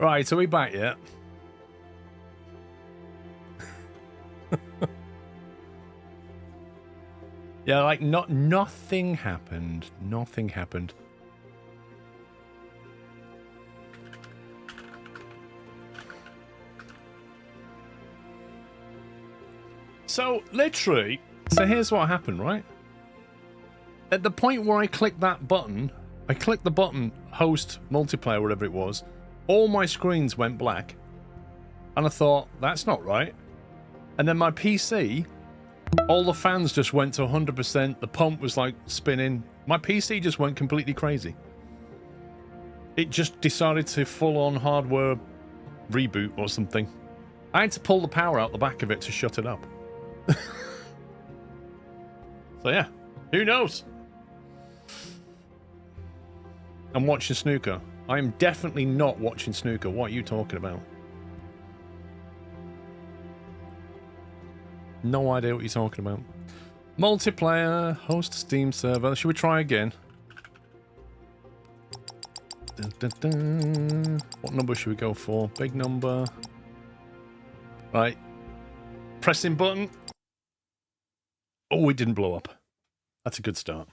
Right, are we back yet? Yeah, like nothing happened. Nothing happened. So, literally, so here's what happened, right? At the point where I clicked that button, I clicked the button, host, multiplayer, whatever it was, all my screens went black. And I thought, that's not right. And then my PC, all the fans just went to 100%, the pump was like spinning. My PC just went completely crazy. It just decided to full-on hardware reboot or something. I had to pull the power out the back of it to shut it up. So yeah, who knows? I'm watching snooker. I'm definitely not watching snooker. What are you talking about? No idea what you're talking about. Multiplayer, host Steam server. Should we try again? Dun, dun, dun. What number should we go for? Big number. Right. Pressing button. Oh, it didn't blow up. That's a good start.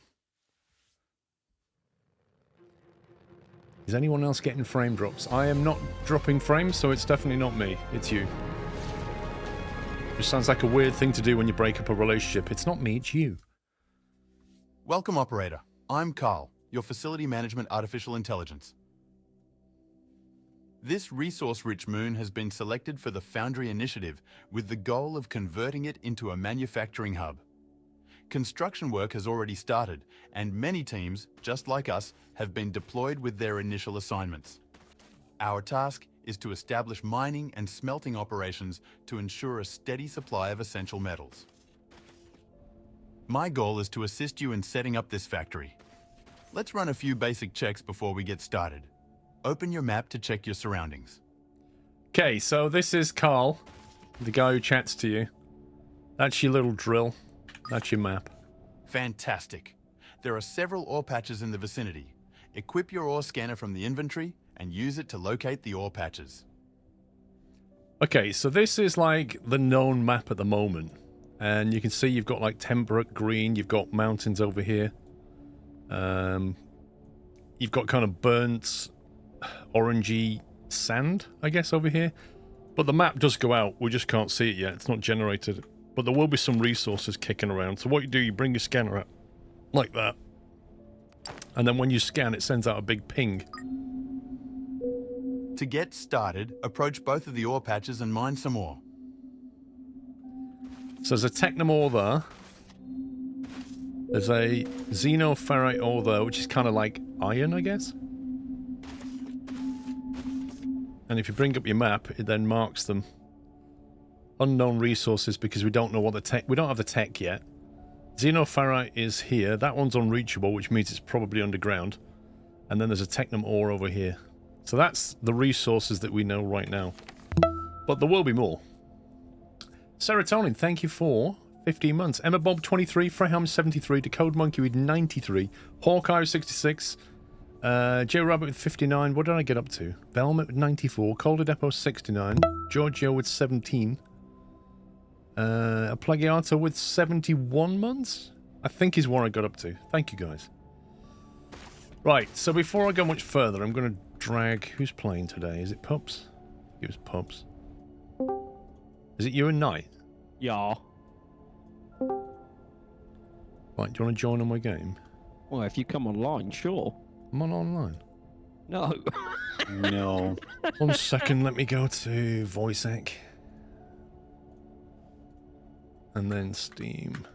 Is anyone else getting frame drops? I am not dropping frames, so it's definitely not me. It's you. Which sounds like a weird thing to do when you break up a relationship. It's not me, it's you. Welcome, operator. I'm Carl, your facility management artificial intelligence. This resource-rich moon has been selected for the Foundry initiative with the goal of converting it into a manufacturing hub. Construction work has already started, and many teams, just like us, have been deployed with their initial assignments. Our task is to establish mining and smelting operations to ensure a steady supply of essential metals. My goal is to assist you in setting up this factory. Let's run a few basic checks before we get started. Open your map to check your surroundings. Okay, so this is Carl, the guy who chats to you. That's your little drill. That's your map. Fantastic. There are several ore patches in the vicinity. Equip your ore scanner from the inventory and use it to locate the ore patches. Okay, so this is like the known map at the moment. And you can see you've got like temperate green, you've got mountains over here. You've got kind of burnt orangey sand, I guess, over here. But the map does go out, we just can't see it yet, it's not generated. But there will be some resources kicking around. So what you do, you bring your scanner up like that. And then when you scan, it sends out a big ping. To get started, approach both of the ore patches and mine some ore. So there's a technum ore there. There's a xenoferrite ore there, which is kind of like iron, I guess. And if you bring up your map, it then marks them. Unknown resources because we don't know what the tech... We don't have the tech yet. Xenoferrite is here. That one's unreachable, which means it's probably underground. And then there's a technum ore over here. So that's the resources that we know right now. But there will be more. Serotonin, thank you for 15 months. Emma Bob 23, Freyham 73, Decode Monkey with 93, Hawkeye 66, J Rabbit with 59. What did I get up to? Velmet with 94, Calder Depot 69, Giorgio with 17. A Plagiato with 71 months? I think is what I got up to. Thank you, guys. Right, so before I go much further, I'm going to drag... Who's playing today? Is it Pups? It was Pups. Is it you and Knight? Yeah. Right, do you want to join on my game? Well, if you come online, sure. I'm on online. No. No. 1 second, let me go to VoiceEck. And then Steam.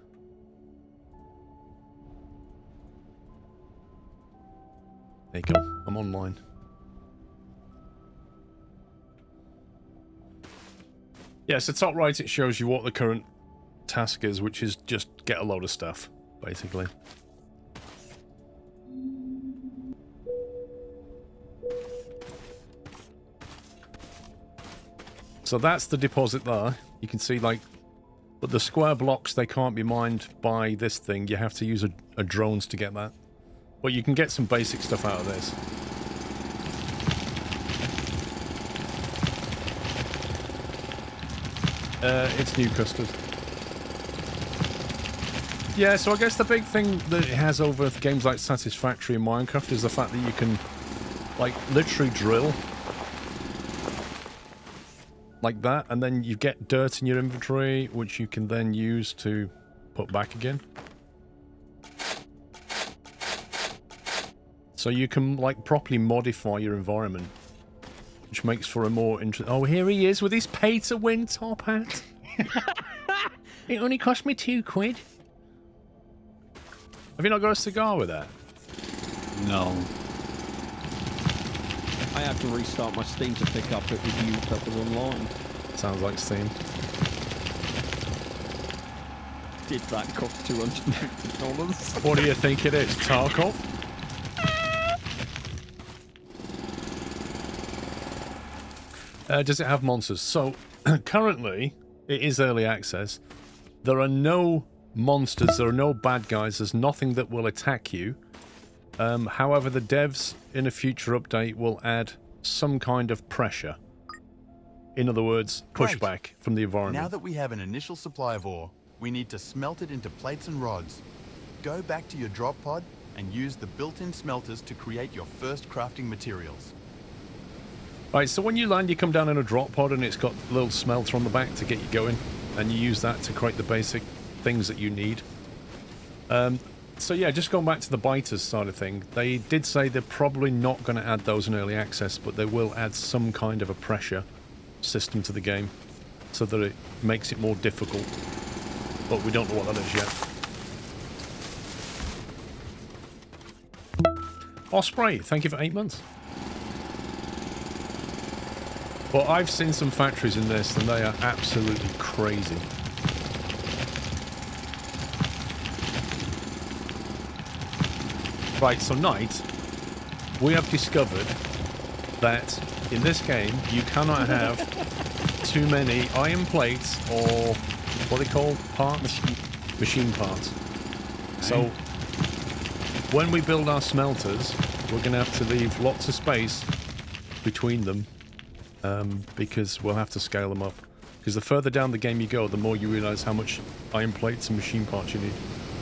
There you go. I'm online. Yeah, so top right it shows you what the current task is, which is just get a load of stuff, basically. So that's the deposit there. You can see, like, but the square blocks, they can't be mined by this thing. You have to use a drones to get that. But you can get some basic stuff out of this. It's new custard. Yeah, so I guess the big thing that it has over games like Satisfactory and Minecraft is the fact that you can, like, literally drill like that, and then you get dirt in your inventory, which you can then use to put back again. So you can, like, properly modify your environment, which makes for a more interesting... Oh, here he is with his pay-to-win top hat. It only cost me £2. Have you not got a cigar with that? No. I had to restart my Steam to pick up it with you that was online. Sounds like Steam. Did that cost $250? What do you think it is? Tarkov? Does it have monsters? So, currently, it is early access. There are no monsters, there are no bad guys, there's nothing that will attack you. However, the devs in a future update will add some kind of pressure. In other words, pushback from the environment. Now that we have an initial supply of ore, we need to smelt it into plates and rods. Go back to your drop pod and use the built-in smelters to create your first crafting materials. Right, so when you land, you come down in a drop pod and it's got a little smelter on the back to get you going, and you use that to create the basic things that you need. So yeah, just going back to the biters side of thing, they did say they're probably not going to add those in early access, but they will add some kind of a pressure system to the game so that it makes it more difficult. But we don't know what that is yet. Osprey, thank you for 8 months. Well, I've seen some factories in this and they are absolutely crazy. Right, so Knight, we have discovered that in this game you cannot have too many iron plates or what are they called? Parts? Machine parts. So when we build our smelters, we're going to have to leave lots of space between them because we'll have to scale them up. Because the further down the game you go, the more you realise how much iron plates and machine parts you need.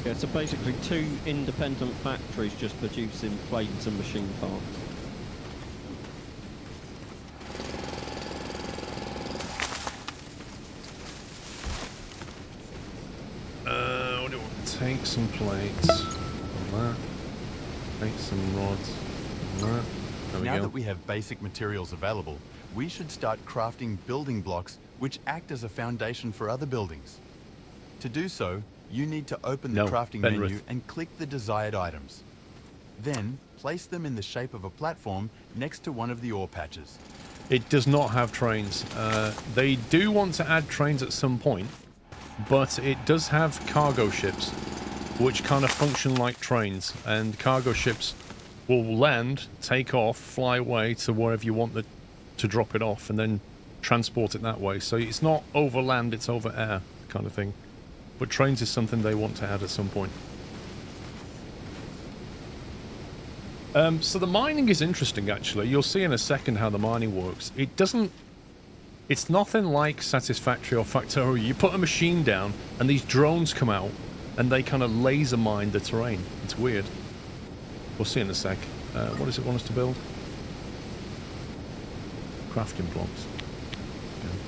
Yeah, so basically 2 independent factories just producing plates and machine parts. What do we want? Take some plates on that. Take some rods on that. There we Now go. that we have basic materials available, we should start crafting building blocks which act as a foundation for other buildings. To do so, you need to open the crafting menu and click the desired items. Then, place them in the shape of a platform next to one of the ore patches. It does not have trains. They do want to add trains at some point, but it does have cargo ships, which kind of function like trains. And cargo ships will land, take off, fly away to wherever you want to drop it off, and then transport it that way. So it's not over land, it's over air kind of thing. But trains is something they want to add at some point. So the mining is interesting, actually. You'll see in a second how the mining works. It's nothing like Satisfactory or Factorio. You put a machine down, and these drones come out, and they kind of laser mine the terrain. It's weird. We'll see in a sec. What does it want us to build? Crafting blocks. Okay.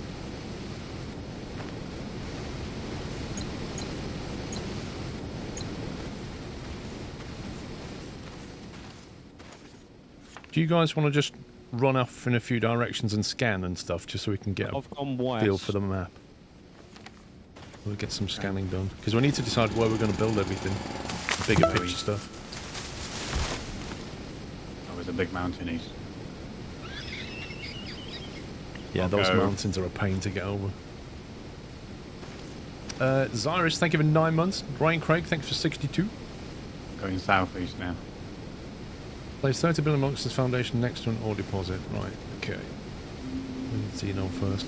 Do you guys want to just run off in a few directions and scan and stuff, just so we can get a feel for the map? We'll get some scanning done. Because we need to decide where we're going to build everything. Bigger picture stuff. Oh, there's a big mountain east. Yeah, those mountains are a pain to get over. Zyrus, thank you for 9 months. Ryan Craig, thanks for 62. Going southeast now. Place 30 billion amongst this foundation next to an ore deposit. Right, okay. We need Xeno first.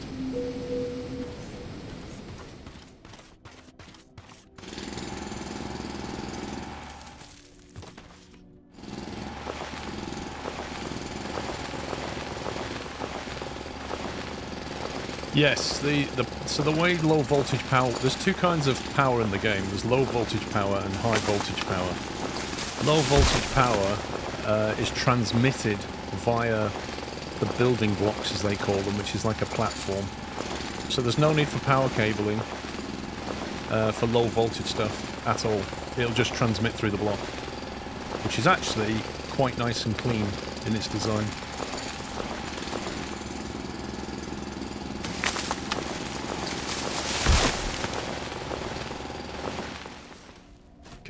Yes, so the way low voltage power, there's two kinds of power in the game. There's low voltage power and high voltage power. Low voltage power is transmitted via the building blocks, as they call them, which is like a platform. So there's no need for power cabling for low voltage stuff at all. It'll just transmit through the block, which is actually quite nice and clean in its design.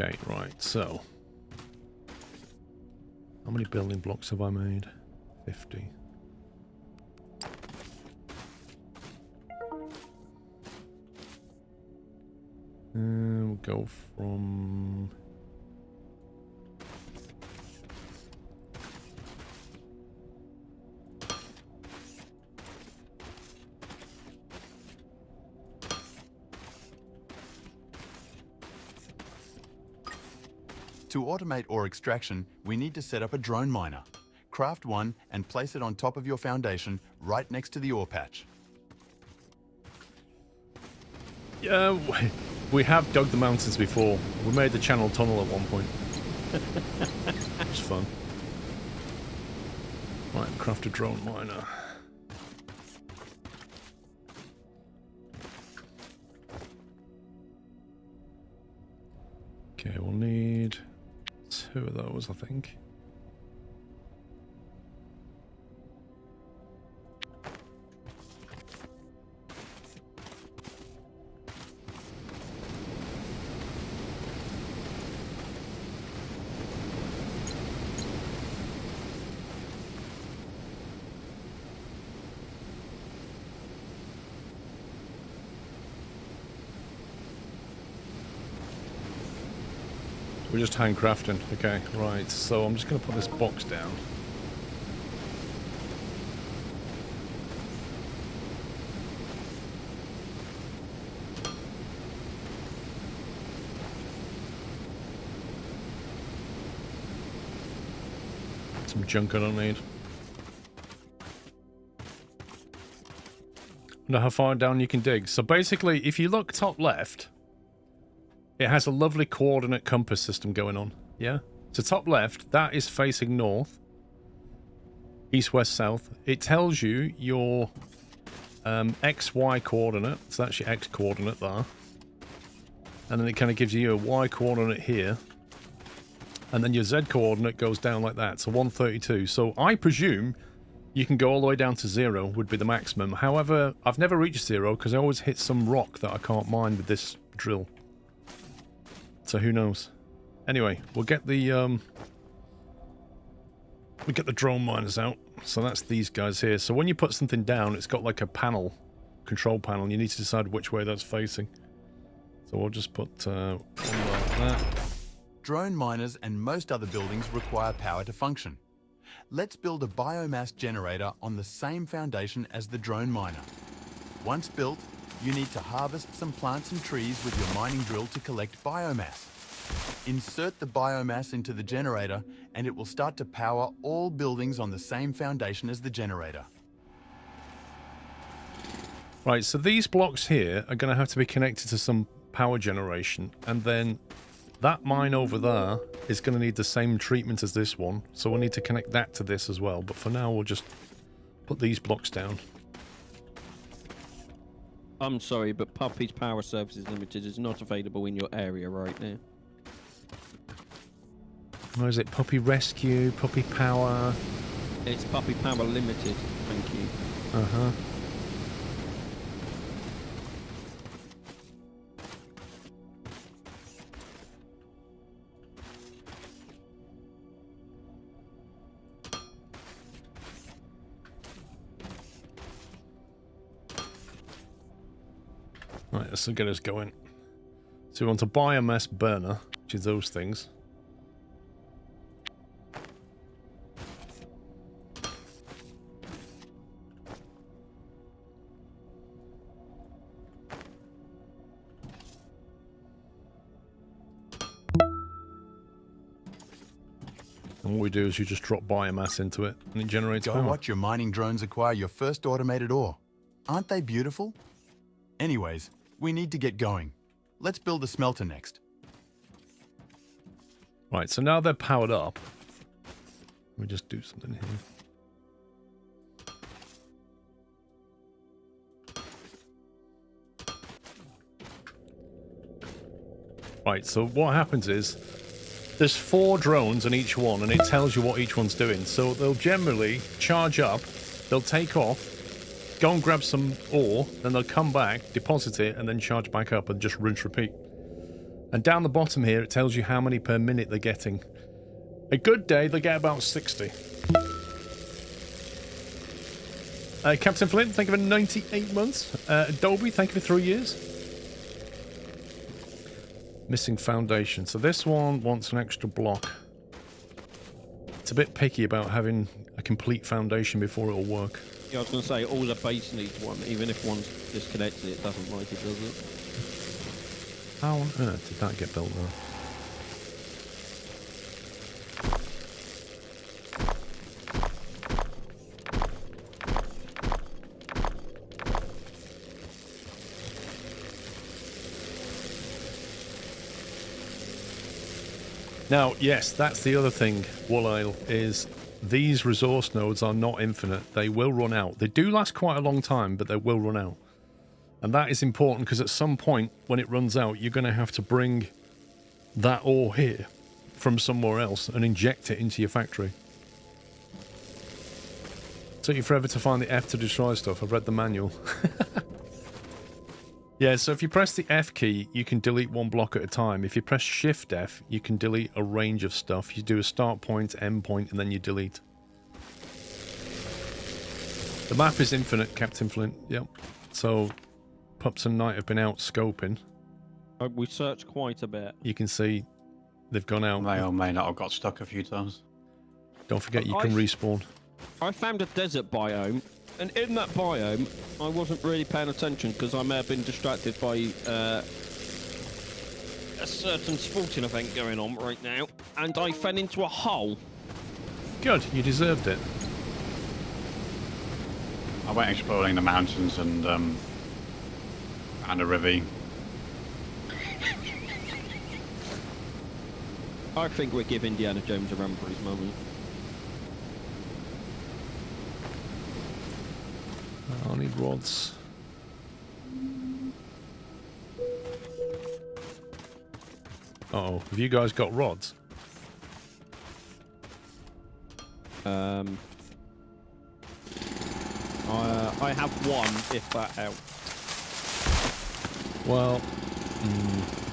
Okay, right, so how many building blocks have I made? 50. We'll go from... To automate ore extraction, we need to set up a drone miner. Craft one and place it on top of your foundation right next to the ore patch. Yeah, we have dug the mountains before. We made the channel tunnel at one point. It was fun. Right, craft a drone miner. Okay, we'll need 2 of those, I think. We're just handcrafting. Okay, right. So I'm just going to put this box down. Some junk I don't need. Wonder how far down you can dig. So basically, if you look top left, it has a lovely coordinate compass system going on, yeah? So top left, that is facing north. East, west, south. It tells you your XY coordinate. So that's your X coordinate there. And then it kind of gives you a Y coordinate here. And then your Z coordinate goes down like that. So 132. So I presume you can go all the way down to 0 would be the maximum. However, I've never reached 0 because I always hit some rock that I can't mine with this drill. So who knows? Anyway, we'll get the drone miners out. So that's these guys here. So when you put something down, it's got like a panel, control panel, and you need to decide which way that's facing. So we'll just put one like that. Drone miners and most other buildings require power to function. Let's build a biomass generator on the same foundation as the drone miner. Once built, you need to harvest some plants and trees with your mining drill to collect biomass. Insert the biomass into the generator and it will start to power all buildings on the same foundation as the generator. Right, so these blocks here are going to have to be connected to some power generation, and then that mine over there is going to need the same treatment as this one, so we'll need to connect that to this as well. But for now, we'll just put these blocks down. I'm sorry, but Puppy's Power Services Limited is not available in your area right now. Where is it? Puppy Rescue, Puppy Power. It's Puppy Power Limited, thank you. Uh-huh. Right, this will get us going. So we want a biomass burner, which is those things. And what we do is you just drop biomass into it and it generates Go power. watch your mining drones acquire your first automated ore. Aren't they beautiful? Anyways, we need to get going. Let's build a smelter next. Right, so now they're powered up. Let me just do something here. Right, so what happens is there's 4 drones on each one, and it tells you what each one's doing. So they'll generally charge up, they'll take off, go and grab some ore, then they'll come back, deposit it, and then charge back up and just rinse repeat. And down the bottom here, it tells you how many per minute they're getting. A good day, they get about 60. Captain Flint, thank you for 98 months. Adobe, thank you for 3 years. Missing foundation. So this one wants an extra block. It's a bit picky about having a complete foundation before it'll work. Yeah, I was going to say, all the base needs one. Even if one's disconnected, it doesn't like it, does it? How on earth did that get built now? Now, yes, that's the other thing, Woolale, is these resource nodes are not infinite. They will run out. They do last quite a long time, but they will run out. And that is important because at some point, when it runs out, you're going to have to bring that ore here from somewhere else and inject it into your factory. Took you forever to find the F to destroy stuff. I've read the manual. Yeah, so if you press the F key, you can delete one block at a time. If you press Shift F, you can delete a range of stuff. You do a start point, end point, and then you delete. The map is infinite, Captain Flint. Yep. So, Pups and Knight have been out scoping. We searched quite a bit. You can see they've gone out. May or may not have got stuck a few times. Don't forget you can respawn. I found a desert biome, and in that biome, I wasn't really paying attention because I may have been distracted by a certain sporting event going on right now, and I fell into a hole. Good, you deserved it. I went exploring the mountains and a river. I think we'll give Indiana Jones a run for his money. I need rods. Uh-oh, have you guys got rods? I have one, if that helps. Well,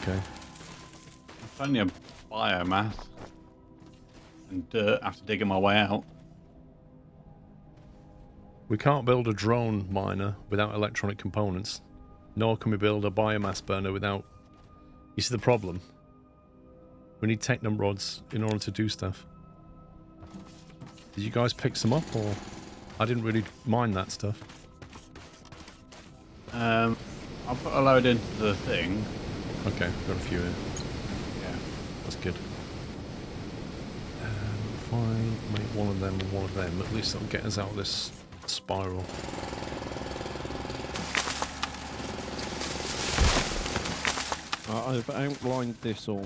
okay. Plenty of biomass and dirt after digging my way out. We can't build a drone miner without electronic components, nor can we build a biomass burner without... You see the problem? We need technum rods in order to do stuff. Did you guys pick some up, or... I didn't really mine that stuff. I'll put a load into the thing. Okay, got a few in. Yeah. That's good. If I make one of them and one of them, at least that'll get us out of this spiral. I've outlined this all.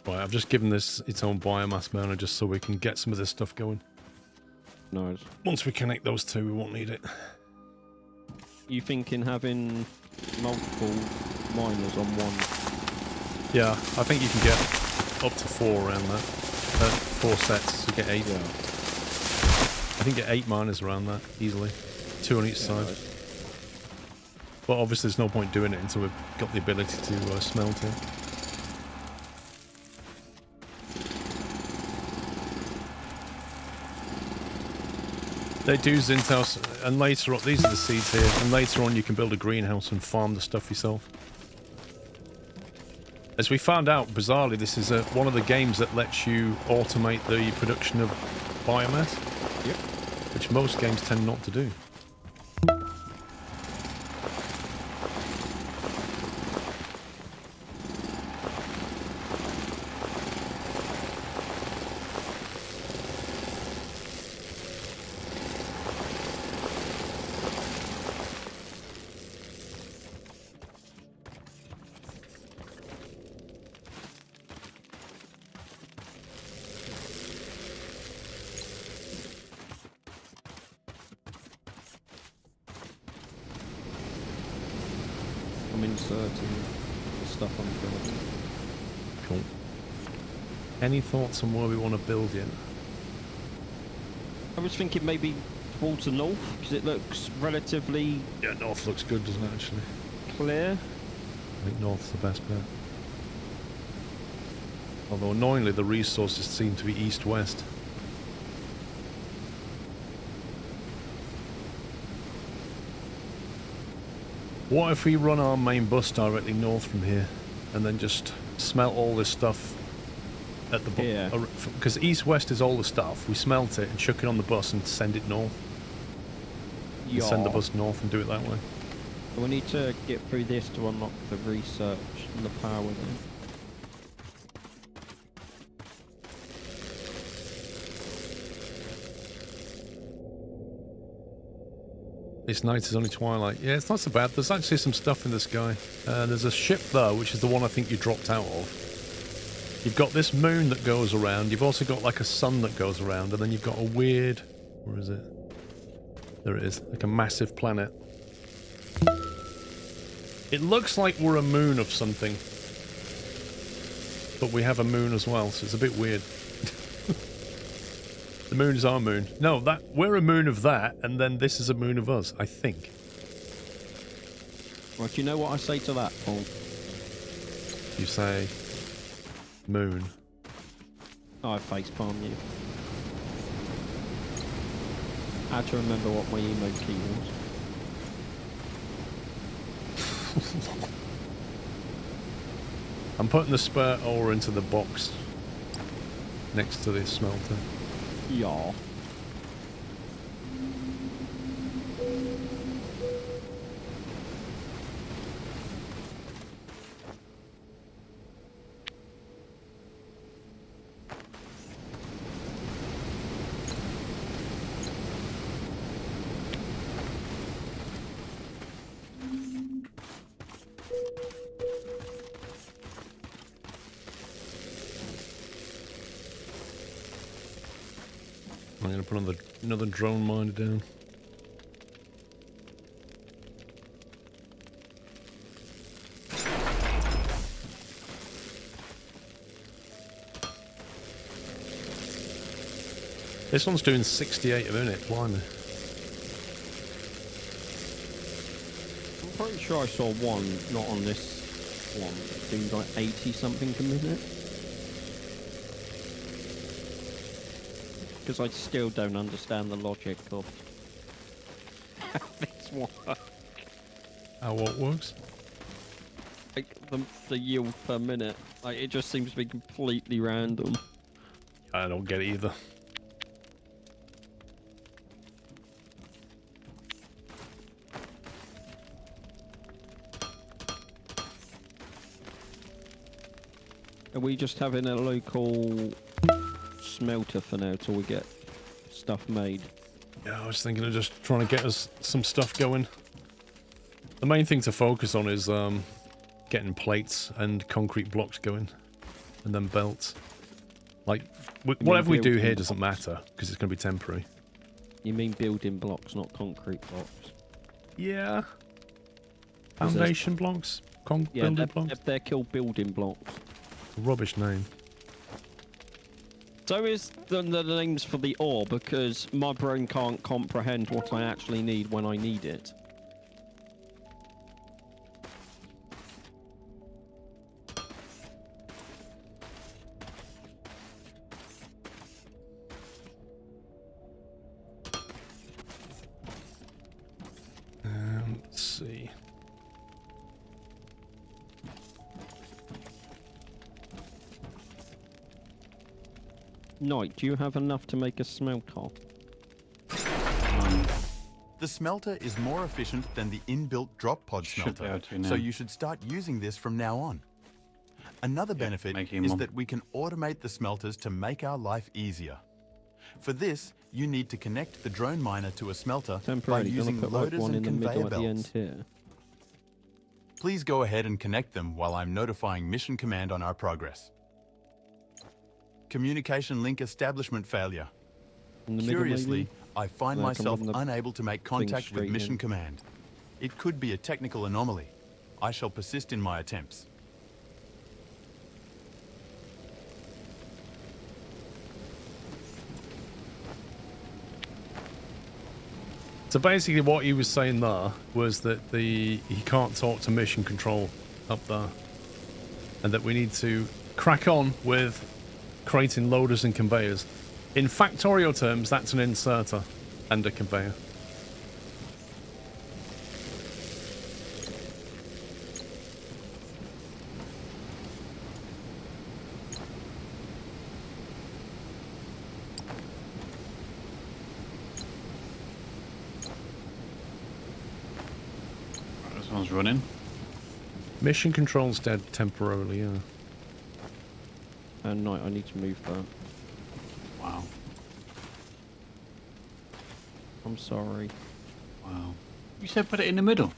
Right, I've just given this its own biomass burner just so we can get some of this stuff going. Nice. Once we connect those two, we won't need it. You thinking having multiple miners on one? Yeah, I think you can get up to 4 around that. 4 sets, you get 8. Yeah. I think get 8 miners around that easily. 2 on each side. Nice. But obviously there's no point doing it until we've got the ability to smelt it. They do Zintaus, and later on, these are the seeds here, and later on you can build a greenhouse and farm the stuff yourself. As we found out, bizarrely, this is one of the games that lets you automate the production of biomass. Yep. Which most games tend not to do. I'm inserting the stuff I'm building. Cool. Any thoughts on where we want to build yet? I was thinking maybe towards the north, because it looks relatively Yeah, north looks good, doesn't it, actually? clear. I think north's the best bet. Although annoyingly the resources seem to be east-west. What if we run our main bus directly north from here and then just smelt all this stuff at the bus? Yeah. Because east-west is all the stuff. We smelt it and chuck it on the bus and send it north. And send the bus north and do it that way. We need to get through this to unlock the research and the power then. This night is only twilight. Yeah, it's not so bad. There's actually some stuff in the sky. There's a ship there, which is the one I think you dropped out of. You've got this moon that goes around. You've also got like a sun that goes around. And then you've got a weird... Where is it? There it is. Like a massive planet. It looks like we're a moon of something. But we have a moon as well, so it's a bit weird. The moon is our moon. No, we're a moon of that, and then this is a moon of us, I think. Right, do you know what I say to that, Paul? You say... moon. I facepalm you. I had to remember what my emote key was. I'm putting the spare ore into the box next to the smelter. Yeah. I'm going to put another drone miner down. This one's doing 68 a minute, blimey. I'm pretty sure I saw one, not on this one, doing like 80 something a minute. Because I still don't understand the logic of how this works. How what works? Like the yield per minute. Like it just seems to be completely random. I don't get it either. Are we just having a local smelter for now till we get stuff made? Yeah, I was thinking of just trying to get us some stuff going. The main thing to focus on is getting plates and concrete blocks going, and then belts. Like, whatever we do here doesn't matter, because it's going to be temporary. You mean building blocks, not concrete blocks? Yeah. Foundation blocks? Building blocks? They're called building blocks. Rubbish name. So is the names for the ore, because my brain can't comprehend what I actually need when I need it. see. Knight, do you have enough to make a smelter? The smelter is more efficient than the inbuilt drop pod Should be smelter, able to now. so you should start using this from now on. Another benefit making is one. that we can automate the smelters to make our life easier. For this, you need to connect the drone miner to a smelter by Temporarily, gonna using put like loaders one and in the conveyor middle at the end belts. here. Please go ahead and connect them while I'm notifying Mission Command on our progress. Communication link establishment failure. In the middle, Curiously, maybe? I find No, I can myself run the unable to make contact with straight Mission in. Command. It could be a technical anomaly. I shall persist in my attempts. So basically what he was saying there was that he can't talk to mission control up there. And that we need to crack on with creating loaders and conveyors. In Factorio terms, that's an inserter and a conveyor. Right, this one's running. Mission control's dead temporarily, yeah. And Knight, I need to move that. Wow. I'm sorry. Wow. You said put it in the middle.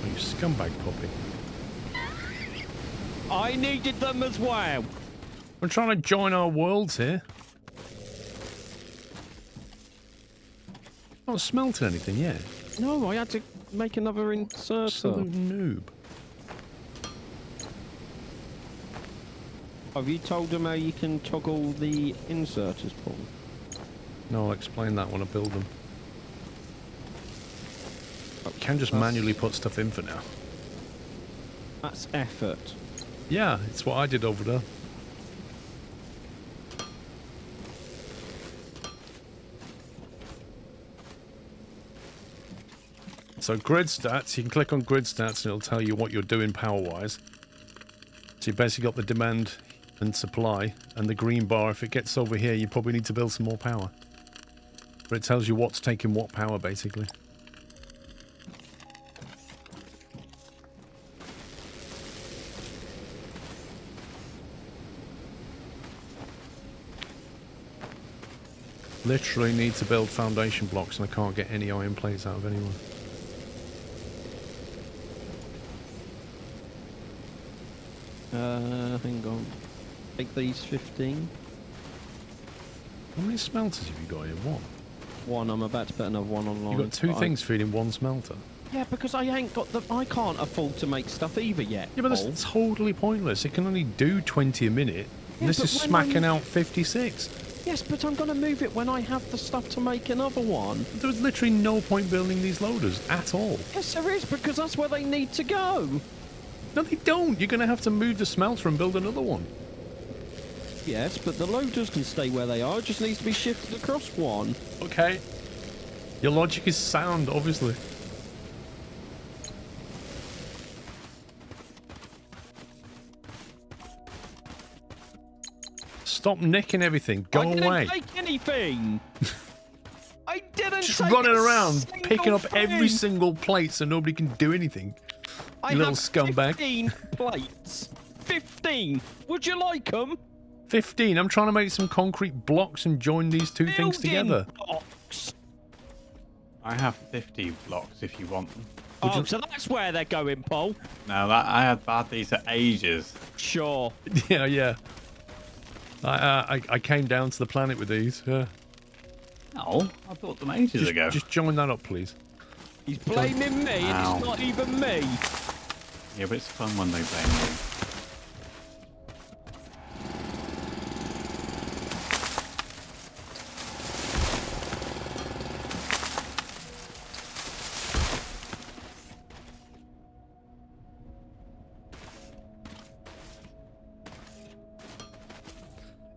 Oh, you scumbag puppy. I needed them as well. We're trying to join our worlds here. Not smelting anything yet. No, I had to make another inserter. Absolute noob. Have you told them how you can toggle the inserters, Paul? No, I'll explain that when I build them. I can just manually put stuff in for now. That's effort. Yeah, it's what I did over there. So grid stats, you can click on grid stats and it'll tell you what you're doing power-wise. So you basically got the demand and supply, and the green bar, if it gets over here, you probably need to build some more power. But it tells you what's taking what power, basically. Literally need to build foundation blocks and I can't get any iron plates out of anyone. Hang on. Take these 15. How many smelters have you got here? One? One, I'm about to put another one online. You've got two but things feeding one smelter. Yeah, because I ain't got the... I can't afford to make stuff either yet, Yeah, but Paul. that's totally pointless. It can only do 20 a minute. Yeah, And this but is when smacking I'm- out 56. Yes, but I'm going to move it when I have the stuff to make another one. There's literally no point building these loaders at all. Yes, there is, because that's where they need to go. No, they don't. You're going to have to move the smelter and build another one. Yes, but the loaders can stay where they are. It just needs to be shifted across one. Okay. Your logic is sound, obviously. Stop nicking everything. Go I didn't away. take anything. I didn't Just take running a around, single picking up every thing. single plate so nobody can do anything. I You little have scumbag. 15 plates. 15. Would you like them? 15. I'm trying to make some concrete blocks and join these two things together. Blocks. I have 50 blocks if you want them. Oh, so that's where they're going, Paul. No, that I had these for ages. Sure. Yeah, yeah. I came down to the planet with these. Yeah. No, I bought them ages ago. Just join that up, please. He's blaming me, and Ow. it's not even me. Yeah, but it's fun when they blame you.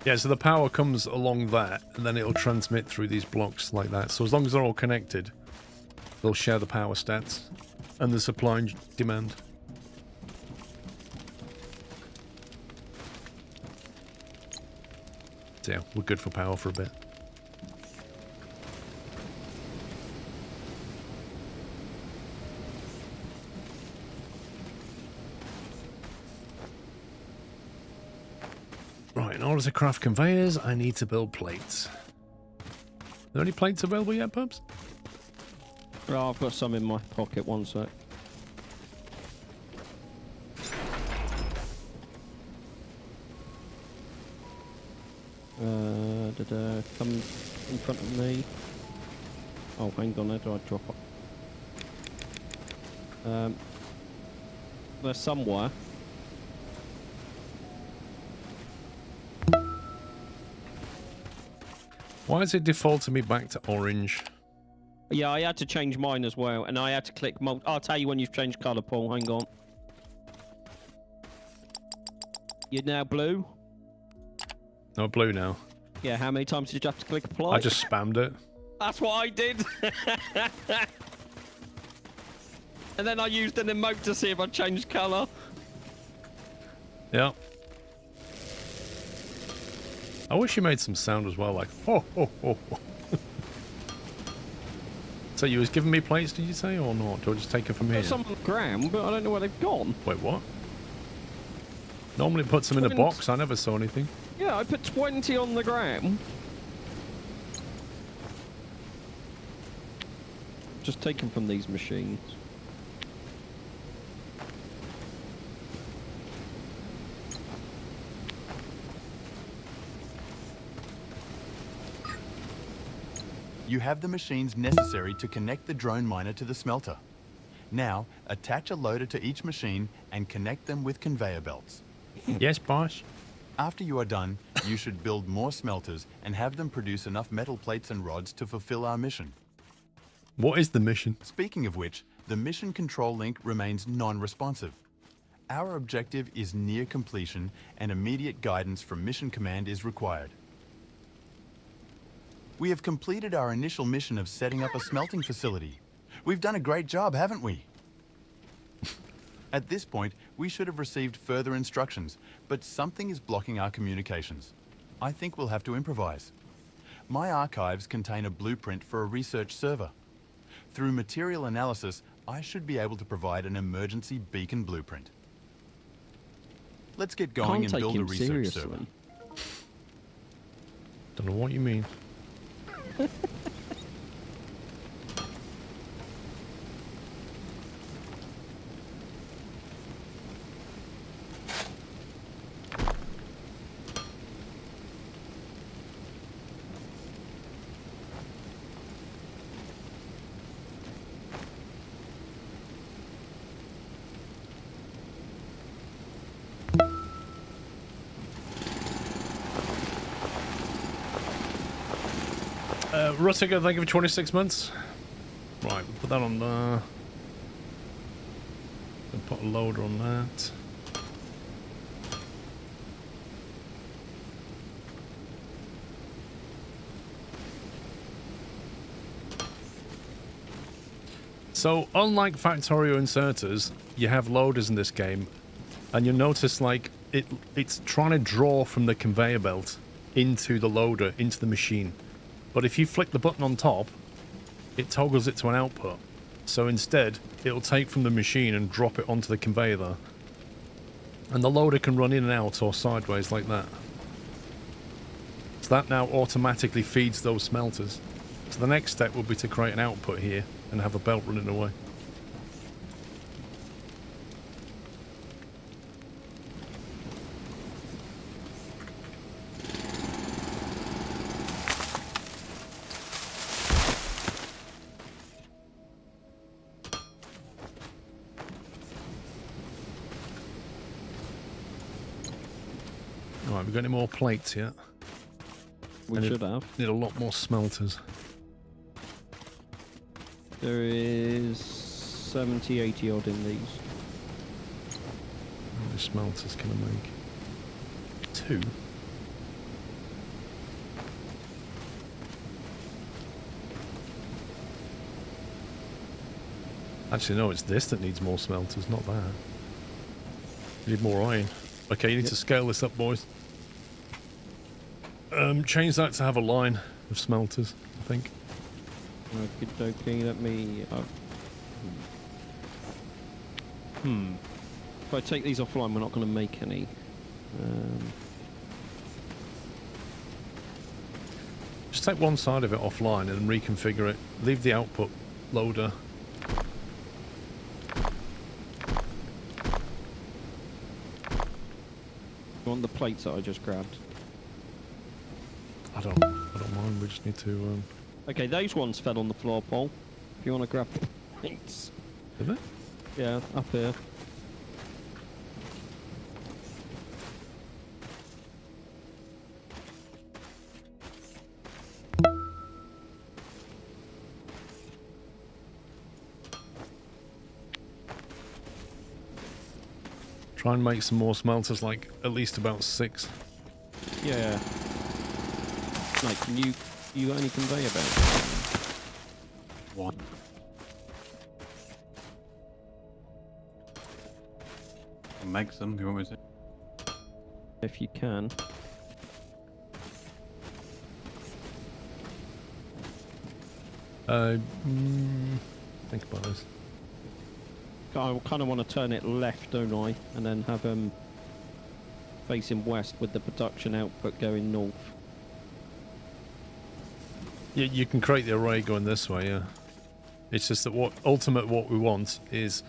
Yeah, so the power comes along that, and then it'll transmit through these blocks like that. So as long as they're all connected, they'll share the power stats and the supply and demand. So yeah, we're good for power for a bit. Right, in order to craft conveyors, I need to build plates. Are there any plates available yet, Pubs? Oh, I've got some in my pocket, one sec. Come in front of me. Oh, hang on, how do I drop it? They're somewhere. Why is it defaulting me back to orange? Yeah, I had to change mine as well, and I had to click I'll tell you when you've changed colour, Paul. Hang on. You're now blue? No, blue now. Yeah, how many times did you have to click apply? I just spammed it. That's what I did. And then I used an emote to see if I changed colour. Yeah. I wish you made some sound as well, like ho ho ho. Ho. So you was giving me plates, did you say, or not? Do I just take it from here? There's some on the ground, but I don't know where they've gone. Wait, what? Normally it puts them in a box. I never saw anything. Yeah, I put 20 on the ground. Just taken from these machines. You have the machines necessary to connect the drone miner to the smelter. Now, attach a loader to each machine and connect them with conveyor belts. Yes, boss. After you are done, you should build more smelters and have them produce enough metal plates and rods to fulfill our mission. What is the mission? Speaking of which, the mission control link remains non-responsive. Our objective is near completion and immediate guidance from Mission Command is required. We have completed our initial mission of setting up a smelting facility. We've done a great job, haven't we? At this point, we should have received further instructions, but something is blocking our communications. I think we'll have to improvise. My archives contain a blueprint for a research server. Through material analysis, I should be able to provide an emergency beacon blueprint. Let's get going and build a research server. Don't know what you mean. Russica, thank you for 26 months. Right, we'll put that on there. Then put a loader on that. So, unlike Factorio inserters, you have loaders in this game, and you'll notice, like, it's trying to draw from the conveyor belt into the loader, into the machine. But if you flick the button on top, it toggles it to an output. So instead, it'll take from the machine and drop it onto the conveyor there. And the loader can run in and out or sideways like that. So that now automatically feeds those smelters. So the next step will be to create an output here and have a belt running away. Alright, we got any more plates yet? We should have. Need a lot more smelters. There is 70, 80 odd in these. How many smelters can I make? 2? Actually, no, it's this that needs more smelters, not that. You need more iron. Okay, you need to scale this up, boys. Change that to have a line of smelters, I think. Okay, let me... If I take these offline, we're not going to make any. Just take one side of it offline and reconfigure it. Leave the output loader. You want the plates that I just grabbed? I don't mind. We just need to. Okay, those ones fell on the floor, Paul. If you want to grab the plates. Did it? Yeah, up here. Try and make some more smelters, like at least about 6. Yeah. Like, you got any conveyor belts? 1. I'll make some. You want me to? If you can. Think about this. I kind of want to turn it left, don't I? And then have them facing west with the production output going north. Yeah, you can create the array going this way, yeah. It's just that what we want is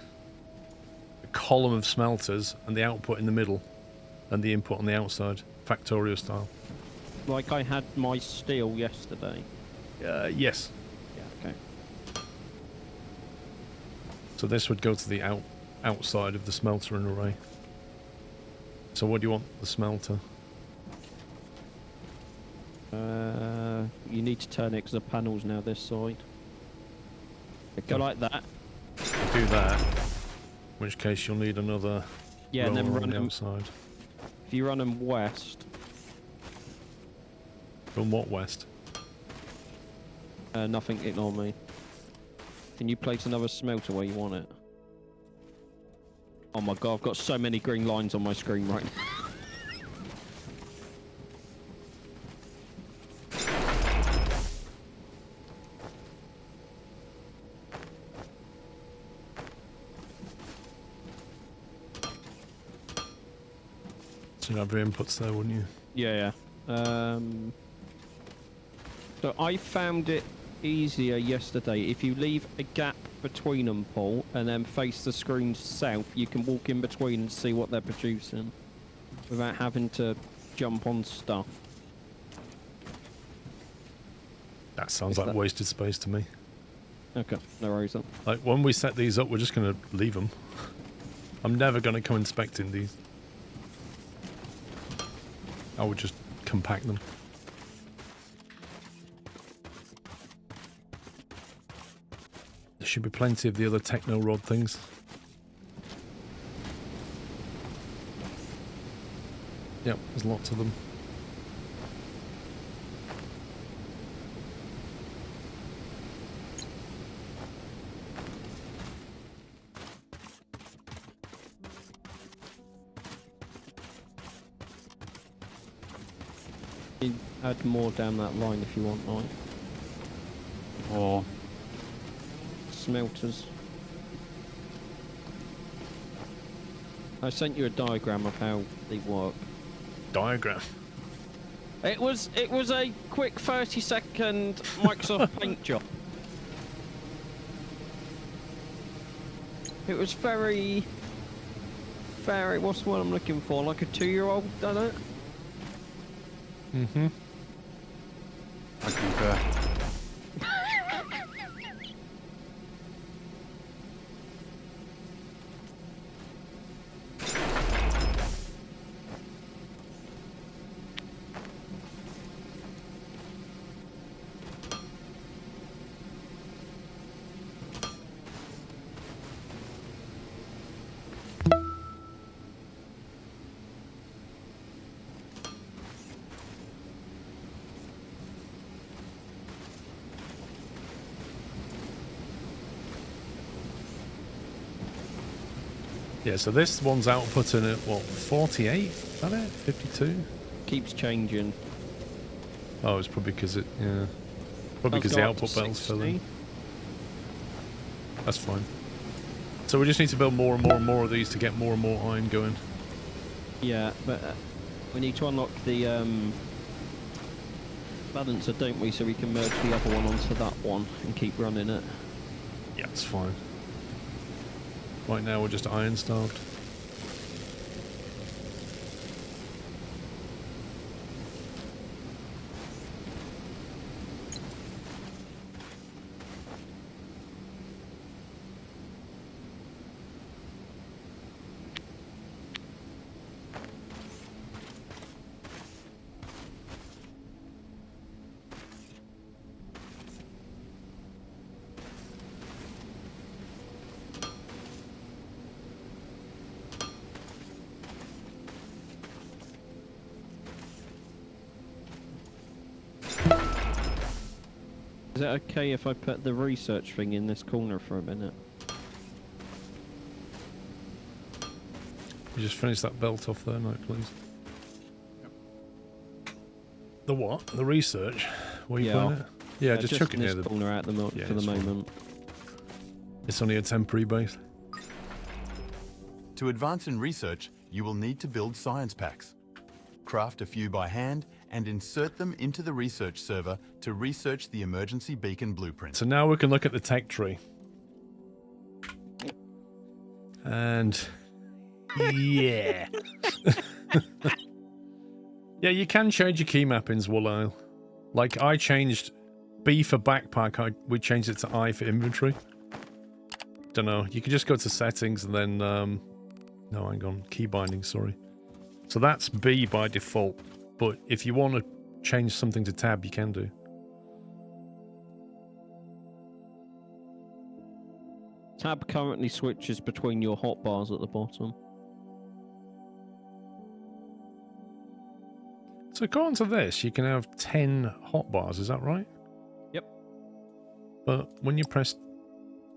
a column of smelters and the output in the middle and the input on the outside, Factorio style. Like I had my steel yesterday. Yes. Yeah, okay. So this would go to the outside of the smelter and array. So what do you want the smelter? You need to turn it because the panel's now this side. Go like that. Do that. In which case you'll need another Yeah, and then roller run on the them. outside. If you run them west, From what west? nothing. Ignore me. Can you place another smelter where you want it? Oh my god, I've got so many green lines on my screen right now. So you'd have your inputs there, wouldn't you? Yeah. So I found it easier yesterday. If you leave a gap between them, Paul, and then face the screen south, you can walk in between and see what they're producing without having to jump on stuff. That sounds like wasted space to me. Okay, no worries then. Like, when we set these up, we're just going to leave them. I'm never going to come inspecting these. I would just compact them. There should be plenty of the other techno rod things. Yep, there's lots of them. You add more down that line if you want, right? Or Smelters. I sent you a diagram of how they work. Diagram. It was a quick 30-second Microsoft Paint job. It was very, what's the word I'm looking for? Like a 2-year-old done it? Mm-hmm. I concur. Yeah, so this one's outputting at what, 48? Is that it? 52? Keeps changing. Oh, it's probably because it, yeah. Probably because the output bell's filling. That's fine. So we just need to build more and more and more of these to get more and more iron going. Yeah, but we need to unlock the balancer, don't we? So we can merge the other one onto that one and keep running it. Yeah, it's fine. Right now we're just iron starved. Is it okay if I put the research thing in this corner for a minute? You just finish that belt off there now, please. Yep. The what? The research? Where you putting it? Yeah, just chuck it near the corner at the for the moment. It's only a temporary base. To advance in research, you will need to build science packs. Craft a few by hand and insert them into the research server to research the emergency beacon blueprint. So now we can look at the tech tree. And yeah. Yeah, you can change your key mappings, Woolile. Like I changed B for backpack, we changed it to I for inventory. Don't know. You can just go to settings and then no, hang on, key binding, sorry. So that's B by default, but if you want to change something to tab, you can do. Tab currently switches between your hotbars at the bottom. So according to this, you can have 10 hotbars, is that right? Yep. But when you press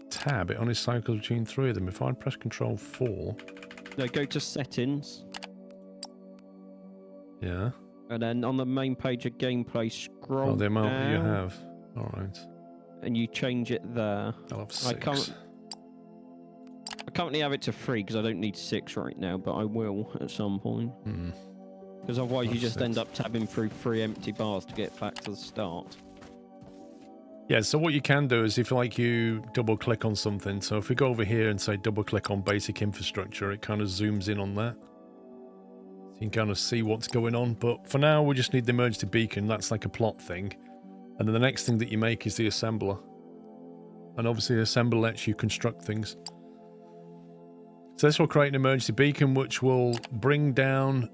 tab, it only cycles between 3 of them. If I press Control 4... No, go to settings. Yeah. And then on the main page of gameplay, scroll Oh, the amount down, that you have. Alright. and you change it there. I'll have 6. I currently have it to 3 because I don't need 6 right now, but I will at some point. Because otherwise you just end up tabbing through 3 empty bars to get back to the start. Yeah, so what you can do is if you double click on something, so if we go over here and say double click on basic infrastructure, it kind of zooms in on that. So you can kind of see what's going on. But for now, we just need the emergency beacon. That's like a plot thing. And then the next thing that you make is the assembler. And obviously the assembler lets you construct things. So this will create an emergency beacon, which will bring down...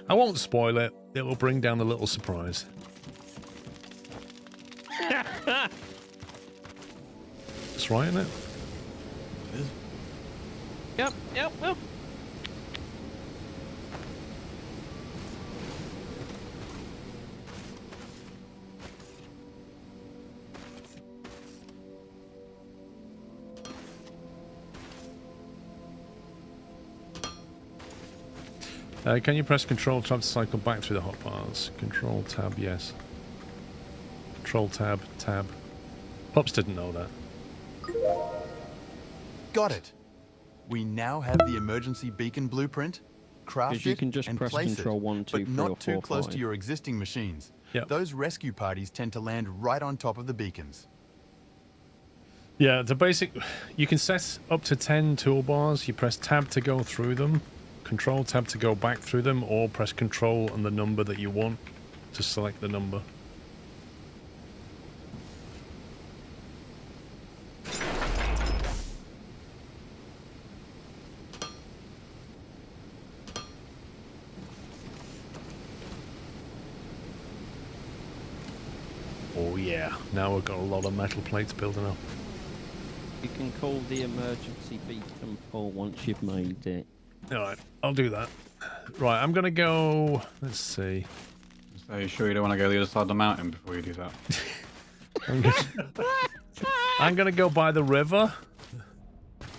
I won't spoil it. It will bring down a little surprise. That's right, isn't it? It is. Yep. Can you press Control Tab to cycle back through the hotbars? Control Tab, yes. Control Tab, Tab. Pups didn't know that. Got it. We now have the emergency beacon blueprint. Craft you it can just and press place Control it, 1, 2, but 3 not or too 4, close 5. to your existing machines. Yep. Those rescue parties tend to land right on top of the beacons. Yeah, the basic... You can set up to 10 toolbars. You press Tab to go through them, Control Tab to go back through them, or press Control and the number that you want to select the number. Oh yeah, now we've got a lot of metal plates building up. You can call the emergency beacon pull once you've made it. Alright, I'll do that. Right, I'm gonna go... Let's see. So you sure you don't want to go the other side of the mountain before you do that? I'm gonna go by the river.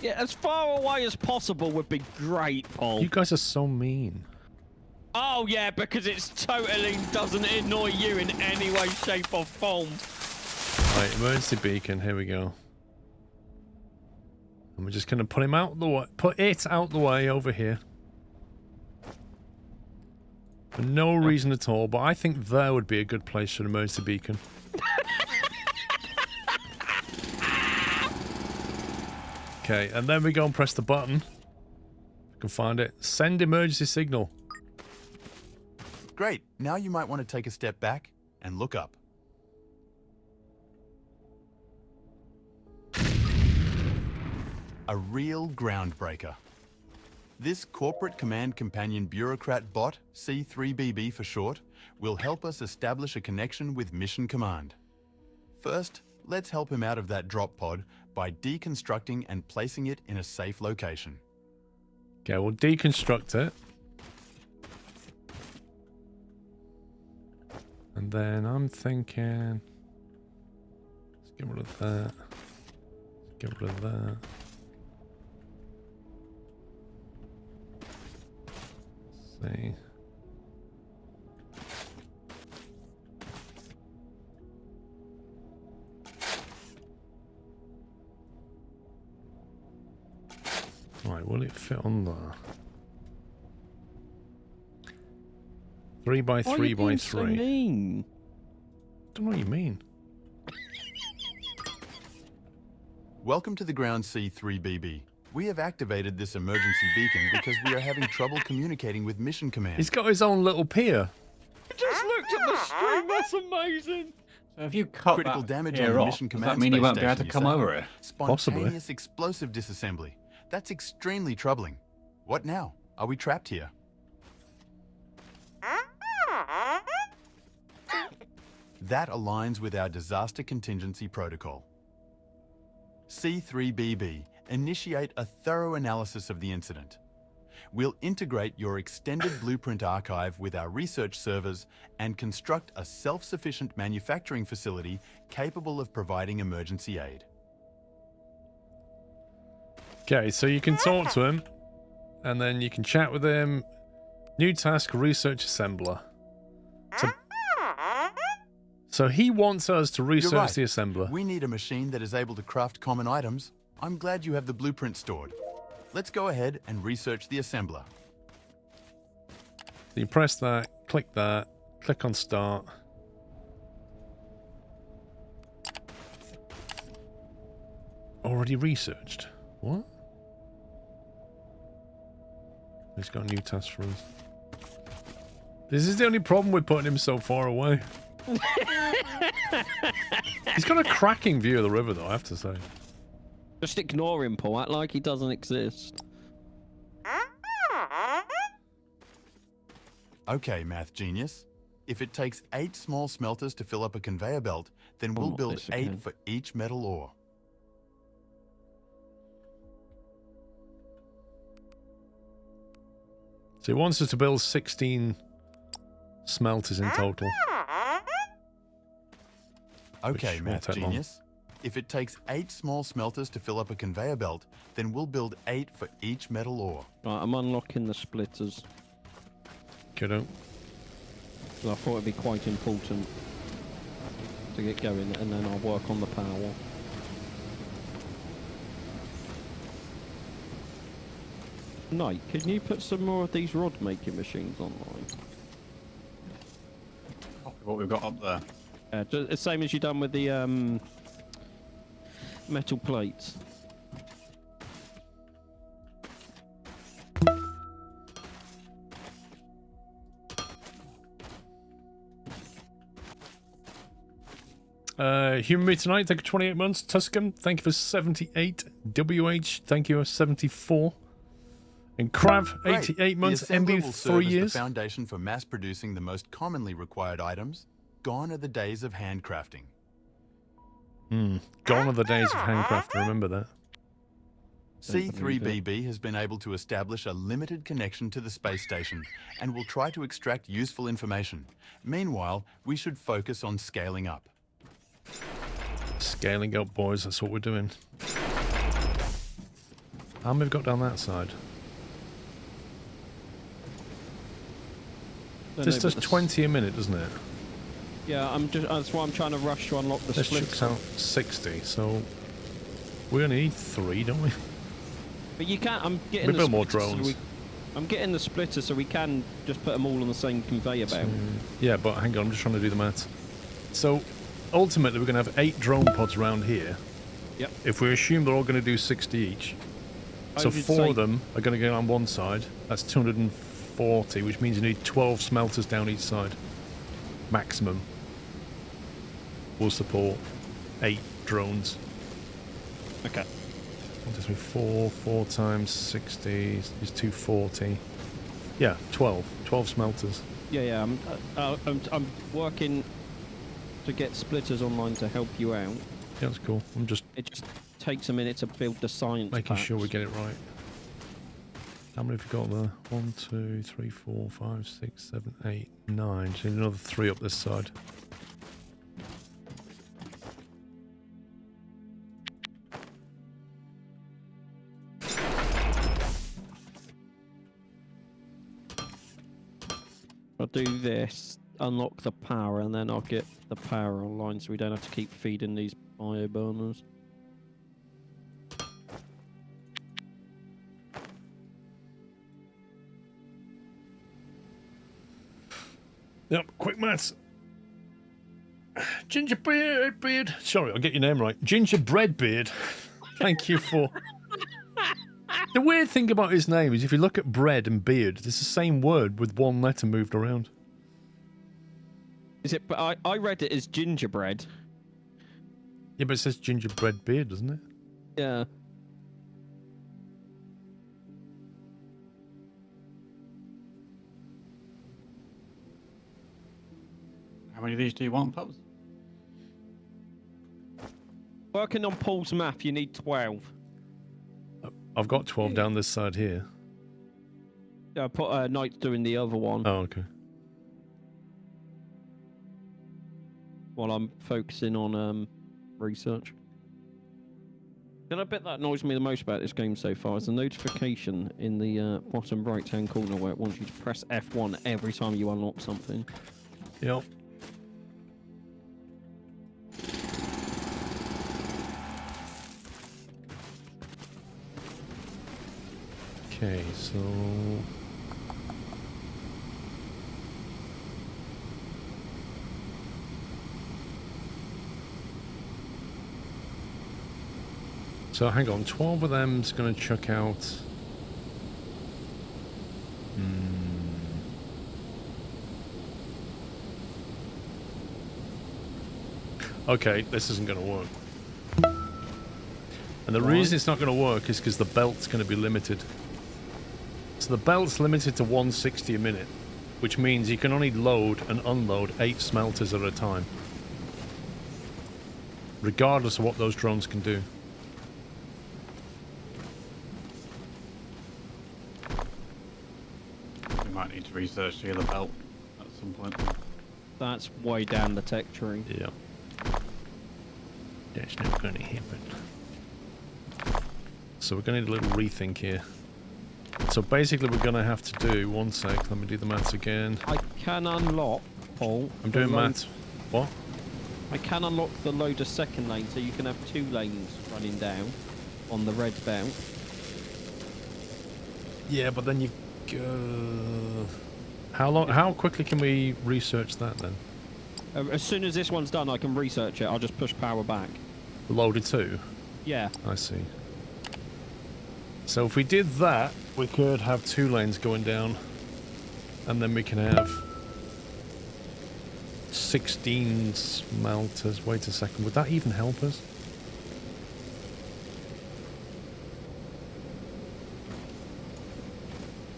Yeah, as far away as possible would be great, Paul. You guys are so mean. Oh, yeah, because it's totally doesn't annoy you in any way, shape, or form. Right, emergency beacon. Here we go. And we're just going to put him out the way. Put it out the way over here. For no reason at all, but I think there would be a good place for an emergency beacon. Okay, and then we go and press the button. I can find it. Send emergency signal. Great. Now you might want to take a step back and look up. A real groundbreaker. This corporate command companion bureaucrat bot, C3BB for short, will help us establish a connection with Mission Command. First, let's help him out of that drop pod by deconstructing and placing it in a safe location. Okay, we'll deconstruct it. And then I'm thinking... Let's get rid of that. Let's get rid of that. Let's see. Right, will it fit on there? 3 by 3 by 3. So mean? Don't know what you mean. Welcome to the ground, C3BB. We have activated this emergency beacon because we are having trouble communicating with Mission Command. He's got his own little pier. I just looked at the screen. That's amazing. So if you cut Critical that damage pier on the off, Mission does Command that mean he space won't be able to station, come you say? over it? Spontaneous explosive disassembly. That's extremely troubling. What now? Are we trapped here? That aligns with our disaster contingency protocol. C3BB, initiate a thorough analysis of the incident. We'll integrate your extended blueprint archive with our research servers and construct a self-sufficient manufacturing facility capable of providing emergency aid. Okay, so you can talk to him, and then you can chat with him. New task, research assembler. So he wants us to research You're right. the assembler. We need a machine that is able to craft common items. I'm glad you have the blueprint stored. Let's go ahead and research the assembler. So you press that, click on start. Already researched. What? He's got a new task for us. This is the only problem with putting him so far away. He's got a cracking view of the river, though, I have to say. Just ignore him, Paul. Act like he doesn't exist. Okay, math genius. If it takes 8 small smelters to fill up a conveyor belt, then we'll not build this 8 again. for each metal ore. So he wants us to build 16 smelters in total. Okay, Which math won't take long. genius. If it takes 8 small smelters to fill up a conveyor belt, then we'll build 8 for each metal ore. Right, I'm unlocking the splitters. Kiddo. So I thought it'd be quite important to get going, and then I'll work on the power. Knight, can you put some more of these rod making machines online? Copy what we've got up there. Just the same as you done with the metal plates. Human Me Tonight, thank you for 28 months. Tuscan, thank you for 78. WH, thank you for 74. And Krav, Great. 88 months. The assembler MB, will 3 serve as years. the foundation for mass producing the most commonly required items. Gone are the days of handcrafting. Gone are the days of handcraft, remember that. C3BB has been able to establish a limited connection to the space station and will try to extract useful information. Meanwhile, we should focus on scaling up. Scaling up, boys, that's what we're doing. How many have we got down that side? This does 20 a minute, doesn't it? Yeah, that's why I'm trying to rush to unlock the This split. chucks out 60, so we only need 3, don't we? But you can't. I'm getting We the build more splitter drones. I'm getting the splitter so we can just put them all on the same conveyor belt. Yeah, but hang on, I'm just trying to do the maths. So ultimately, we're going to have 8 drone pods around here. Yep. If we assume they're all going to do 60 each, so 4 of them are going to go on one side. That's 240, which means you need 12 smelters down each side. Maximum. Will support 8 drones. Okay. 1, 2, 3, 4. 4 times 60 is 240. Yeah, 12. 12 smelters. Yeah. I'm working to get splitters online to help you out. Yeah, that's cool. I'm just It just takes a minute to build the science making packs. sure we get it right. How many have we got there? 1, 2, 3, 4, 5, 6, 7, 8, 9. So need another 3 up this side. I'll do this, unlock the power, and then I'll get the power online so we don't have to keep feeding these bio burners. Yep, quick maths. Gingerbread beard. Sorry, I'll get your name right. Gingerbread beard. Thank you for... The weird thing about his name is if you look at bread and beard, it's the same word with one letter moved around. Is it? But I read it as gingerbread. Yeah, but it says gingerbread beard, doesn't it? Yeah. How many of these do you want, Pops? Working on Paul's map, you need 12. I've got 12 down this side here. Yeah, I put Knight's doing the other one Oh, okay. while I'm focusing on research. The bit that annoys me the most about this game so far is the notification in the bottom right-hand corner where it wants you to press F1 every time you unlock something. Yep. Okay, so... So hang on, 12 of them's going to chuck out... Okay, this isn't going to work. And the reason it's not going to work is because the belt's going to be limited. So the belt's limited to 160 a minute, which means you can only load and unload 8 smelters at a time, regardless of what those drones can do. We might need to research the other belt at some point. That's way down the tech tree. Yeah. That's not going to happen. So we're going to need a little rethink here. So basically we're going to have to do... One sec, let me do the maths again. I can unlock, Paul. I'm doing maths. What? I can unlock the loader second lane so you can have 2 lanes running down on the red belt. Yeah, but then you go... How quickly can we research that then? As soon as this one's done, I can research it. I'll just push power back. Loaded 2? Yeah. I see. So if we did that, we could have 2 lanes going down, and then we can have 16 smelters. Wait a second, would that even help us?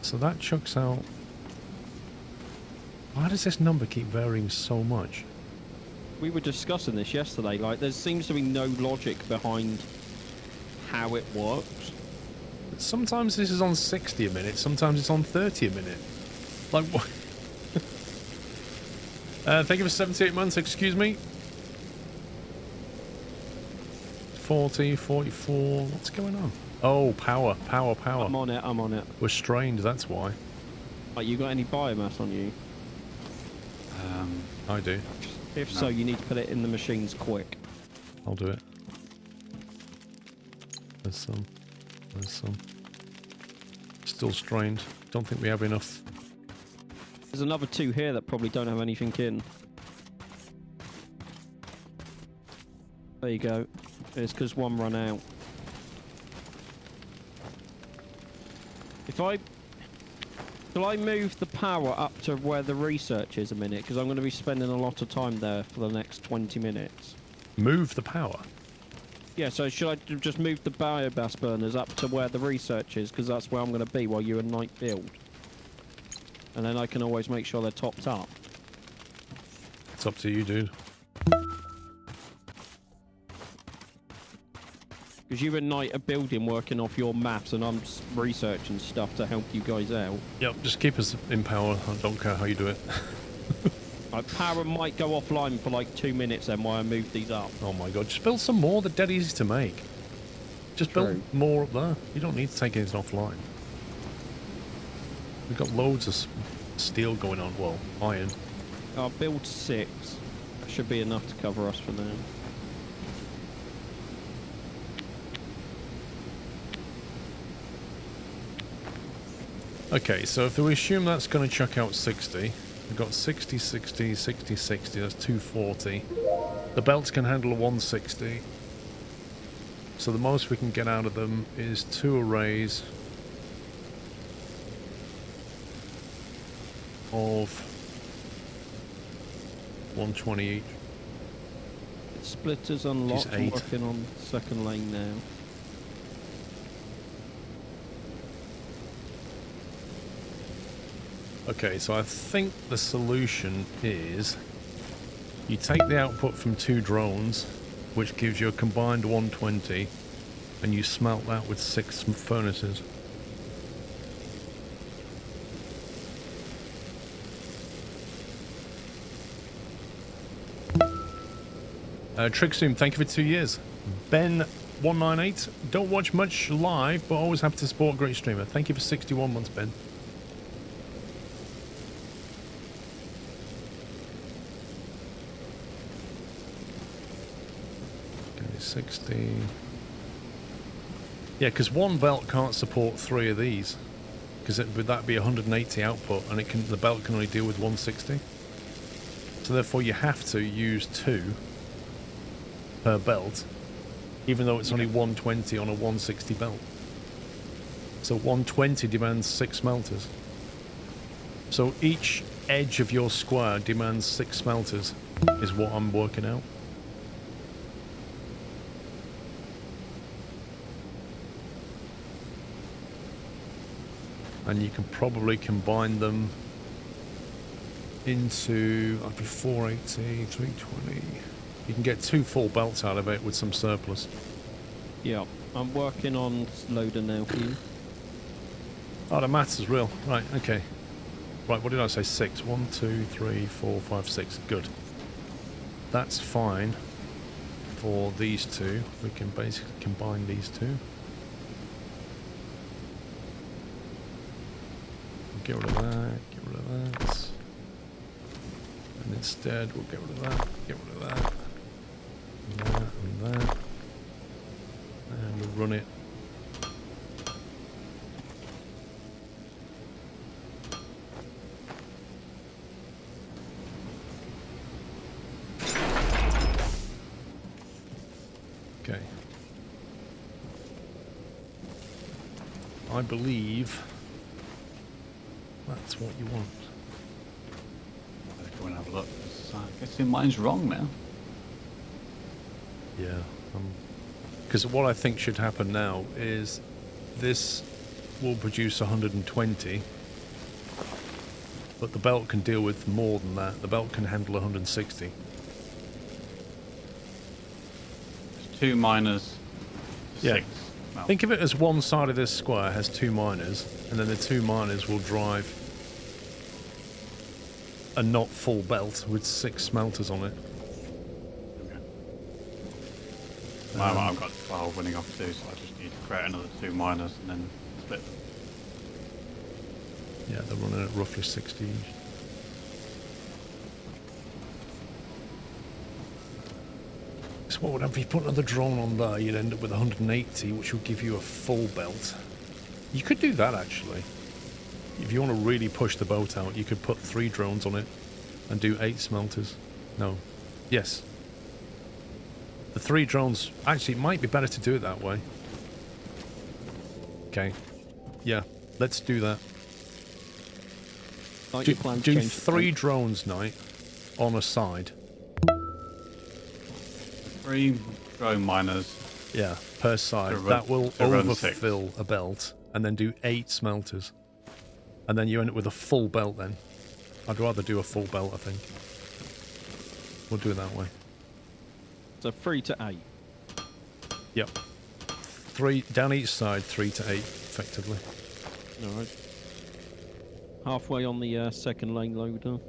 So that chucks out... Why does this number keep varying so much? We were discussing this yesterday. Like, there seems to be no logic behind how it works. Sometimes this is on 60 a minute, sometimes it's on 30 a minute. Like, what? Thank you for 78 months, excuse me. 40, 44. What's going on? Oh, power. I'm on it. I'm on it. We're strained, that's why. Right, you got any biomass on you? I do. If so, you need to put it in the machines quick. I'll do it. There's some. There's some. Still strained. Don't think we have enough. There's another 2 here that probably don't have anything in. There you go. It's because one run out. Shall I move the power up to where the research is a minute? Because I'm going to be spending a lot of time there for the next 20 minutes. Move the power? Yeah, so should I just move the biomass burners up to where the research is? Because that's where I'm going to be while you and Knight build. And then I can always make sure they're topped up. It's up to you, dude. Because you and Knight are building, working off your maps, and I'm researching stuff to help you guys out. Yep, just keep us in power. I don't care how you do it. Power might go offline for like 2 minutes then while I move these up. Oh my god, just build some more. They're dead easy to make. Just build more up there. You don't need to take anything offline. We've got loads of steel going on. Well, iron. I'll build 6. That should be enough to cover us for now. Okay, so if we assume that's going to chuck out 60, we've got 60, 60, 60, 60, that's 240. The belts can handle a 160. So the most we can get out of them is 2 arrays of 120 each. Splitters unlocked. I'm 8. working on second lane now. Okay, so I think the solution is you take the output from 2 drones, which gives you a combined 120, and you smelt that with 6 furnaces. Trickzoom, thank you for 2 years. Ben198, don't watch much live, but always happy to support a great streamer. Thank you for 61 months, Ben. Okay, 60. Yeah, because one belt can't support 3 of these. Because would that be 180 output, and the belt can only deal with 160. So therefore you have to use 2 per belt, even though it's only 120 on a 160 belt. So 120 demands 6 smelters. So each edge of your square demands 6 smelters, is what I'm working out. And you can probably combine them into, that'd be 480, 320. You can get 2 full belts out of it with some surplus. Yeah, I'm working on loader now for you. Oh, the maths is real. Right, okay. Right, what did I say? 6. 1, 2, 3, 4, 5, 6. Good. That's fine for these 2. We can basically combine these 2. Get rid of that, get rid of that. And instead we'll get rid of that, get rid of that. And that, and that. And we'll run it. Okay. I believe that's what you want. Let's go and have a look. I guess mine's wrong now. Yeah. Because what I think should happen now is this will produce 120, but the belt can deal with more than that. The belt can handle 160. 2 miners, 6. Yeah. Well, Think of it as one side of this square has 2 miners, and then the 2 miners will drive a not full belt with 6 smelters on it. well, I've got are running off too, so I just need to create another 2 miners and then split them. Yeah, they're running at roughly 60 each. So what would happen if you put another drone on there? You'd end up with 180, which would give you a full belt. You could do that, actually. If you want to really push the boat out, you could put 3 drones on it and do 8 smelters. No. Yes. The 3 drones... Actually, it might be better to do it that way. Okay. Yeah, let's do that. Like Do, your plans do changed 3 drones, Knight, on a side. 3 drone miners. Yeah, per side. To run- That will to run 6. overfill a belt, and then do 8 smelters. And then you end up with a full belt then. I'd rather do a full belt, I think. We'll do it that way. So 3 to 8. Yep. 3 down each side, 3 to 8, effectively. Alright. Halfway on the second lane loader.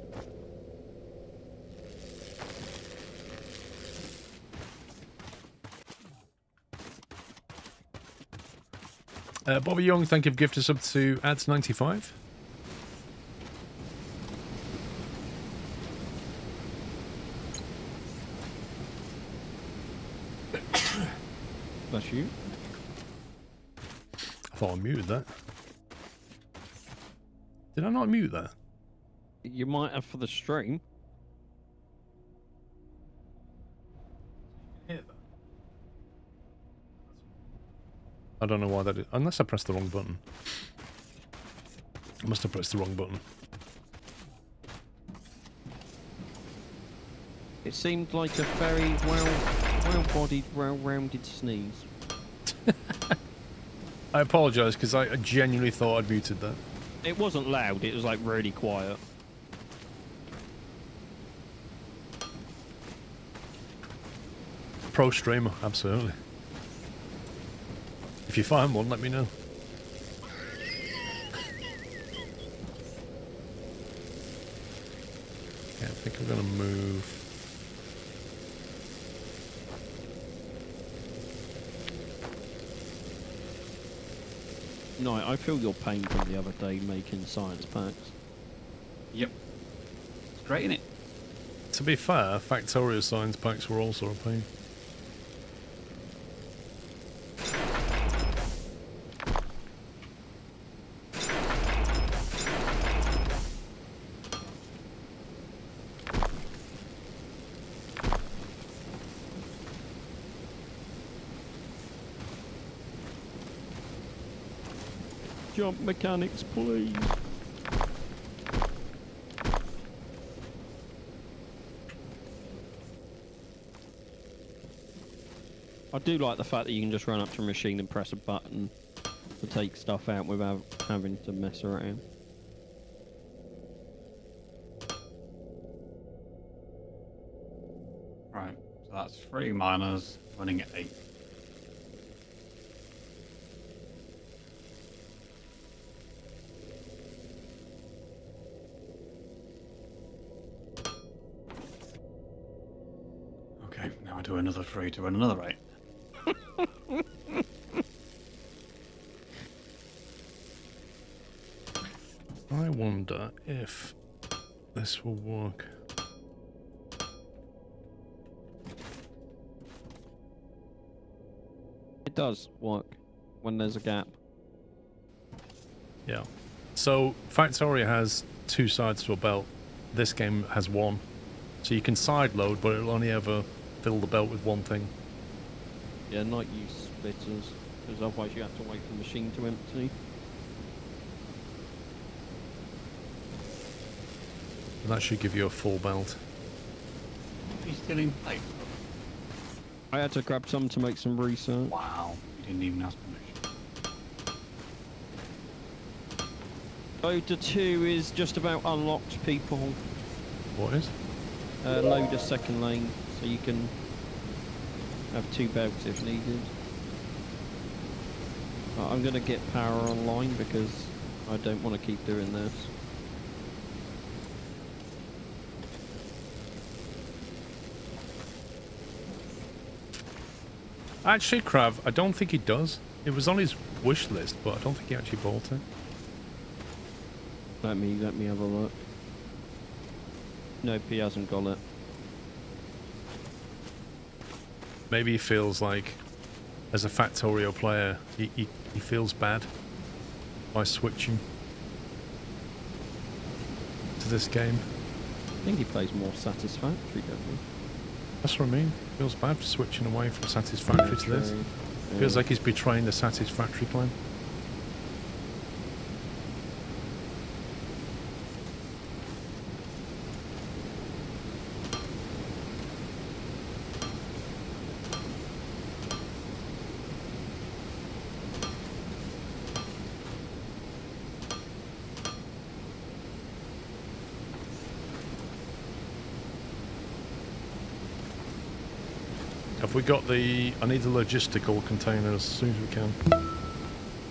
Bobby Young, thank you for gifting us up to ads95. Bless you. I thought I muted that. Did I not mute that? You might have for the stream. I don't know why that is. Unless I pressed the wrong button. I must have pressed the wrong button. It seemed like a very well-bodied, well-rounded sneeze. I apologise because I genuinely thought I'd muted that. It wasn't loud, it was like really quiet. Pro streamer, absolutely. If you find one, let me know. Okay, I think I'm going to move. No, I feel your pain from the other day making science packs. Yep. It's great, isn't it? To be fair, Factorio science packs were also a pain. Jump mechanics, please. I do like the fact that you can just run up to a machine and press a button to take stuff out without having to mess around. Right, so that's 3 miners running at 8. Okay, now I do another 3 to run another 8. I wonder if this will work. It does work when there's a gap. Yeah. So Factorio has 2 sides to a belt. This game has 1. So you can side load, but it'll only ever fill the belt with 1 thing. Yeah, not use splitters, because otherwise you have to wait for the machine to empty. And that should give you a full belt. He's still in place. I had to grab some to make some research. Wow, you didn't even ask permission. Loader 2 is just about unlocked, people. What is? Loader second lane, so you can have 2 belts if needed. I'm going to get power online because I don't want to keep doing this. Actually, Krav, I don't think he does. It was on his wish list, but I don't think he actually bought it. Let me have a look. Nope, he hasn't got it. Maybe he feels like, as a Factorio player, he feels bad by switching to this game. I think he plays more Satisfactory, doesn't he? That's what I mean. Feels bad for switching away from Satisfactory to this. Yeah. Feels like he's betraying the Satisfactory clan. Have we got the... I need the logistical container as soon as we can.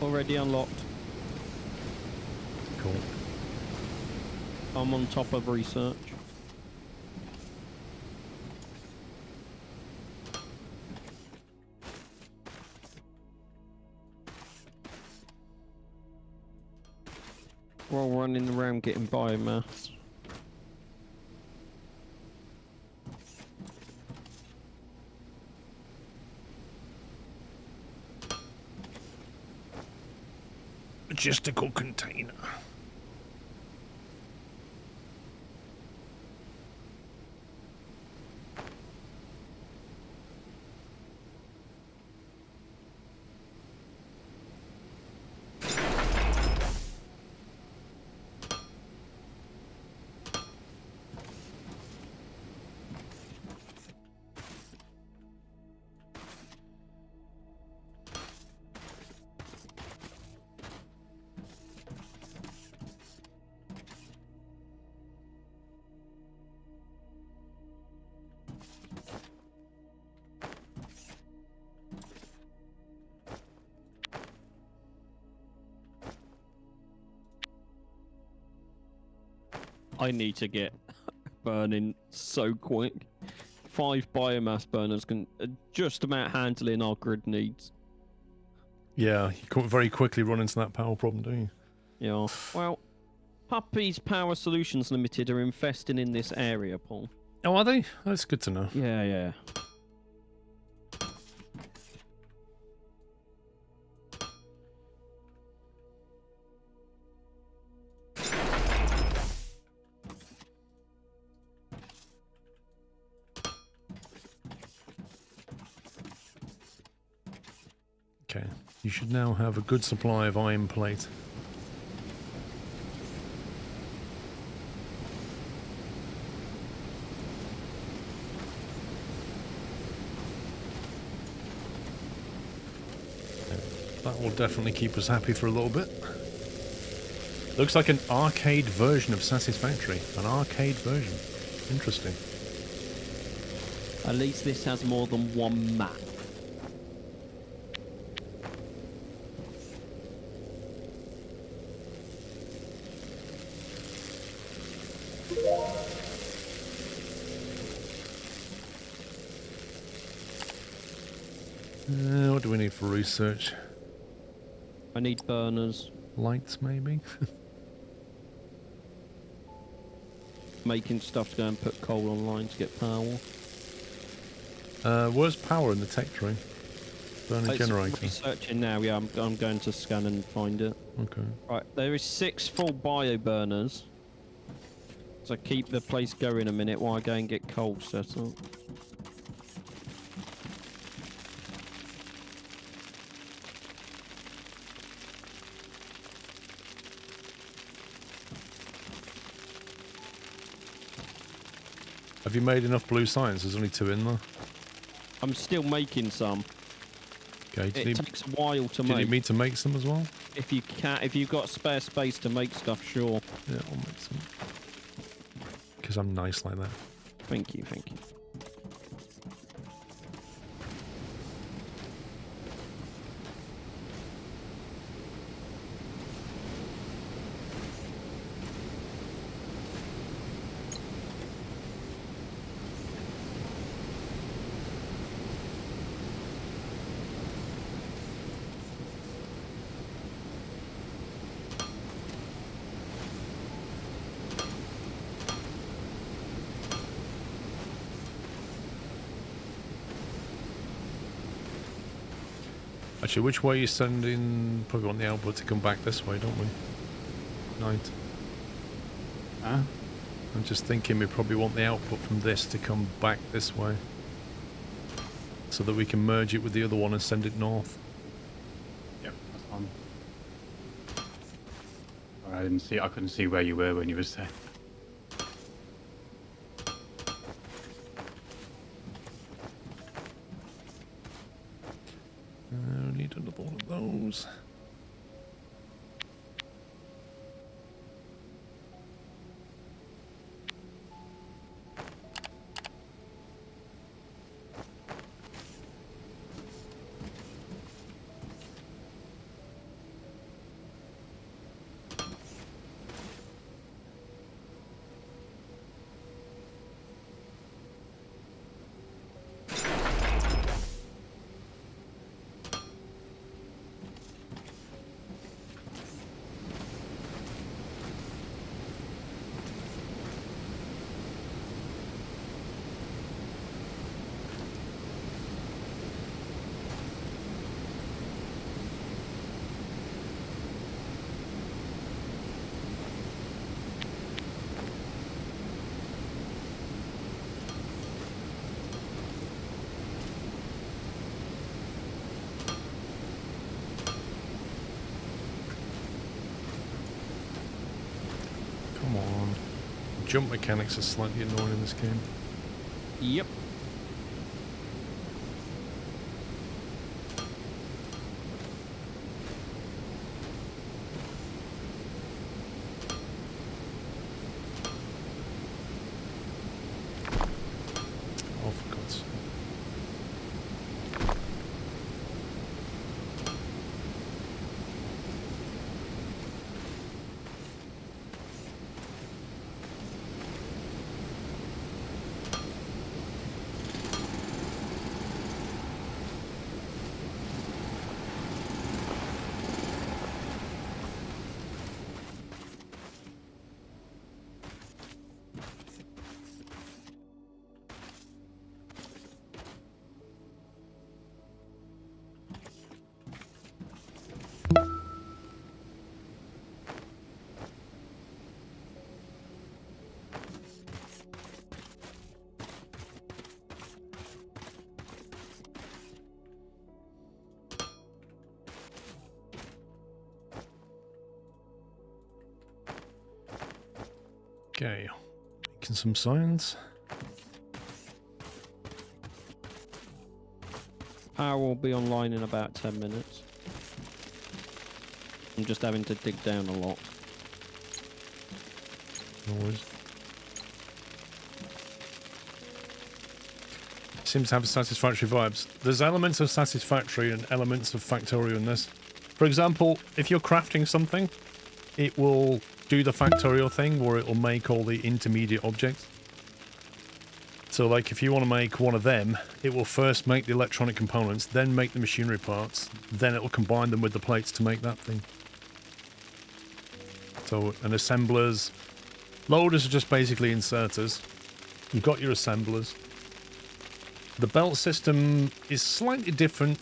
Already unlocked. Cool. I'm on top of research. We're all running around getting biomass. Logistical container. I need to get burning so quick. 5 biomass burners can just about handling our grid needs. Yeah, you can very quickly run into that power problem, don't you? Yeah. Well, Puppies Power Solutions Limited are investing in this area, Paul. Oh, are they? That's good to know. Yeah, yeah. Okay, you should now have a good supply of iron plate. That will definitely keep us happy for a little bit. Looks like an arcade version of Satisfactory. An arcade version. Interesting. At least this has more than one map. What do we need for research? I need burners. Lights, maybe? Making stuff to go and put coal online to get power. Where's power in the tech tree? Burner generator. Researching now, yeah, I'm going to scan and find it. Okay. Right, there is 6 full bio burners. So keep the place going a minute while I go and get coal set up. Have you made enough blue science? There's only 2 in there. I'm still making some. Okay. It takes a while to do you make. need me to make some as well? If you can, if you've got spare space to make stuff, sure. Yeah, I'll make some. Because I'm nice like that. Thank you, thank you. Actually, which way are you sending? Probably want the output to come back this way, don't we? Night. Huh? I'm just thinking we probably want the output from this to come back this way. So that we can merge it with the other one and send it north. Yep, that's fine. Sorry, I didn't see. I couldn't see where you were when you were saying. We need another one of those. Come on. Jump mechanics are slightly annoying in this game. Yep. Oh, for God's sake. Okay, making some signs. Power will be online in about 10 minutes. I'm just having to dig down a lot. No worries. Seems to have satisfactory vibes. There's elements of satisfactory and elements of Factorio in this. For example, if you're crafting something, it will do the Factorio thing where it will make all the intermediate objects. So like if you want to make one of them, it will first make the electronic components, then make the machinery parts, then it will combine them with the plates to make that thing. So, and assemblers. Loaders are just basically inserters. You've got your assemblers. The belt system is slightly different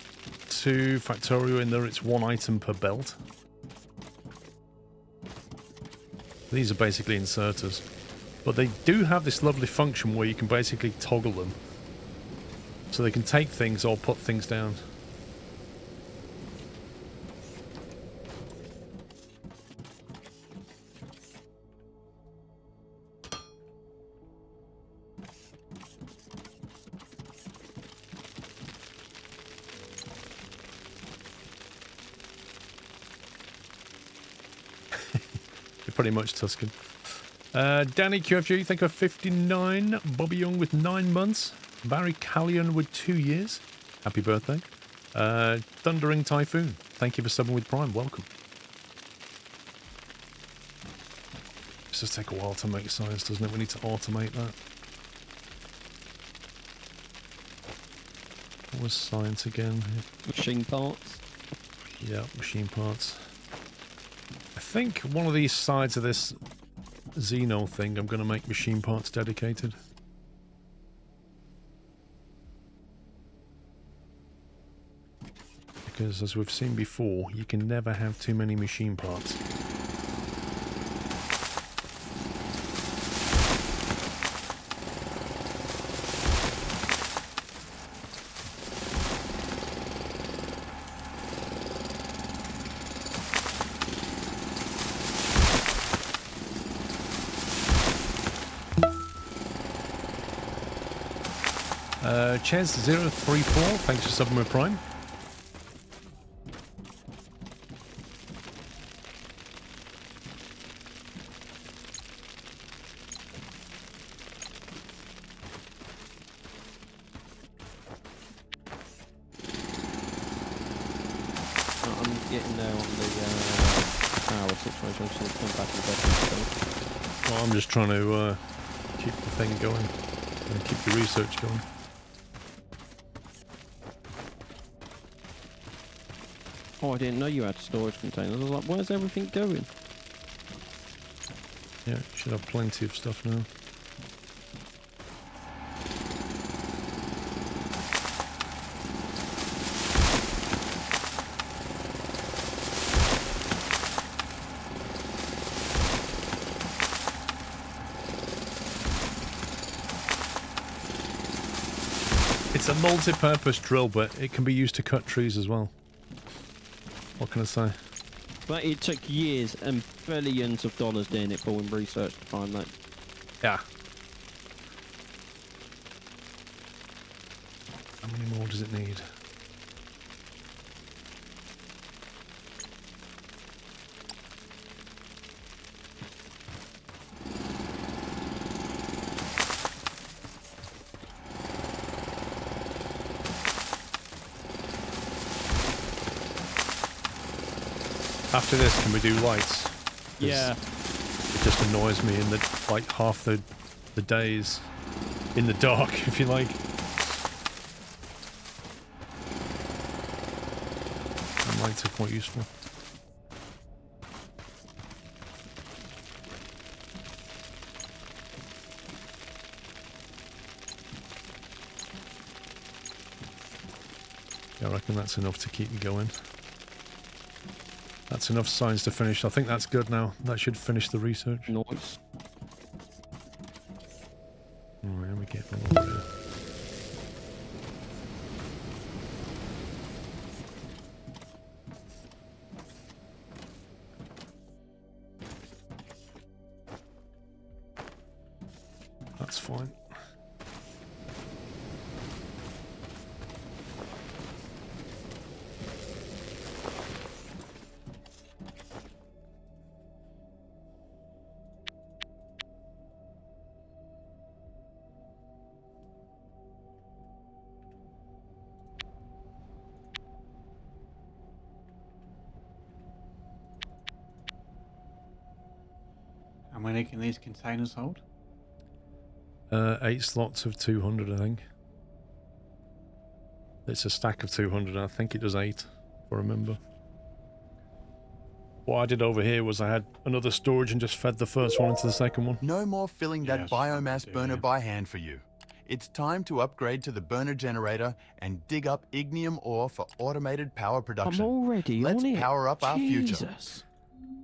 to Factorio in that it's one item per belt. These are basically inserters. But they do have this lovely function where you can basically toggle them. So they can take things or put things down. Pretty much Tuscan. Danny QFG, thank you for 59. Bobby Young with 9 months. Barry Callion with 2 years. Happy birthday. Thundering Typhoon, thank you for subbing with Prime. Welcome. It does take a while to make signs, doesn't it? We need to automate that. What was science again? Machine parts. Yeah, machine parts. I think one of these sides of this Xeno thing, I'm going to make machine parts dedicated. because as we've seen before, you can never have too many machine parts. Ches034, thanks for subbing with Prime. I'm getting there on the power situation, so I'll come back and get Well, I'm just trying to keep the thing going and keep the research going. Oh, I didn't know you had storage containers. I was like, where's everything going? Yeah, should have plenty of stuff now. It's a multi-purpose drill, but it can be used to cut trees as well. What can I say? But it took years and billions of dollars doing it, Paul, in research to find that. Yeah. How many more does it need? After this, can we do lights? 'Cause Yeah. it just annoys me in that, like, half the days in the dark, if you like. And lights are quite useful. Yeah, I reckon that's enough to keep me going. That's enough signs to finish. I think that's good now. That should finish the research. Noise. Alright, how we get on over here? That's fine. How many can these containers hold? 8 slots of 200, I think. It's a stack of 200, I think it does 8, if I remember. What I did over here was I had another storage and just fed the first one into the second one. No more filling Yeah, that that's what biomass I do, burner yeah. by hand for you. It's time to upgrade to the burner generator and dig up ignium ore for automated power I'm production. already Let's on it. power up our future. Jesus.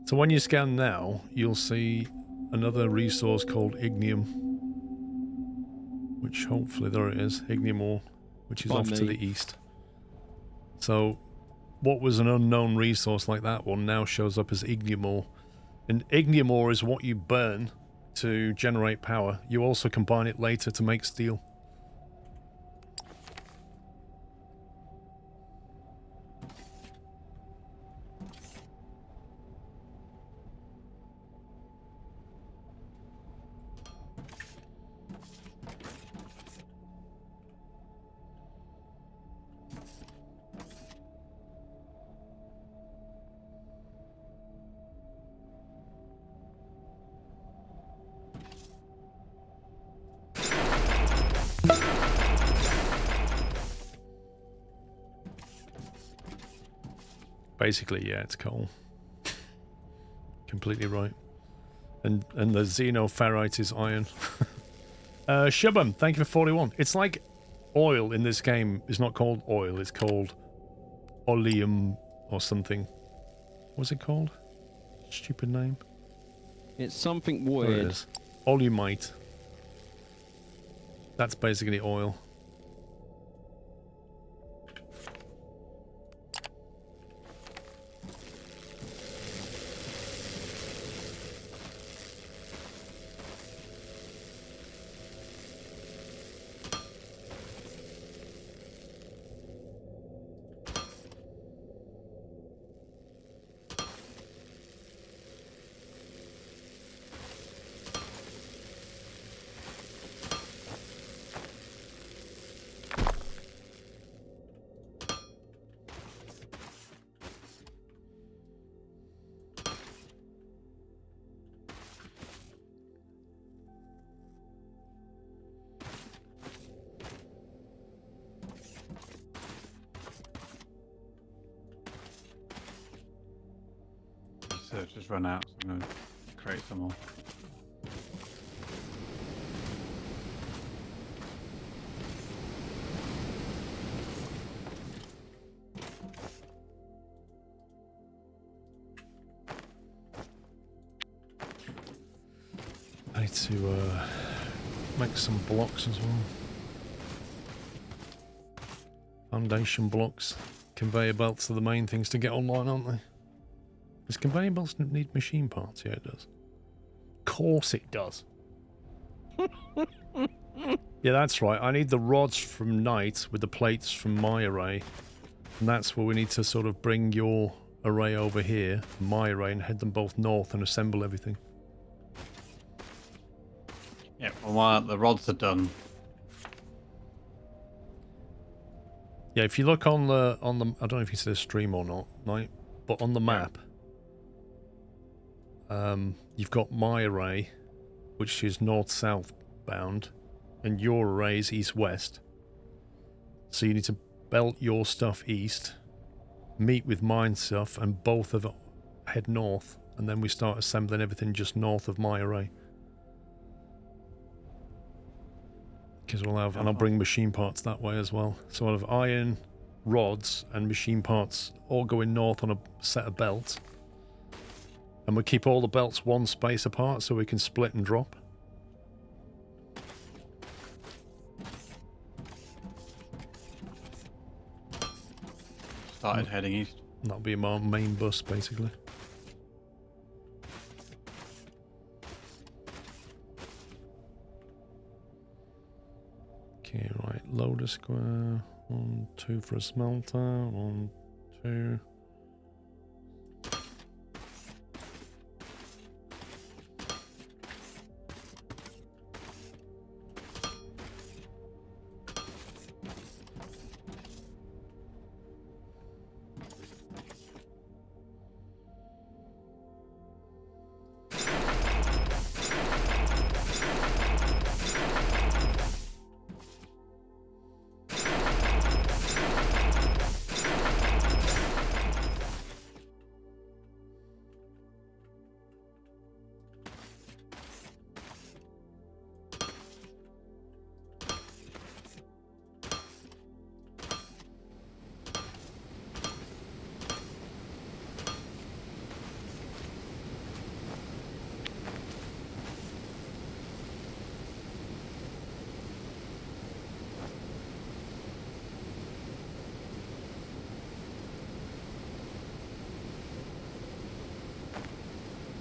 So when you scan now, you'll see another resource called ignium, which hopefully, there it is, ignium ore, which is By off to me. the east. So what was an unknown resource like that one now shows up as ignium ore. And ignium ore is what you burn to generate power. You also combine it later to make steel. Basically, yeah, it's coal. Completely right. And the xenoferrite is iron. Shubham, thank you for 41. It's like oil in this game is not called oil, it's called oleum or something. What's it called? Stupid name. It's something There it weird. is. Oleumite. That's basically oil. Research has run out, so I'm going to create some more. I need to make some blocks as well. Foundation blocks. Conveyor belts are the main things to get online, aren't they? Does conveyor belts need machine parts? Yeah, it does. Of course it does. Yeah, that's right. I need the rods from Night with the plates from my array. And that's where we need to sort of bring your array over here, my array, and head them both north and assemble everything. Yeah, well, while the rods are done. Yeah, if you look on the I don't know if you see the stream or not, right? But on the map, you've got my array, which is north-south bound, and your array is east-west. So you need to belt your stuff east, meet with mine stuff, and both of it head north, and then we start assembling everything just north of my array. Because we'll have, and I'll bring machine parts that way as well. So I'll have iron, rods, and machine parts all going north on a set of belts. And we keep all the belts one space apart so we can split and drop. Started heading east. That'll be my main bus, basically. Okay, right. Loader square. 1, 2 for a smelter. 1, 2.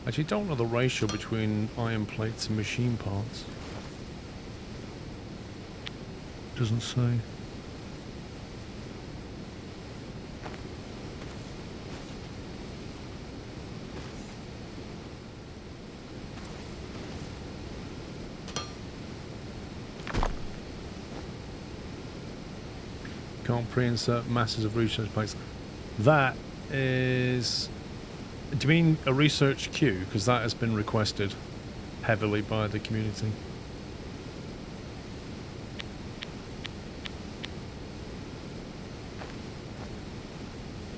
Actually, don't know the ratio between iron plates and machine parts. Doesn't say. Can't pre-insert masses of research plates. That is... Do you mean a research queue? Because that has been requested heavily by the community.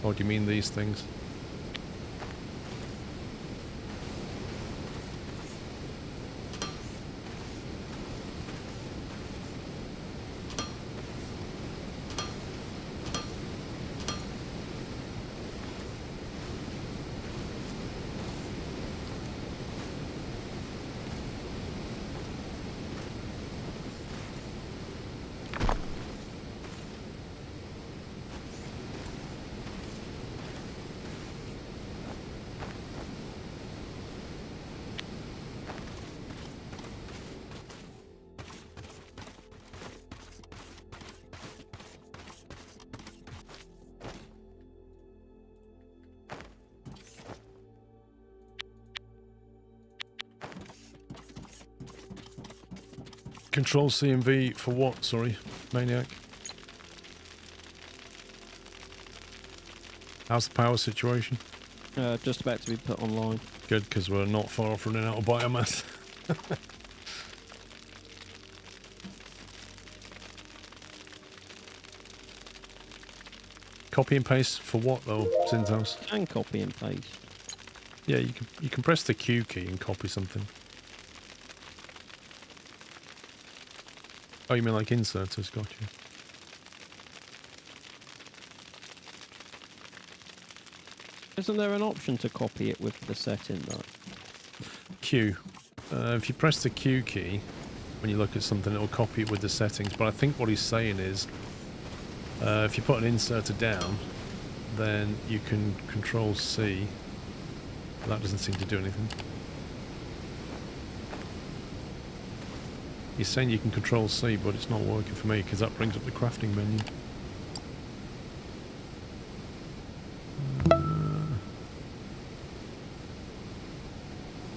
Or do you mean these things? Control C and V for what? Sorry, Maniac. How's the power situation? Just about to be put online. Good, because we're not far off running out of biomass. Copy and paste for what though, Zinzos? And copy and paste. Yeah, you can press the Q key and copy something. Oh, you mean like inserters? Got you. Isn't there an option to copy it with the setting though? Q. If you press the Q key, when you look at something, it'll copy it with the settings. But I think what he's saying is, if you put an inserter down, then you can Control C. That doesn't seem to do anything. He's saying you can Control C, but it's not working for me because that brings up the crafting menu.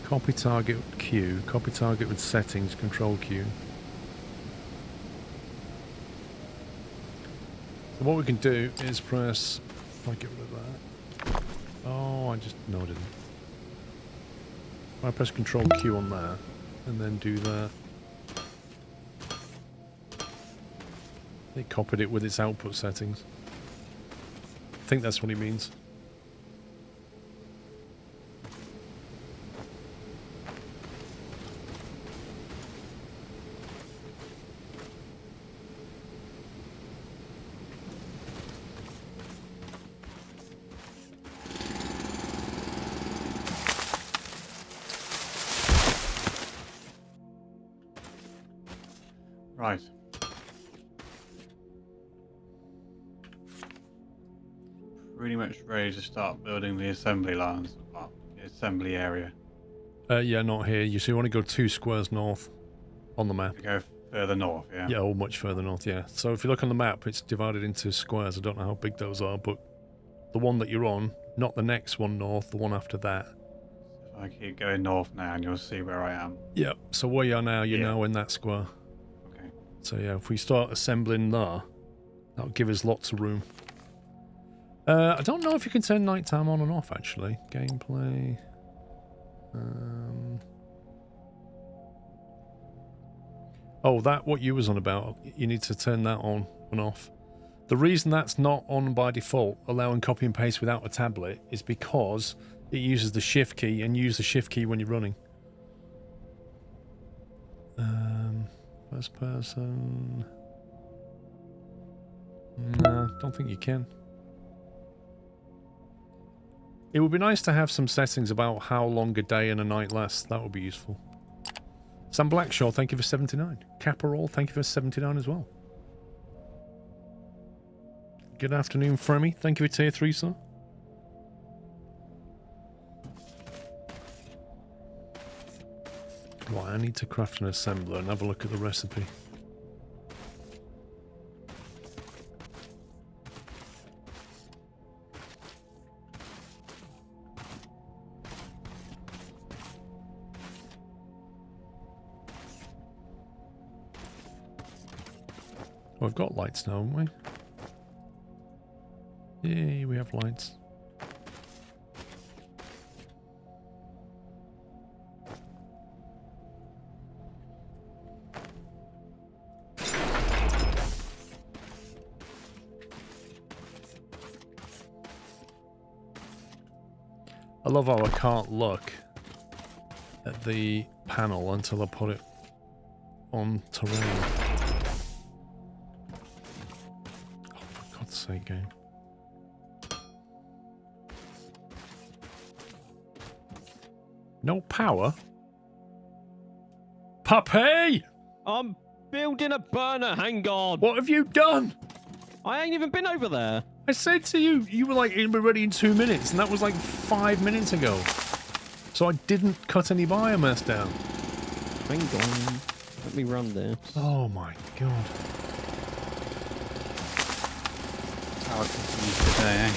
Copy target Q. Copy target with settings. Control Q. So what we can do is press. If I get rid of that. Oh, I just no, I didn't. I press Control Q on that, and then do that. It copied it with its output settings. I think that's what he means. Right. Pretty much ready to start building the assembly lines, well, the assembly area. Yeah, not here. You see, you want to go 2 squares north on the map. To go further north, yeah? Yeah, or much further north, yeah. So if you look on the map, it's divided into squares. I don't know how big those are, but the one that you're on, not the next one north, the one after that. If I keep going north now, and you'll see where I am. Yeah, so where you are now, you're Yeah. now in that square. Okay. So yeah, if we start assembling there, that'll give us lots of room. I don't know if you can turn nighttime on and off, actually. Gameplay. Oh, that, what you was on about, you need to turn that on and off. The reason that's not on by default, allowing copy and paste without a tablet, is because it uses the shift key, and you use the shift key when you're running. First person... Nah, don't think you can. It would be nice to have some settings about how long a day and a night lasts. That would be useful. Sam Blackshaw, thank you for 79. Caparol, thank you for 79 as well. Good afternoon, Fremy. Thank you for tier 3, sir. Right, I need to craft an assembler and have a look at the recipe. Oh, we've got lights now, haven't we? Yay, we have lights. I love how I can't look at the panel until I put it on terrain. Oh, for God's sake, game. No power? Puppy! I'm building a burner, hang on! What have you done? I ain't even been over there. I said to you, you were like, it'll be ready in 2 minutes, and that was like 5 minutes ago. So I didn't cut any biomass down. Hang on. Let me run this. Oh my God. That's how it continues today, eh?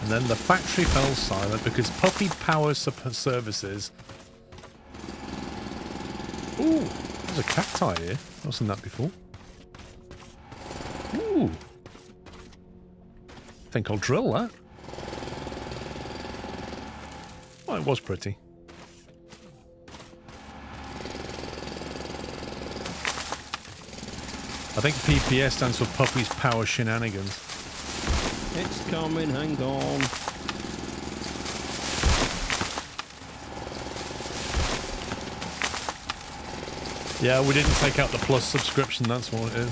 And then the factory fell silent because Puppy Power Services... Ooh, there's a cacti here. I've seen that before. Ooh. I think I'll drill that. Well, it was pretty. I think PPS stands for Puppy's Power Shenanigans. It's coming, hang on. Yeah, we didn't take out the Plus subscription, that's what it is.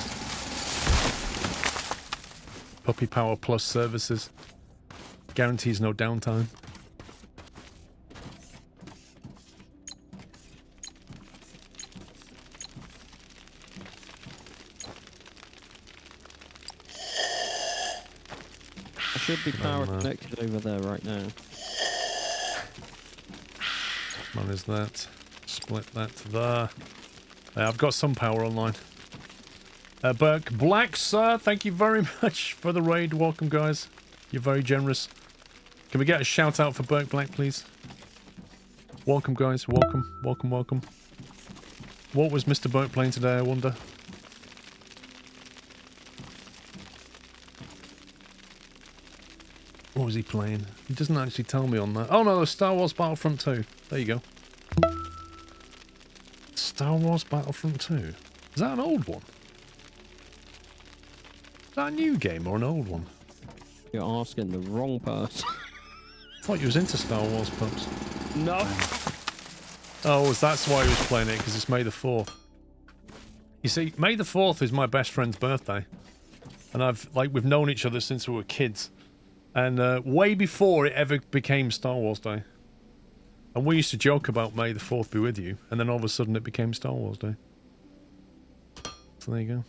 Puppy Power Plus services. Guarantees no downtime. I should be power connected over there right now. What is that? Split that to there. I've got some power online. Burke Black, sir, thank you very much for the raid. Welcome, guys. You're very generous. Can we get a shout out for Burke Black, please? Welcome, guys. Welcome, welcome, welcome. What was Mr. Burke playing today, I wonder? What was he playing? He doesn't actually tell me on that. Oh no, Star Wars Battlefront 2. There you go. Star Wars Battlefront 2. Is that an old one? Is that a new game or an old one? You're asking the wrong person. I thought you was into Star Wars, Pups. No. Oh, that's why he was playing it, because it's May the 4th. You see, May the 4th is my best friend's birthday. And we've known each other since we were kids. And way before it ever became Star Wars Day. And we used to joke about May the 4th be with you, and then all of a sudden it became Star Wars Day. So there you go.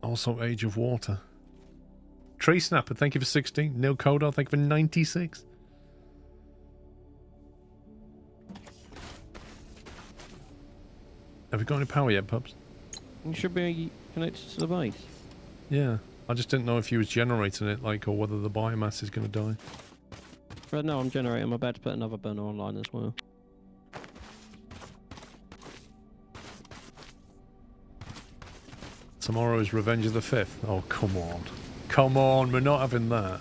Also Age of Water. Tree Snapper, thank you for 16. Neil Kodar, thank you for 96. Have we got any power yet, pups? You should be connected to the base. Yeah. I just didn't know if you was generating it, or whether the biomass is going to die. But no, I'm generating. I'm about to put another burner online as well. Tomorrow is Revenge of the 5th. Oh, come on. Come on, we're not having that.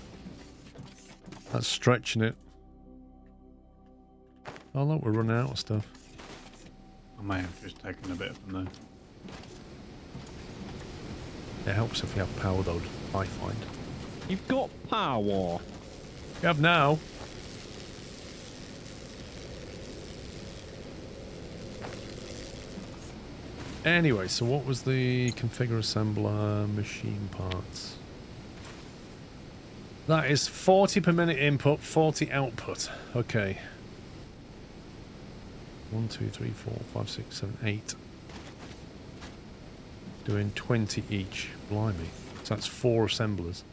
That's stretching it. Oh, look, we're running out of stuff. I may have just taken a bit from there. It helps if we have power, though, I find. You've got power. You have now. Anyway, so what was the configure assembler machine parts? That is 40 per minute input, 40 output. Okay. 1, 2, 3, 4, 5, 6, 7, 8. Doing 20 each. Blimey. So that's 4 assemblers.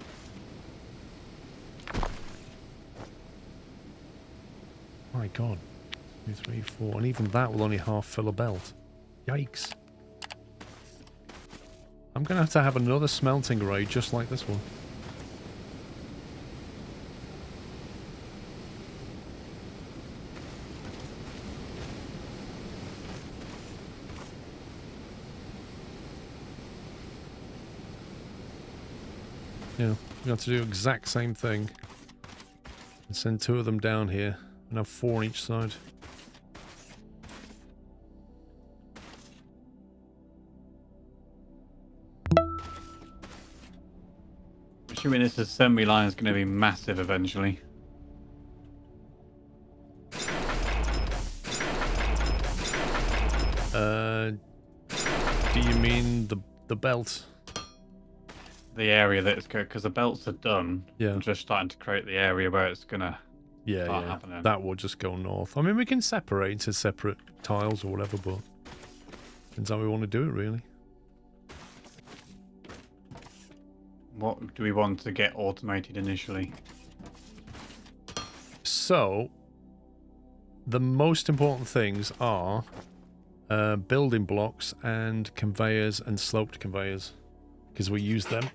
My god. 2, 3, 4. And even that will only half fill a belt. Yikes. I'm going to have another smelting array just like this one. Yeah, we have to do the exact same thing. And send 2 of them down here and have 4 on each side. Assuming this assembly line is going to be massive eventually. Do you mean the belt? The area that it's going, because the belts are done. Yeah. I'm just starting to create the area where it's going to start happening. That will just go north. I mean, we can separate into separate tiles or whatever, but depends how we want to do it, really. What do we want to get automated initially? So, the most important things are building blocks and conveyors and sloped conveyors. because we use them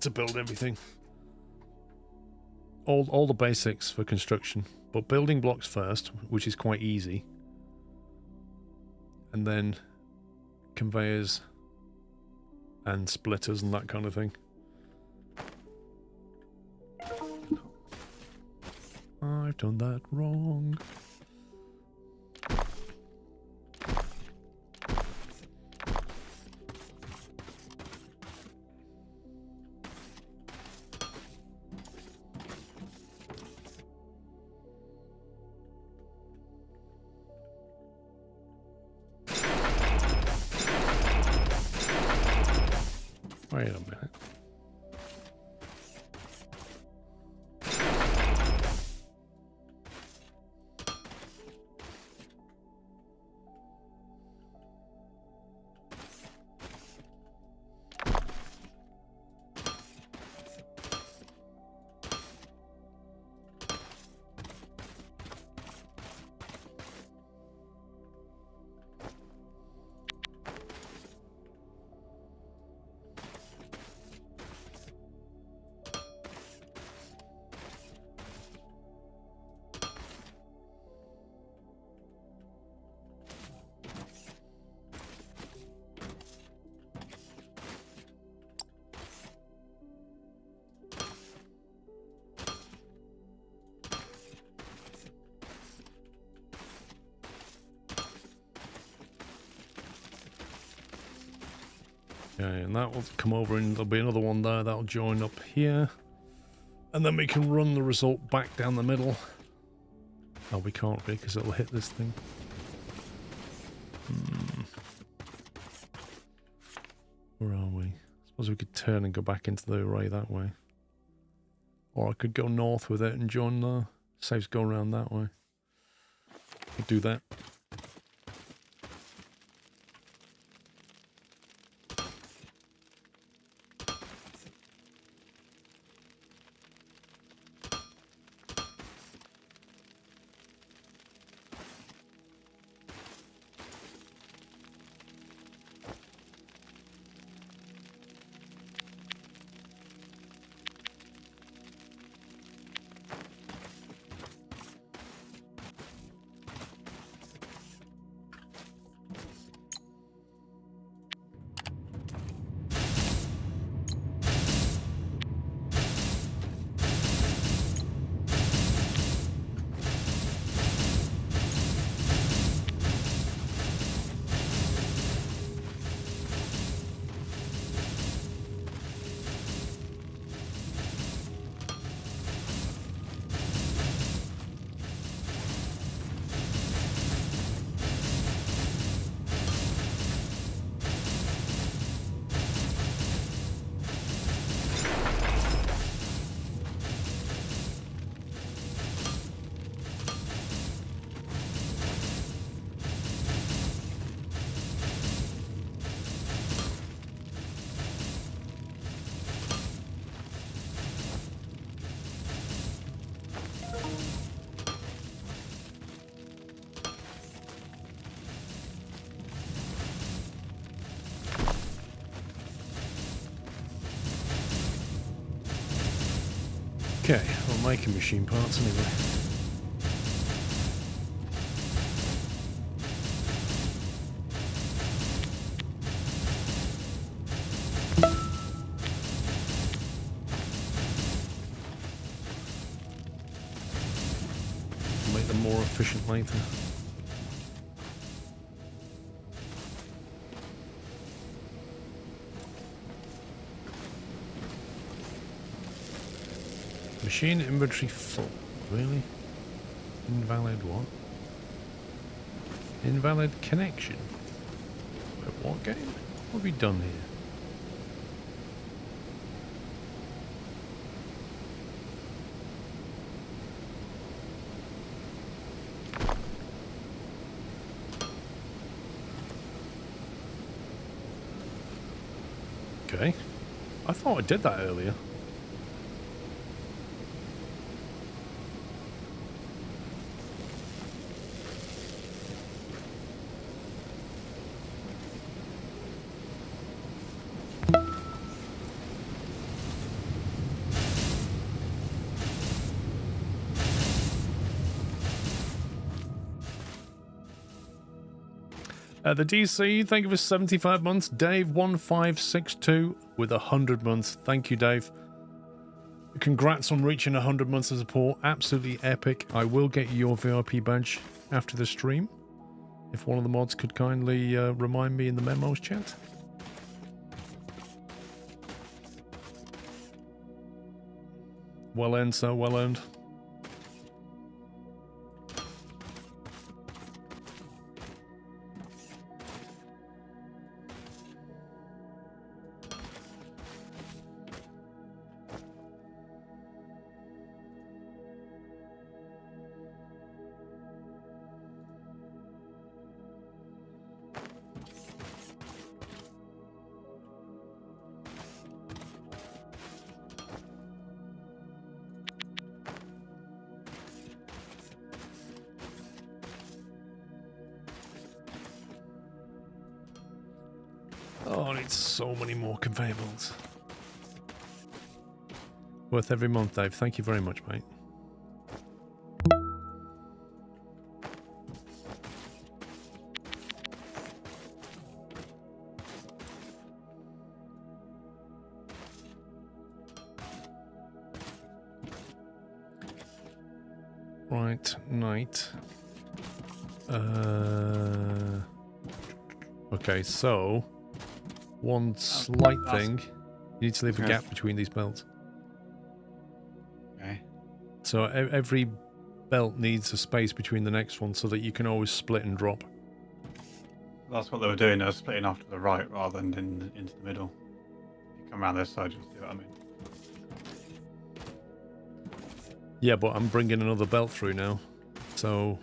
to build everything. All the basics for construction, but building blocks first, which is quite easy, and then conveyors and splitters and that kind of thing. I've done that wrong. Wait a minute. Okay, and that will come over and there'll be another one there that'll join up here. And then we can run the result back down the middle. Oh, we can't really because it'll hit this thing. Where are we? Suppose we could turn and go back into the array that way. Or I could go north with it and join the... Saves go around that way. Could do that. Okay, we're making machine parts anyway. Make them more efficient later. Machine inventory full. Really? Invalid what? Invalid connection. Wait, what game? What have we done here? Okay. I thought I did that earlier. The DC, thank you for 75 months. Dave1562 with 100 months. Thank you, Dave. Congrats on reaching 100 months of support. Absolutely epic. I will get you your VIP badge after the stream. If one of the mods could kindly remind me in the memos chat. Well earned, sir. Well earned. Oh, I need so many more conveyor belts. Worth every month, Dave. Thank you very much, mate. Right, night. Okay, so one slight thing. You need to leave a gap between these belts. Okay. So every belt needs a space between the next one so that you can always split and drop. That's what they were doing. They were splitting off to the right rather than into the middle. If you come around this side, you'll see what I mean. Yeah, but I'm bringing another belt through now. So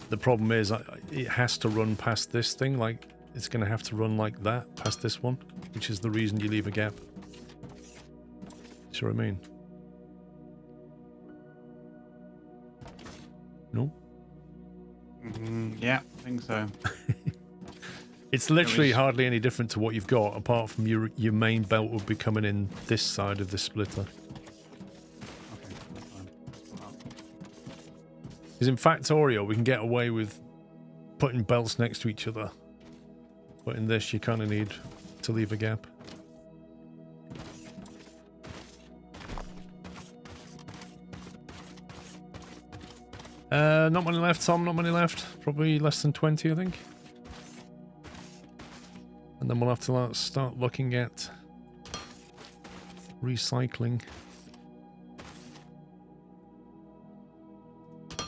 the problem is it has to run past this thing. Like, it's going to have to run like that past this one, which is the reason you leave a gap. See what I mean? No? Yeah, I think so. It's literally hardly any different to what you've got, apart from your main belt will be coming in this side of the splitter. Okay, that's fine. Because in Factorio, we can get away with putting belts next to each other. But in this, you kind of need to leave a gap. Not many left, Tom. Not many left. Probably less than 20, I think. And then we'll have to start looking at recycling. I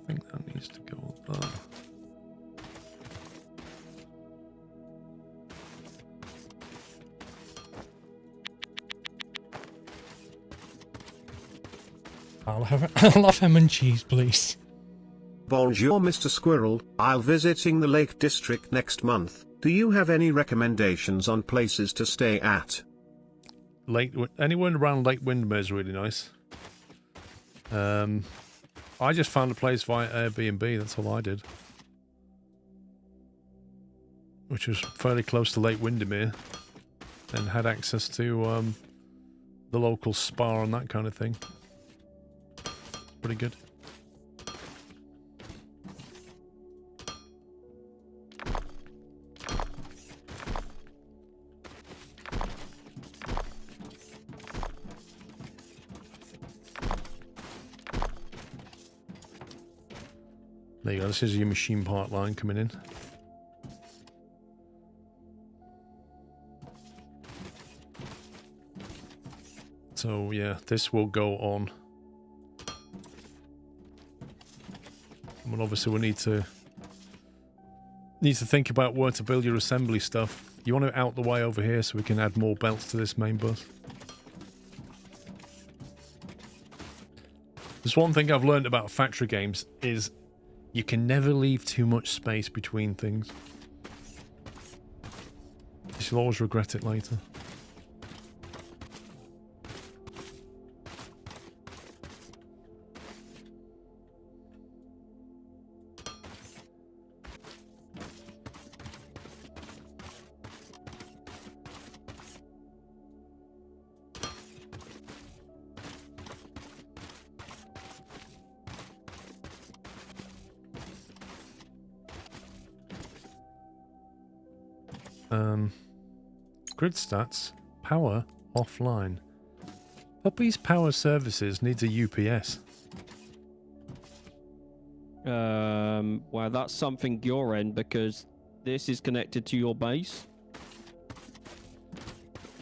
think that needs to go there. I'll have ham and cheese, please. Bonjour, Mr. Squirrel. I'll visiting the Lake District next month. Do you have any recommendations on places to stay at? Anywhere around Lake Windermere is really nice. I just found a place via Airbnb. That's all I did. Which was fairly close to Lake Windermere. And had access to the local spa and that kind of thing. Pretty good. There you go, this is your machine part line coming in. So yeah, this will go on. And obviously we need to think about where to build your assembly stuff. You want it out the way over here so we can add more belts to this main bus. There's one thing I've learned about factory games is you can never leave too much space between things. You'll always regret it later. Grid stats. Power offline. Puppy's power services needs a UPS. Well, that's something your end because this is connected to your base.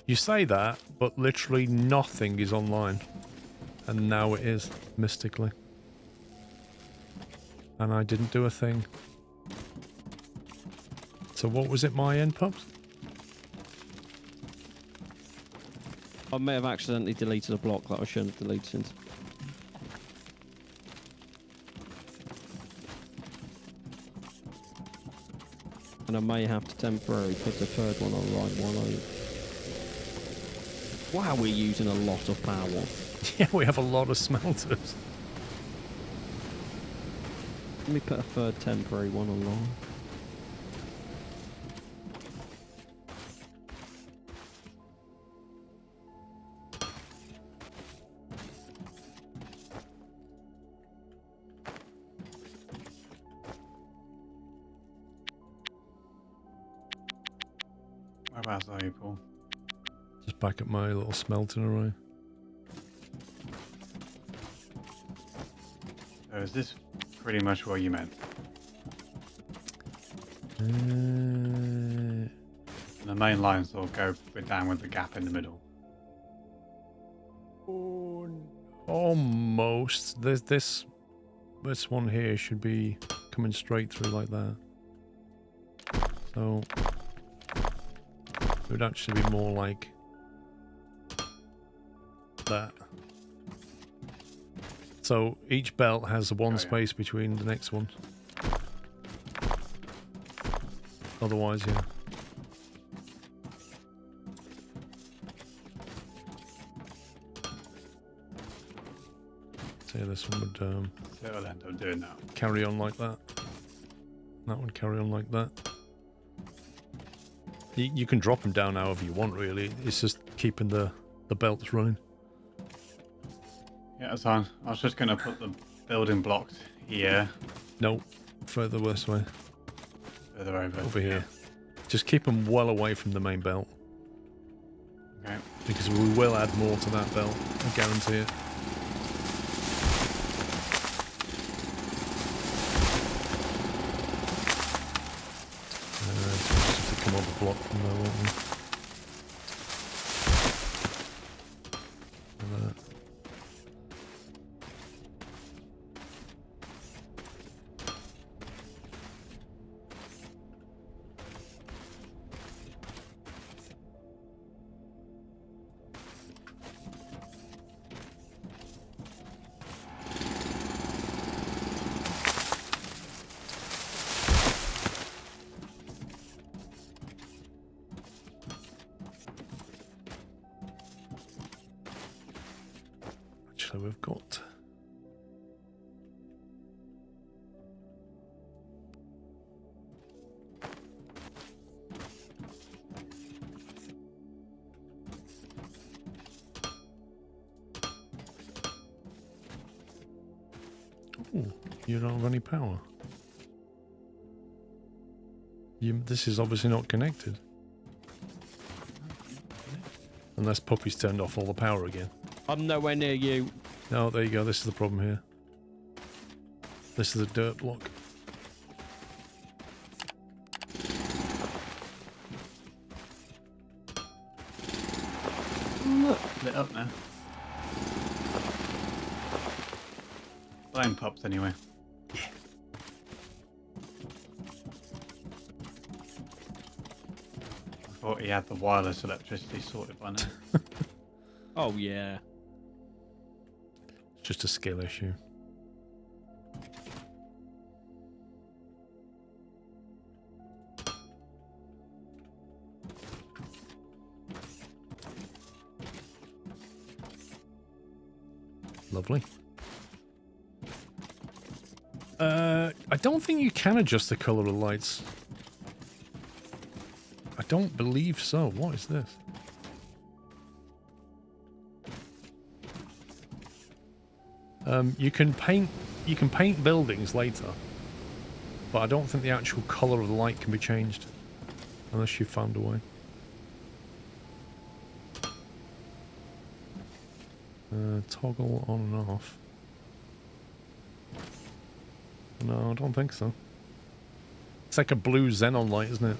You say that, but literally nothing is online. And now it is, mystically. And I didn't do a thing. So what was it my end, Pups? I may have accidentally deleted a block that I shouldn't have deleted. And I may have to temporarily put the third one online while I... Wow, we're using a lot of power. Yeah, we have a lot of smelters. Let me put a third temporary one online. Whereabouts are you, Paul? Just back at my little smelting array. So is this pretty much what you meant? Uh, The main lines will go down with the gap in the middle. almost. There's this one here should be coming straight through like that. So it would actually be more like that. So each belt has one space between the next one. Otherwise, yeah. So yeah, this one would So it'll end up doing that. carry on like that. That would carry on like that. You can drop them down however you want, really. It's just keeping the belts running. Yeah, that's fine. I was just going to put the building blocks here. No, further this way. Further Over here. Just keep them well away from the main belt. Okay. Because we will add more to that belt. I guarantee it. So just have to come up a block from there, won't we? Like that. Actually, we've got... Ooh, you don't have any power. This is obviously not connected. Unless Puppy's turned off all the power again. I'm nowhere near you. No, there you go. This is the problem here. This is a dirt block. Look, lit up now. Flame pops anyway. Yeah. I thought he had the wireless electricity sorted by now. Oh, yeah. Just a skill issue. Lovely. I don't think you can adjust the color of lights. I don't believe so. What is this? You can paint buildings later, but I don't think the actual color of the light can be changed. Unless you found a way. Toggle on and off. No, I don't think so. It's like a blue xenon light, isn't it?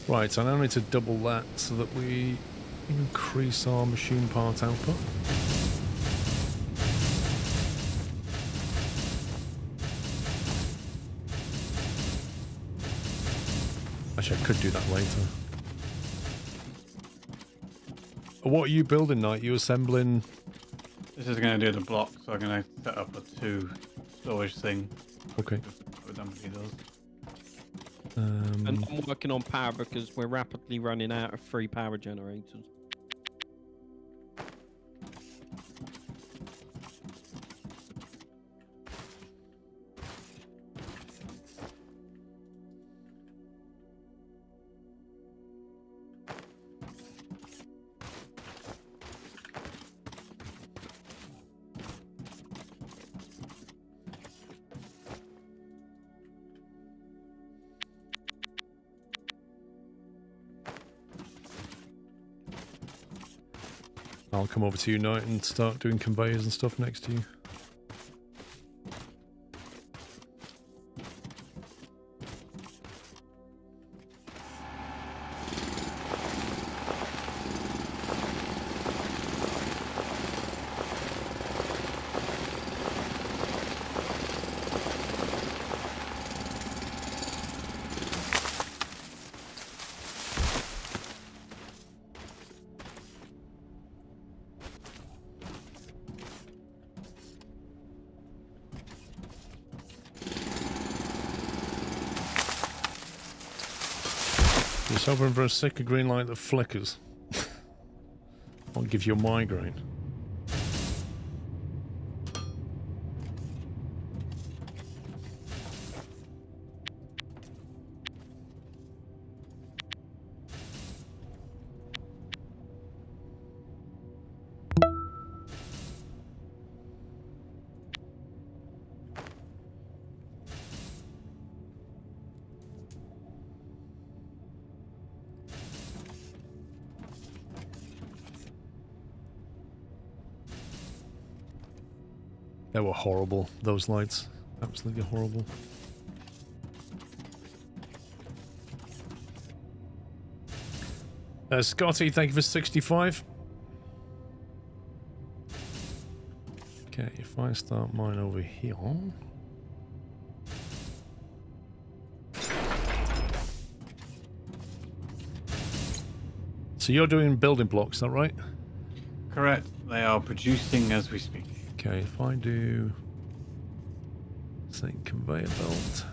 Right, so I now need to double that so that we increase our machine part output. Actually, I could do that later. What are you building, Knight? You assembling? This is going to do the block, so I'm going to set up a 2 storage thing. Okay. Redundancy does. And I'm working on power because we're rapidly running out of 3 power generators. I'll come over to you, Knight, and start doing conveyors and stuff next to you. Just hoping for a sicker green light that flickers. I'll give you a migraine. They were horrible, those lights. Absolutely horrible. Scotty, thank you for 65. Okay, if I start mine over here. So you're doing building blocks, is that right? Correct. They are producing as we speak. Okay, if I do, say, conveyor belt,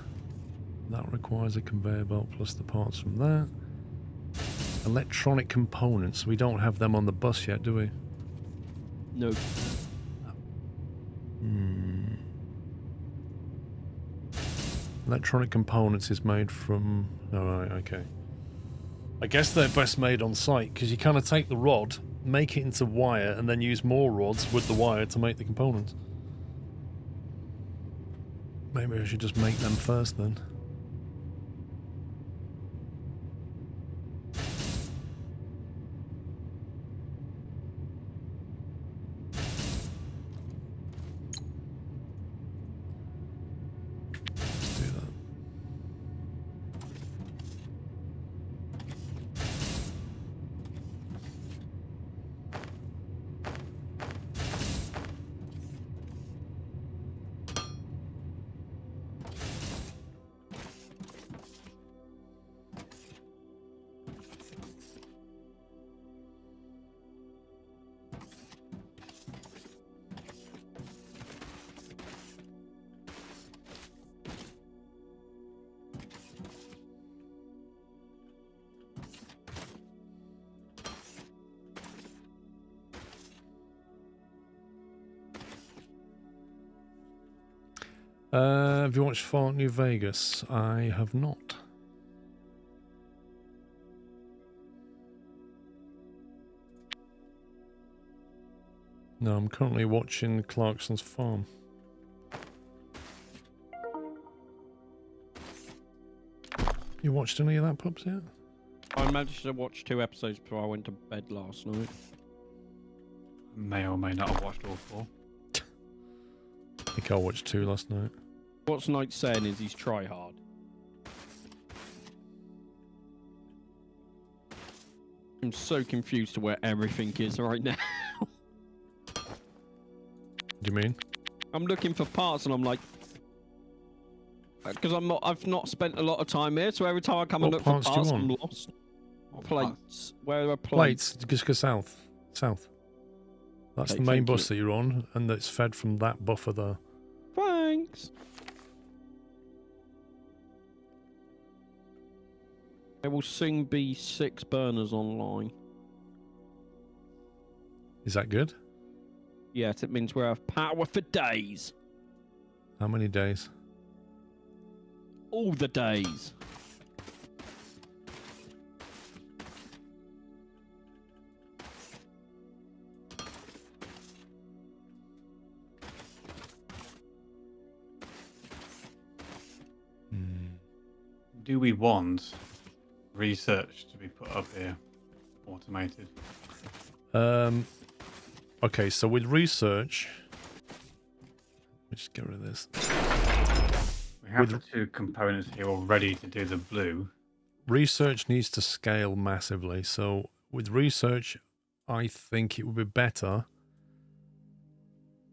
that requires a conveyor belt plus the parts from that. Electronic components, we don't have them on the bus yet, do we? No. Electronic components is made from... Alright, okay. I guess they're best made on site, because you kind of take the rod, make it into wire, and then use more rods with the wire to make the components. Maybe I should just make them first then. Let's do that. Have you watched Fallout New Vegas? I have not. No, I'm currently watching Clarkson's Farm. You watched any of that, Pups, yet? I managed to watch 2 episodes before I went to bed last night. May or may not have watched all 4. I think I watched 2 last night. What's Knight saying is he's try hard. I'm so confused to where everything is right now. What do you mean? I'm looking for parts and I'm like, because I've not spent a lot of time here, so every time I come and What look for parts do you parts, I'm want? lost. Plates. Where are Plates, plates? just go south. South. That's Okay, the main thank bus you. that you're on, and that's fed from that buffer there. Thanks. There will soon be 6 burners online. Is that good? Yes, it means we'll have power for days. How many days? All the days. Do we want research to be put up here, automated? Okay, so with research, let me just get rid of this. We have the 2 components here already to do the blue. Research needs to scale massively. So with research, I think it would be better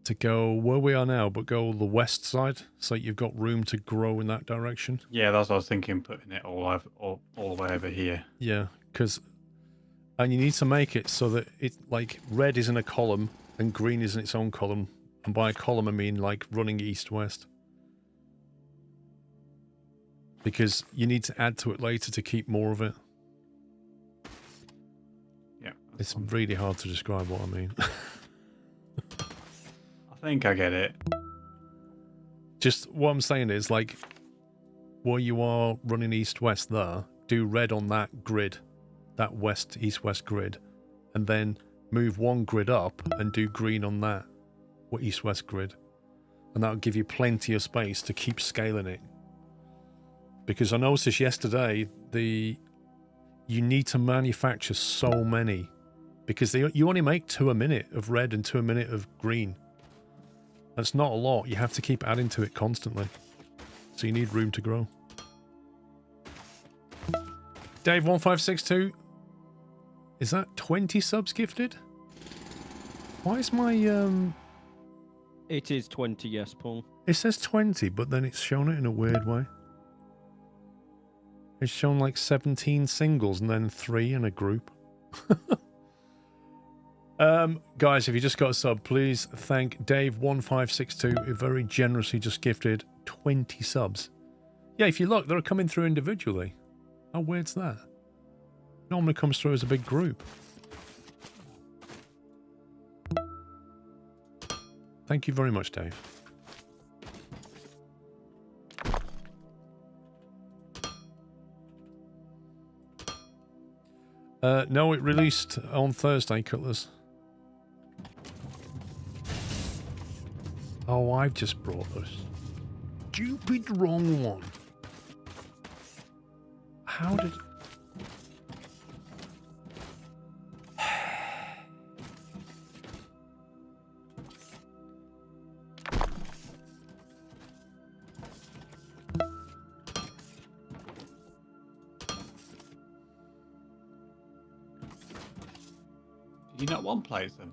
to go where we are now, but go the west side, so you've got room to grow in that direction. Yeah, that's what I was thinking, putting it all the way over here. Yeah, and you need to make it so that it like red is in a column and green is in its own column. And by a column, I mean like running east-west. Because you need to add to it later to keep more of it. Yeah. It's really hard to describe what I mean. I think I get it. Just what I'm saying is like where you are running east-west there, do red on that grid, that west, east-west grid, and then move one grid up and do green on that east-west grid. And that'll give you plenty of space to keep scaling it. Because I noticed yesterday, you need to manufacture so many. Because you only make 2 a minute of red and 2 a minute of green. That's not a lot. You have to keep adding to it constantly. So you need room to grow. Dave1562. Is that 20 subs gifted? Why is my... It is 20, yes, Paul. It says 20, but then it's shown it in a weird way. It's shown like 17 singles and then 3 in a group. Guys, if you just got a sub, please thank Dave1562, who very generously just gifted 20 subs. Yeah, if you look, they're coming through individually. How weird's that? Normally comes through as a big group. Thank you very much, Dave. No, it released on Thursday, Cutlers. Oh, I've just brought this stupid wrong one. How did... Do you not want plates then?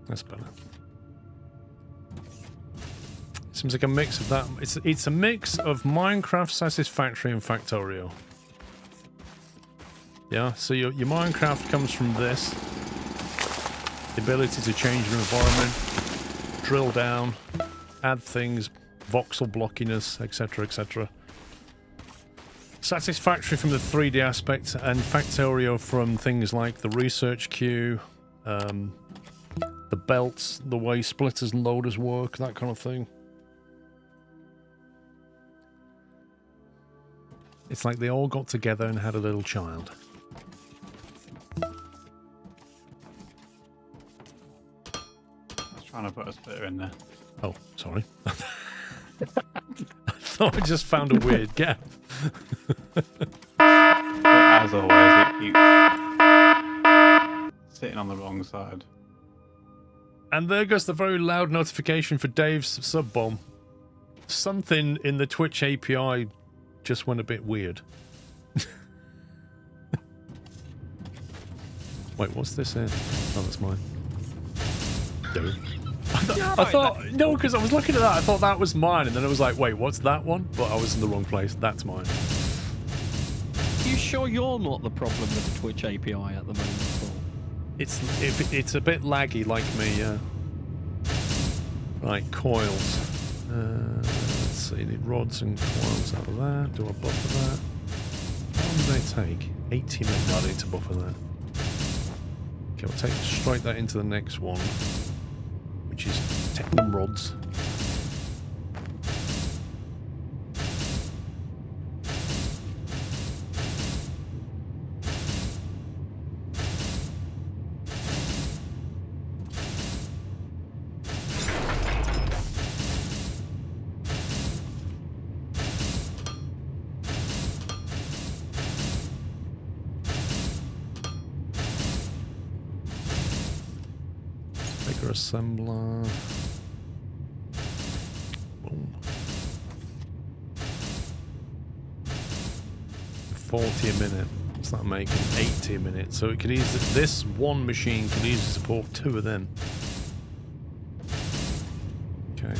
That's better. Seems like a mix of that. It's a mix of Minecraft, Satisfactory, and Factorio. Yeah, so your Minecraft comes from this. The ability to change your environment, drill down, add things, voxel blockiness, etc, etc. Satisfactory from the 3D aspect, and Factorio from things like the research queue, the belts, the way splitters and loaders work, that kind of thing. It's like they all got together and had a little child. Trying to put a splitter in there. Oh, sorry. I thought I just found a weird gap. As always, it keeps sitting on the wrong side. And there goes the very loud notification for Dave's sub bomb. Something in the Twitch API just went a bit weird. Wait, what's this here? Oh, that's mine. Dude. I thought, no, because I was looking at that, I thought that was mine, and then I was like, wait, what's that one? But I was in the wrong place. That's mine. You sure you're not the problem with the Twitch API at the moment? Or? It's a bit laggy like me, yeah. Right, coils. Let's see, need rods and coils out of that. Do I buffer that? How long do they take? 80 minutes. No, I need to buffer that. Okay, we'll take straight that into the next one, which is Technum rods. Assembler. Boom. 40 a minute. What's that making? 80 a minute. So it could easily, this one machine could easily support 2 of them. Okay.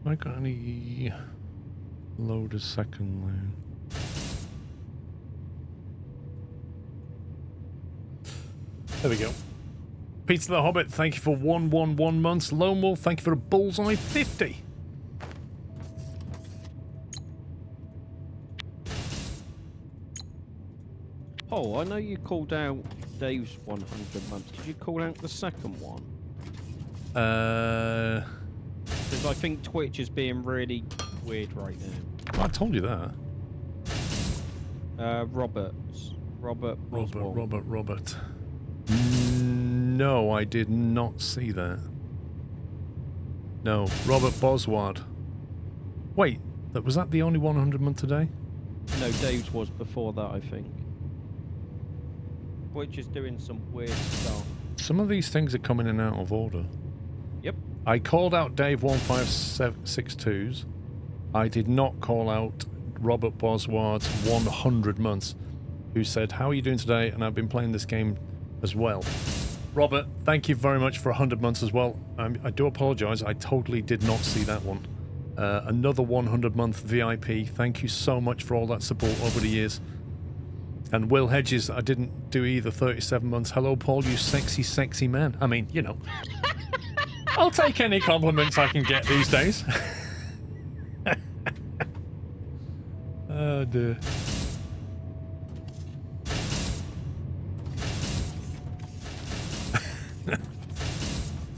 I got any loaders second lane? There we go. Peter the Hobbit, thank you for 111 months. Lone Wolf, thank you for a bullseye 50. Oh, I know you called out Dave's 100 months. Did you call out the second one? Because I think Twitch is being really weird right now. I told you that. Robert. Robert. No, I did not see that. No, Robert Bosward. Wait, was that the only 100 month today? No, Dave's was before that, I think. Twitch is doing some weird stuff. Some of these things are coming in out of order. Yep. I called out Dave 1562's. I did not call out Robert Bosward's 100 months, who said, "How are you doing today?" And I've been playing this game as well. Robert, thank you very much for 100 months as well. I do apologise, I totally did not see that one. Another 100 month VIP. Thank you so much for all that support over the years. And Will Hedges, I didn't do either. 37 months. Hello, Paul, you sexy, sexy man. I mean, you know. I'll take any compliments I can get these days. Oh, dear.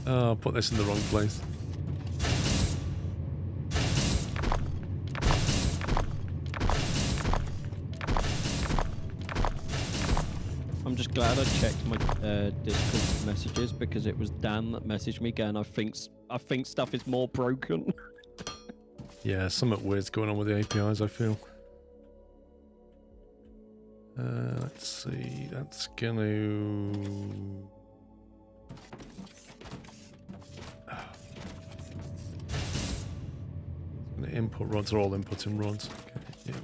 Oh, put this in the wrong place. I'm just glad I checked my Discord messages because it was Dan that messaged me going, I think stuff is more broken. Yeah, something weird's going on with the APIs, I feel. Let's see, that's gonna... Input rods are all inputting rods. Okay, yeah.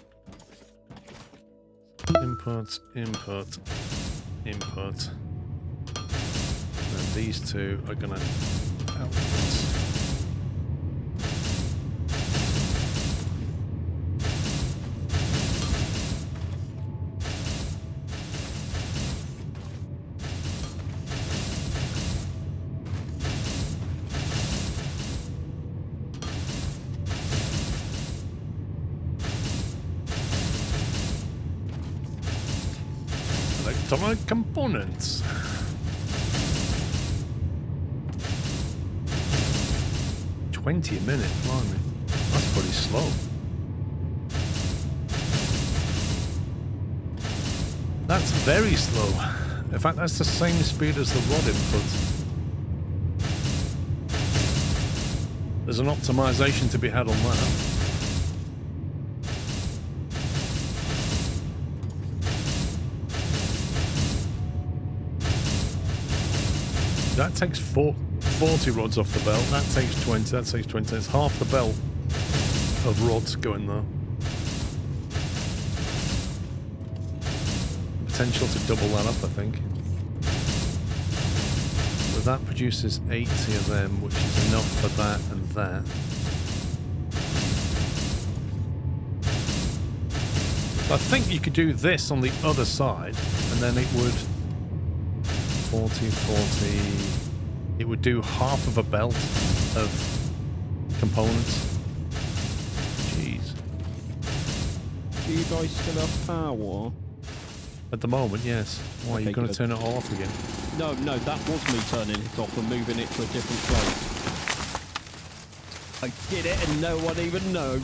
Input, input, input. And these two are gonna output. Electronic components. $20 a minute, blimey. That's pretty slow. That's very slow. In fact, that's the same speed as the rod input. There's an optimization to be had on that. That takes 40 rods off the belt. That takes 20. That takes 20. It's half the belt of rods going there. Potential to double that up, I think. But that produces 80 of them, which is enough for that and that. I think you could do this on the other side, and then it would 40, 40. It would do half of a belt of components. Jeez. Do you guys still have power? At the moment, yes. Why, are you Okay, going to good. turn it all off again? No, that was me turning it off and moving it to a different place. I did it and no one even knows.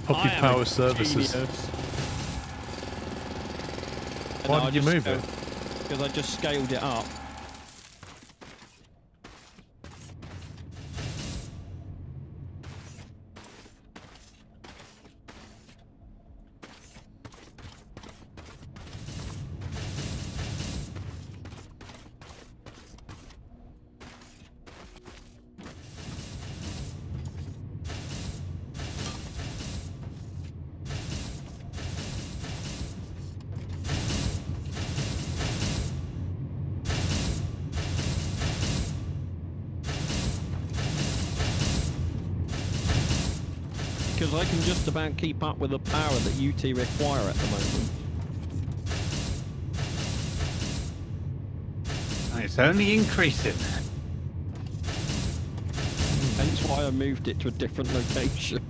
Pocket Power Services. Why did you move it? Because I just scaled it up. Because I can just about keep up with the power that UT require at the moment. And it's only increasing. Hence why I moved it to a different location.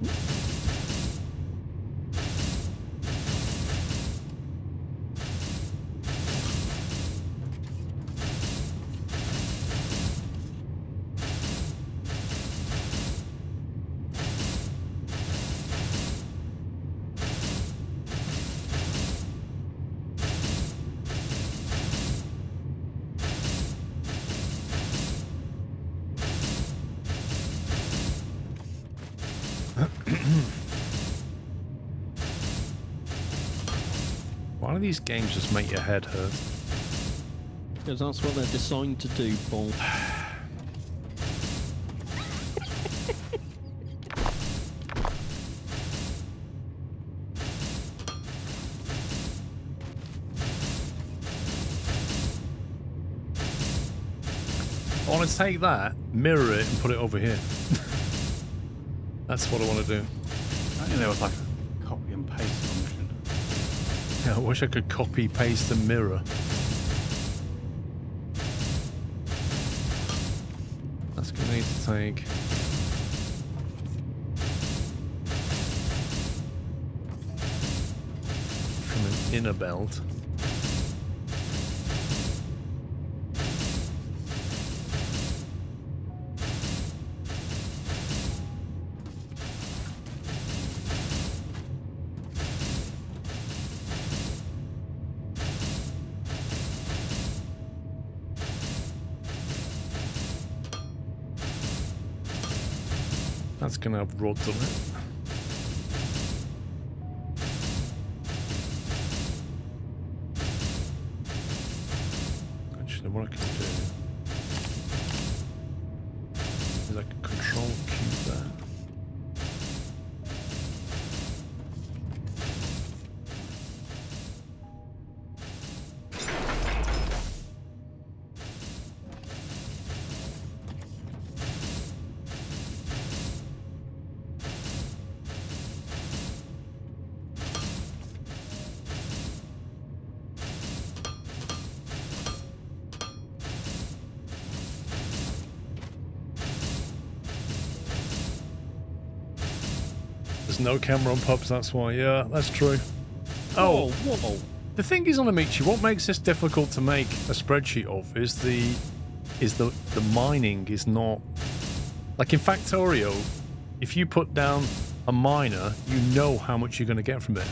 Why do these games just make your head hurt? Because that's what they're designed to do, Paul. I want to take that, mirror it, and put it over here. That's what I want to do. I think there was like a copy and paste function. I wish I could copy, paste, and mirror. That's going to need to take... from an inner belt. That's going to have rods on it. Actually, what I can do is I can control Q that. There's no camera on pubs, that's why. Yeah, that's true. Oh, whoa. the thing is, on Amici, what makes this difficult to make a spreadsheet of is the mining is not... Like in Factorio, if you put down a miner, you know how much you're going to get from it.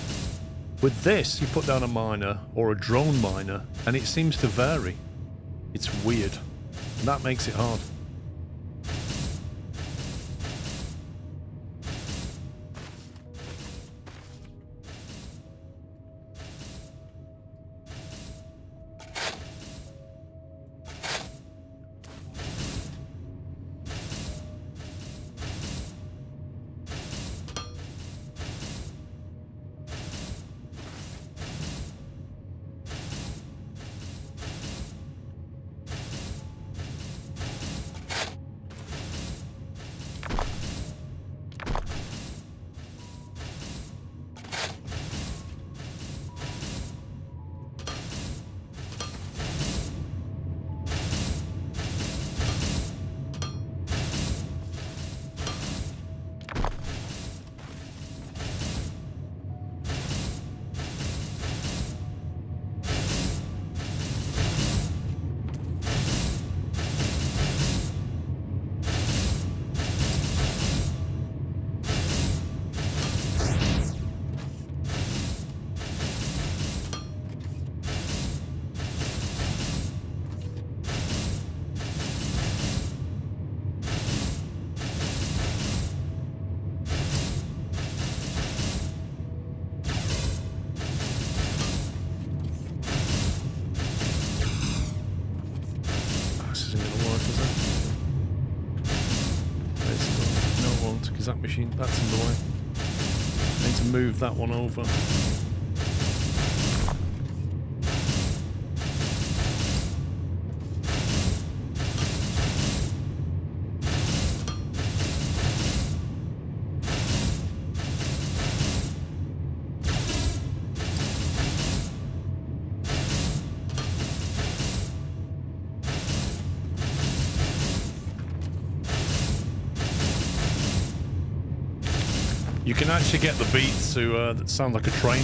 With this, you put down a miner or a drone miner, and it seems to vary. It's weird. And that makes it hard. That machine, that's in the way. I need to move that one over. You can actually get the beats to that sound like a train.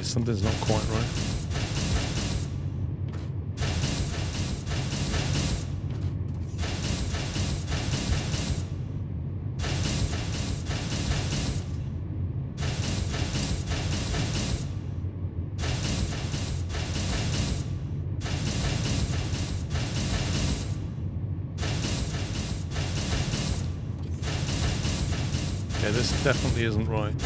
Something's not quite right. Okay, this definitely isn't right.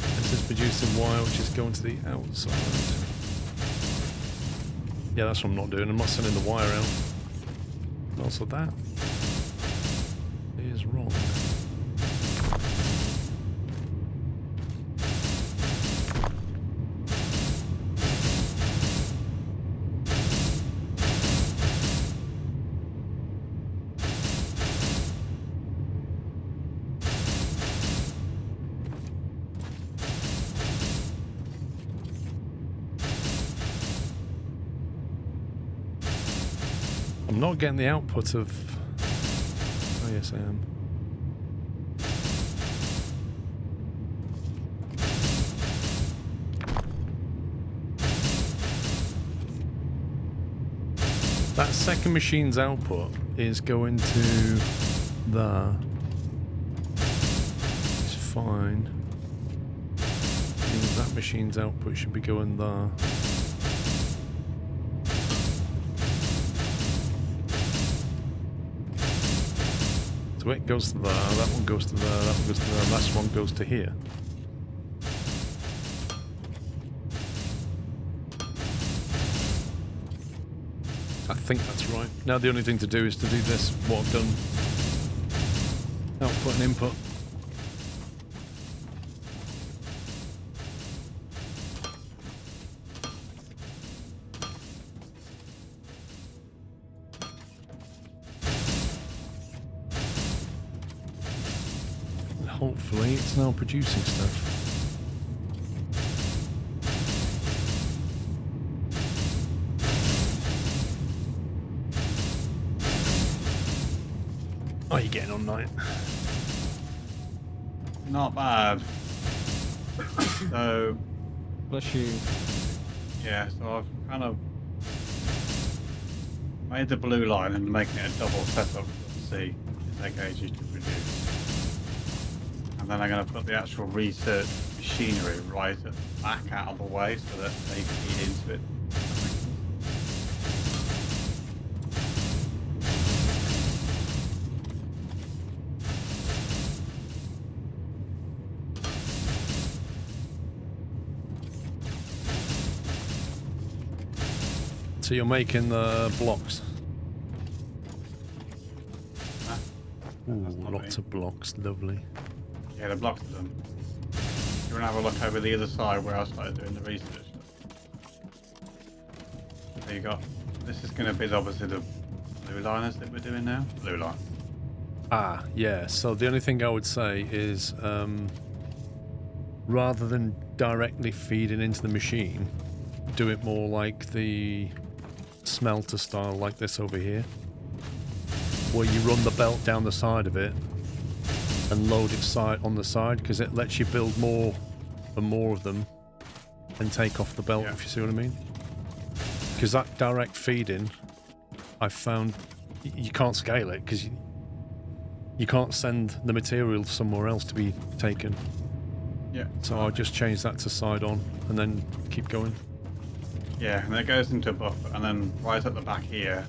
This is producing wire which is going to the outside. Yeah, that's what I'm not doing. I'm not sending the wire out. And also that is wrong. I'm not getting the output of... Oh yes I am. That second machine's output is going to there. It's fine. Means that machine's output should be going there. So it goes to there, that one goes to there, that one goes to there, and this one goes to here. I think that's right. Now the only thing to do is to do this, what I've done. Output and input. And hopefully it's now producing stuff. How are you getting on, Knight? Not bad. So, Bless you. yeah, so I've kind of made the blue line and making it a double setup to see if take ages to produce. And then I'm going to put the actual research machinery right at the back out of the way so that they feed into it. So you're making the blocks. Huh? Ooh, That's not lots me. of blocks, lovely. Yeah, the blocks are done. You want to have a look over the other side where I started doing the research. There you go. This is going to be obviously the blue liners that we're doing now. Blue line. Ah, yeah. So the only thing I would say is, rather than directly feeding into the machine, do it more like the smelter style, like this over here, where you run the belt down the side of it and load it side on the side, because it lets you build more and more of them and take off the belt, Yeah. if you see what I mean. Because that direct feeding, I've found you can't scale it, because you can't send the material somewhere else to be taken. Yeah. So I'll just change that to side on and then keep going. Yeah, and it goes into a buffer, and then right at the back here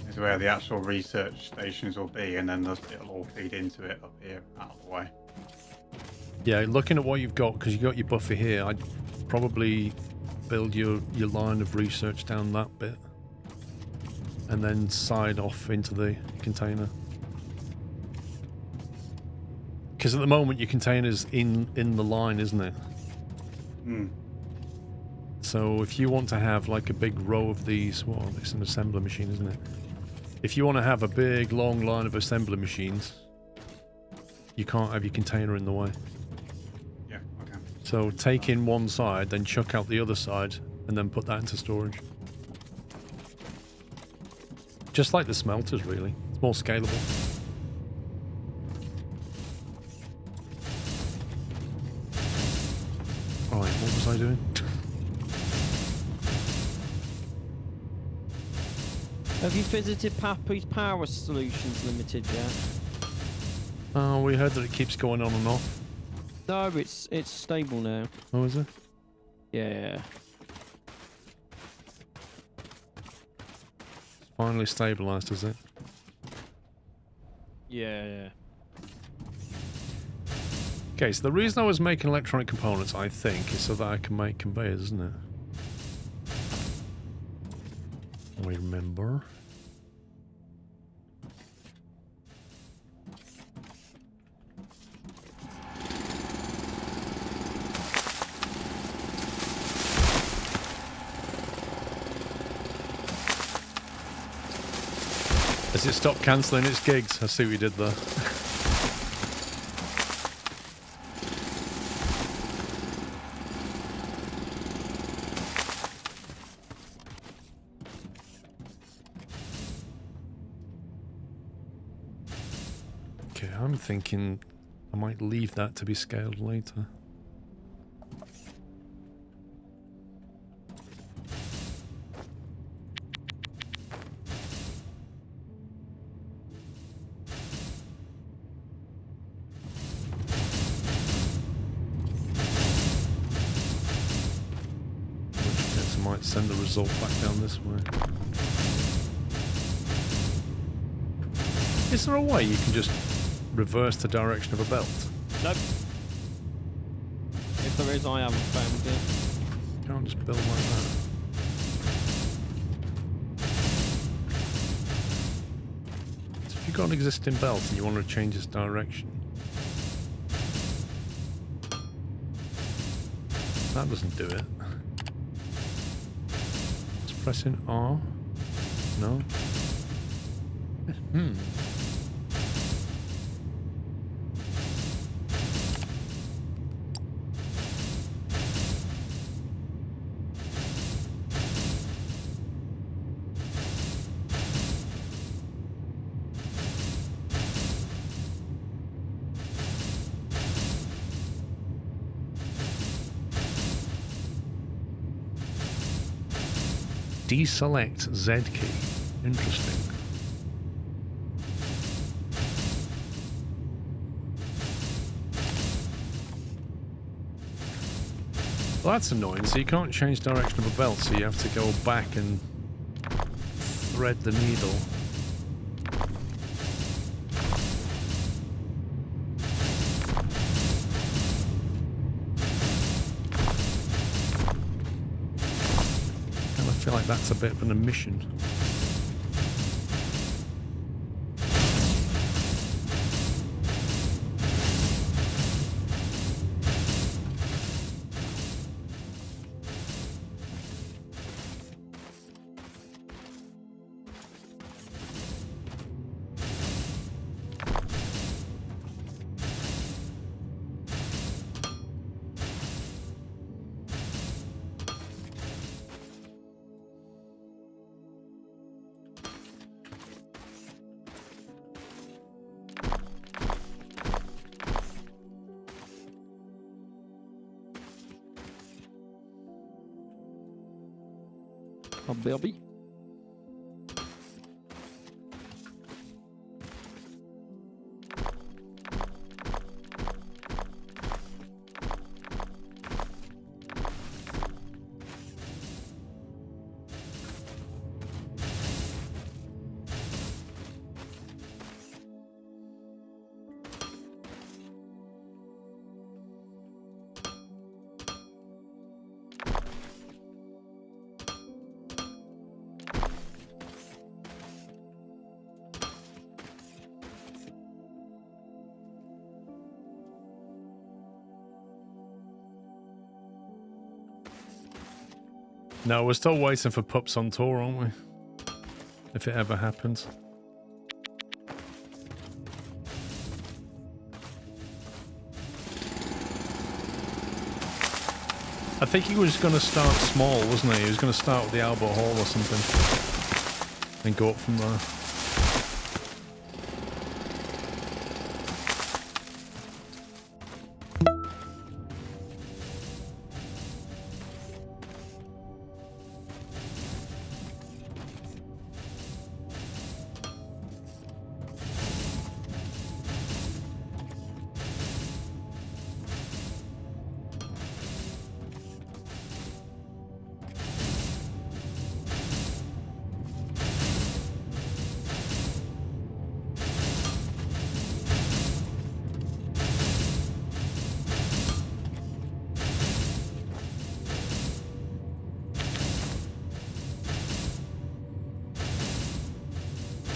is where the actual research stations will be, and then it'll all feed into it up here out of the way. Yeah, looking at what you've got, because you've got your buffer here, I'd probably build your line of research down that bit and then side off into the container. Because at the moment your container's in the line, isn't it? Hmm. So if you want to have like a big row of these, well, it's an assembler machine, isn't it? If you want to have a big long line of assembler machines, you can't have your container in the way. Yeah, okay. So take in one side, then chuck out the other side, and then put that into storage. Just like the smelters, really. It's more scalable. Alright, what was I doing? Have you visited Pappy's Power Solutions Limited yet? Oh, we heard that it keeps going on and off. No, it's stable now. Oh, is it? Yeah. It's finally stabilised, is it? Yeah. Okay, so the reason I was making electronic components, I think, is so that I can make conveyors, isn't it? We remember. Has it stopped cancelling its gigs? I see what you did there. Okay, I'm thinking I might leave that to be scaled later. Send the result back down this way. Is there a way you can just reverse the direction of a belt? Nope. If there is, I haven't found it. You can't just build like that. So if you've got an existing belt and you want to change its direction, that doesn't do it. Pressing R? No? Deselect Z key. Interesting. Well, that's annoying. So you can't change direction of a belt, so you have to go back and thread the needle. I feel like that's a bit of an omission. Baby. No, we're still waiting for pups on tour, aren't we? If it ever happens. I think he was going to start small, wasn't he? He was going to start with the Albert Hall or something. And go up from there.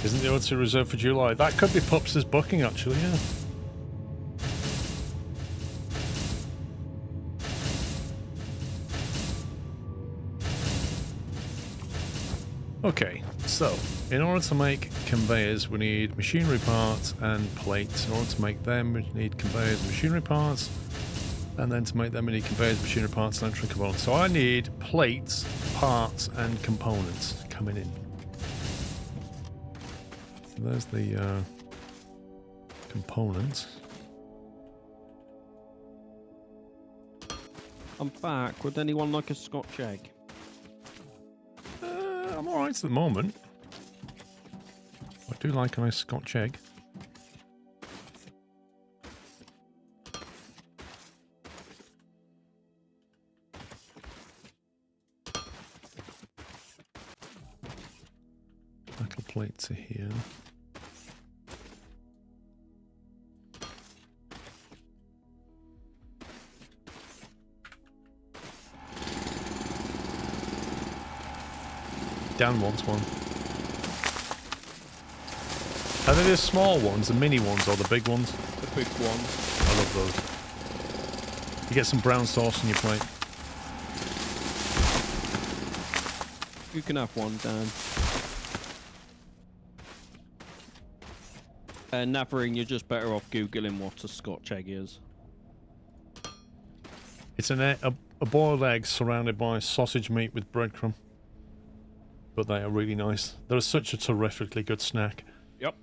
Isn't the O2 reserved for July? That could be Pups' booking, actually, yeah. Okay, so in order to make conveyors, we need machinery parts and plates. In order to make them, we need conveyors and machinery parts. And then to make them, we need conveyors, machinery parts, and electrical components. So I need plates, parts, and components coming in. So there's the components. I'm back. Would anyone like a Scotch egg? I'm alright at the moment. I do like a nice Scotch egg. Metal plates are here. Dan wants one. Are they the small ones, the mini ones, or the big ones? The big one. I love those. You get some brown sauce on your plate. You can have one, Dan. Navering, you're just better off Googling what a Scotch egg is. It's a boiled egg surrounded by sausage meat with breadcrumb. But they are really nice. They're such a terrifically good snack. Yep.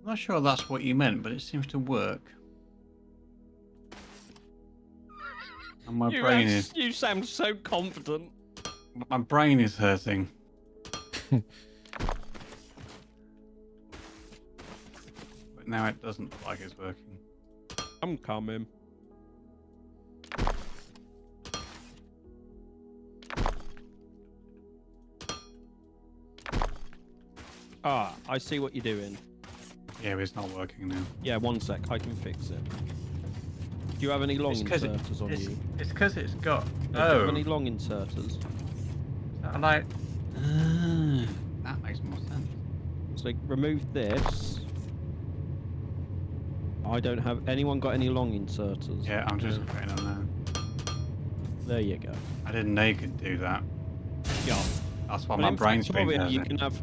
I'm not sure that's what you meant, but it seems to work. And my brain is... You sound so confident. My brain is hurting. But now it doesn't look like it's working. I'm coming. Ah, I see what you're doing. Yeah, but it's not working now. Yeah, one sec, I can fix it. Do you have any long inserters on you? It's because it's got... Do you have any long inserters? I'm like... that makes more sense. So remove this. I don't have... Anyone got any long inserters? Yeah, I'm just putting on There you go. there. I didn't know you could do that. Yeah. That's why But my in brain's been Factorio, you hurting. can have...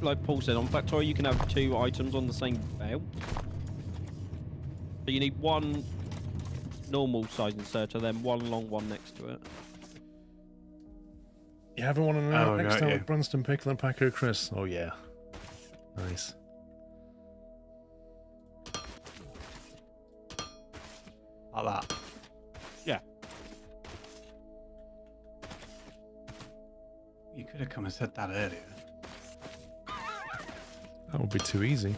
Like Paul said, on Factorio you can have 2 items on the same belt. So you need one normal size inserter, then one long one next to it. You haven't want to know Oh, next got time you. with Branston Pickle and Packer Chris. Oh yeah. Nice. Like that. Yeah. You could have come and said that earlier. That would be too easy.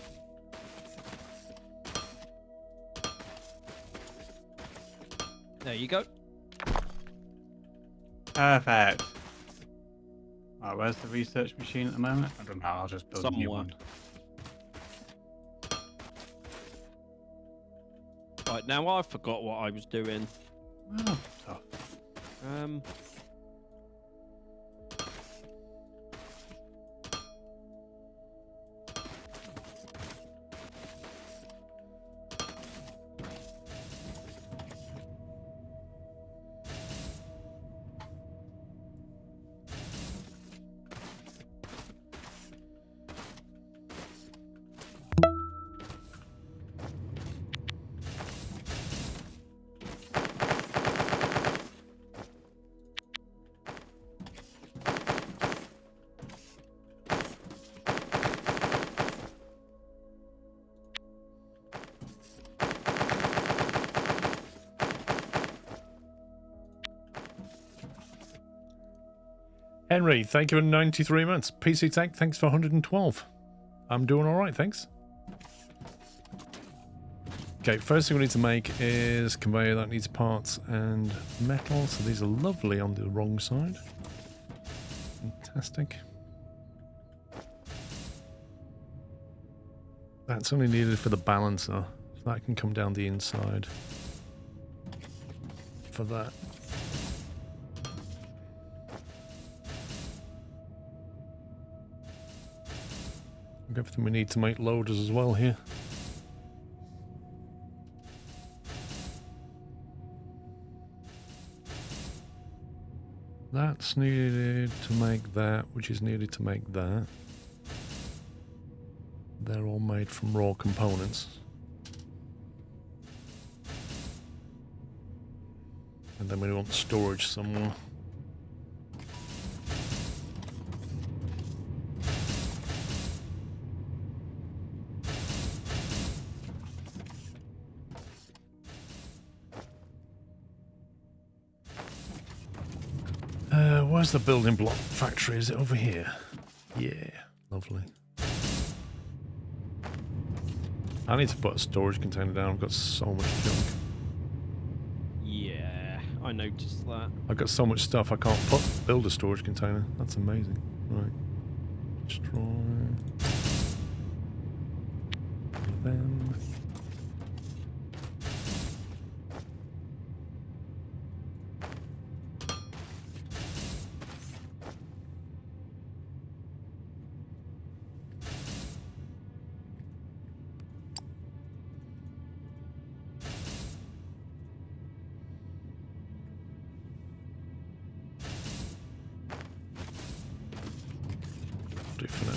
There you go. Perfect. Right, where's the research machine at the moment? I don't know, I'll just build a new Somewhere. one. Right, now I forgot what I was doing. Oh, tough. Henry, thank you for 93 months. PC Tech, thanks for 112. I'm doing all right, thanks. Okay, first thing we need to make is conveyor that needs parts and metal. So these are lovely on the wrong side. Fantastic. That's only needed for the balancer. So that can come down the inside. For that. Everything we need to make loaders as well here. That's needed to make that, which is needed to make that. They're all made from raw components. And then we want storage somewhere. Where's the building block factory? Is it over here? Yeah, lovely. I need to put a storage container down. I've got so much junk. Yeah, I noticed that. I've got so much stuff I can't build a storage container. That's amazing. Right. Destroy them. Do for now.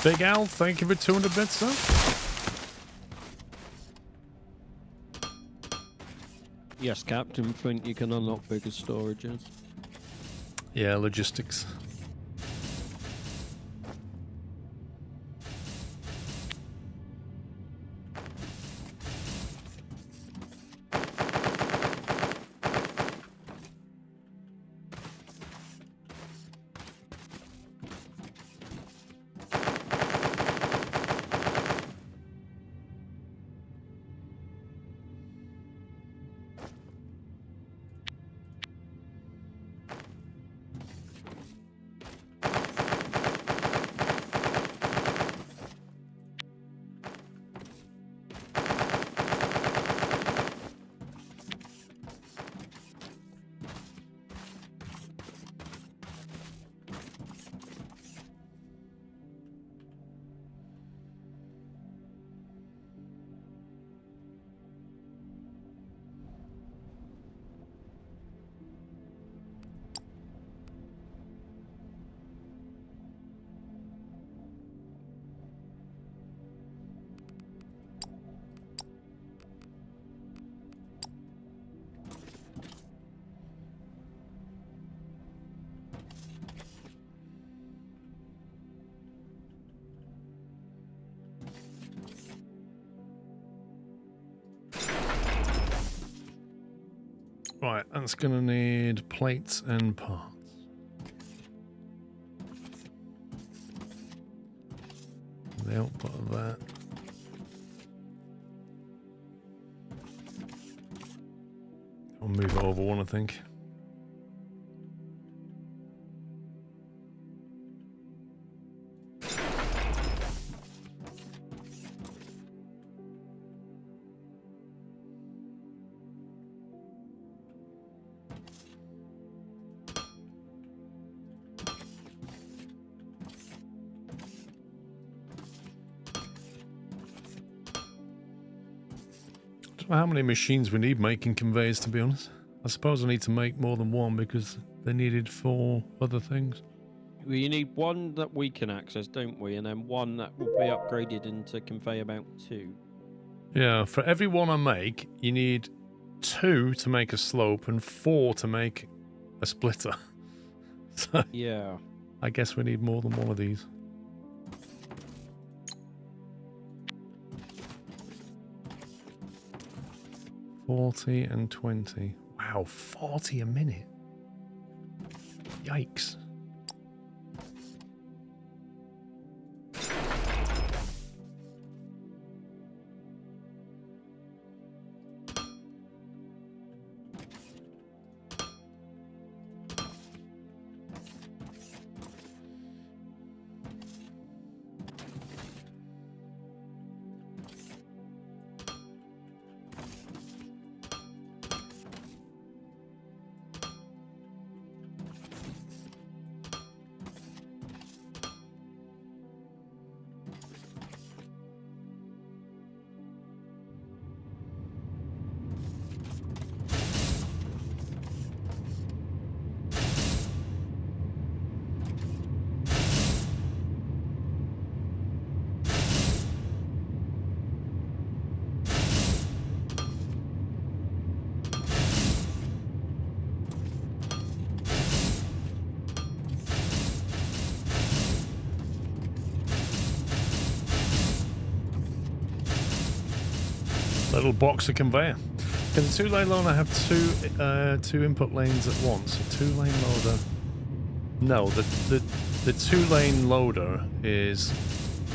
Big Al, thank you for 200 bits, sir. Yes, Captain, think you can unlock bigger storages. Yeah, logistics. Right, that's going to need plates and parts. The output of that. I'll move it over one, I think. How many machines we need making conveyors, to be honest. I suppose I need to make more than one because they're needed for other things. We need one that we can access, don't we? And then one that will be upgraded into conveyor belt 2. Yeah, for every one I make, you need 2 to make a slope and 4 to make a splitter. So, Yeah. I guess we need more than one of these. $40 and $20. Wow, 40 a minute. Yikes. Little boxer conveyor. Can the 2-lane loader have two input lanes at once? A 2-lane loader? No, the 2-lane loader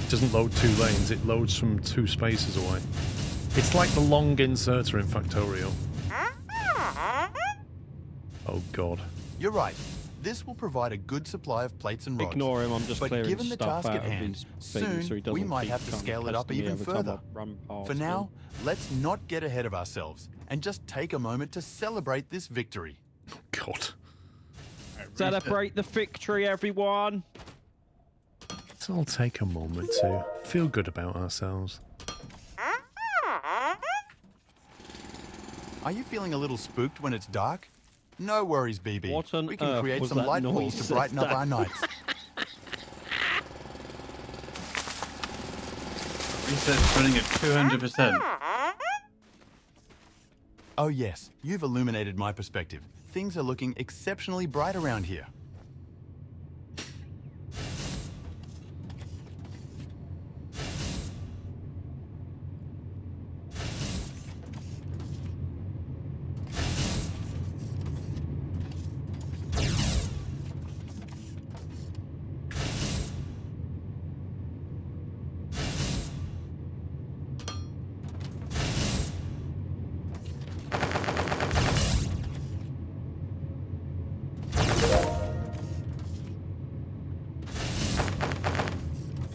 doesn't load 2 lanes. It loads from 2 spaces away. It's like the long inserter in Factorio. Oh God. You're right. This will provide a good supply of plates and rods. Ignore him, I'm just But clearing given the stuff task out at of hand, his things so he soon we doesn't might keep have to coming scale it up pester me even every time further. I run past For him. now, let's not get ahead of ourselves and just take a moment to celebrate this victory. God. Celebrate the victory, everyone! Let's all take a moment to feel good about ourselves. Are you feeling a little spooked when it's dark? No worries, BB. What on We can earth create was some that light noise, poles to brighten up sister? our nights. Research running at 200%. Oh yes, you've illuminated my perspective. Things are looking exceptionally bright around here.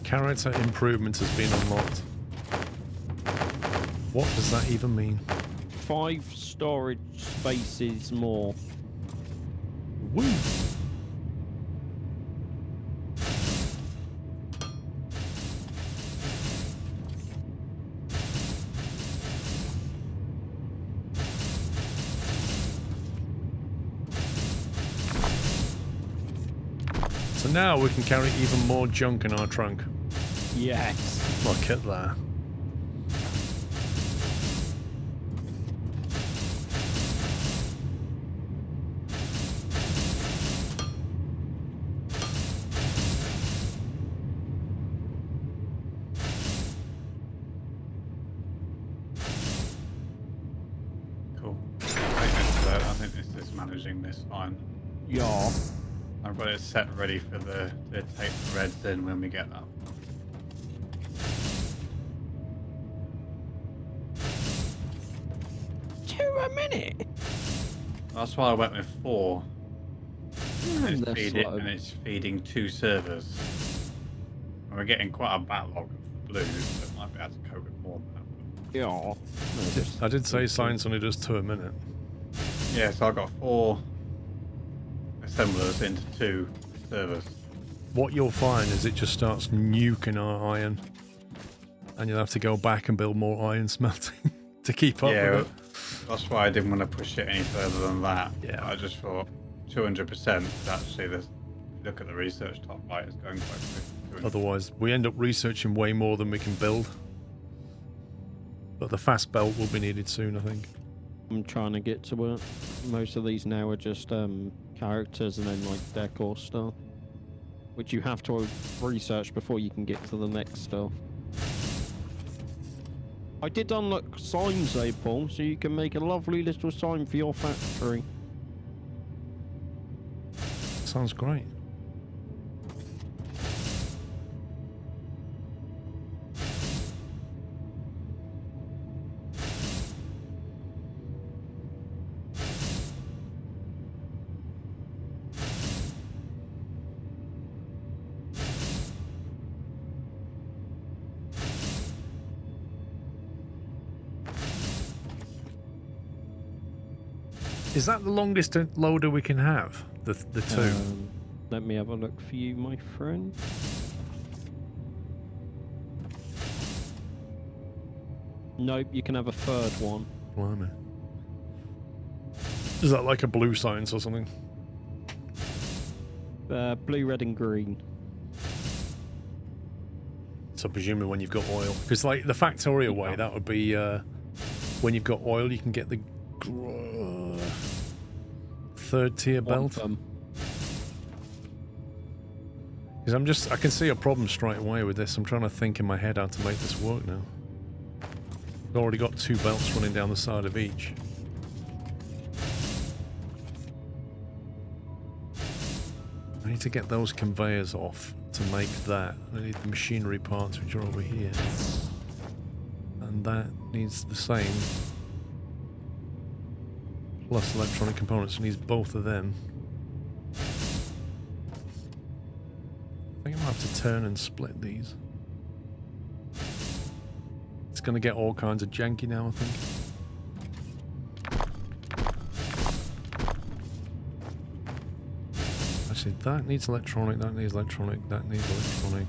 Character improvement has been unlocked. What does that even mean? 5 storage spaces more. Woo! So now we can carry even more junk in our trunk. Yes. Look at that. Cool. I think this is managing this fine. Yeah. I've got it set ready for to take the reds in when we get that. Two a minute? That's why I went with 4. And That's slow. and it's feeding 2 servers. And we're getting quite a backlog of blues, so it might be able to cope with more than that. Yeah. I did say science only does 2 a minute. Yeah, so I've got 4 assemblers into 2 servers. What you'll find is it just starts nuking our iron. And you'll have to go back and build more iron smelting to keep up Yeah, with it. that's why I didn't want to push it any further than that. Yeah. I just thought 200%. Actually, if you look at the research top right, it's going quite quick. Otherwise, we end up researching way more than we can build. But the fast belt will be needed soon, I think. I'm trying to get to it. Most of these now are just characters and then like decor stuff. which you have to research before you can get to the next stuff. I did unlock signs though, Paul, so you can make a lovely little sign for your factory. Sounds great. Is that the longest loader we can have? The two? Let me have a look for you, my friend. Nope, you can have a third one. Blimey. Is that like a blue science or something? Blue, red, and green. So presumably when you've got oil, because like the Factorio way, that would be when you've got oil, you can get the third tier belt. Because I can see a problem straight away with this. I'm trying to think in my head how to make this work now. I've already got 2 belts running down the side of each. I need to get those conveyors off to make that. I need the machinery parts which are over here. And that needs the same. Plus electronic components, it needs both of them. I think I'm gonna have to turn and split these. It's gonna get all kinds of janky now, I think. Actually, that needs electronic, that needs electronic, that needs electronic.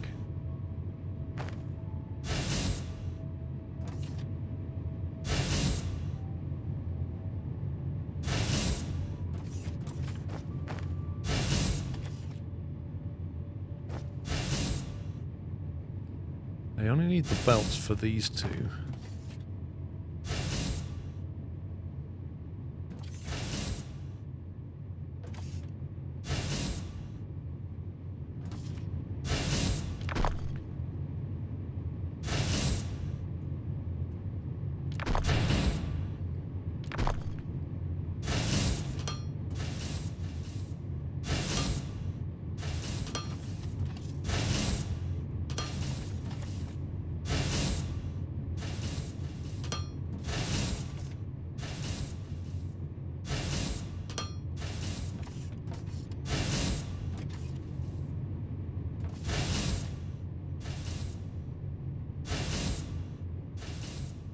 I only need the belts for these two.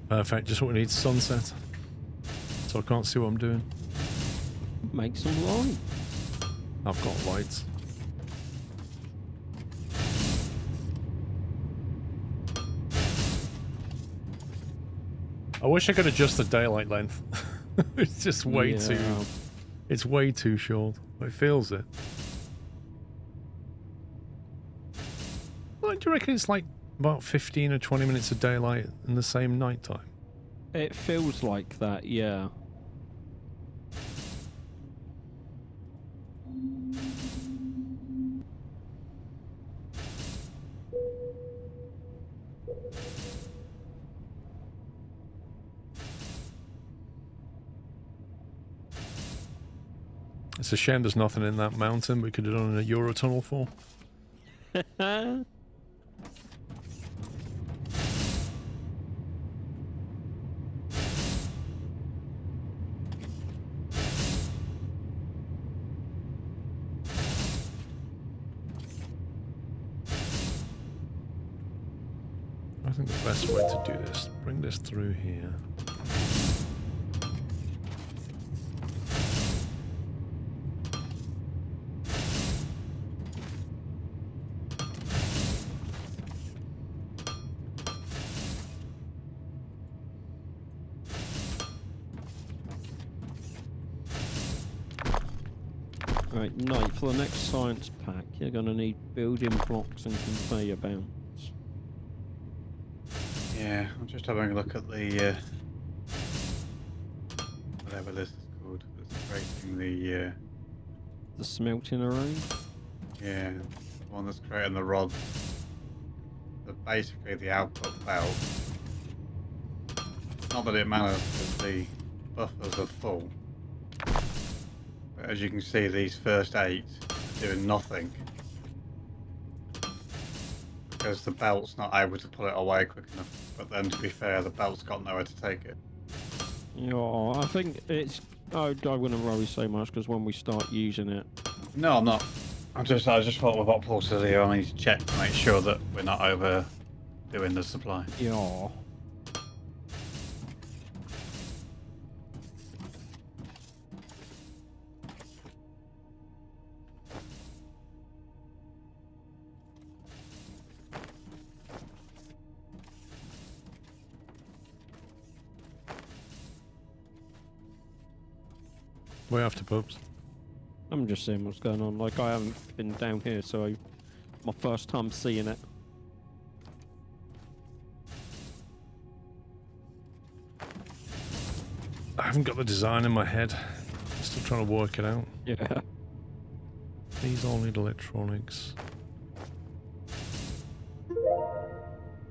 Perfect, just what we need, sunset. So I can't see what I'm doing. Make some light. I've got lights. I wish I could adjust the daylight length. It's just way too... It's way too short. It feels it. Well, do you reckon it's like about 15 or 20 minutes of daylight in the same night time? It feels like that, yeah. It's a shame there's nothing in that mountain we could have done a Eurotunnel for. I think the best way to do this, bring this through here. Right, Knight, for the next science pack, you're going to need building blocks and conveyor belts. Yeah, I'm just having a look at the whatever this is called. It's creating the The smelting array? yeah. the one that's creating the rods. So basically the output belt. Not that it matters because the buffers are full. But as you can see, these first 8 are doing nothing. Because the belt's not able to pull it away quick enough. But then, to be fair, the belt's got nowhere to take it. Yeah, I think it's. I wouldn't worry so much because when we start using it. No, I'm not. I just thought with what Paul says here, I need to check to make sure that we're not overdoing the supply. Yeah. We're after pubs. I'm just seeing what's going on. Like, I haven't been down here, so my first time seeing it. I haven't got the design in my head. Still trying to work it out. Yeah. These all need electronics.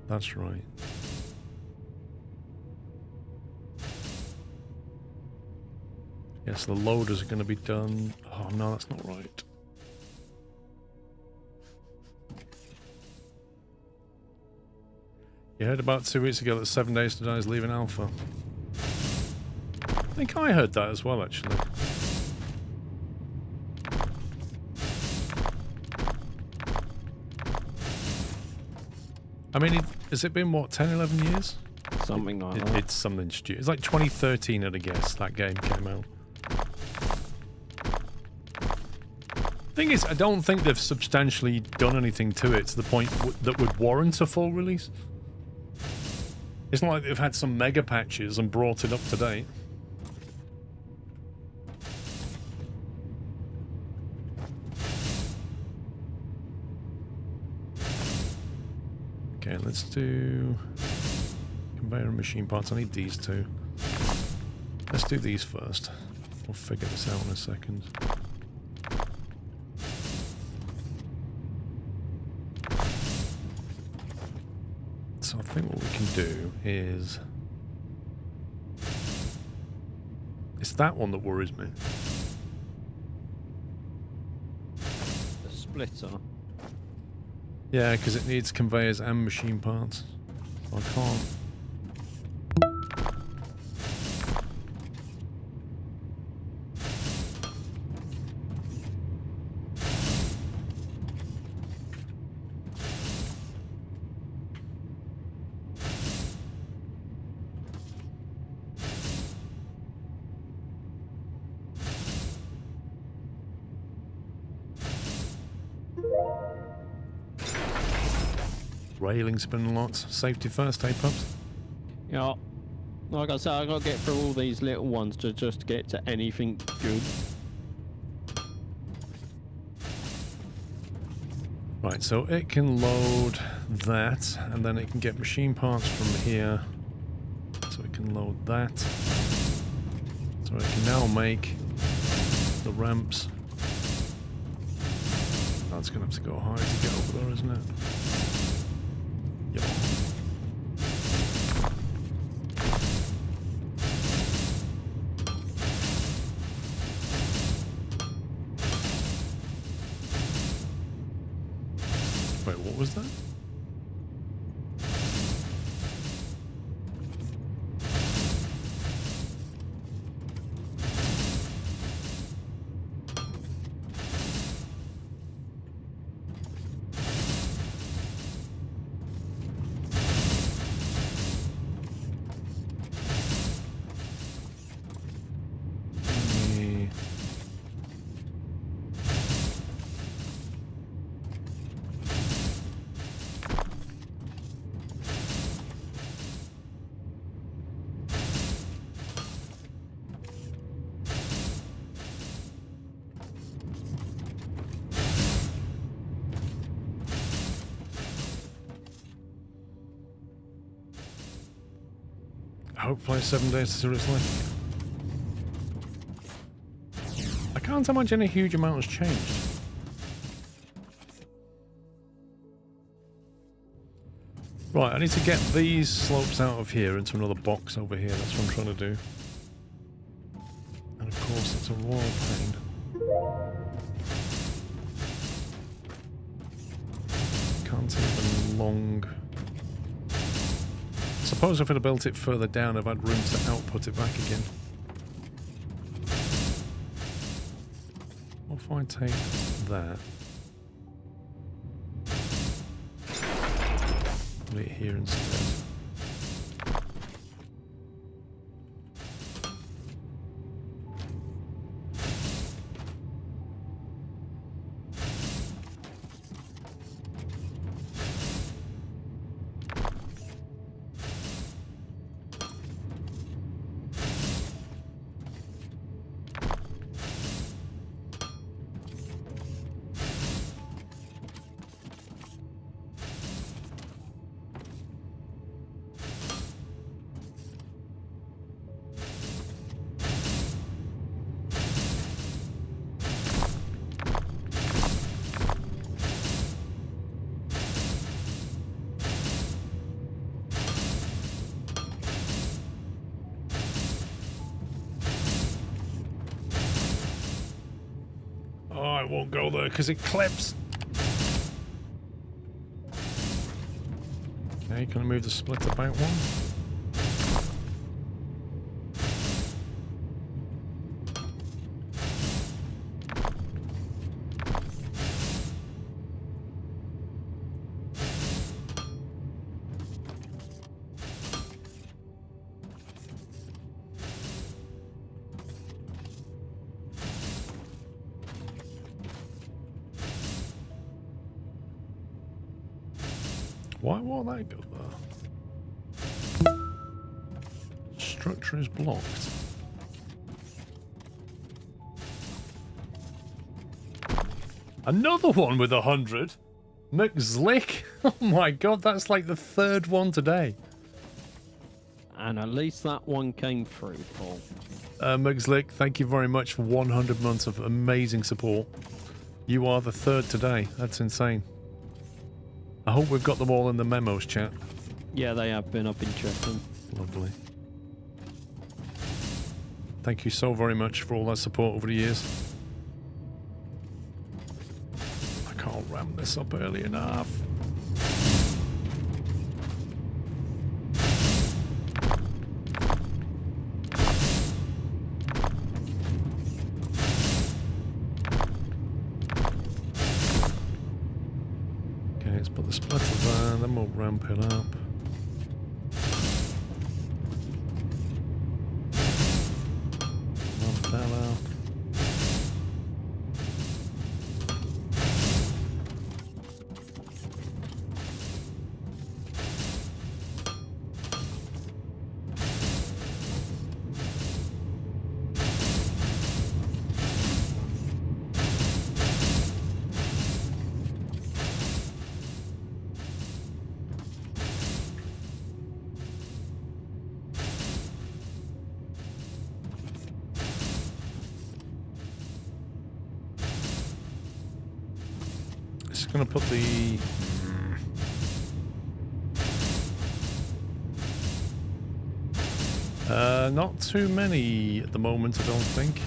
That's right. Yes, the loaders are going to be done. Oh no, that's not right. You heard about 2 weeks ago that 7 Days to Die is leaving Alpha. I think I heard that as well, actually. I mean, has it been, what, 10, 11 years? Something like that. It's something stupid. It's like 2013, I'd guess, that game came out. Thing is, I don't think they've substantially done anything to it to the point that would warrant a full release. It's not like they've had some mega patches and brought it up to date. Okay, let's do conveyor and machine parts. I need these two. Let's do these first. We'll figure this out in a second. So I think what we can do is... It's that one that worries me. The splitter. Yeah, because it needs conveyors and machine parts. So I can't... Railing spinning lots. Safety first, hey pups? Yeah. Like I said, I gotta get through all these little ones to just get to anything good. Right, so it can load that, and then it can get machine parts from here. So it can load that. So it can now make the ramps. Oh, it's gonna have to go high to get over there, isn't it? Yep. Wait, what was that? Hopefully 7 days, seriously. I can't imagine a huge amount has changed. Right, I need to get these slopes out of here into another box over here. That's what I'm trying to do. And of course, it's a royal pain. Can't even long... Suppose if I'd have built it further down, I've had room to output it back again. What if I take that? Put it here instead. Won't go there because it clips. Okay, can I move the split about one? Why won't that go there? Structure is blocked. Another one with 100? McZlick? Oh my god, that's like the third one today. And at least that one came through, Paul. McZlick, thank you very much for 100 months of amazing support. You are the third today. That's insane. I hope we've got them all in the memos, chat. Yeah, they have been. I've been checking. Lovely. Thank you so very much for all that support over the years. I can't ram this up early enough. Okay, let's put the splitter there, then we'll ramp it up. That out. Just gonna put the not too many at the moment, I don't think.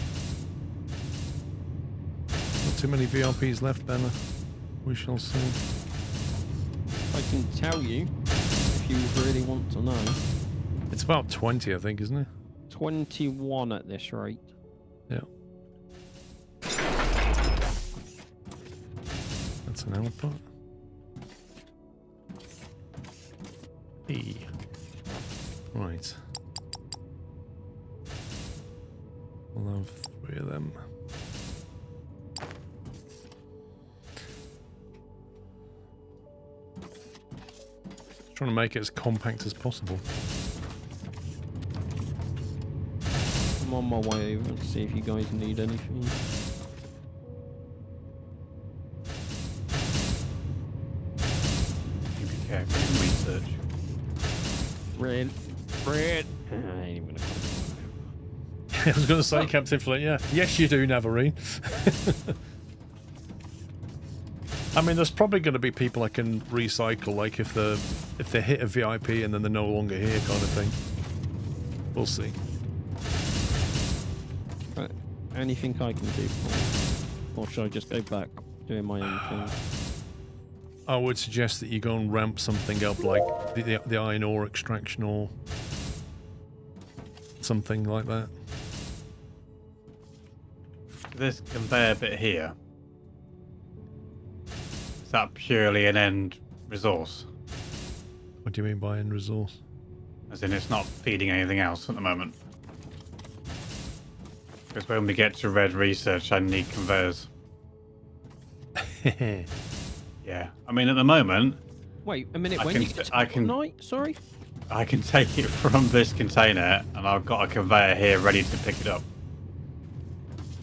Not too many VRPs left, Benna. We shall see. I can tell you if you really want to know. It's about 20, I think, isn't it? 21 at this rate. Yeah. That's an output. E. Right. We'll have 3 of them. Trying to make it as compact as possible. I'm on my way over to see if you guys need anything. You be careful in research. Red. I ain't even gonna I was going to say, Captain Fleet, yeah. Yes, you do, Navarine. I mean, there's probably going to be people I can recycle, like if they hit a VIP and then they're no longer here, kind of thing. We'll see. Right. Anything I can do, or should I just go back doing my own thing? I would suggest that you go and ramp something up, like the iron ore extraction or something like that. This conveyor bit here, is that purely an end resource? What do you mean by end resource? As in it's not feeding anything else at the moment? Because when we get to red research, I need conveyors. Yeah, I mean at the moment, Wait a minute. I When can you s- get to I what can- night? Sorry. I can take it from this container and I've got a conveyor here ready to pick it up.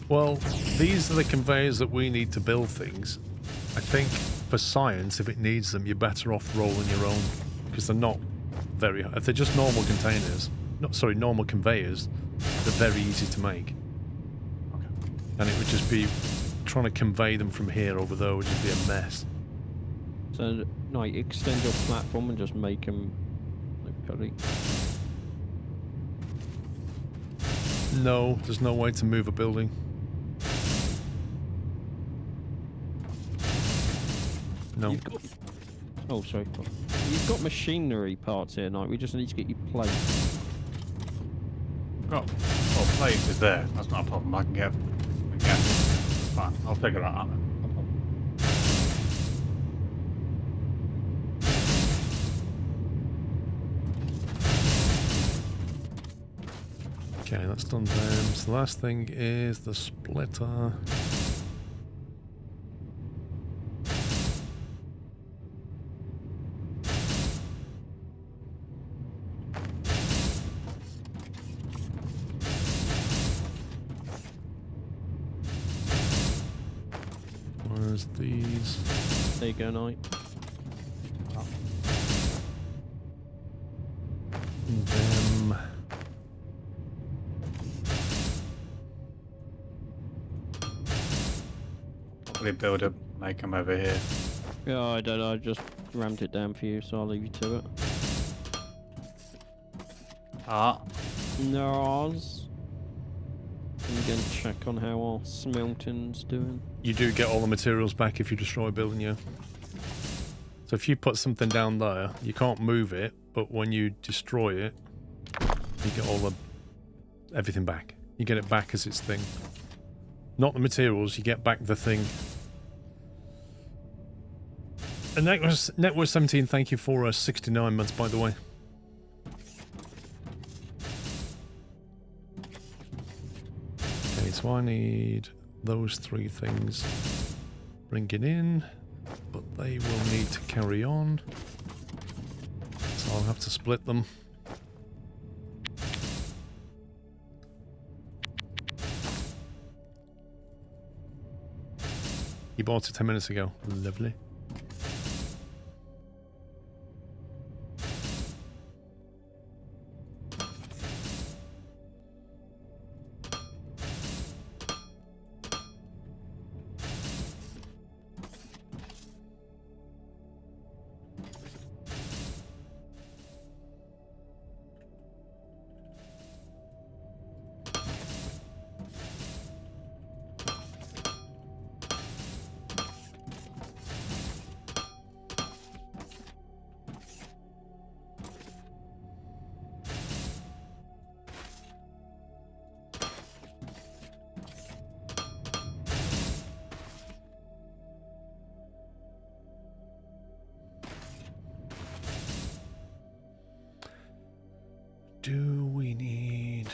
Well, these are the conveyors that we need to build things. I think for science, if it needs them, you're better off rolling your own, because they're not very... If they're just normal containers, normal conveyors, they're very easy to make. Okay. And it would just be trying to convey them from here over there would just be a mess. So, no, extend your platform and just make them like putty. No, there's no way to move a building. No. You've got... Oh, sorry. You've got machinery parts here, Knight. We just need to get you plates. Got well, place is there. That's not a problem. I can get. Fine. I'll figure that out. Then. Okay, that's done then. So the last thing is the splitter. Where's these? There you go, Knight. Them. Probably build a make them over here. Yeah, I don't know. I just rammed it down for you, so I'll leave you to it. Ah, Nars. I'm going to check on how our smelting's doing. You do get all the materials back if you destroy a building, yeah. So if you put something down there, you can't move it, but when you destroy it, you get all the everything back. You get it back as its thing. Not the materials, you get back the thing. And Network 17, thank you for 69 months, by the way. Okay, so I need those three things. Bring it in, but they will need to carry on. So I'll have to split them. You bought it 10 minutes ago. Lovely. Do we need...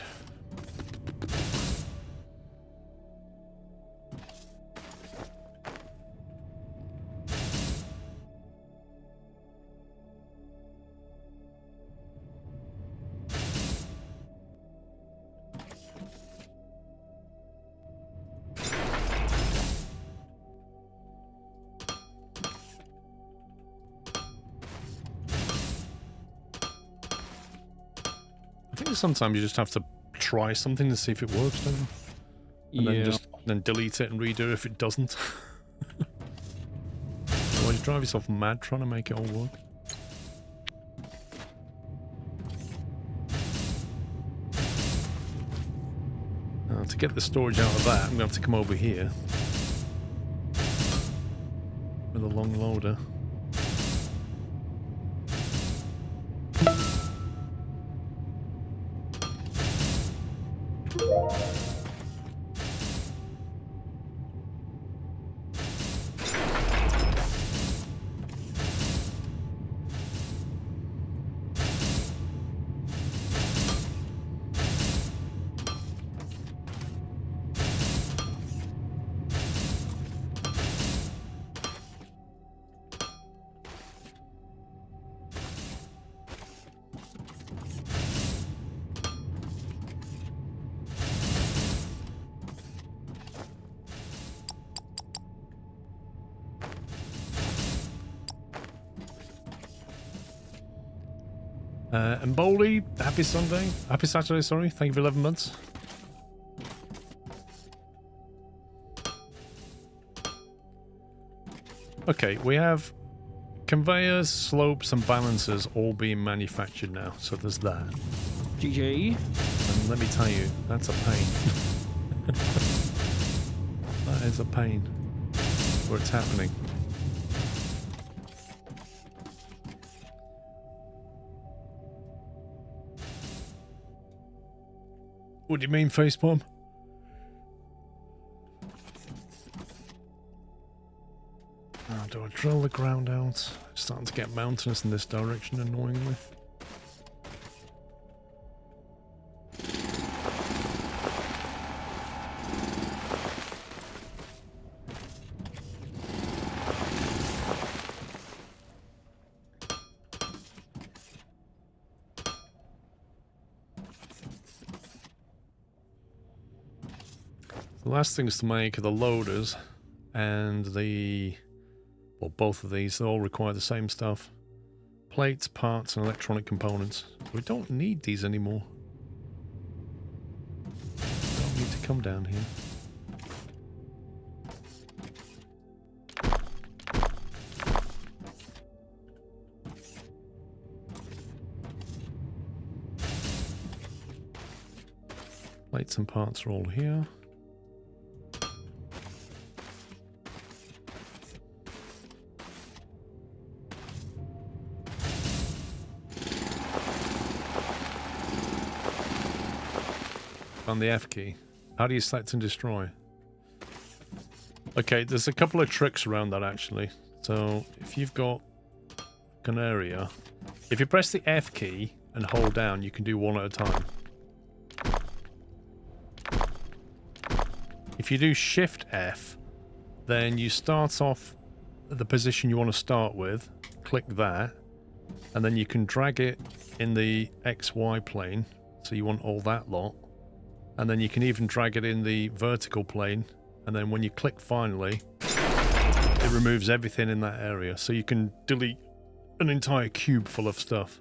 I think sometimes you just have to try something to see if it works, don't you? And then delete it and redo it if it doesn't. drive yourself mad trying to make it all work. To get the storage out of that, I'm going to have to come over here with a long loader. And Boldy, happy Sunday. Happy Saturday, sorry. Thank you for 11 months. Okay, we have conveyors, slopes, and balancers all being manufactured now. So there's that. GG. And let me tell you, that's a pain. That is a pain. Where it's happening. What do you mean, facepalm? Oh, do I drill the ground out? It's starting to get mountainous in this direction, annoyingly. The last things to make are the loaders and the... well, both of these, they all require the same stuff. Plates, parts, and electronic components. We don't need these anymore. Don't need to come down here. Plates and parts are all here. On the F key. How do you select and destroy? Okay, there's a couple of tricks around that actually. So if you've got an area, if you press the F key and hold down, you can do one at a time. If you do Shift F, then you start off at the position you want to start with, click that, and then you can drag it in the XY plane. So you want all that lot. And then you can even drag it in the vertical plane, and then when you click finally, it removes everything in that area. So you can delete an entire cube full of stuff.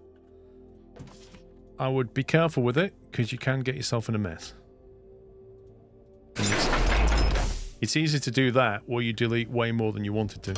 I would be careful with it, because you can get yourself in a mess. It's easy to do that, or you delete way more than you wanted to.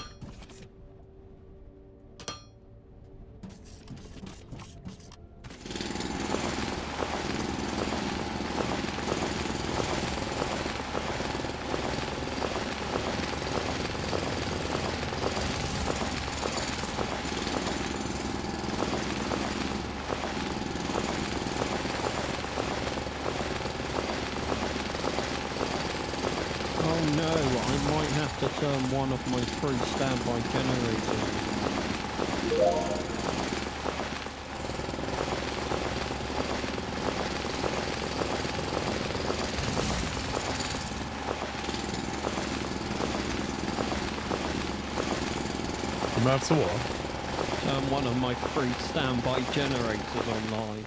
To turn one of my 3 standby generators. You might have to what? Turn one of my 3 standby generators online.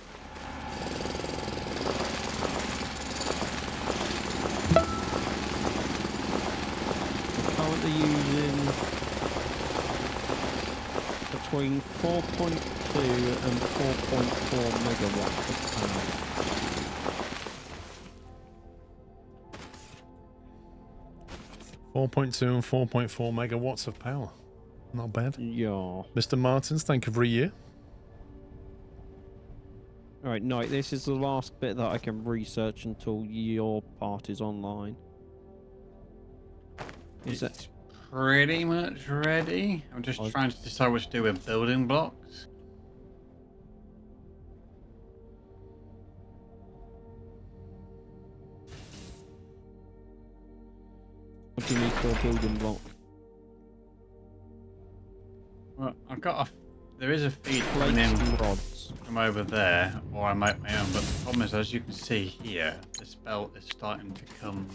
Using between 4.2 and 4.4 megawatts of power. 4.2 and 4.4 megawatts of power. Not bad. Yeah. Mr. Martins, thank you for a year. Alright, no, this is the last bit that I can research until your part is online. Is It's that... pretty much ready. I'm just trying to decide what to do with building blocks. What do you need for a building block? Well, I've got a... There is a feed Plates coming in and rods. from over there, or I make my own, but the problem is, as you can see here, this belt is starting to come...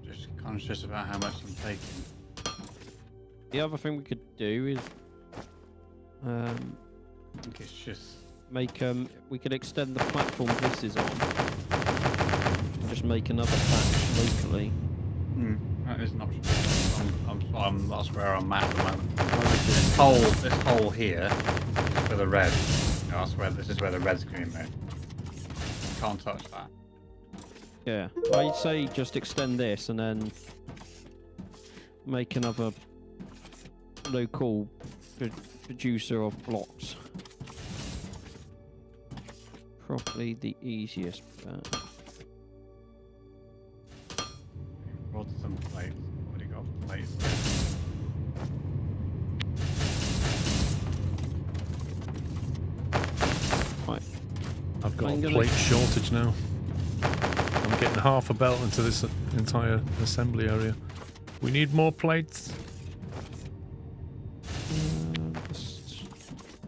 Just conscious about how much I'm taking. The other thing we could do is... I think it's just... make we could extend the platform this is on and just make another patch locally. That is an option. That's where I'm at the moment. This hole here is for the red. This is where the red's coming in. Can't touch that. Yeah, I'd say just extend this and then make another local producer of blocks. Probably the easiest bet. Rods and plates. Already got plates. Right. I've got I'm a gonna- plate shortage now. I'm getting half a belt into this entire assembly area. We need more plates.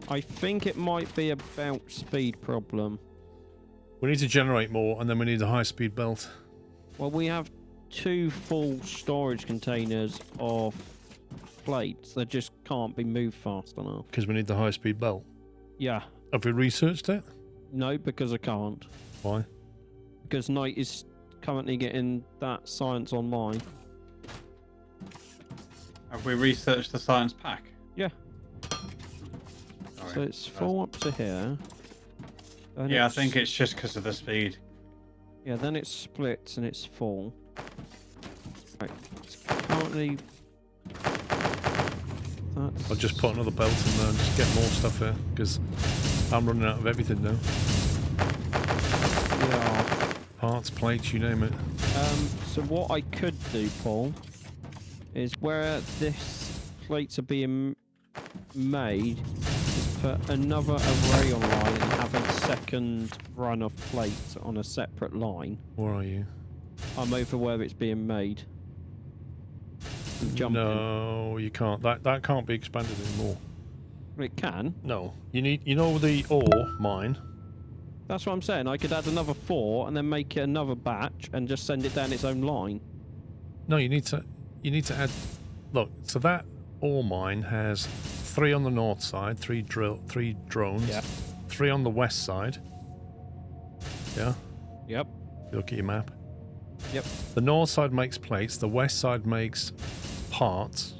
I think it might be about speed problem. We need to generate more, and then we need a high-speed belt. Well, we have 2 full storage containers of plates that just can't be moved fast enough. Because we need the high-speed belt. Yeah. Have we researched it? No, because I can't. Why? Because Knight is currently getting that science online. Have we researched the science pack? Yeah. Sorry. So it's full up to here. And Yeah, I think it's just because of the speed. Yeah, then it splits and it's full. Right. It's currently... That's... I'll just put another belt in there and just get more stuff here, because I'm running out of everything now. Yeah. Parts, plates, you name it. So what I could do, Paul, is where this plates are being made, is put another array online and have a second run of plates on a separate line. Where are you? I'm over where it's being made. I'm jumping. No, you can't. That can't be expanded anymore. It can. No. You need, you know, the ore mine. That's what I'm saying. I could add another 4 and then make it another batch and just send it down its own line. No, you need to add. Look, so that ore mine has 3 on the north side, 3 drones, Yeah. 3 on the west side. Yeah. Yep. Look at your map. Yep. The north side makes plates. The west side makes parts.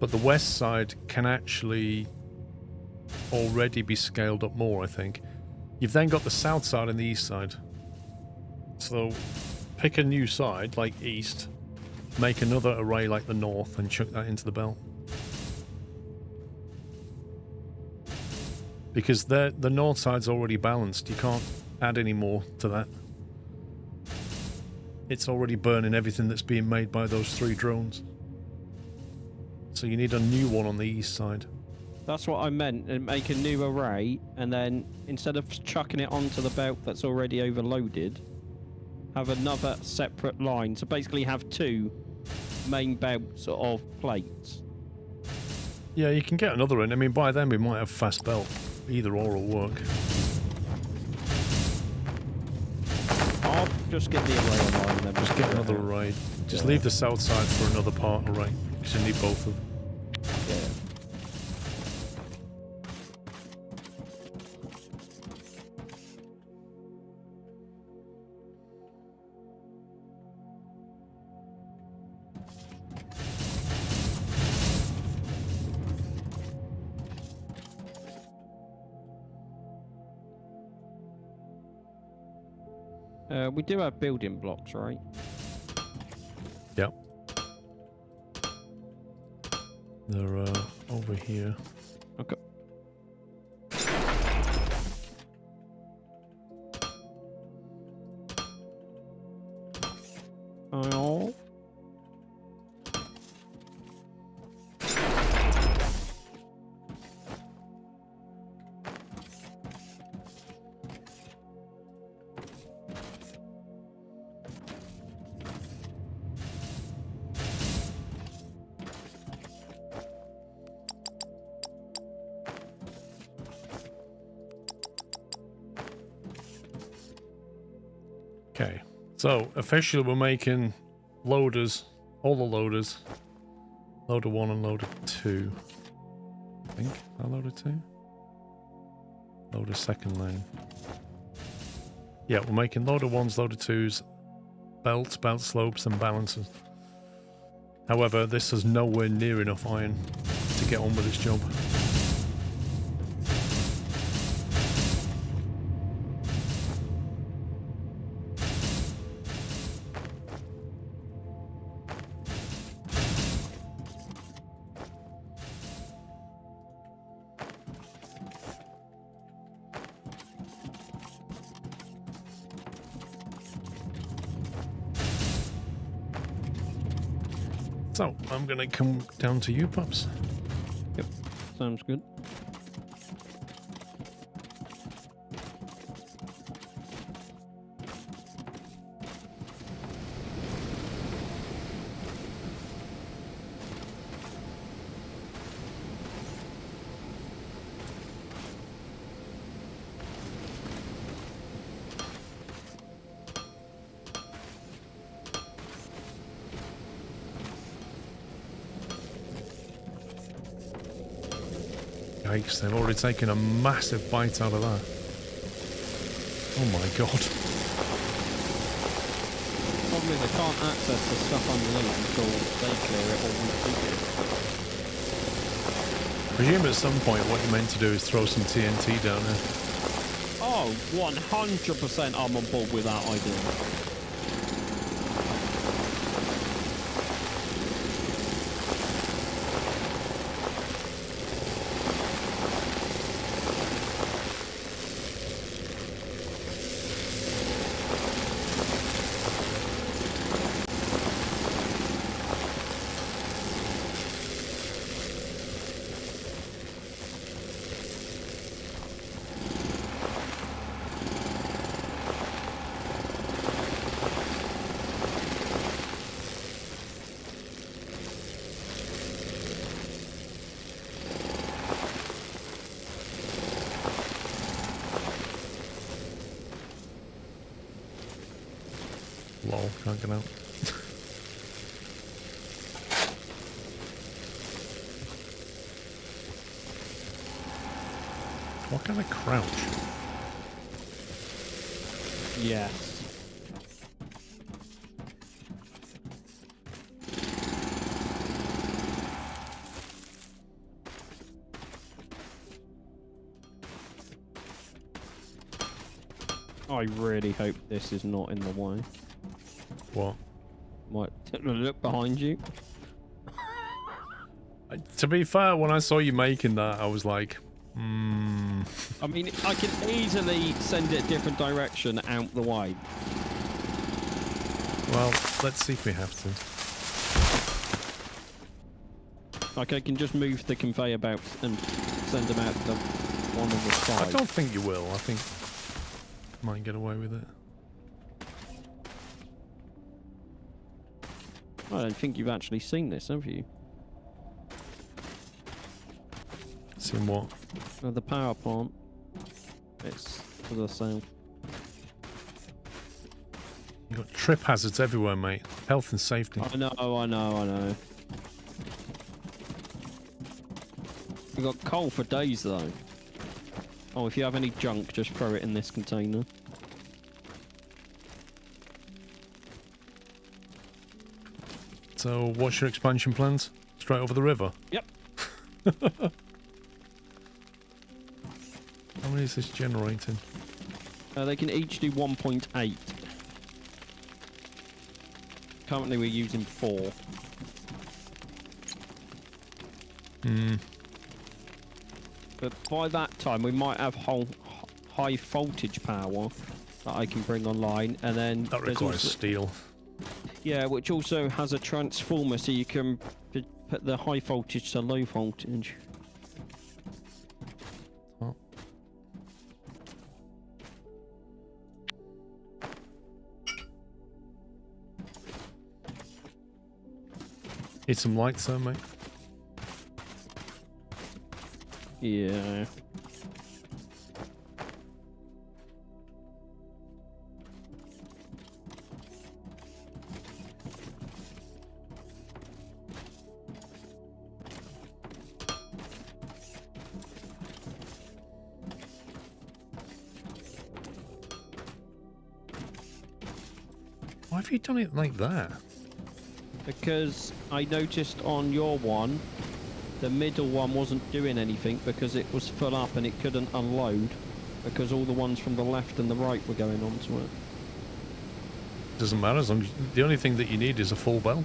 But the west side can actually already be scaled up more, I think. You've then got the south side and the east side. So pick a new side, like east, make another array like the north, and chuck that into the belt. Because the north side's already balanced. You can't add any more to that. It's already burning everything that's being made by those 3 drones. So you need a new one on the east side. That's what I meant. And make a new array, and then instead of chucking it onto the belt that's already overloaded, have another separate line. So basically have 2 main belts of plates. Yeah, you can get another in. I mean, by then we might have fast belt. Either or will work. I'll just get the array online and then Just get another array. Just leave the south side for another part array, because you need both of them. Yeah. We do have building blocks, right? Yep. They're over here. Okay. Oh. Okay. So, officially we're making loaders, all the loaders. Loader 1 and loader 2. I think. Is that loader 2? Loader second lane. Yeah, we're making loader 1s, loader 2s, belts, belt slopes and balancers. However, this is nowhere near enough iron to get on with this job. So, I'm going to come down to you, Pops. Yep. Sounds good. Yikes, they've already taken a massive bite out of that. Oh my god. Problem is I can't access the stuff underneath until they clear it or we keep it. Presume at some point what you're meant to do is throw some TNT down there. Oh, 100% I'm on board with that idea. Lol, can't get out. What kind of crouch? Yes. I really hope this is not in the way. What? Might look behind you. To be fair, when I saw you making that, I was like, I mean, I can easily send it a different direction out the way. well, let's see if we have to. Like, I can just move the conveyor belts and send them out the one on the side. I don't think you will. I think you might get away with it. I don't think you've actually seen this, have you? Seen what? The power plant. It's to the south. You've got trip hazards everywhere, mate. Health and safety. I know. We've got coal for days, though. Oh, if you have any junk, just throw it in this container. So, what's your expansion plans? Straight over the river? Yep. How many is this generating? They can each do 1.8. Currently we're using 4. But by that time we might have high voltage power that I can bring online, and then That there's requires also, steel. yeah, which also has a transformer, so you can put the high voltage to low voltage. Oh. Need some lights there, mate. Yeah. Why have you done it like that? Because I noticed on your one, the middle one wasn't doing anything because it was full up and it couldn't unload because all the ones from the left and the right were going onto it. Doesn't matter as long as the only thing that you need is a full belt.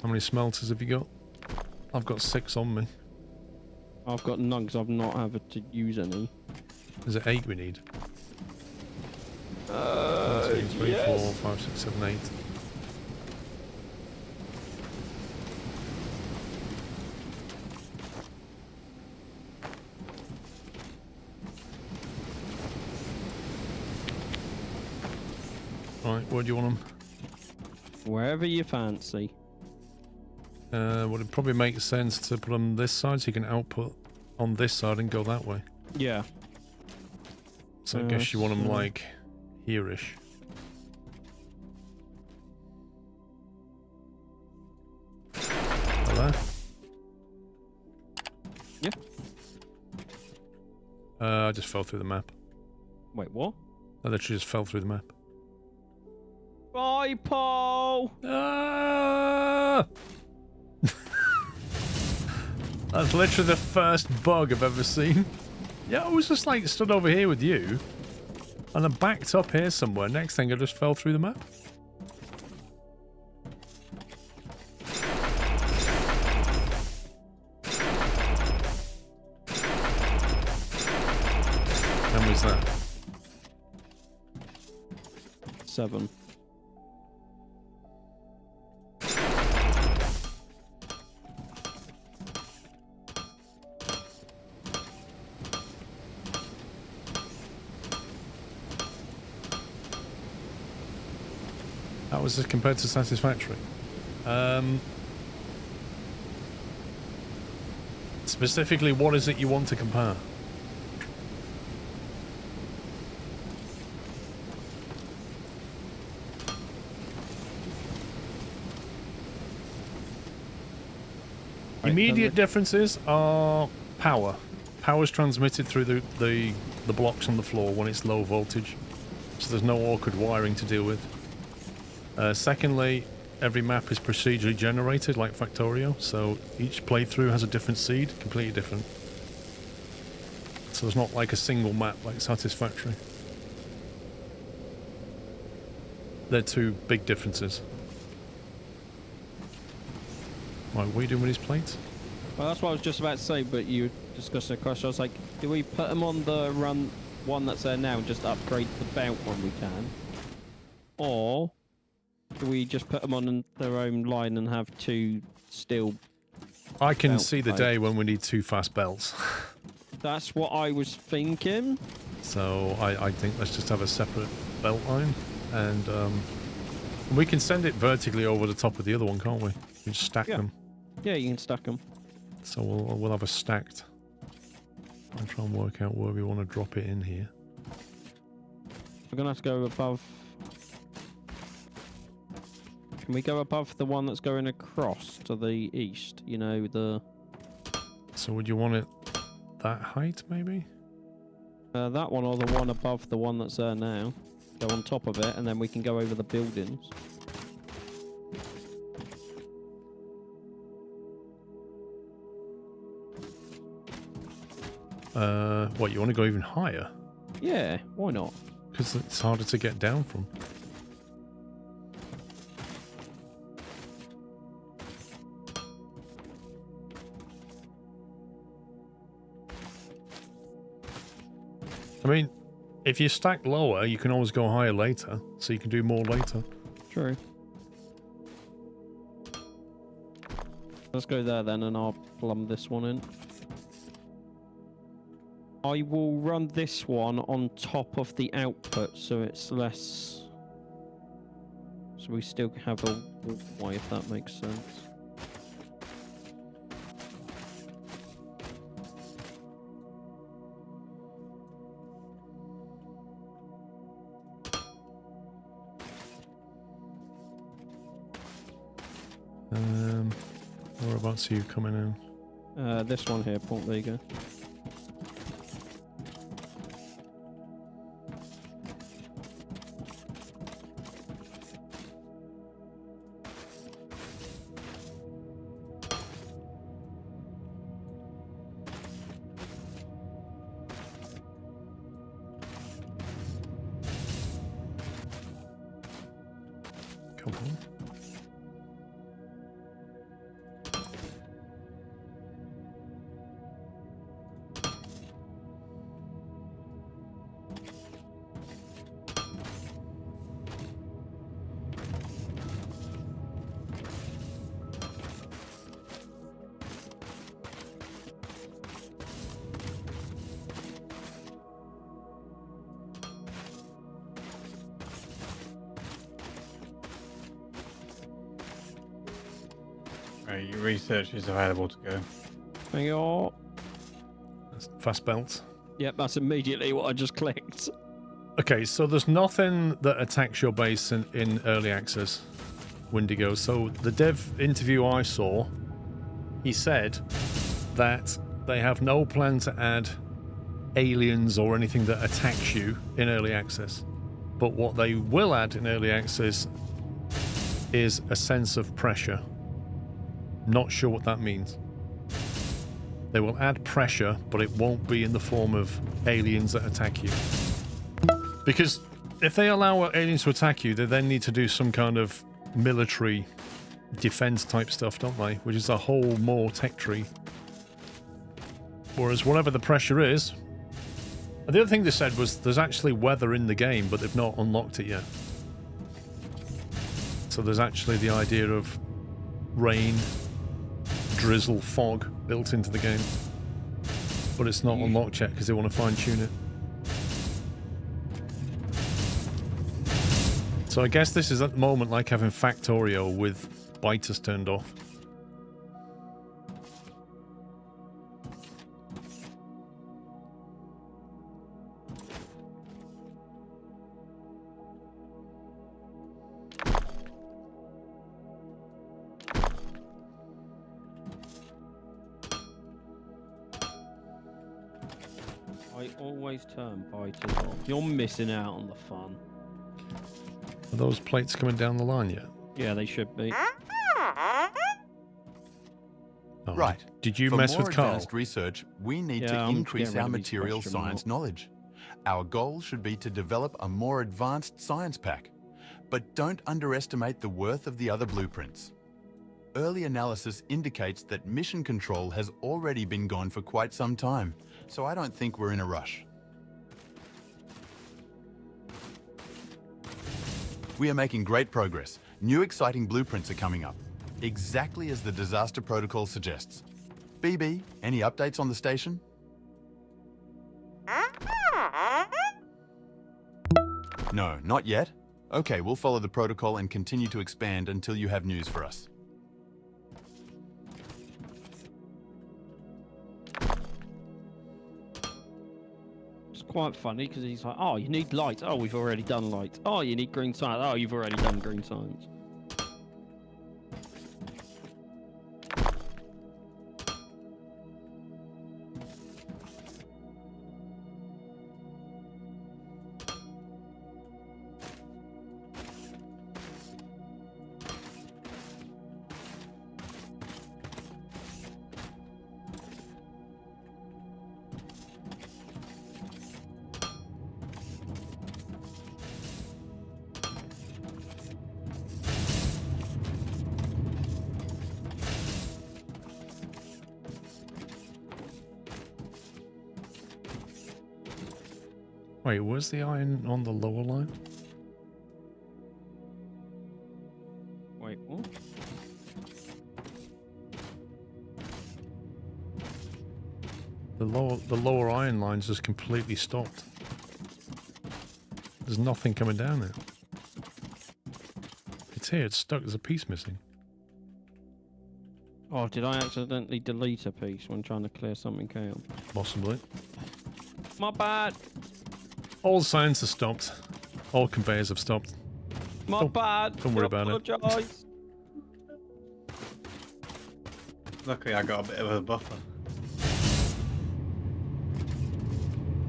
How many smelters have you got? I've got 6 on me. I've got none because I've not had to use any. Is it 8 we need? 1, 2, 3, 4, 5, 6, 7, 8. Right, where do you want them? Wherever you fancy. Would it probably make sense to put them this side so you can output on this side and go that way? Yeah. So I guess you want them so- like here-ish. Hello? Yeah. I just fell through the map. Wait, what? I literally just fell through the map. Bye, Paul! Ah! That's literally the first bug I've ever seen. Yeah, I was just like stood over here with you, and I backed up here somewhere. Next thing, I just fell through the map. When was that? 7. That was compared to satisfactory. Specifically, what is it you want to compare? Immediate differences are power. Power is transmitted through the blocks on the floor when it's low voltage, so there's no awkward wiring to deal with. Secondly, every map is procedurally generated like Factorio, so each playthrough has a different seed, completely different. So it's not like a single map like Satisfactory. They're two big differences. Right, what are you doing with these plates? Well, that's what I was just about to say, but you discussed a question. I was like, do we put them on the one that's there now and just upgrade the belt when we can? Or do we just put them on their own line and have 2 steel? I can belt see the plates? day when we need 2 fast belts. That's what I was thinking. So I think let's just have a separate belt line, and we can send it vertically over the top of the other one, can't we? We just stack them. Yeah, you can stack them. So we'll have a stacked. I'll try and work out where we want to drop it in here. We're gonna have to go above. Can we go above the one that's going across to the east? You know, the... So would you want it that height, maybe? that one or the one above the one that's there now. Go on top of it, and then we can go over the buildings. What, you want to go even higher? Yeah, why not? Because it's harder to get down from. I mean, if you stack lower, you can always go higher later, so you can do more later. True. Let's go there then, and I'll plumb this one in. I will run this one on top of the output, so it's less... So we still have a walkway, if that makes sense. Whereabouts are you coming in? This one here, Paul, there you go. Come on. Right, your research is available to go. Hang on. That's fast belt. Yep, that's immediately what I just clicked. Okay, so there's nothing that attacks your base in early access, Wendigo. So the dev interview I saw, he said that they have no plan to add aliens or anything that attacks you in early access. But what they will add in early access is a sense of pressure. Not sure what that means. They will add pressure, but it won't be in the form of aliens that attack you. Because if they allow aliens to attack you, they then need to do some kind of military defense type stuff, don't they? Which is a whole more tech tree. Whereas whatever the pressure is... The other thing they said was there's actually weather in the game, but they've not unlocked it yet. So there's actually the idea of rain, drizzle, fog built into the game. But it's not unlocked yet because they want to fine-tune it. So I guess this is at the moment like having Factorio with biters turned off. I always turn biters off. You're missing out on the fun. Are those plates coming down the line yet? Yeah, they should be. Oh, Right. Did you For mess more with Carl? advanced research, we need Yeah, to I'm increase getting our rid of these material question science knowledge. Our goal should be to develop a more advanced science pack. But don't underestimate the worth of the other blueprints. Early analysis indicates that mission control has already been gone for quite some time, so I don't think we're in a rush. We are making great progress. New exciting blueprints are coming up, exactly as the disaster protocol suggests. BB, any updates on the station? No, not yet. Okay, we'll follow the protocol and continue to expand until you have news for us. It's quite funny because he's like, oh, you need light. Oh, we've already done light. Oh, you need green science. Oh, you've already done green science. Wait, where's the iron on the lower line? Wait, what? The lower iron line's just completely stopped. There's nothing coming down there. It's here, it's stuck, there's a piece missing. Oh, did I accidentally delete a piece when trying to clear something out? Possibly. My bad. All signs have stopped. All conveyors have stopped. My bad. Don't worry about it. Apologise. Luckily, I got a bit of a buffer.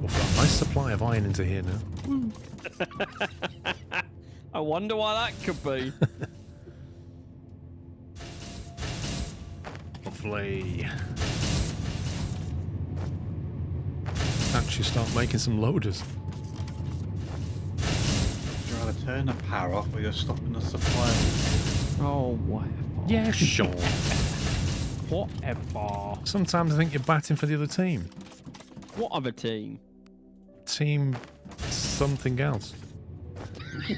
We've got a nice supply of iron into here now. I wonder why that could be. Lovely. Actually start making some loaders. Would you rather turn the power off or you're stopping the supply? Oh, whatever. Yeah, sure. Whatever. Sometimes I think you're batting for the other team. What other team? Team something else.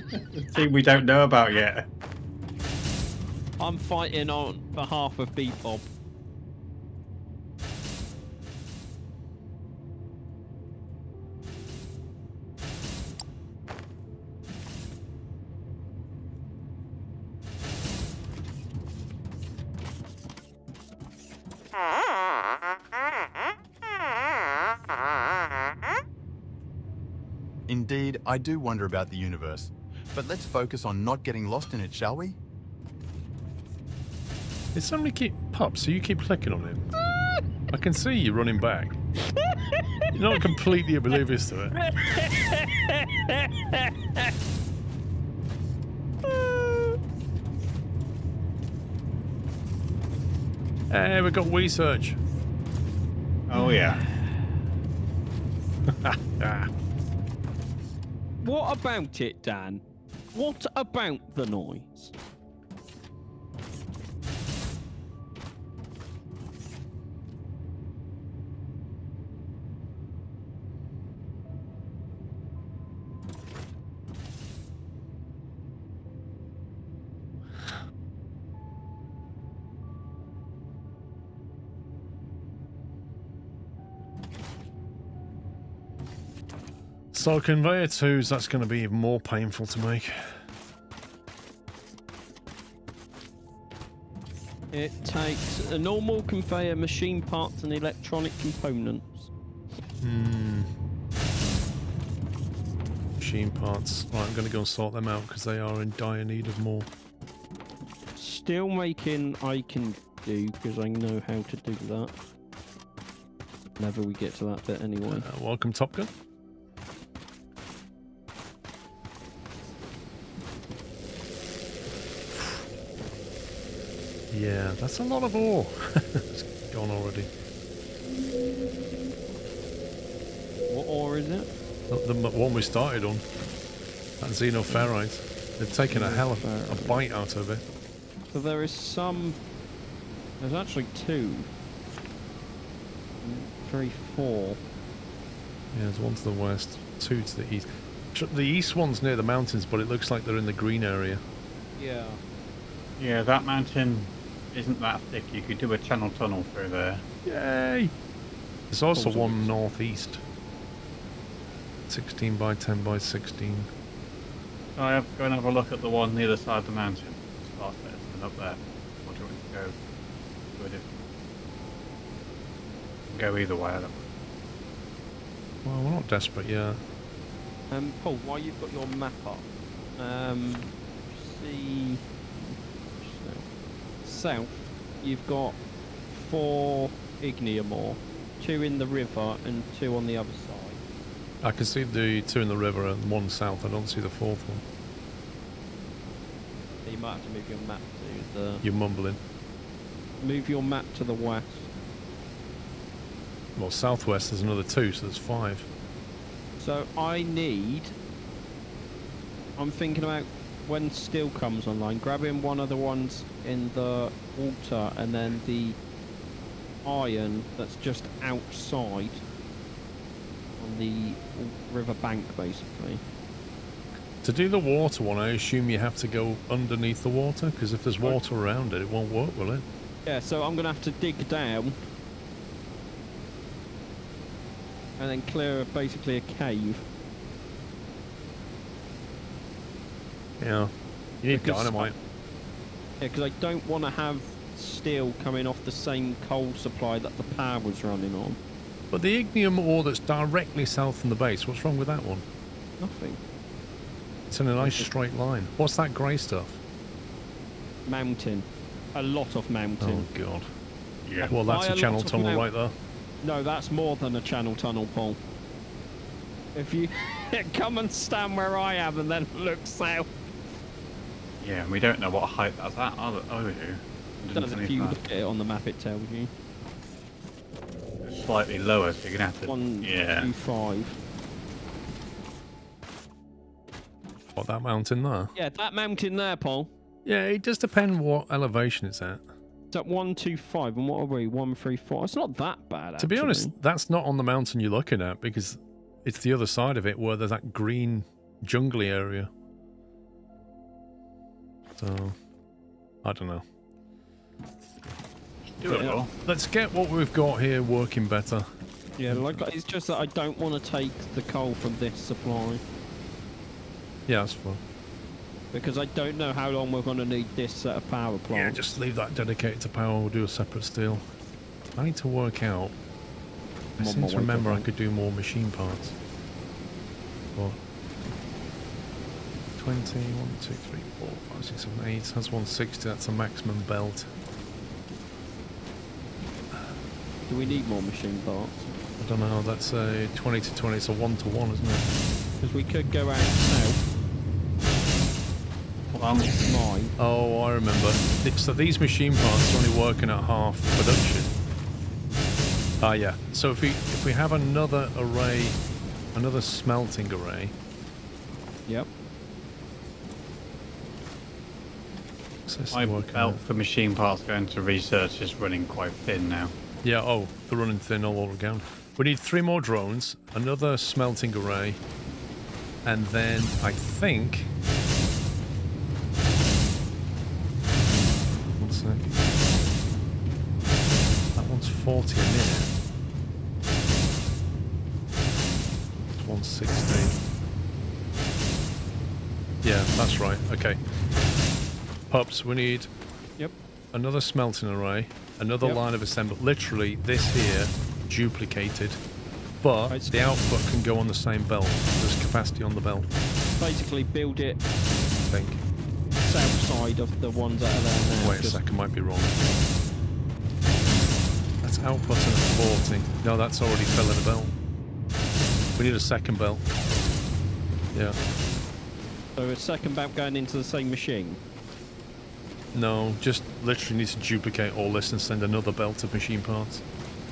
The team we don't know about yet. I'm fighting on behalf of Bob. Indeed, I do wonder about the universe. But let's focus on not getting lost in it, shall we? Did somebody keep Pup, so you keep clicking on him? I can see you running back. You're not completely oblivious to it. Hey, we got research. Oh yeah. What about it, Dan? What about the noise? So conveyor 2s, that's going to be even more painful to make. It takes a normal conveyor, machine parts and electronic components. Machine parts. Right, I'm going to go and sort them out because they are in dire need of more. Steel making I can do because I know how to do that. Whenever we get to that bit anyway. Welcome, Top Gun. Yeah, that's a lot of ore. It's gone already. What ore is it? The one we started on. That xenoferrite. They've taken a hell of a bite out of it. So there is some... There's actually 2. 3, 4. Yeah, there's one to the west, 2 to the east. The east one's near the mountains, but it looks like they're in the green area. Yeah. Yeah, that mountain isn't that thick. You could do a channel tunnel through there. Yay! There's also one northeast. 16 by 10 by 16. So I have to go and have a look at the one near the side of the mountain. Start there and up there. Or do you want me to go to a different? Go either way. I don't know. Well, we're not desperate yet. Paul, while you've got your map up, see south, you've got 4 igneum ore, 2 in the river and 2 on the other side. I can see the 2 in the river and 1 south. I don't see the 4th one. So you might have to move your map to the... You're mumbling. Move your map to the west. Well, southwest there's another 2, so there's 5. So I'm thinking about when steel comes online, grabbing one of the ones in the water and then the iron that's just outside on the river bank, basically. To do the water one, I assume you have to go underneath the water, because if there's water around it, it won't work, will it? Yeah, so I'm going to have to dig down and then clear basically a cave. Yeah. You need Because- dynamite. Yeah, because I don't want to have steel coming off the same coal supply that the power was running on. But the ignium ore that's directly south from the base, what's wrong with that one? Nothing. It's in a nice straight line. What's that grey stuff? Mountain. A lot of mountain. Oh, God. Yeah. Well, that's Why a a channel lot of tunnel right there. No, that's more than a channel tunnel, Paul. If you come and stand where I am and then look south. Yeah, and we don't know what height that's at. Oh, we do. If you look at it on the map, it tells you. It's slightly lower, so you're gonna have to. 125. What, that mountain there? Yeah, that mountain there, Paul. Yeah, it does depend what elevation it's at. It's at 125, and what are we? 134. It's not that bad, To be actually. honest, that's not on the mountain you're looking at, because it's the other side of it where there's that green jungly area. So, I don't know. Doable. Let's get what we've got here working better. Yeah, like it's just that I don't want to take the coal from this supply Yeah, that's fine. because I don't know how long we're going to need this set of power Yeah, plants. just leave that dedicated to power. We'll do a separate steel. I need to work out. I I'm on seem my to way remember to I that. could do more machine parts. What? 20, 1, 2, 3, 4, 5, 6, 7, 8. That's 160. That's a maximum belt. Do we need more machine parts? I don't know. That's a 20 to 20. It's a 1 to 1, isn't it? Because we could go out south. It's mine. Oh, I remember. So these machine parts are only working at half production. Ah, yeah. So if we have another array, another smelting array. Yep. So this is My working belt out. for machine parts going to research is running quite thin now. Yeah. Oh, they're running thin all over again. We need 3 more drones, another smelting array, and then I think. One sec. That one's 40 a minute. It's 160. Yeah, that's right. Okay. Pups, we need Yep. another smelting array, another Yep. line of assembly. Literally, this here duplicated, but Right. the output can go on the same belt. There's capacity on the belt, Basically, build it I think. south side of the ones that are there now. Wait a Just- second, might be wrong. That's outputting at 40. No, that's already filling a belt. We need a second belt. Yeah. So a second belt going into the same machine. No, just literally need to duplicate all this and send another belt of machine parts.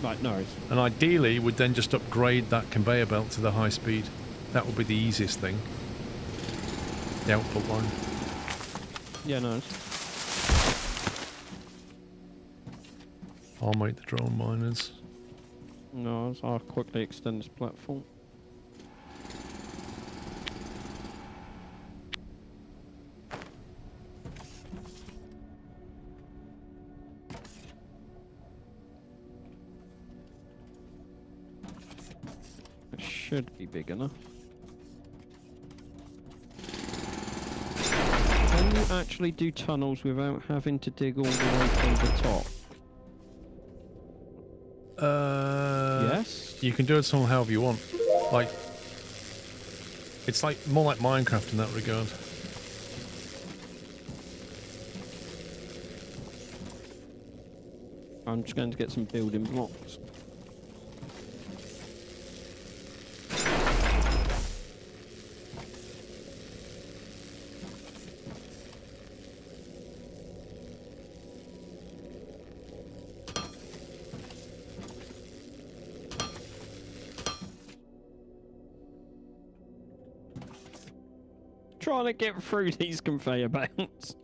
Right, no. And ideally, we'd then just upgrade that conveyor belt to the high speed. That would be the easiest thing. The output line. Yeah, no. I'll make the drone miners. No, I'll quickly extend this platform. It should be big enough. Can you actually do tunnels without having to dig all the way from the top? Yes? You can do it somehow however you want. Like, it's like more like Minecraft in that regard. I'm just going to get some building blocks. Trying to get through these conveyor belts.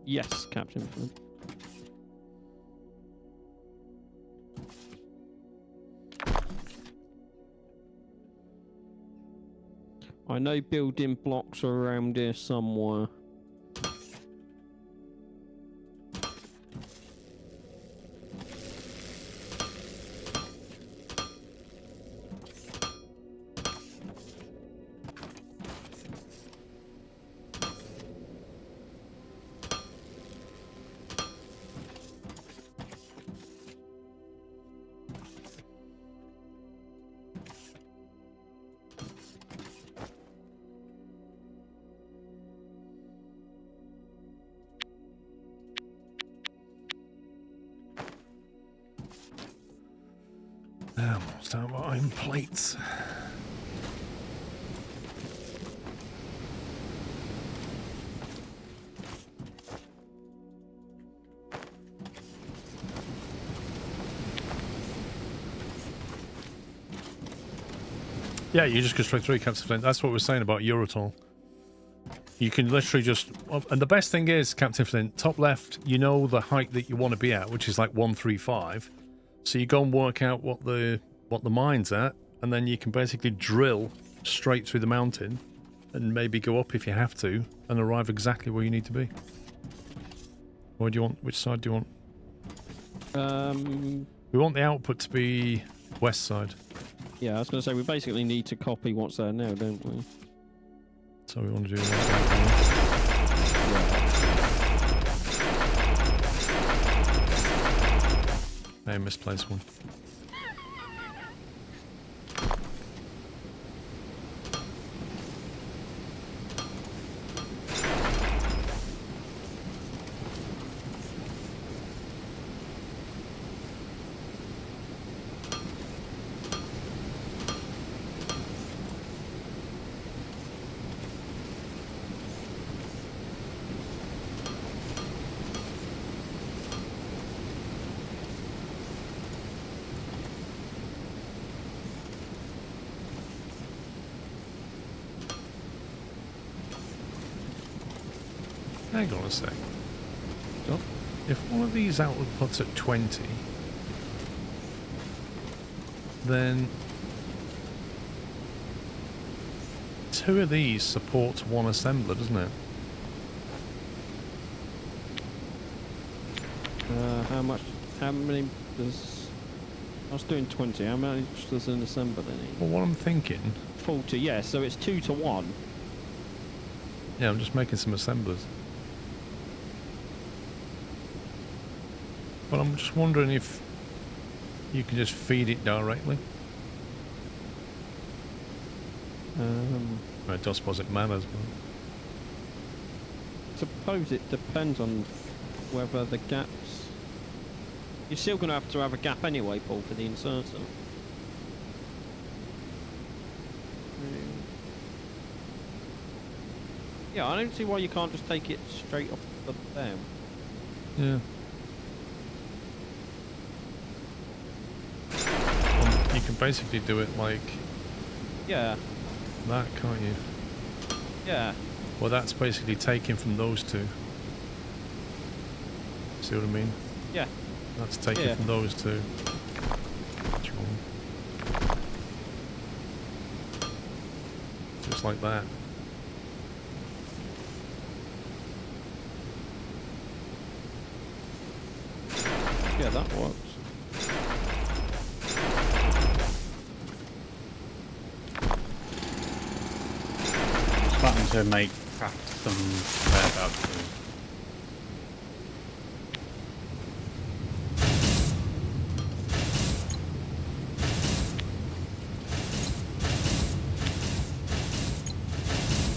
Yes, Captain Flint. I know building blocks are around here somewhere. Almost out of iron plates. Yeah, you just go straight through Captain Flint. That's what we're saying about Eurotol. You can literally just... And the best thing is, Captain Flint, top left, you know the height that you want to be at, which is like 135. So you go and work out what the mine's at, and then you can basically drill straight through the mountain and maybe go up if you have to and arrive exactly where you need to be. Or do you want... Which side do you want? We want the output to be west side. Yeah, I was going to say, we basically need to copy what's there now, don't we? So we want to do that. May have misplaced one. Hang on a sec. Oh. If one of these outputs at 20, then 2 of these support one assembler, doesn't it? How many does... I was doing 20, how many does an assembler need? Well, what I'm thinking... 40, yeah, so it's 2 to 1. Yeah, I'm just making some assemblers. But I'm just wondering if you can just feed it directly. I don't suppose it matters, but... Suppose it depends on whether the gaps... You're still going to have a gap anyway, Paul, for the inserter. Yeah, I don't see why you can't just take it straight off the dam. Yeah. You can basically do it like... Yeah. that, can't you? Yeah. Well, that's basically taken from those 2. See what I mean? Yeah. That's taken from those 2. Which one? Just like that. Yeah, that works. Starting to make craft some whereabouts too.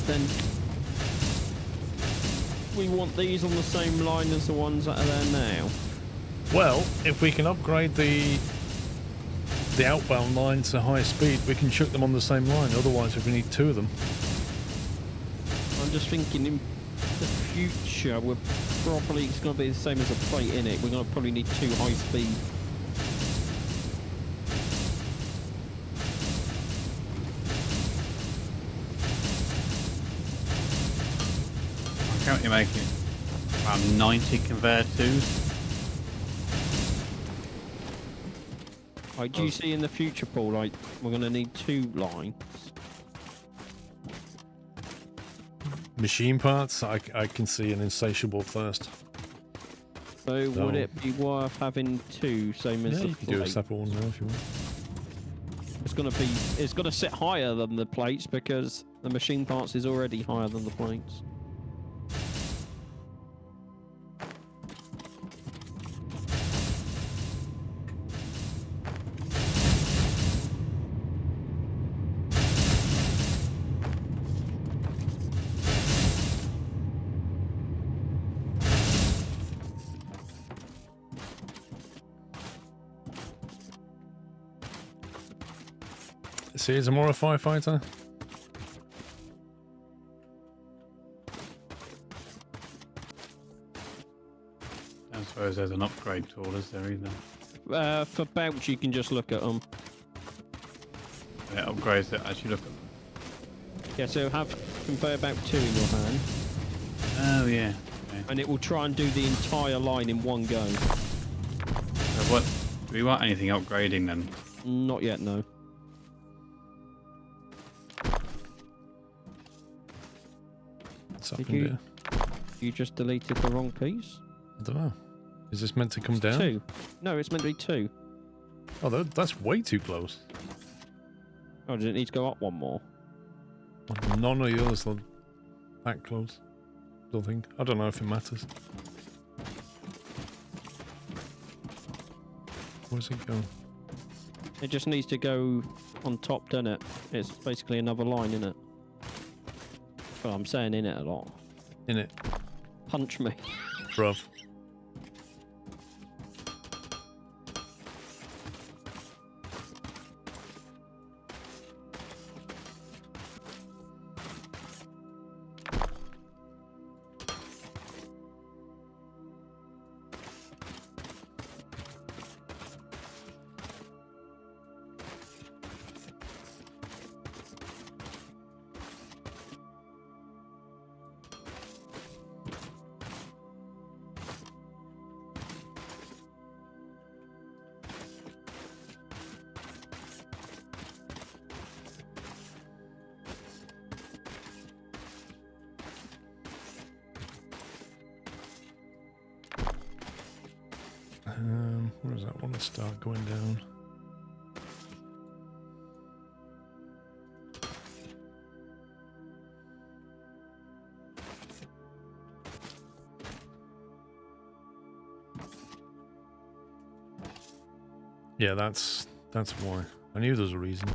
Then we want these on the same line as the ones that are there now. Well, if we can upgrade the outbound line to higher speed, we can chuck them on the same line. Otherwise, we need 2 of them. I'm just thinking in the future, we're probably, it's going to be the same as a plate in it. We're going to probably need 2 high speed. I'm currently making around 90 conveyor twos. Like, do you see in the future, Paul, like, we're going to need 2 lines? Machine parts, I can see an insatiable thirst. So would it be worth having 2, same as Yeah, the you can do a plate? separate one now if you want. It's going to sit higher than the plates because the machine parts is already higher than the plates. See, is more a firefighter? I suppose there's an upgrade tool, is there either? For belts, you can just look at them. It upgrades it as you look at them. Yeah, so have conveyor belt 2 in your hand, Oh yeah. Okay. and it will try and do the entire line in one go. So what? Do we want anything upgrading then? Not yet, no. What's Did happened here? You just deleted the wrong piece? I don't know. Is this meant to come down? 2. No, it's meant to be 2. Oh, that's way too close. Oh, does it need to go up one more? None of yours are that close. Don't think. I don't know if it matters. Where's it going? It just needs to go on top, doesn't it? It's basically another line, isn't it? Well, I'm saying in it a lot. In it, Punch me. bruv. Where does that want to start going down? Yeah, that's why. I knew there was a reason.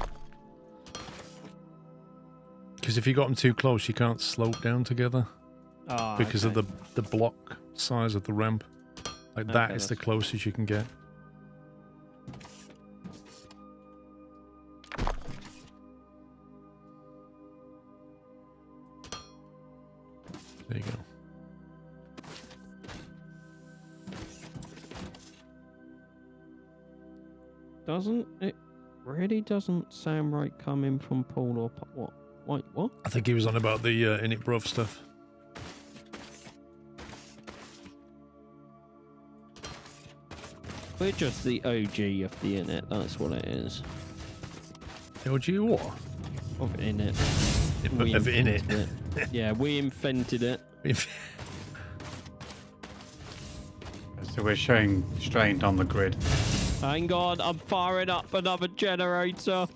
Because if you got them too close, you can't slope down together Oh, because of the block size of the ramp. Like that Okay, is the that's- closest you can get. There you go. Doesn't it really doesn't sound right coming from Paul or what? Wait, what? I think he was on about the init bruv stuff. We're just the OG of the init, that's what it is. OG what? Of init. Of init. It. Yeah, we invented it. So we're showing strained on the grid. Hang on, I'm firing up another generator.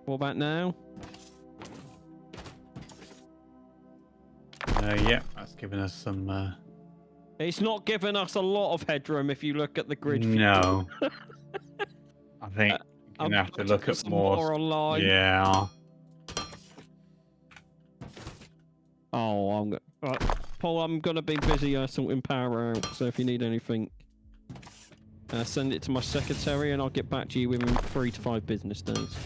What about now? Yeah, that's giving us some. It's not giving us a lot of headroom if you look at the grid. No. I think you're I'm gonna have to going look put at some more. online. Yeah. Oh, right, Paul, I'm gonna be busy sorting power out. So if you need anything, send it to my secretary, and I'll get back to you within 3 to 5 business days.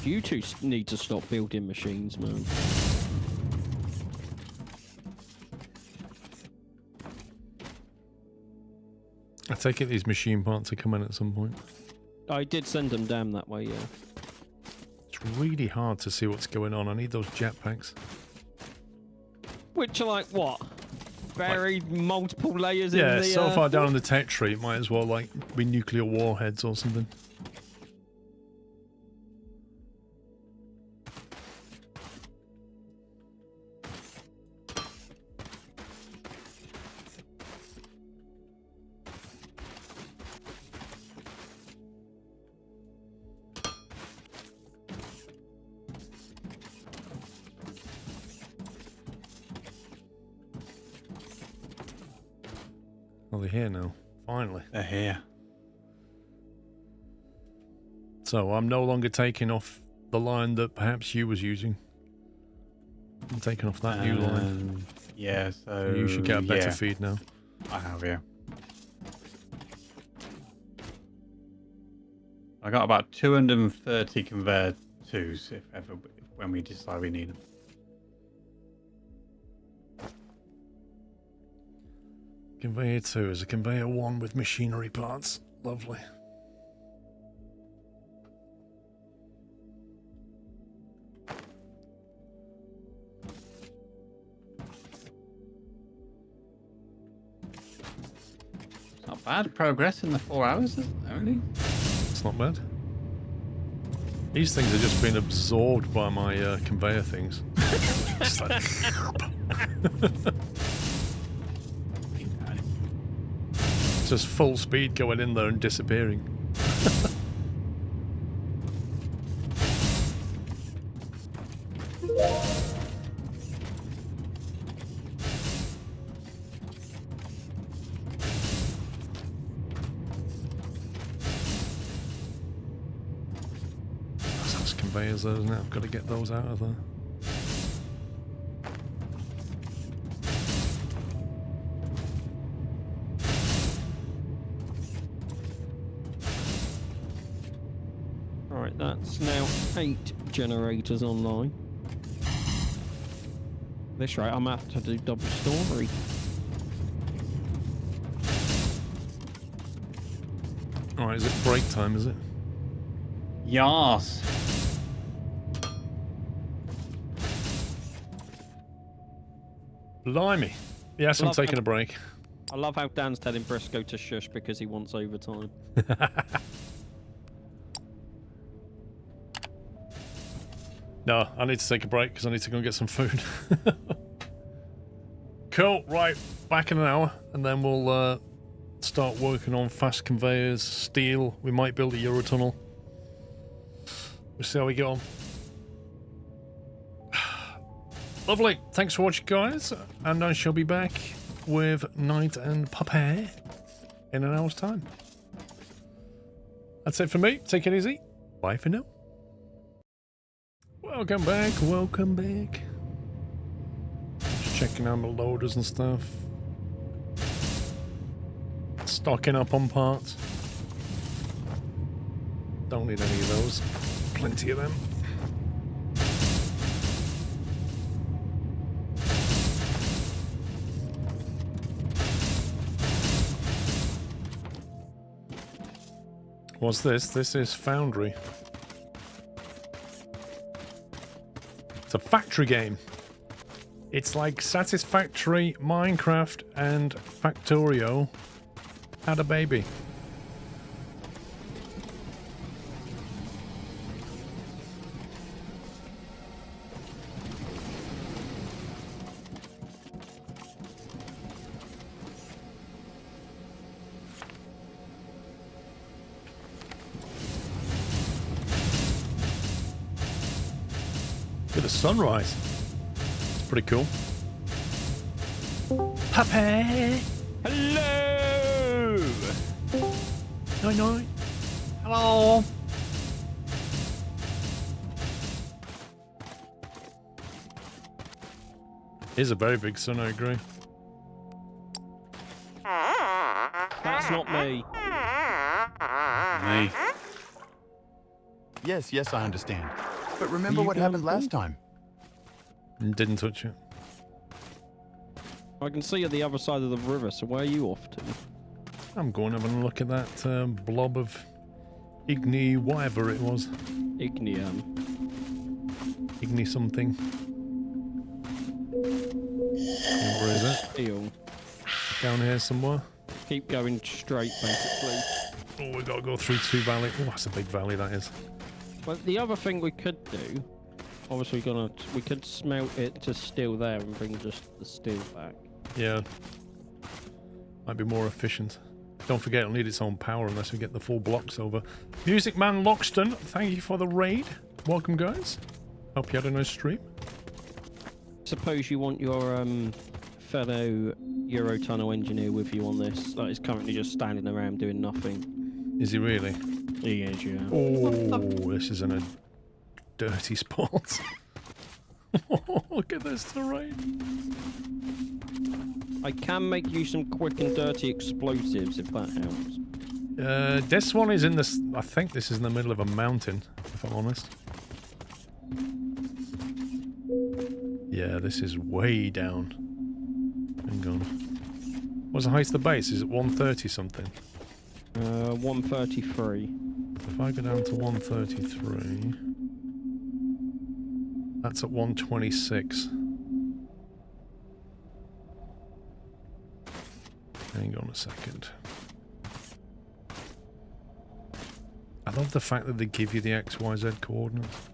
You two need to stop building machines, man. take it these machine parts are coming at some point. I did send them down that way, yeah. It's really hard to see what's going on. I need those jetpacks. Which are like what? Buried multiple layers in Yeah, the... so far down in the tech tree, it might as well like be nuclear warheads or something. Oh, they're here now. Finally. They're here. So I'm no longer taking off the line that perhaps you was using. I'm taking off that new line. Yeah, so You should get a better feed now. I have, yeah. I got about 230 conveyor twos if ever when we decide we need them. Conveyor 2 is a conveyor 1 with machinery parts. Lovely. It's not bad progress in the 4 hours, is it? Really? It's not bad. These things are just being absorbed by my conveyor things. It's like just full speed going in there and disappearing. That's conveyors though, isn't it? I've got to get those out of there. Right, that's now 8 generators online. This rate, I'm going to have to do double story. Alright, is it break time, is it? Yas. Blimey. Yes, I'm taking a break. I love how Dan's telling Briscoe to shush because he wants overtime. No, I need to take a break because I need to go and get some food. Cool, right, back in an hour and then we'll start working on fast conveyors, steel. We might build a Eurotunnel. We'll see how we get on. Lovely, thanks for watching guys, and I shall be back with Knight and Puppy in an hour's time. That's it for me, take it easy, bye for now. Welcome back, welcome back. Just checking out my loaders and stuff. Stocking up on parts. Don't need any of those. Plenty of them. What's this? This is Foundry. It's a factory game. It's like Satisfactory, Minecraft, and Factorio had a baby. Look at the sunrise. It's pretty cool. Puppy! Hello! Night night. Hello. Here's a very big sun, I agree. That's not me. Me. Yes, I understand. But remember what happened last time? Didn't touch it. I can see you at the other side of the river, so where are you off to? I'm going having a look at that blob of igni, whatever it was. Ignium. Igni something. Where is it? Steel. Down here somewhere. Keep going straight, basically. Oh, we got to go through 2 valley. Oh, that's a big valley, that is. But the other thing we could do, obviously we could smelt it to steel there and bring just the steel back. Yeah. Might be more efficient. Don't forget it'll need its own power unless we get the full blocks over. Music Man Loxton, thank you for the raid. Welcome, guys. Hope you had a nice stream. Suppose you want your fellow Eurotunnel engineer with you on this. That is currently just standing around doing nothing. Is he really? He is, yeah. Oh, this is in a dirty spot. Look at this terrain. I can make you some quick and dirty explosives if that helps. This one is in this. I think this is in the middle of a mountain, if I'm honest. Yeah, this is way down. Hang on. What's the height of the base? Is it 130 something? 133. If I go down to 133, that's at 126. Hang on a second. I love the fact that they give you the XYZ coordinates.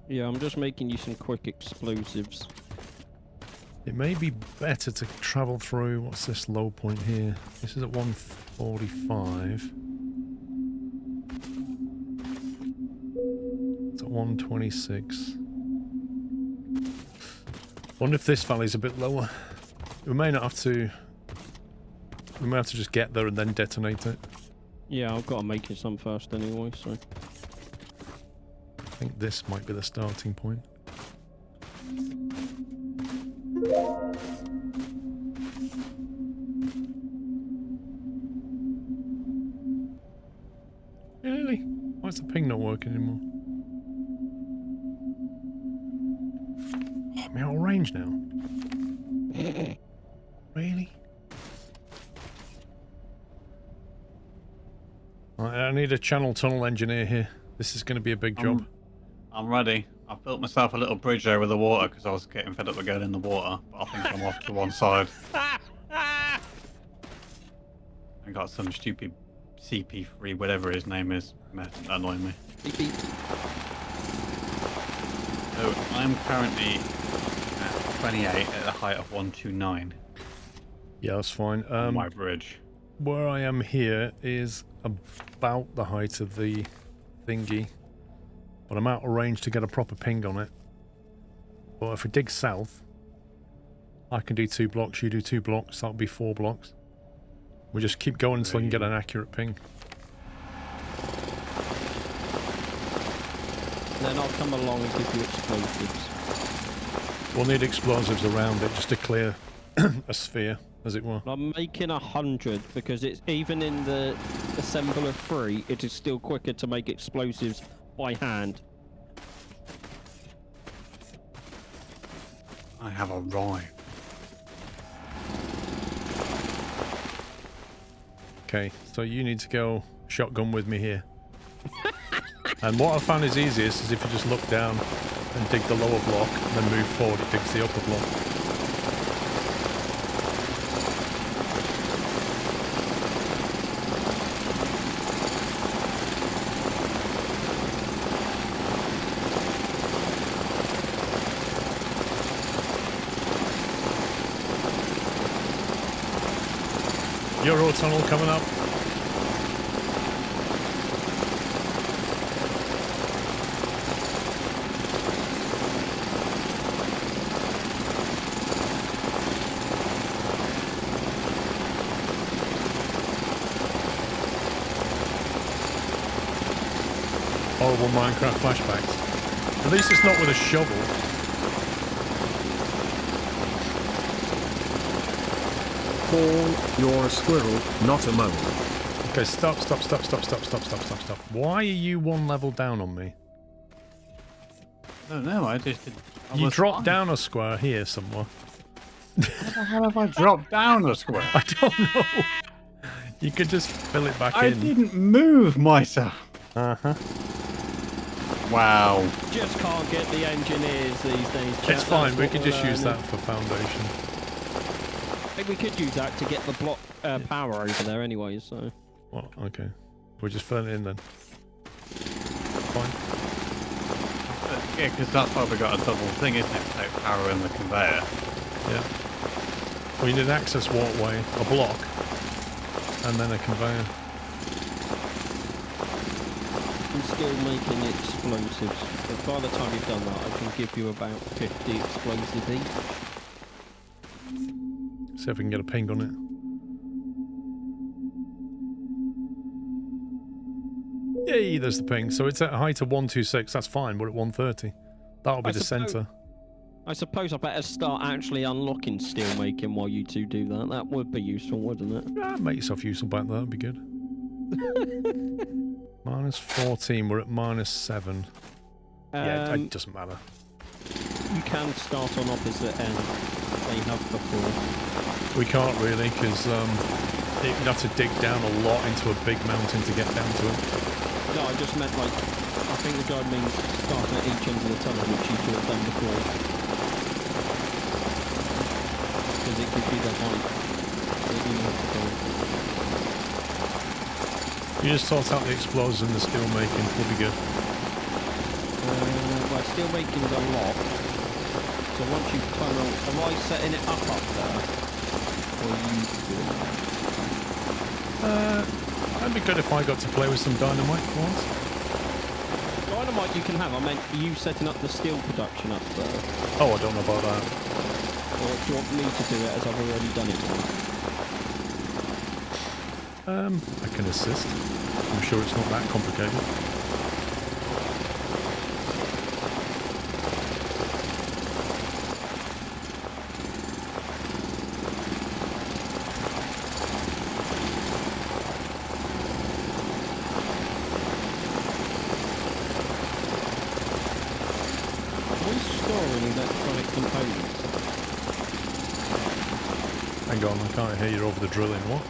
Yeah, I'm just making you some quick explosives. It may be better to travel through. What's this low point here? This is at 145. It's at 126. Wonder if this valley's a bit lower. We may not have to. We may have to just get there and then detonate it. Yeah, I've got to make you some first anyway, so. I think this might be the starting point. Really? Why is the ping not working anymore? Oh, I'm out of range now. Really? I need a channel tunnel engineer here. This is going to be a big job. I'm ready. I've built myself a little bridge over the water because I was getting fed up with going in the water. But I think I'm off to one side. I got some stupid CP3, whatever his name is, annoying me. So I'm currently at 28 at a height of 129 Yeah, that's fine. on my bridge. Where I am here is about the height of the thingy, but I'm out of range to get a proper ping on it. But if we dig south, I can do 2 blocks, you do 2 blocks, that'll be 4 blocks. We just keep going until I can get an accurate ping. Then I'll come along and give you explosives. We'll need explosives around it just to clear a sphere, as it were. I'm making 100 because it's even in the assembler 3, it is still quicker to make explosives by hand. I have arrived. Okay, so you need to go shotgun with me here. And what I found is easiest is if you just look down and dig the lower block and then move forward, it digs the upper block. Euro tunnel coming up. Horrible Minecraft flashbacks. At least it's not with a shovel. Paul, you're a squirrel, not a mole. Okay, stop. Why are you 1 level down on me? No, I just did. You dropped down a square here somewhere. How the hell have I dropped down a square? I don't know. You could just fill it back I in. didn't move myself. Uh-huh. Wow. Just can't get the engineers these days. Chat. It's fine. That's We what could we're just use learning. that for foundation. Hey, we could use that to get the block power over there anyway, so... What? Okay. We're just filling it in then. Fine. Yeah, because that's why we got a double thing, isn't it? Take power in the conveyor. Yeah. We need an access walkway, a block, and then a conveyor. I'm still making explosives. But by the time you've done that, I can give you about 50 explosives each. See if we can get a ping on it. Yay, there's the ping. So it's at a height of 126. That's fine. We're at 130. That'll be the center. I suppose I better start actually unlocking steel making while you two do that. That would be useful, wouldn't it? Ah, make yourself useful back there. That'd be good. Minus 14. We're at minus 7. Yeah, it doesn't matter. You can start on opposite end. They have before. We can't really, because you'd have to dig down a lot into a big mountain to get down to it. No, I just meant like, I think the guide means starting at each end of the tunnel, which you two have done before. Because it gives you the height that you need to go. You just sort out the explosives and the steel making. We'll be good. Well, steel making's unlocked. So once you tunnel, am I setting it up there? Or are you doing that? That'd be good if I got to play with some dynamite for once. Dynamite you can have. I meant you setting up the steel production up there. Oh, I don't know about that. Or do you want me to do it as I've already done it once? I can assist. I'm sure it's not that complicated. Hang on, I can't hear you over the drilling. What?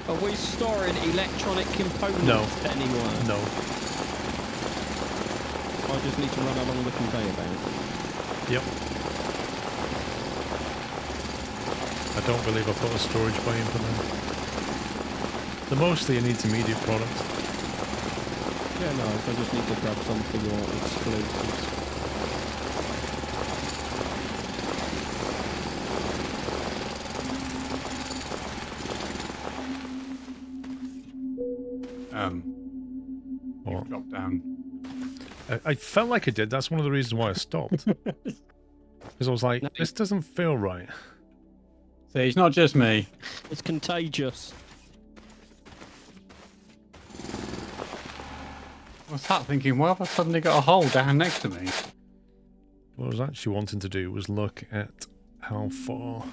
Are we storing electronic components anywhere? No. I just need to run along the conveyor belt. Yep. I don't believe I put a storage bay in for them. They're mostly an intermediate product. Yeah, no, I just need to grab some for your explosives. You've dropped down. I felt like I did. That's one of the reasons why I stopped. Because I was like, this doesn't feel right. See, it's not just me. It's contagious. What's that thinking? Why have I suddenly got a hole down next to me? What I was actually wanting to do was look at how far.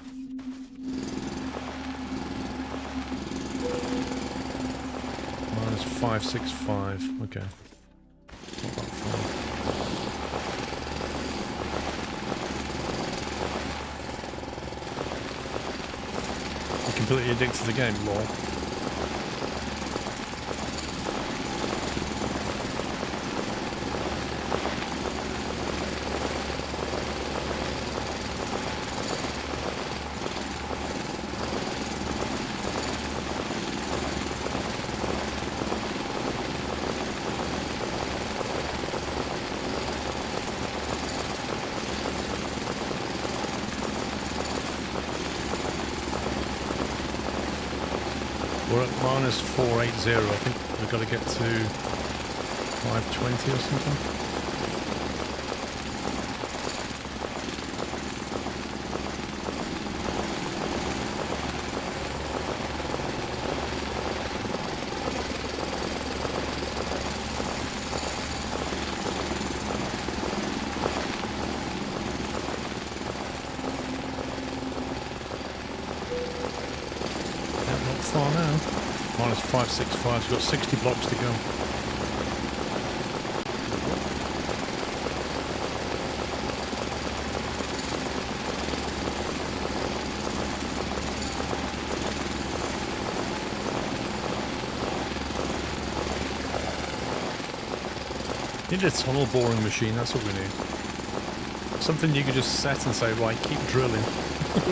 Minus 565. Okay. Not that far. You completely addicted to the game, lol. We're at minus 480. I think we've got to get to 520 or something. Not far now. Minus 565, we've got 60 blocks to go. You need a tunnel boring machine, that's what we need. Something you could just set and say, right, keep drilling.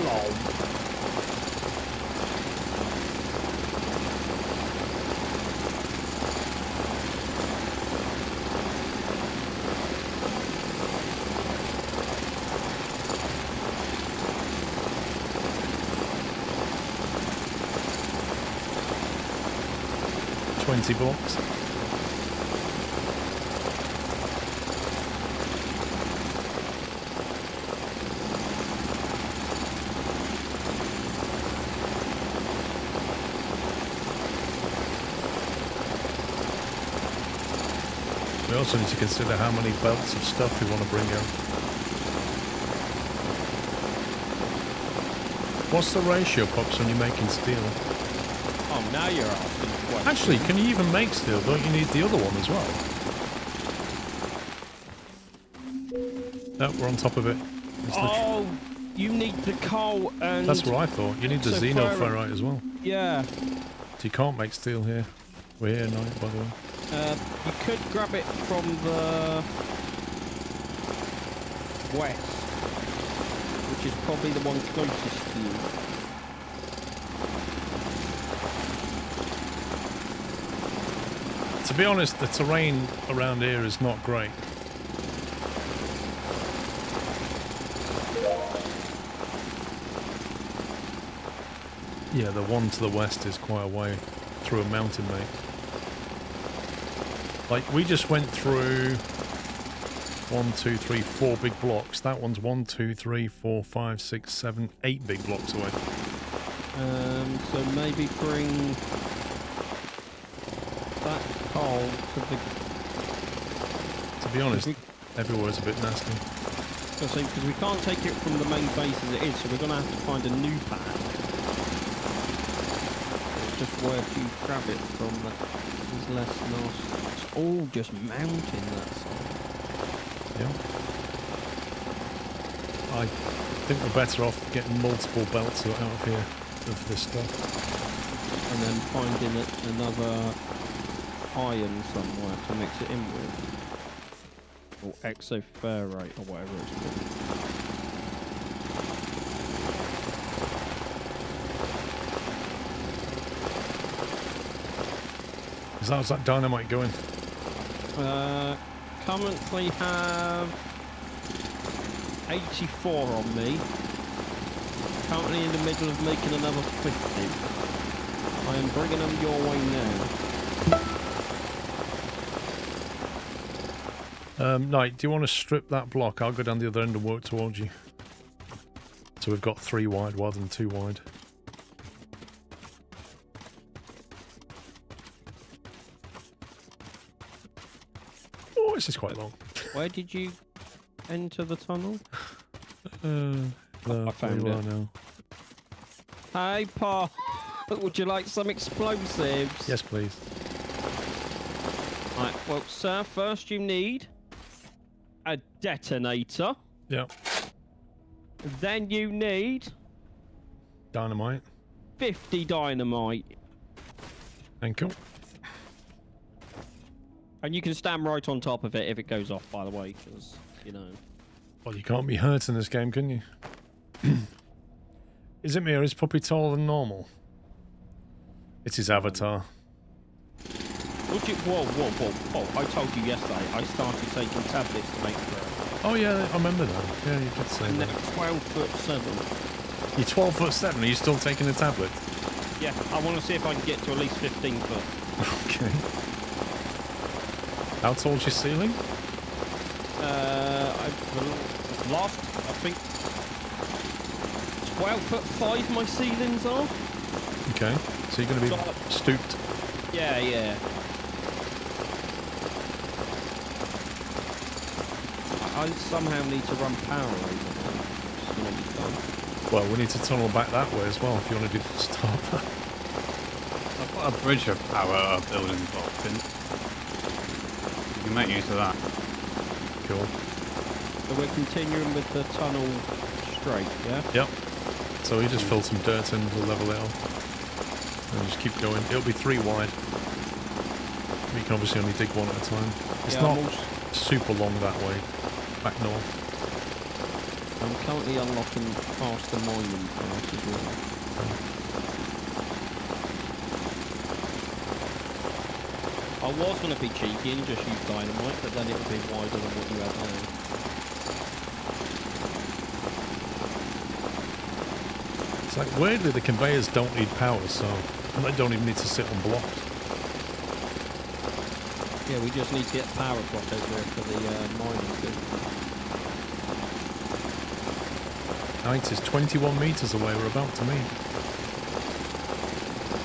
Lol. 20 blocks. We also need to consider how many belts of stuff we want to bring out. What's the ratio, Pops, when you're making steel? Oh, now you're asking a question. Actually, can you even make steel? Don't you need the other one as well? No, we're on top of it. Oh, you need the coal and... That's what I thought. You need the xenoferrite as well. Yeah. So you can't make steel here. We're here now, by the way. You could grab it from the west, which is probably the one closest to you. To be honest, the terrain around here is not great. Yeah, the one to the west is quite a way through a mountain, mate. Like, we just went through 1, 2, 3, 4 big blocks. That one's 1, 2, 3, 4, 5, 6, 7, 8 big blocks away. So maybe bring that coal to the... To be honest, everywhere's a bit nasty. Because we can't take it from the main base as it is, so we're going to have to find a new path. It's just where you grab it from that is less nasty. It's all just mountain, that side. Yeah. I think we're better off getting multiple belts out of here of this stuff. And then finding another iron somewhere to mix it in with. Or exoferrite or whatever it's called. How's that dynamite going? Currently have 84 on me. Currently in the middle of making another 50. I am bringing them your way now. Knight, do you want to strip that block? I'll go down the other end and work towards you. So we've got 3 wide rather than 2 wide. Oh, this is quite long. Where did you enter the tunnel? I found it. now. Hey, Pa. Would you like some explosives? Yes, please. Right, well, sir, first you need a detonator. Yeah. Then you need Dynamite. 50 dynamite. Thank you. And you can stand right on top of it if it goes off, by the way, because, you know. Well, you can't be hurt in this game, can you? Is it me or is Puppy taller than normal? It's his avatar. Would you, whoa. I told you yesterday, I started taking tablets to make bread. Oh, yeah, I remember that. Yeah, you did say And that. they're 12'7". You're 12'7", are you still taking a tablet? Yeah, I want to see if I can get to at least 15 foot. Okay. How tall's your ceiling? I think 12'5" my ceilings are. Okay, so you're going to be stooped. Yeah. I somehow need to run power over there. It's going to be fun. Well, we need to tunnel back that way as well if you want to do start that. I've got a bridge of power building blocks in. You can make use of that. Cool. So we're continuing with the tunnel straight, yeah? Yep. So you just fill some dirt in to level it up. And just keep going. It'll be 3 wide. You can obviously only dig one at a time. It's Yeah, not... super long that way, back north. I'm currently unlocking faster mining parts as well. I was going to be cheeky and just use dynamite, but then it would be wider than what you have now. It's like, weirdly, the conveyors don't need power, so they don't even need to sit unblocked. Yeah, we just need to get the power block over there for the mining too. Night is 21 meters away. We're about to meet.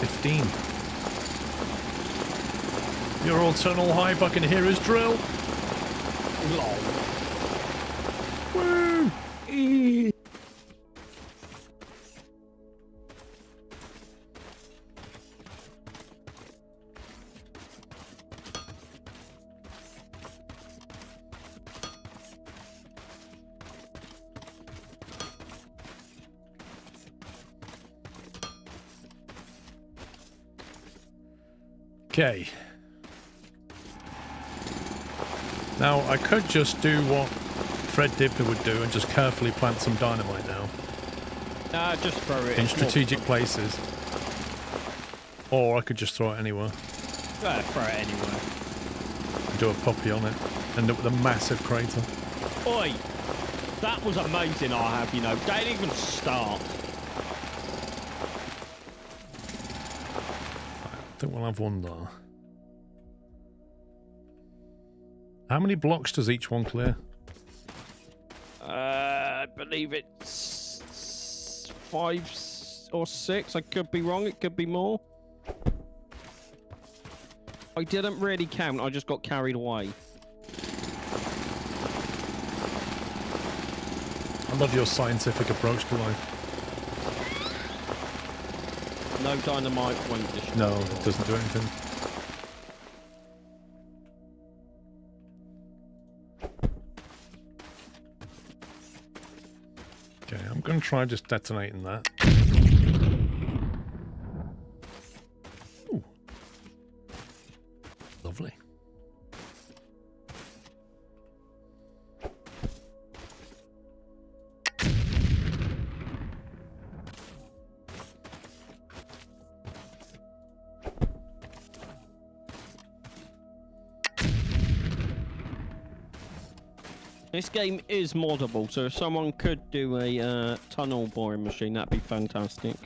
15. Your eternal hype, I can hear his drill. Woo! Okay. Now, I could just do what Fred Dipper would do and just carefully plant some dynamite now. Just throw it In strategic places. Or I could just throw it anywhere. Throw it anywhere. And do a puppy on it. End up with a massive crater. Oi! That was amazing, I have, you know. They didn't even start. I think we'll have one there. How many blocks does each one clear? I believe it's 5 or 6. I could be wrong. It could be more. I didn't really count. I just got carried away. I love your scientific approach to life. No dynamite won't destroy. No, it doesn't do anything. Okay, I'm going to try just detonating that. Ooh. Lovely. This game is moddable, so if someone could do a tunnel boring machine, that'd be fantastic.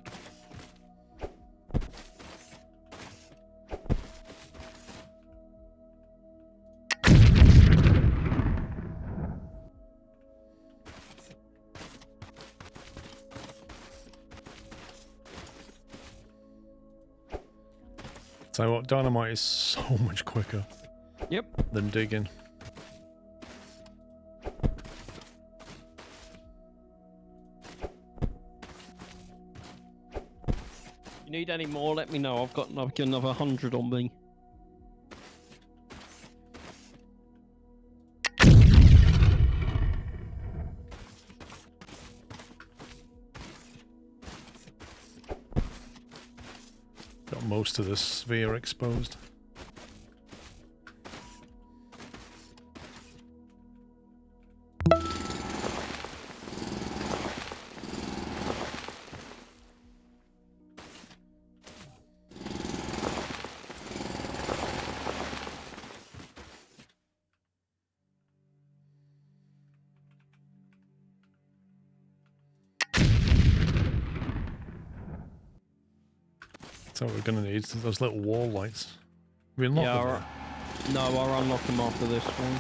So what, dynamite is so much quicker. Yep. Than digging. If you need any more, let me know. I've got another 100 on me. Got most of this sphere exposed. So what we're going to need is those little wall lights. We unlock them. No, I'll unlock them after this one.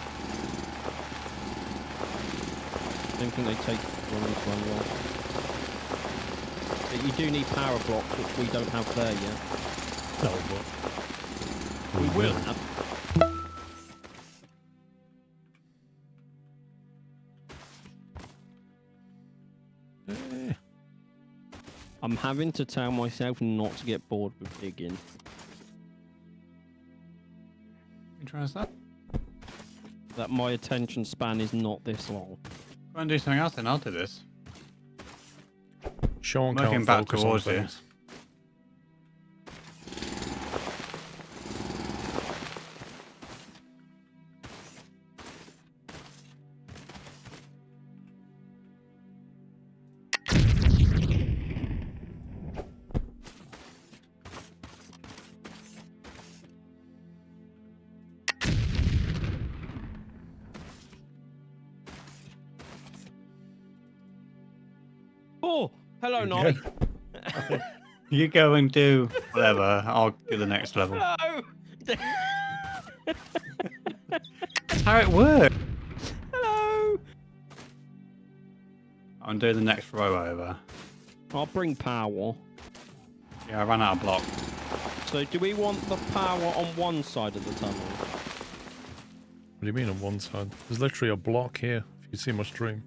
I don't think they take long to unlock. But you do need power blocks, which we don't have there yet. No, but We will have. I'm having to tell myself not to get bored with digging. Interesting. That. That my attention span is not this long. Go and do something else then. I'll do this. Sean Looking can't back focus towards on you. things. Oh, hello, You Night. go. You go and do whatever. I'll do the next level. Hello. That's how it works. Hello. I'm doing the next row over. I'll bring power. Yeah, I ran out of block. So do we want the power on one side of the tunnel? What do you mean on one side? There's literally a block here, if you see my stream.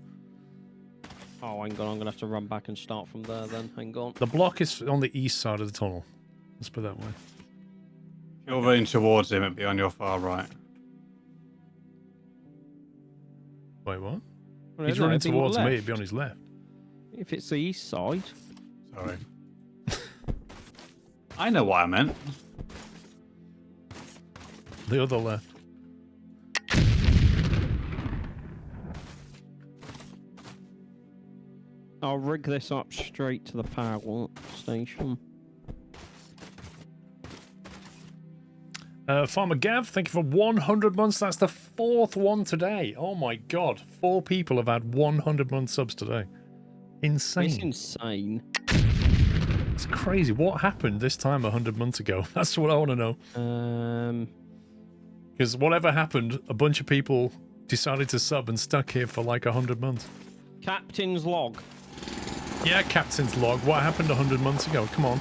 Oh, hang on. I'm going to have to run back and start from there then. Hang on. The block is on the east side of the tunnel. Let's put it that way. If you're running towards him, it'd be on your far right. Wait, what? Well, He's no, running it'd be towards me, left. it'd be on his left. If it's the east side. Sorry. I know what I meant. The other left. I'll rig this up straight to the power station. Farmer Gav, thank you for 100 months. That's the 4th one today. Oh my god. 4 people have had 100 month subs today. Insane. It's insane. It's crazy. What happened this time 100 months ago? That's what I want to know. Because whatever happened, a bunch of people decided to sub and stuck here for like 100 months. Captain's log. Yeah, Captain's log. What happened 100 months ago? Come on.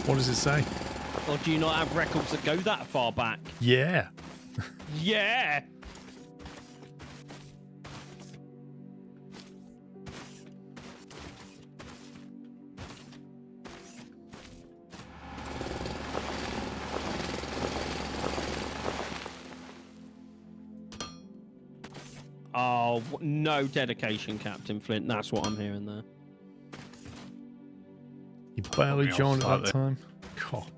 What does it say? Or do you not have records that go that far back? Yeah. Yeah. Oh, no dedication, Captain Flint. That's what I'm hearing there. You barely Probably joined at that slightly. time. God.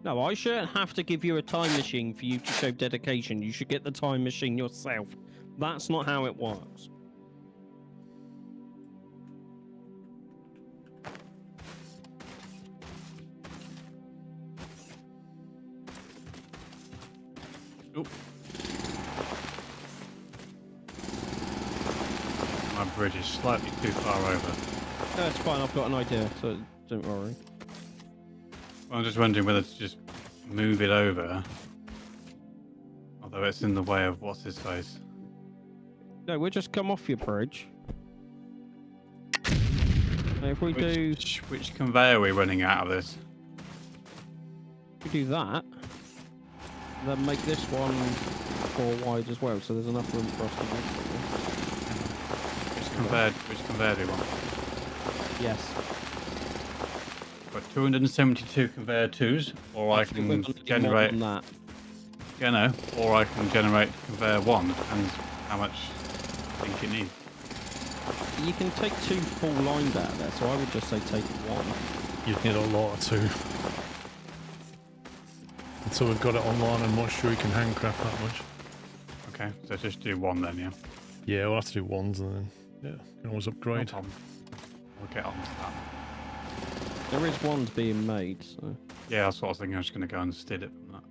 No, I shouldn't have to give you a time machine for you to show dedication. You should get the time machine yourself. That's not how it works. Oop. My bridge is slightly too far over. That's fine, I've got an idea, so don't worry. I'm just wondering whether to just move it over. Although it's in the way of what's his face. No, we'll just come off your bridge. And if we do Which conveyor are we running out of this? that, then make this one 4 wide as well, so there's enough room for us to move. Which conveyor do we want? Yes. Got 272 conveyor 2s, or I think we're can gonna do more generate. than that. You know, or I can generate conveyor 1. Depends how much I think it needs. You can take 2 full lines out of there, so I would just say take 1. You'd need a lot of 2. Until we've got it online, I'm not sure you can handcraft that much. Okay, so just do 1 then, yeah. Yeah, we'll have to do 1s and then, yeah, can always No upgrade. problem. We'll get on to that. There is ones being made, so... Yeah, that's what I was thinking. I'm just going to go and steal it from that.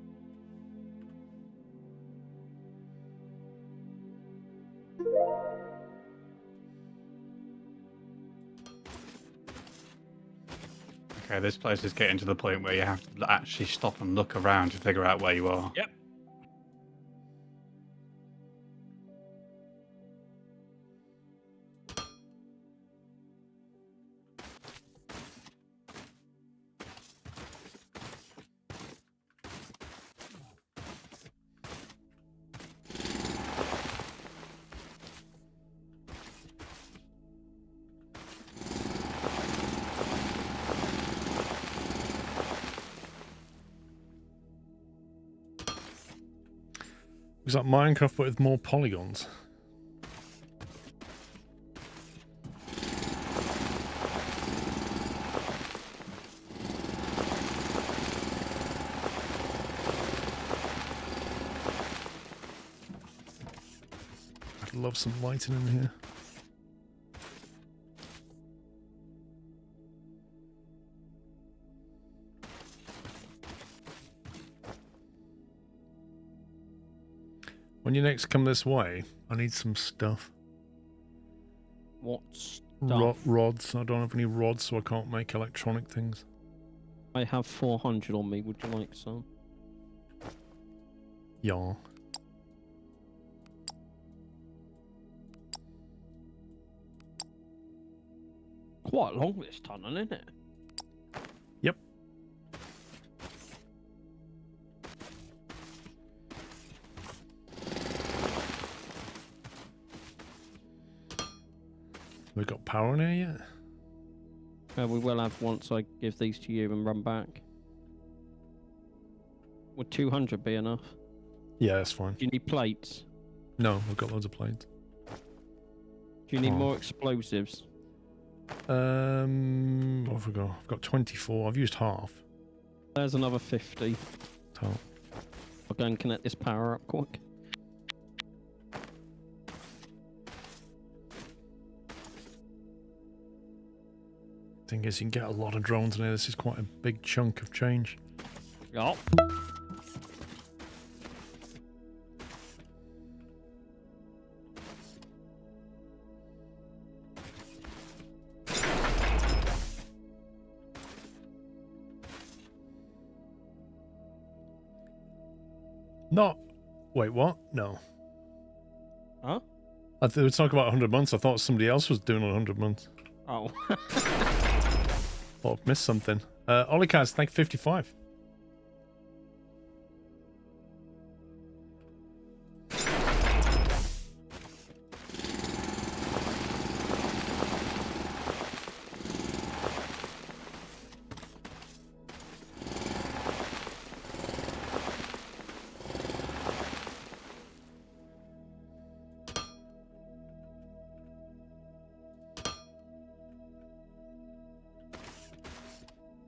Okay, this place is getting to the point where you have to actually stop and look around to figure out where you are. Yep. Is that Minecraft but with more polygons? I'd love some lighting in here. When you next come this way, I need some stuff. What stuff? Rods. I don't have any rods, so I can't make electronic things. I have 400 on me. Would you like some? Yeah. Quite long this tunnel, isn't it? Yep. We got power in here yet? We will have once I give these to you and run back. Would 200 be enough? Yeah, that's fine. Do you need plates? No, I've got loads of plates. Do you need Oh. more explosives? What have we got? I've got 24. I've used half. There's another 50. So, I'll go and connect this power up quick. thing is, you can get a lot of drones in here. This is quite a big chunk of change. Yup. Not. Wait, what? No. Huh? I thought we were talking about 100 months. I thought somebody else was doing 100 months. Oh. Oh, I've missed something. Olikaz, thank you, 55.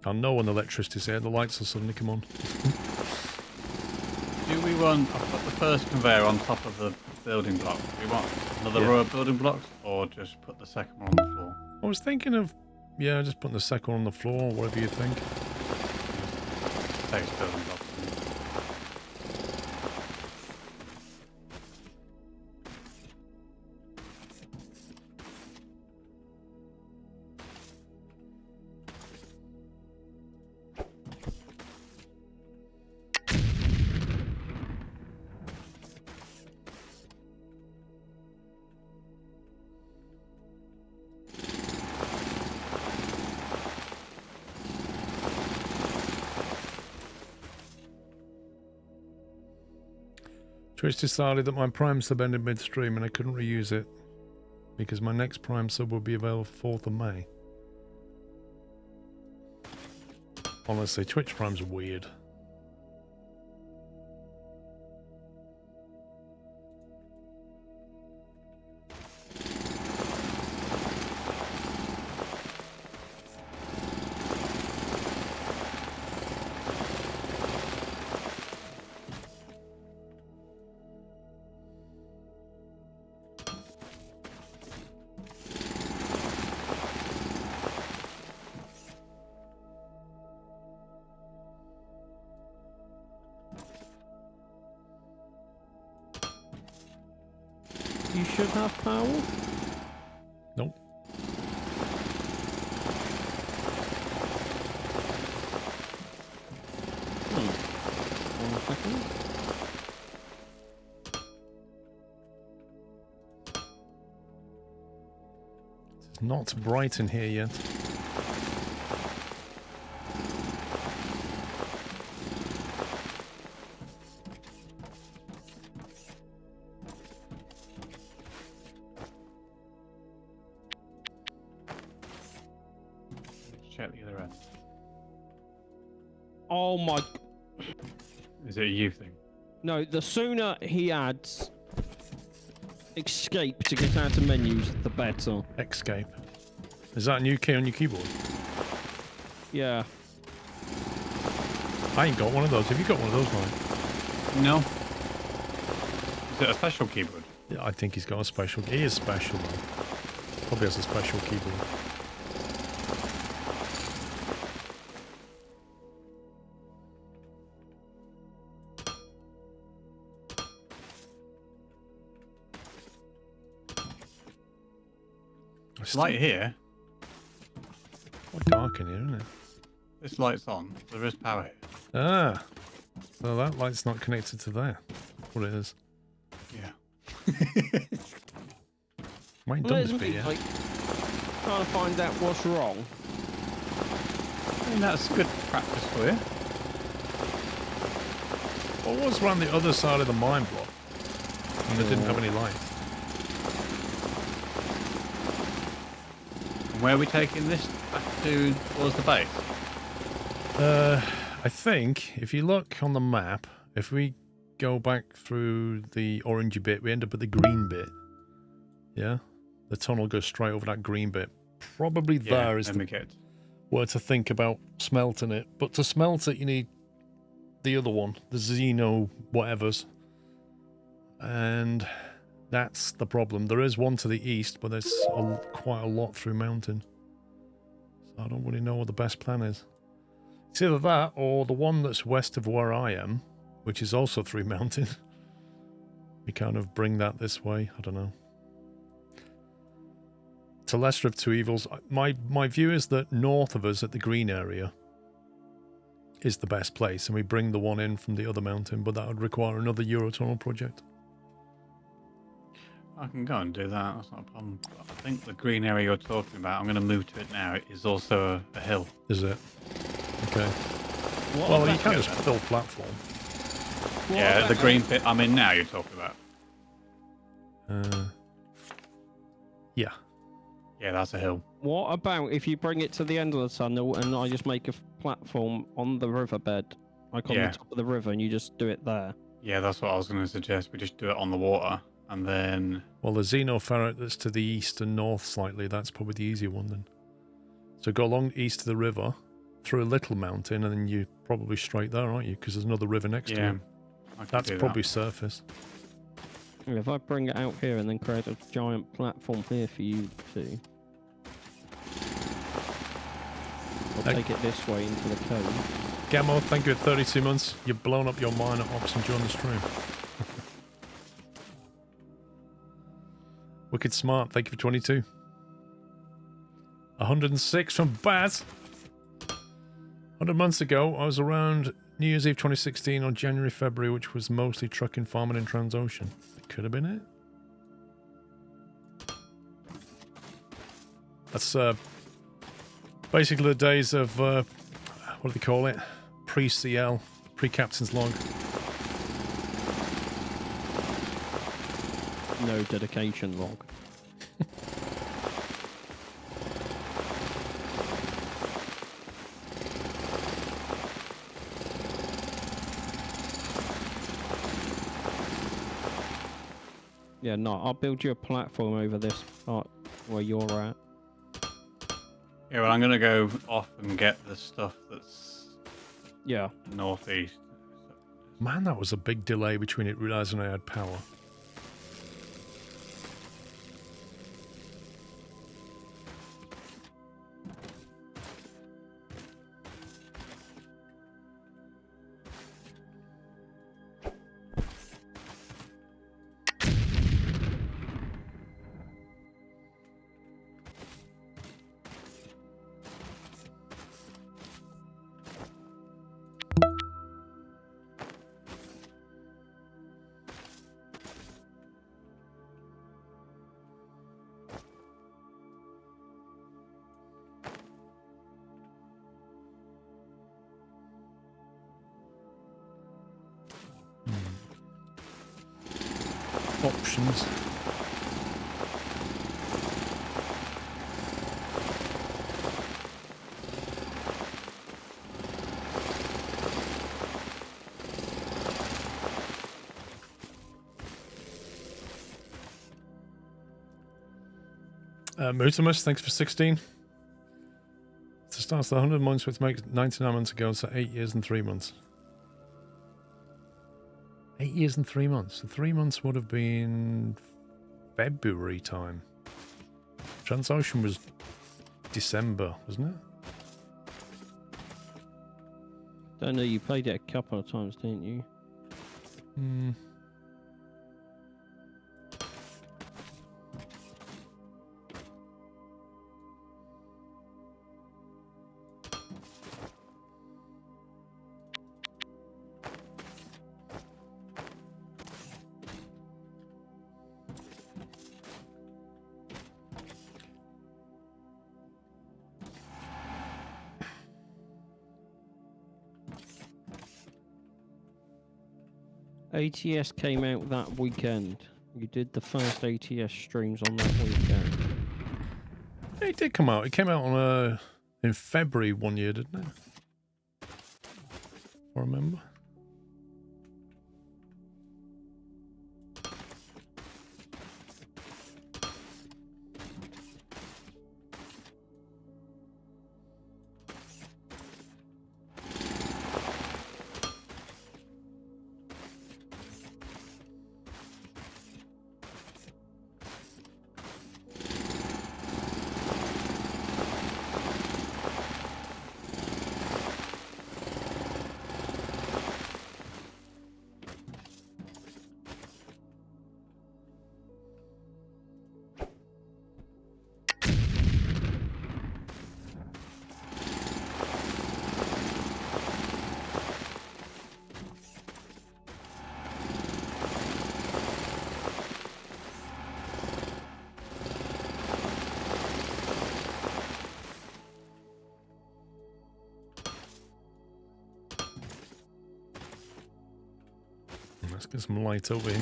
I know when the electricity's here, the lights will suddenly come on. Do we want... I've put the first conveyor on top of the building block. Do we want another row of building blocks, or just put the second one on the floor? I was thinking of, yeah, just putting the second one on the floor, or whatever you think. Takes building blocks. Twitch decided that my Prime sub ended midstream and I couldn't reuse it because my next Prime sub will be available 4th of May. Honestly, Twitch Prime's weird. You should have power. Nope. One second. It's not bright in here yet. Check the other end. Oh my... Is it a you thing? No, the sooner he adds escape to get out of menus, the better. Escape. Is that a new key on your keyboard? Yeah. I ain't got one of those. Have you got one of those, Mike? No. Is it a special keyboard? Yeah, I think he's got a special. He is special, though. Probably has a special keyboard. It's light here. Quite dark in here, isn't it? This light's on. There is power here. Ah. Well, that light's not connected to there. That's what it is. Yeah. Might Well, done there's this bit, me, yeah. like, trying to find out what's wrong. I mean, that's good practice for you. What was around the other side of the mine block? And they didn't have any light. And where are we taking this back to towards the base? I think if you look on the map, if we go back through the orangey bit, we end up at the green bit. Yeah? The tunnel goes straight over that green bit. Probably there is where to think about smelting it. But to smelt it, you need the other one, the Xeno whatevers. And that's the problem. There is one to the east, but there's quite a lot through mountain. So I don't really know what the best plan is. It's either that or the one that's west of where I am, which is also through mountain. We kind of bring that this way. I don't know. To lesser of two evils. My view is that north of us at the green area is the best place, and we bring the one in from the other mountain, but that would require another Eurotunnel project. I can go and do that. That's not a problem. But I think the green area you're talking about, I'm going to move to it now. It is also a hill. Is it? Okay. What Well, about- you can just fill platform. what Yeah, about- the green pit I'm in now you're talking about. Yeah. Yeah, that's a hill. What about if you bring it to the end of the tunnel and I just make a platform on the riverbed, like on Yeah. the top of the river, and you just do it there? Yeah, that's what I was going to suggest. We just do it on the water, and then... Well, the Xenoferret that's to the east and north slightly, that's probably the easier one then. So go along east of the river, through a little mountain, and then you're probably straight there, aren't you? Because there's another river next to Yeah, it. I can That's do probably that. surface. If I bring it out here and then create a giant platform here for you to... I'll Hey. take it this way into the cove. Gammo, thank you at 32 months. You've blown up your mine at Oxen during the stream. Wicked Smart, thank you for 22. 106 from Baz. 100 months ago, I was around New Year's Eve 2016 on January, February, which was mostly trucking, farming in Transocean. It could have been it. That's basically the days of, what do they call it? Pre-CL, pre-captain's log. No dedication log. Yeah, no, I'll build you a platform over this part where you're at. Yeah, well, I'm going to go off and get the stuff that's Yeah. northeast. Man, that was a big delay between it realizing I had power. Options. Mutimus, thanks for 16. To start the 100 months, which makes 99 months ago, so 8 years and 3 months. 8 years and 3 months. So 3 months would have been February time. Transocean was December, wasn't it? Don't know, you played it a couple of times, didn't you? Hmm. ATS came out that weekend. You did the first ATS streams on that weekend. Yeah, it did come out. It came out on in February one year, didn't it? If I remember. Let's get some light over here.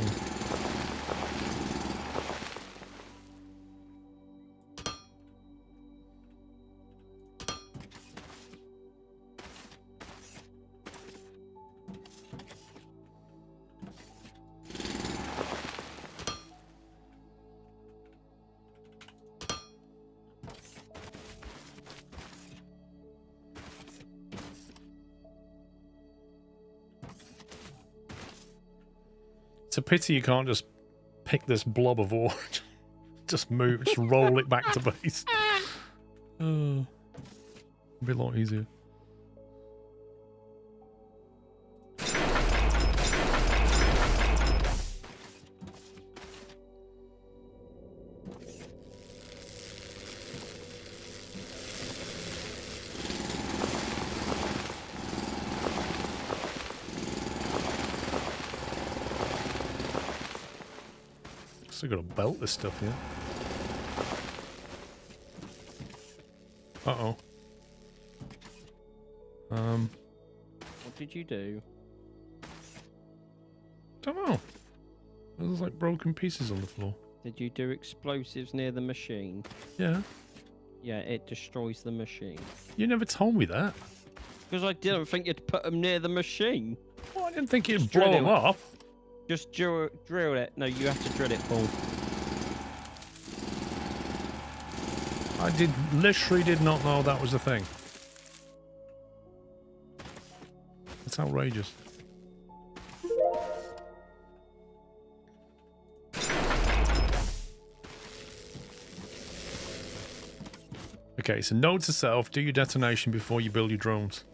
It's a pity you can't just pick this blob of ore, just move, just roll it back to base. It'd be a lot easier. Still got to belt this stuff here. Uh-oh. What did you do? Don't know. There's like broken pieces on the floor. Did you do explosives near the machine? Yeah. Yeah, it destroys the machine. You never told me that. Because I didn't think you'd put them near the machine. Well, I didn't think it'd Just blow drill them it. up. Just drill it. No, you have to drill it, Paul. I literally did not know that was a thing. That's outrageous. Okay, so note to self, do your detonation before you build your drones.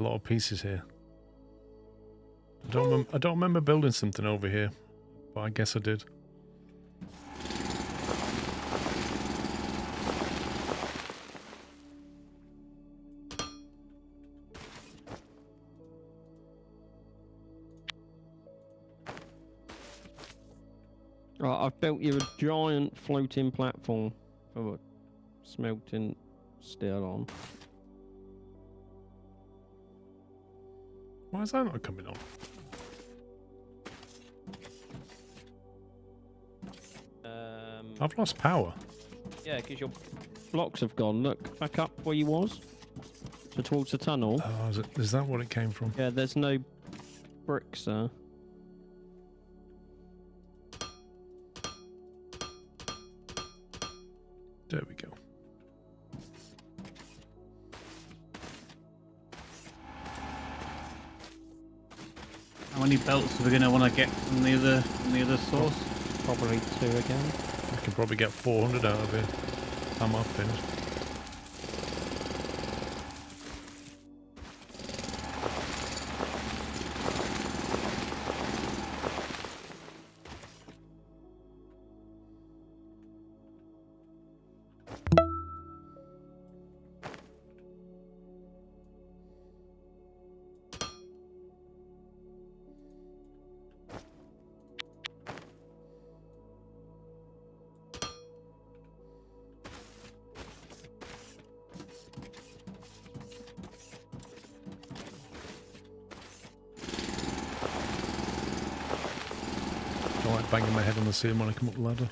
A lot of pieces here. I don't remember building something over here, but I guess I did. Right, I've built you a giant floating platform for smelting steel on. Why is that not coming on? I've lost power. Yeah, because your blocks have gone. Look, back up where you was. So towards the tunnel. Oh, is that what it came from? Yeah, there's no bricks there. There we go. How many belts are we going to want to get from the other source? Probably 2 again. I can probably get 400 out of it. I'm up finished. don't like banging my head on the ceiling when I come up the ladder.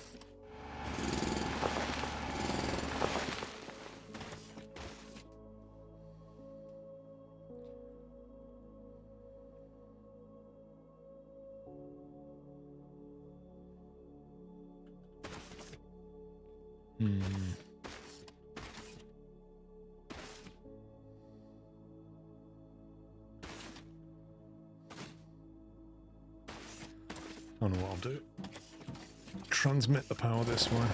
I know what I'll do. Transmit the power this way.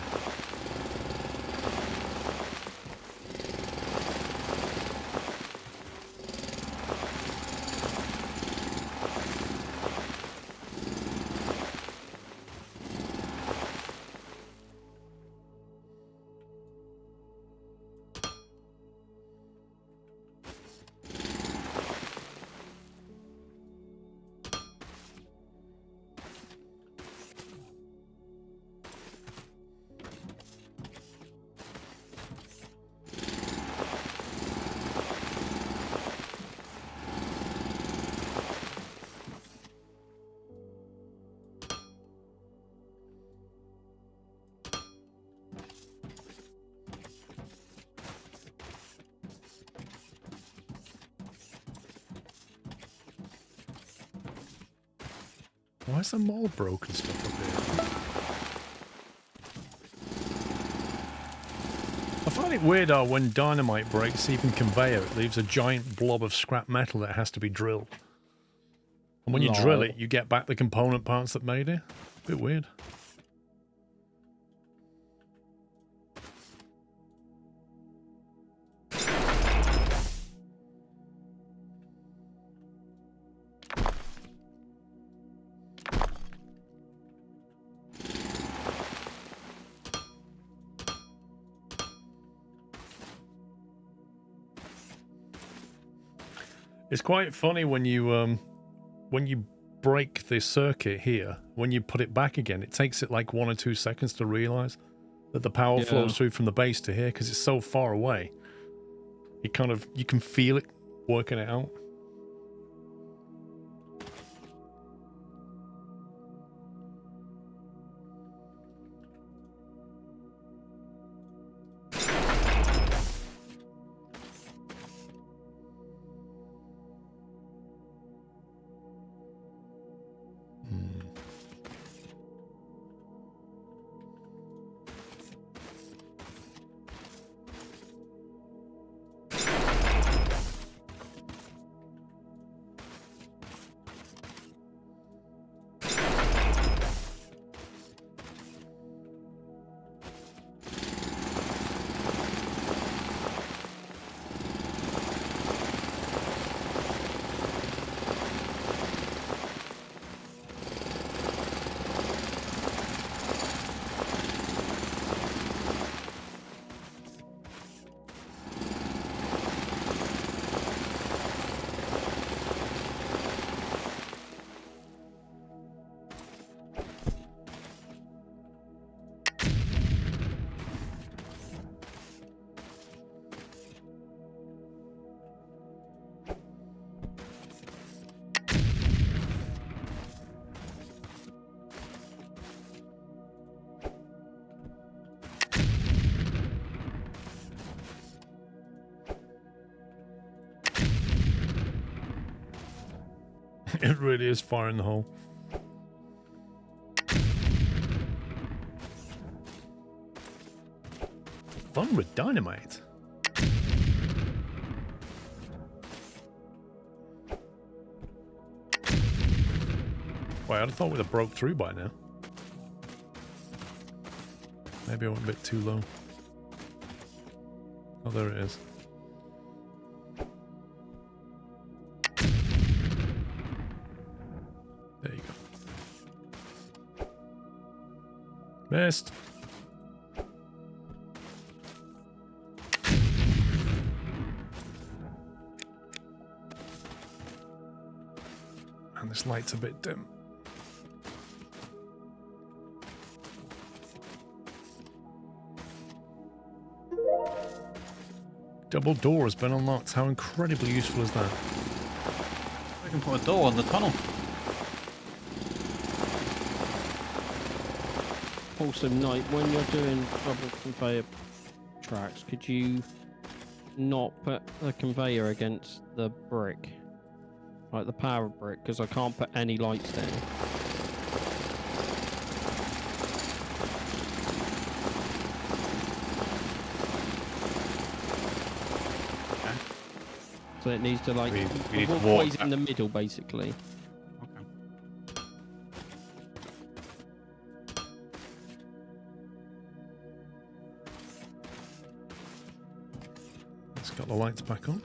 Why is there more broken stuff up here? I find it weird how when dynamite breaks even conveyor, it leaves a giant blob of scrap metal that has to be drilled. And when you drill it, you get back the component parts that made it. Bit weird. It's quite funny when you break the circuit here, when you put it back again, it takes it like 1 or 2 seconds to realize that the power flows through from the base to here because it's so far away. You can feel it working it out. It really is fire in the hole. Fun with dynamite. Wait, I'd have thought we'd have broke through by now. Maybe I went a bit too low. Oh, there it is. There you go. Missed. And this light's a bit dim. Double door has been unlocked. How incredibly useful is that? We can put a door on the tunnel. Also, Knight, when you're doing double conveyor tracks, could you not put the conveyor against the brick? Like the power brick, because I can't put any lights down. Okay. So it needs to like We need to walkways walk in the middle, basically. Okay. Let's got the lights back on.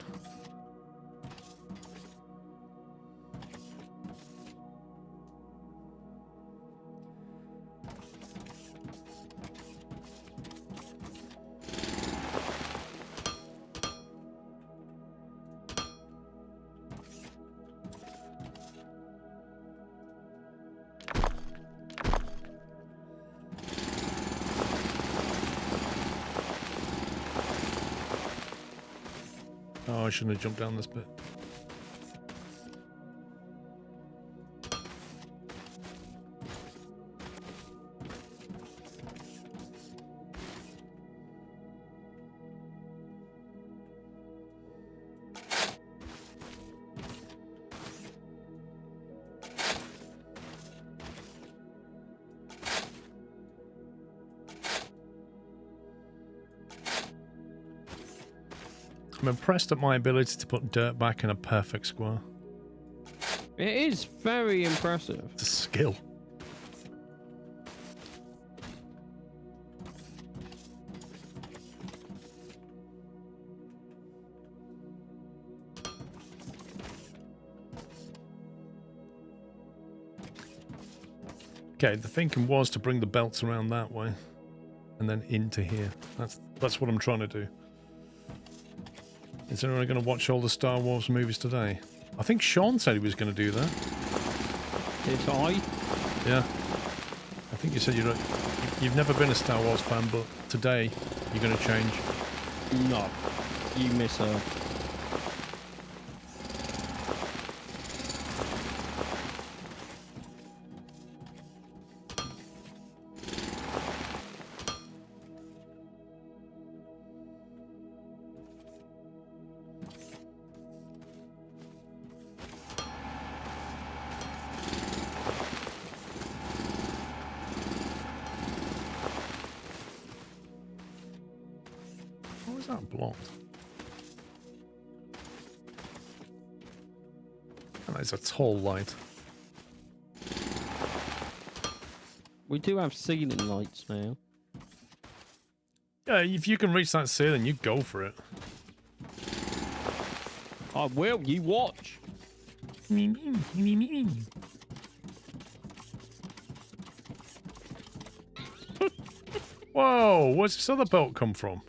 Oh, I shouldn't have jumped down this bit. I'm impressed at my ability to put dirt back in a perfect square. It is very impressive. It's a skill. Okay, the thinking was to bring the belts around that way and then into here. That's what I'm trying to do. Is anyone going to watch all the Star Wars movies today? I think Sean said he was going to do that. Did I? Yeah. I think you said you've never been a Star Wars fan, but today you're going to change. No. You miss her. How is that blocked? And that's a tall light. We do have ceiling lights now. Yeah, if you can reach that ceiling, you go for it. I will. You watch. Whoa, where's this other belt come from?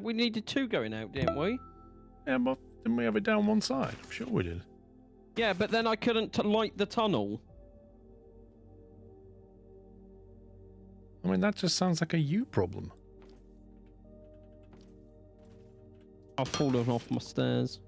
We needed two going out, didn't we? Yeah, but didn't we have it down one side? I'm sure we did. Yeah, but then I couldn't light the tunnel. I mean, that just sounds like a you problem. I've fallen off my stairs.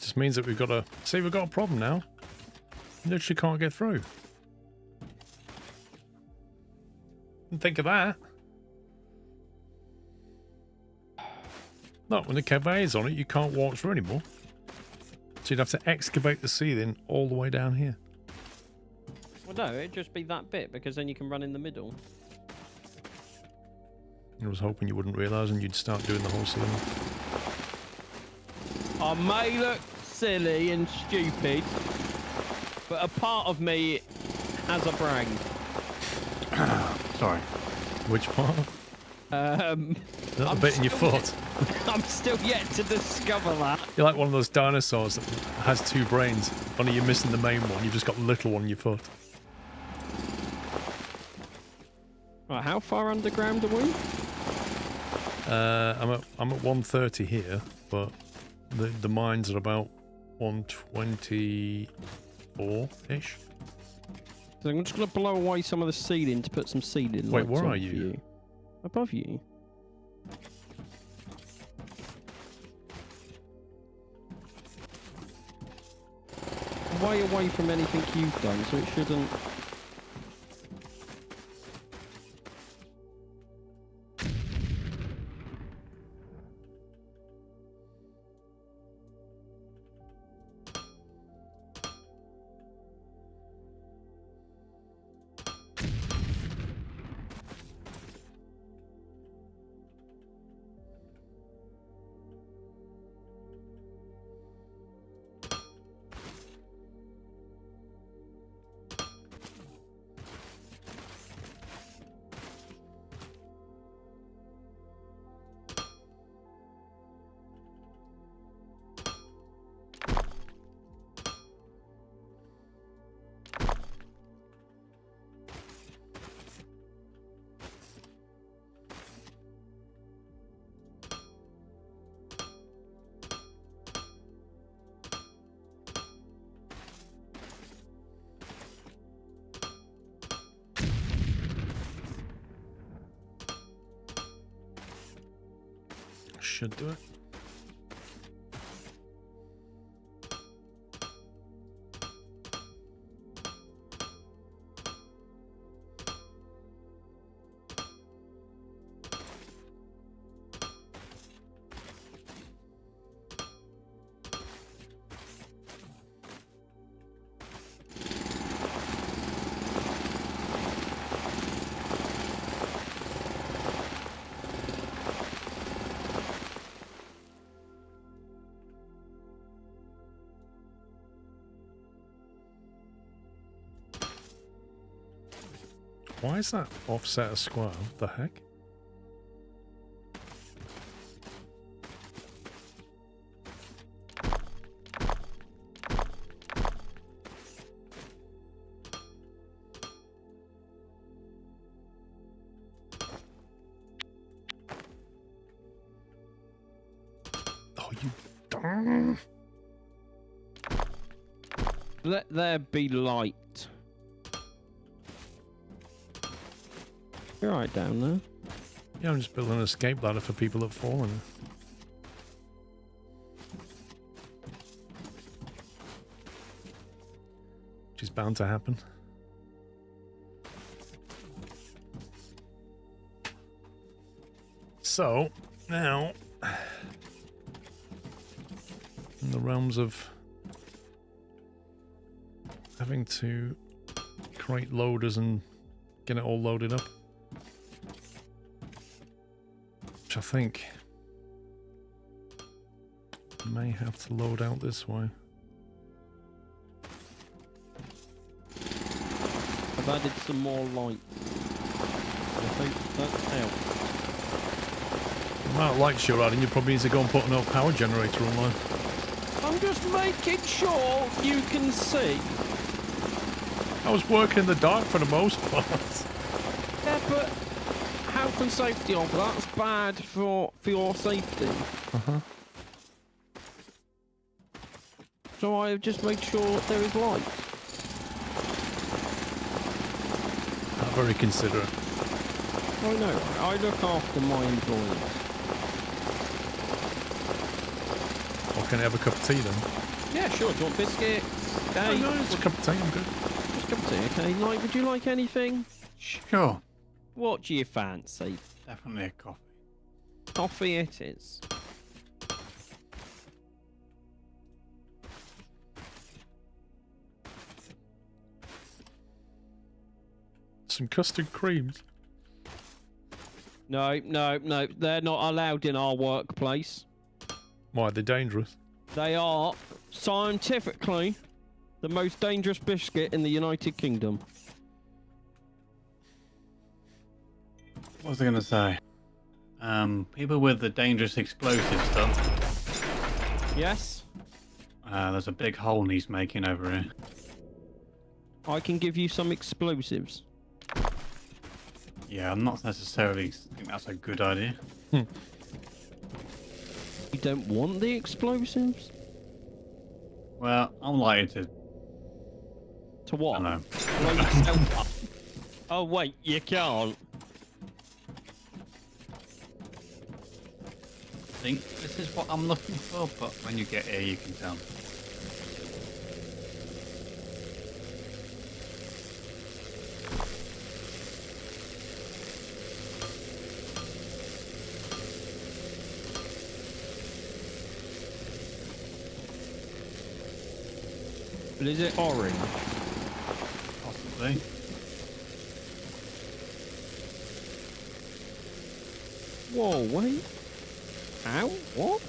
Just means that we've got a problem now. Literally can't get through. Didn't think of that. No, when the conveyor's on it, you can't walk through anymore. So you'd have to excavate the ceiling all the way down here. Well, no, it'd just be that bit because then you can run in the middle. I was hoping you wouldn't realise and you'd start doing the whole ceiling. I may look silly and stupid, but a part of me has a brain. Sorry. Which part? That bit in your foot. I'm still yet to discover that. You're like one of those dinosaurs that has two brains. Only you're missing the main one. You've just got the little one in your foot. Right, how far underground are we? I'm at 130 here, but the mines are about 124-ish. So I'm just going to blow away some of the ceiling to put some ceiling Wait, lights where on are for you? Above you. Way away from anything you've done, so it shouldn't... Should do it. Why is that offset a square? What the heck? Oh, you darn. Let there be light. You're right down there. Yeah, I'm just building an escape ladder for people that fall in it. Which is bound to happen. So, now, in the realms of having to create loaders and get it all loaded up, which I think may have to load out this way. I've added some more light. I hope that's helped. The amount of lights you're adding, you probably need to go and put an power generator online. I'm just making sure you can see. I was working in the dark for the most part. Yeah, but health and safety of that's bad for your safety. Uh-huh. So I just made sure there is light. Not very considerate. I know. I look after my employees. Or can I have a cup of tea then? Yeah, sure. Do you want biscuits? Okay. Oh, no, it's a cup of tea, I'm good. Just come to, okay? Like, would you like anything? Sure. What do you fancy? Definitely a coffee. Coffee it is. Some custard creams. No, no, no. They're not allowed in our workplace. Why, they're dangerous. They are scientifically the most dangerous biscuit in the United Kingdom. What was I going to say? People with the dangerous explosive stuff. Yes? There's a big hole he's making over here. I can give you some explosives. Yeah, I'm not necessarily think that's a good idea. You don't want the explosives? Well, I'm likely to To what? I know. Blow yourself up. Oh wait, you can't. I think this is what I'm looking for, but when you get here, you can tell. But is it orange? Possibly. Whoa, wait. Ow, what?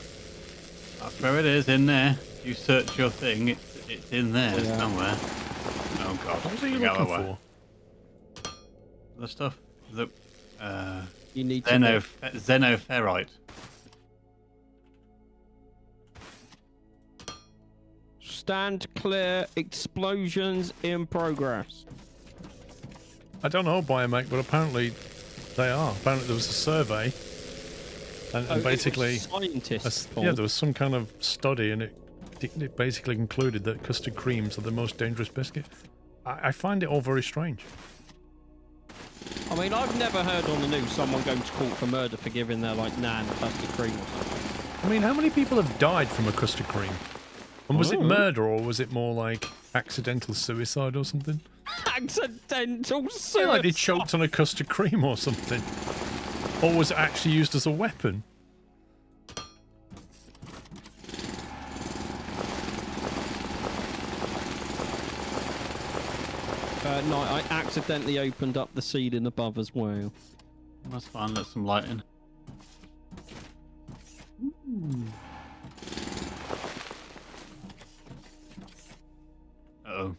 That's where it is, in there. You search your thing, it's in there Yeah. somewhere. Oh god. What are you Go looking away. for? The stuff that You need to xenoferrite. stand clear. Explosions in progress. I don't know, Biomech, but apparently they are. Apparently there was a survey, and basically, scientists. yeah, there was some kind of study, and it basically concluded that custard creams are the most dangerous biscuit. I find it all very strange. I mean, I've never heard on the news someone going to court for murder for giving their like nan custard cream or something. I mean, how many people have died from a custard cream? And was it murder, or was it more like accidental suicide or something? Accidental suicide. Yeah, like they choked on a custard cream or something. Or was it actually used as a weapon? No, I accidentally opened up the ceiling above as well. That's fine, let some light in. Uh-oh.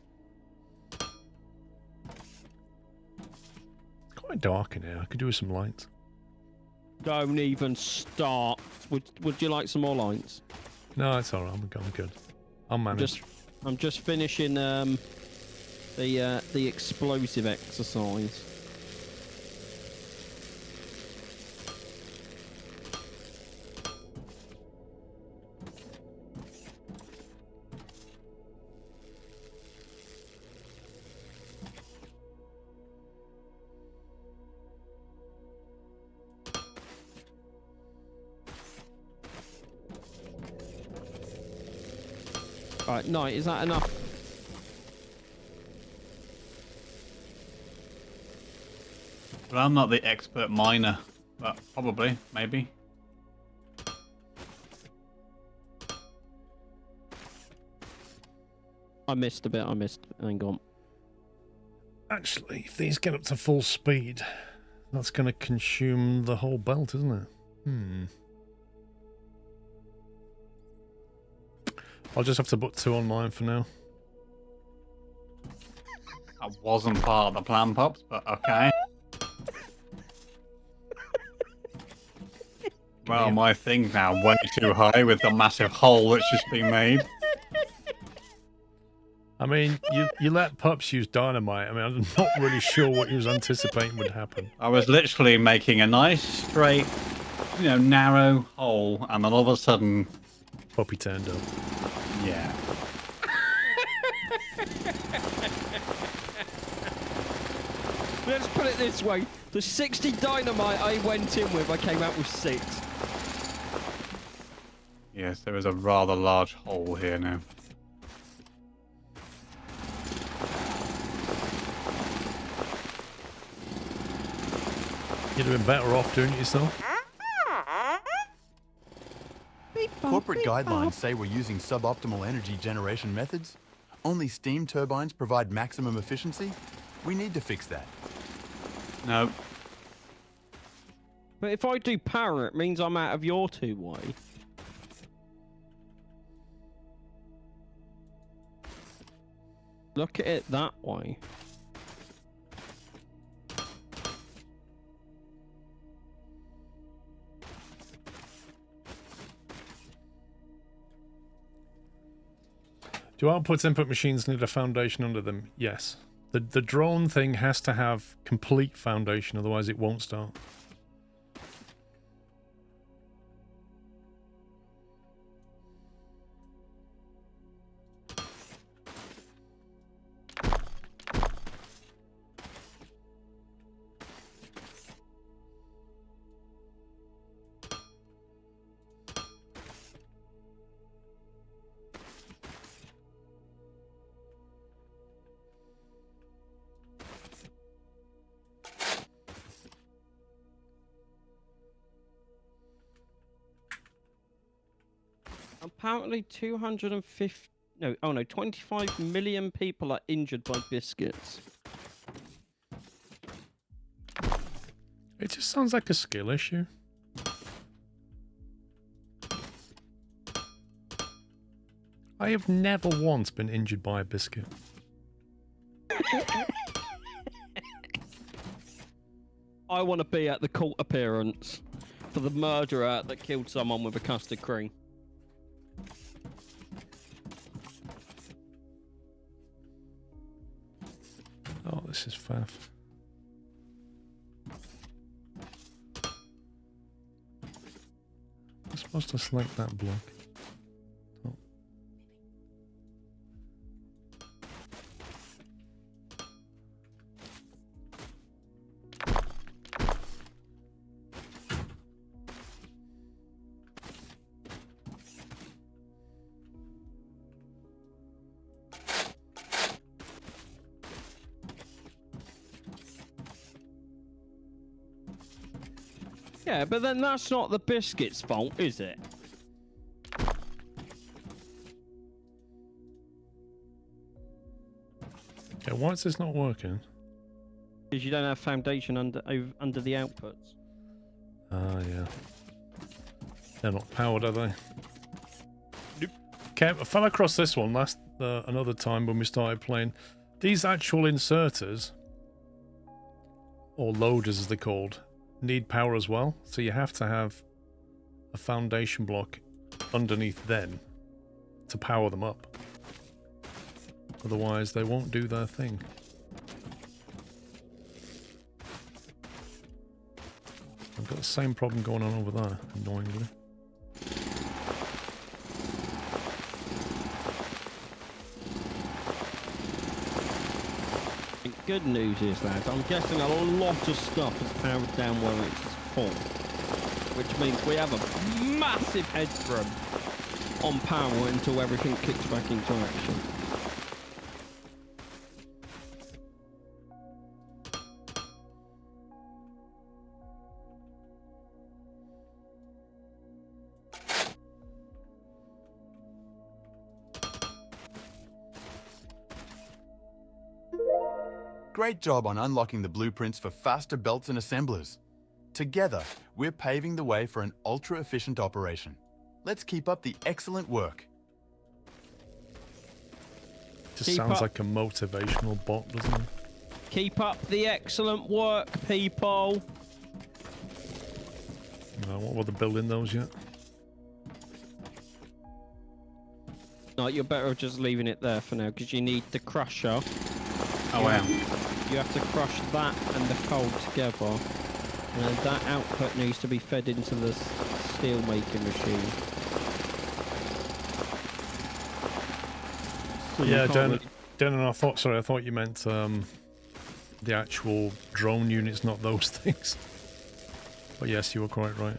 It's quite dark in here. I could do with some lights. Don't even start. Would you like some more lights? No, it's alright. I'm good. I'll manage. I'm just finishing the explosive exercise. Right, Knight, is that enough? Well, I'm not the expert miner, but probably, maybe. I missed a bit, hang on. Actually, if these get up to full speed, that's going to consume the whole belt, isn't it? I'll just have to put 2 on mine for now. That wasn't part of the plan, Pops, but okay. Well, my thing's now way too high with the massive hole that's just been made. I mean, you let Pups use dynamite. I mean, I'm not really sure what he was anticipating would happen. I was literally making a nice, straight, narrow hole, and then all of a sudden... Puppy turned up. Yeah. Let's put it this way. The 60 dynamite I went in with, I came out with 6. Yes, there is a rather large hole here now. You'd have been better off doing it yourself. Corporate guidelines say we're using suboptimal energy generation methods. Only steam turbines provide maximum efficiency. We need to fix that. No. But if I do power, it means I'm out of your 2-way. Look at it that way. Do outputs input machines need a foundation under them? Yes. The drone thing has to have complete foundation, otherwise it won't start. Apparently 250... No, oh no, 25 million people are injured by biscuits. It just sounds like a skill issue. I have never once been injured by a biscuit. I want to be at the court appearance for the murderer that killed someone with a custard cream. Oh, this is faff. I'm supposed to select that block. Oh. Yeah, but then that's not the biscuit's fault, is it? Okay, why is this not working? Because you don't have foundation under the outputs. Ah, yeah. They're not powered, are they? Nope. Okay, I fell across this one another time when we started playing. These actual inserters, or loaders as they're called, need power as well. So you have to have a foundation block underneath them to power them up. Otherwise, they won't do their thing. I've got the same problem going on over there, annoyingly. The good news is that I'm guessing a lot of stuff is powered down where it's full. Which means we have a massive headroom on power until everything kicks back into action. Great job on unlocking the blueprints for faster belts and assemblers. Together, we're paving the way for an ultra-efficient operation. Let's keep up the excellent work. Just Keep sounds up. like a motivational bot, doesn't it? Keep up the excellent work, people. What were they building those yet? No, you're better off just leaving it there for now because you need the crusher. Oh, I am. You have to crush that and the coal together. And then that output needs to be fed into the steel making machine. So you Yeah, can't Dan, I thought you meant the actual drone units, not those things. But yes, you were quite right.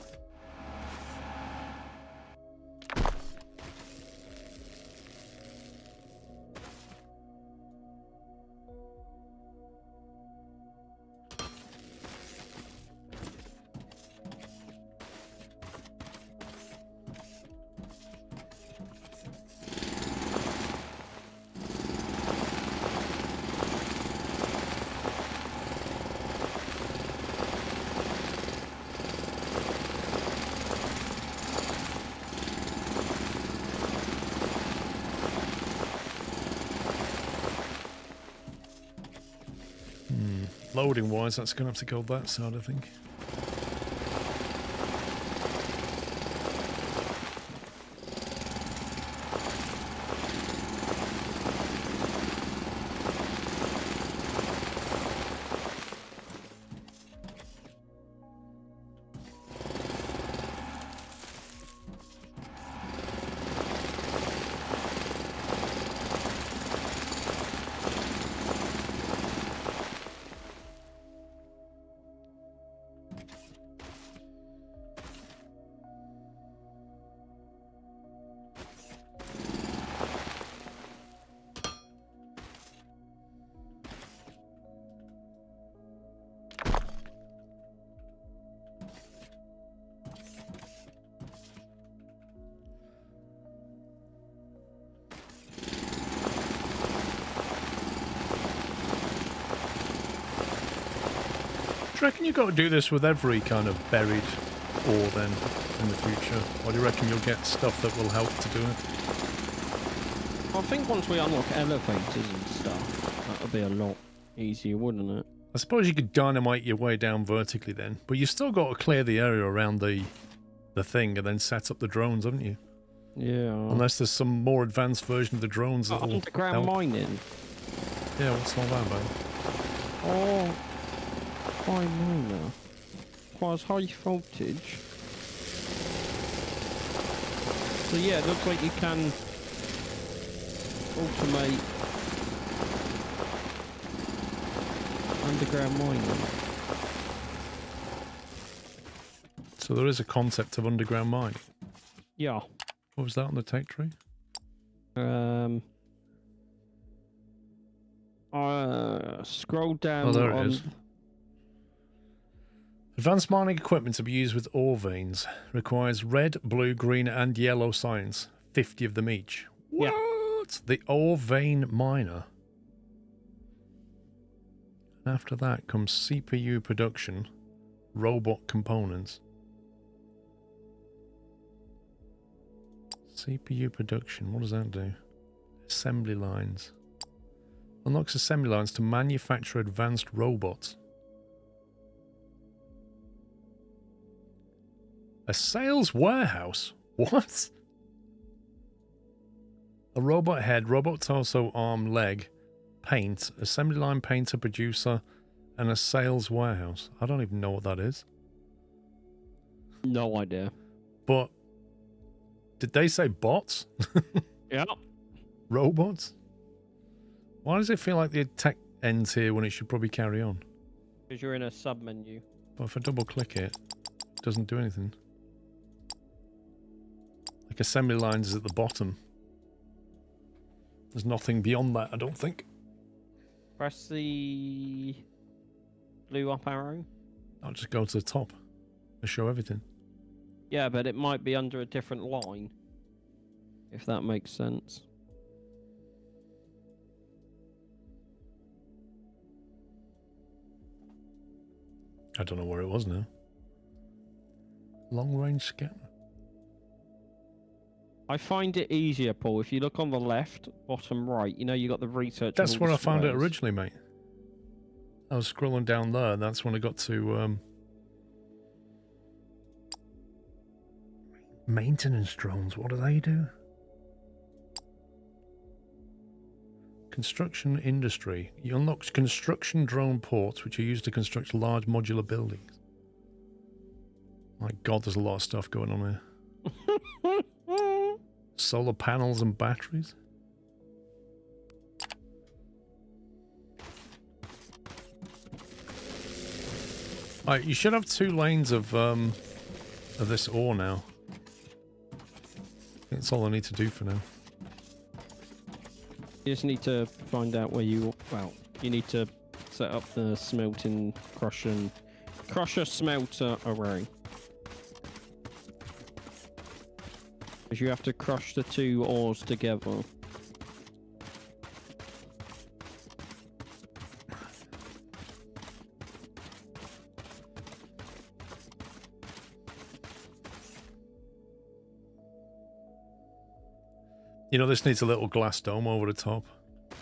Loading wise, that's going to have to go that side, I think. you reckon you've got to do this with every kind of buried ore then in the future? Or do you reckon you'll get stuff that will help to do it? I think once we unlock elevators and stuff, that'll be a lot easier, wouldn't it? I suppose you could dynamite your way down vertically then, but you've still got to clear the area around the thing and then set up the drones, haven't you? Yeah. Unless there's some more advanced version of the drones that will underground help. mining. Yeah, what's all that about? Oh, high miner. Requires high voltage. So yeah, it looks like you can automate underground mining. So there is a concept of underground mining. Yeah. What was that on the tech tree? Scroll down. Oh, there it on... is. Advanced mining equipment to be used with ore veins requires red, blue, green, and yellow signs. 50 of them each. Yeah. What? The ore vein miner. After that comes CPU production, robot components. CPU production, what does that do? Assembly lines. Unlocks assembly lines to manufacture advanced robots. A sales warehouse? What? A robot head, robot torso, arm, leg, paint, assembly line painter, producer, and a sales warehouse. I don't even know what that is. No idea. But did they say bots? Yeah. Robots? Why does it feel like the tech ends here when it should probably carry on? Because you're in a sub menu. But if I double click it, it doesn't do anything. Like assembly lines is at the bottom. There's nothing beyond that, I don't think. Press the blue up arrow. I'll just go to the top and show everything. Yeah, but it might be under a different line. If that makes sense. I don't know where it was now. Long range scan. I find it easier, Paul, if you look on the left, bottom right, you know you got the research. That's and all where the I found it squares. originally, mate. I was scrolling down there, and that's when I got to maintenance drones. What do they do? Construction industry. You unlock construction drone ports, which are used to construct large modular buildings. My God, there's a lot of stuff going on here. Solar panels and batteries. Right, you should have 2 lanes of this ore now. I think that's all I need to do for now. You just need to find out where you... Well, you need to set up the smelting crusher smelter array. Because you have to crush the 2 ores together. You know, this needs a little glass dome over the top.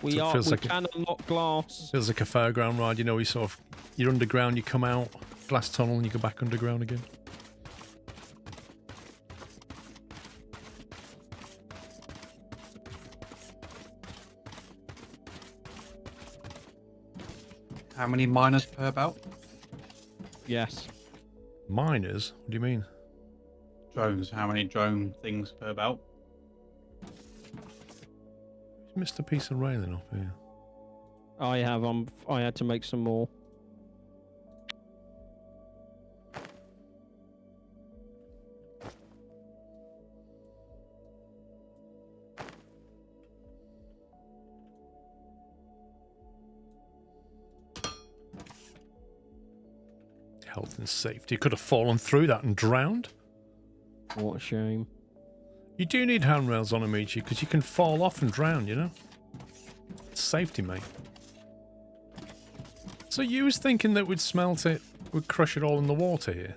We So it feels like can unlock glass. Feels like a fairground ride, you know, you're underground, you come out, glass tunnel, and you go back underground again. How many miners per belt? Yes. Miners? What do you mean? Drones. How many drone things per belt? Missed a piece of railing up here. I have. I had to make some more. Health and safety. You could have fallen through that and drowned. What a shame. You do need handrails on them, Michi, because you can fall off and drown, you know? It's safety, mate. So you was thinking that we'd smelt it we crush it all in the water here.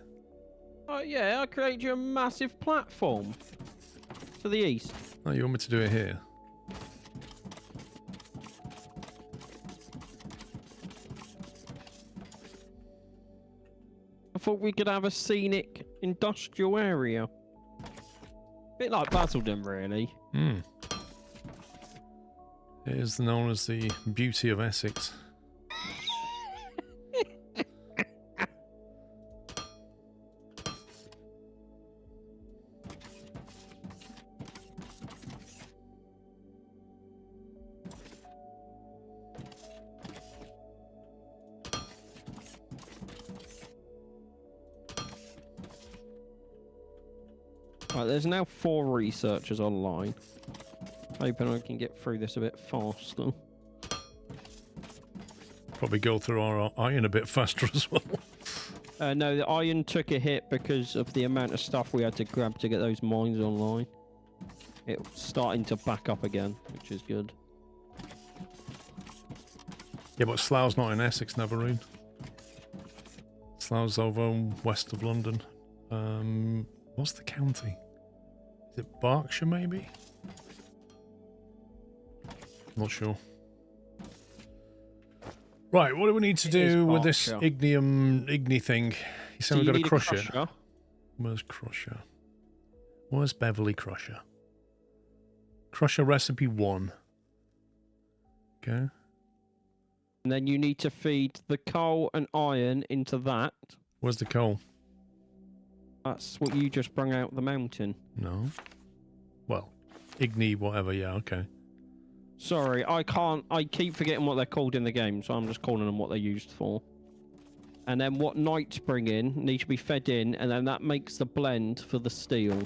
Oh yeah, I created you a massive platform to the east. Oh, you want me to do it here? I thought we could have a scenic industrial area. Bit like Basildon, really. Hmm. It is known as the beauty of Essex. Right, there's now 4 researchers online. Hoping I can get through this a bit faster. Probably go through our iron a bit faster as well. No, the iron took a hit because of the amount of stuff we had to grab to get those mines online. It's starting to back up again, which is good. Yeah, but Slough's not in Essex, Neveroon. Slough's over west of London. What's the county? Is it Berkshire, maybe? Not sure. Right, what do we need to do with this igni thing? You said we've got to crush it. Where's Crusher? Where's Beverly Crusher? Crusher recipe 1. Okay. And then you need to feed the coal and iron into that. Where's the coal? That's what you just brung out the mountain. No. Well, igni, whatever, yeah, okay. Sorry, I keep forgetting what they're called in the game, so I'm just calling them what they're used for. And then what knights bring in need to be fed in, and then that makes the blend for the steel.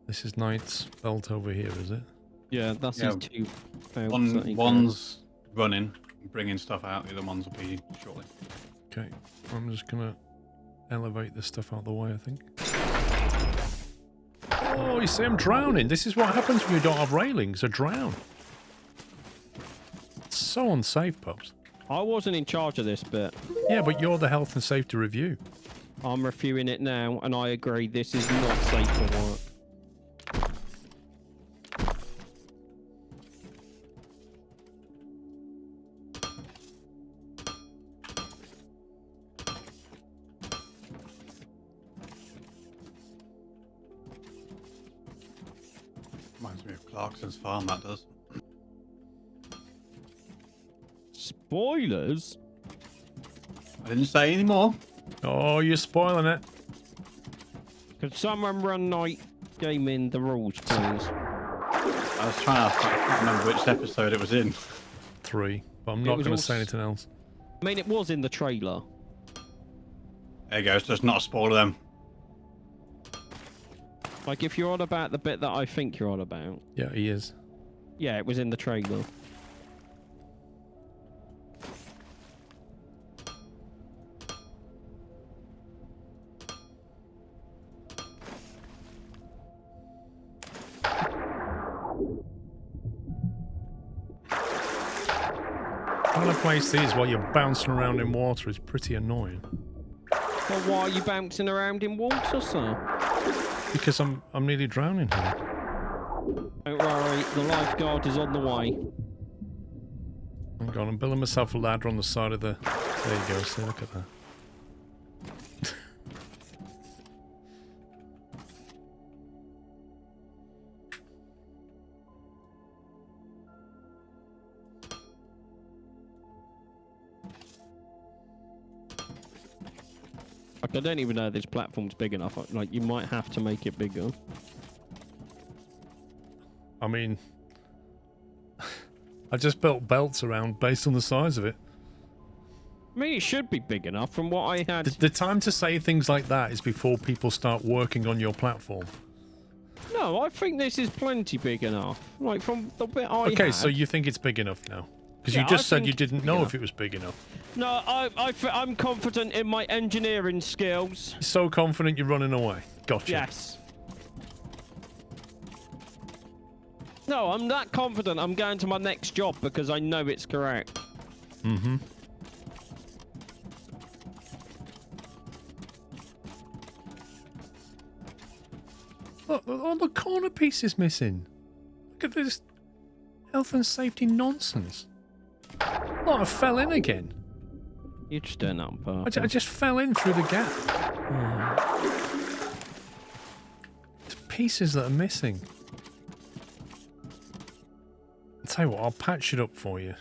This is Knight's belt over here, is it? Yeah, that's his 2 belts. One's running, bringing stuff out. The other ones will be shortly. Okay, I'm just gonna elevate this stuff out of the way, I think. Oh, you see I'm drowning. This is what happens when you don't have railings. I drown. It's so unsafe, Pops. I wasn't in charge of this bit. Yeah, but you're the health and safety review. I'm reviewing it now, and I agree this is not safe for work. Reminds me of Clarkson's farm, that does. Spoilers? I didn't say any more. Oh, you're spoiling it. Could someone run night gaming the rules, please? I was trying to I can't remember which episode it was in. 3, but I'm not going to say anything else. I mean, it was in the trailer. There you go, it's just not a spoiler then. Like, if you're on about the bit that I think you're on about. Yeah, he is. Yeah, it was in the trailer. Trying to place these while you're bouncing around in water is pretty annoying. Well, why are you bouncing around in water, sir? Because I'm nearly drowning here. Don't worry, the lifeguard is on the way. Hang on, I'm building myself a ladder on the side of the... There you go, see, look at that. Like, I don't even know if this platform's big enough. Like, you might have to make it bigger. I mean... I just built belts around based on the size of it. I mean, it should be big enough from what I had. The time to say things like that is before people start working on your platform. No, I think this is plenty big enough. Like, from the bit I Okay, had. so you think it's big enough now? Because Yeah, you just I said you think it's didn't big know enough. if it was big enough. No, I'm confident in my engineering skills. You're so confident you're running away. Gotcha. Yes. No, I'm that confident I'm going to my next job because I know it's correct. Mm-hmm. Look, all the corner piece is missing. Look at this health and safety nonsense. Oh, I fell in again. You're just doing that on purpose. I just fell in through the gap. It's pieces that are missing. I'll tell you what, I'll patch it up for you.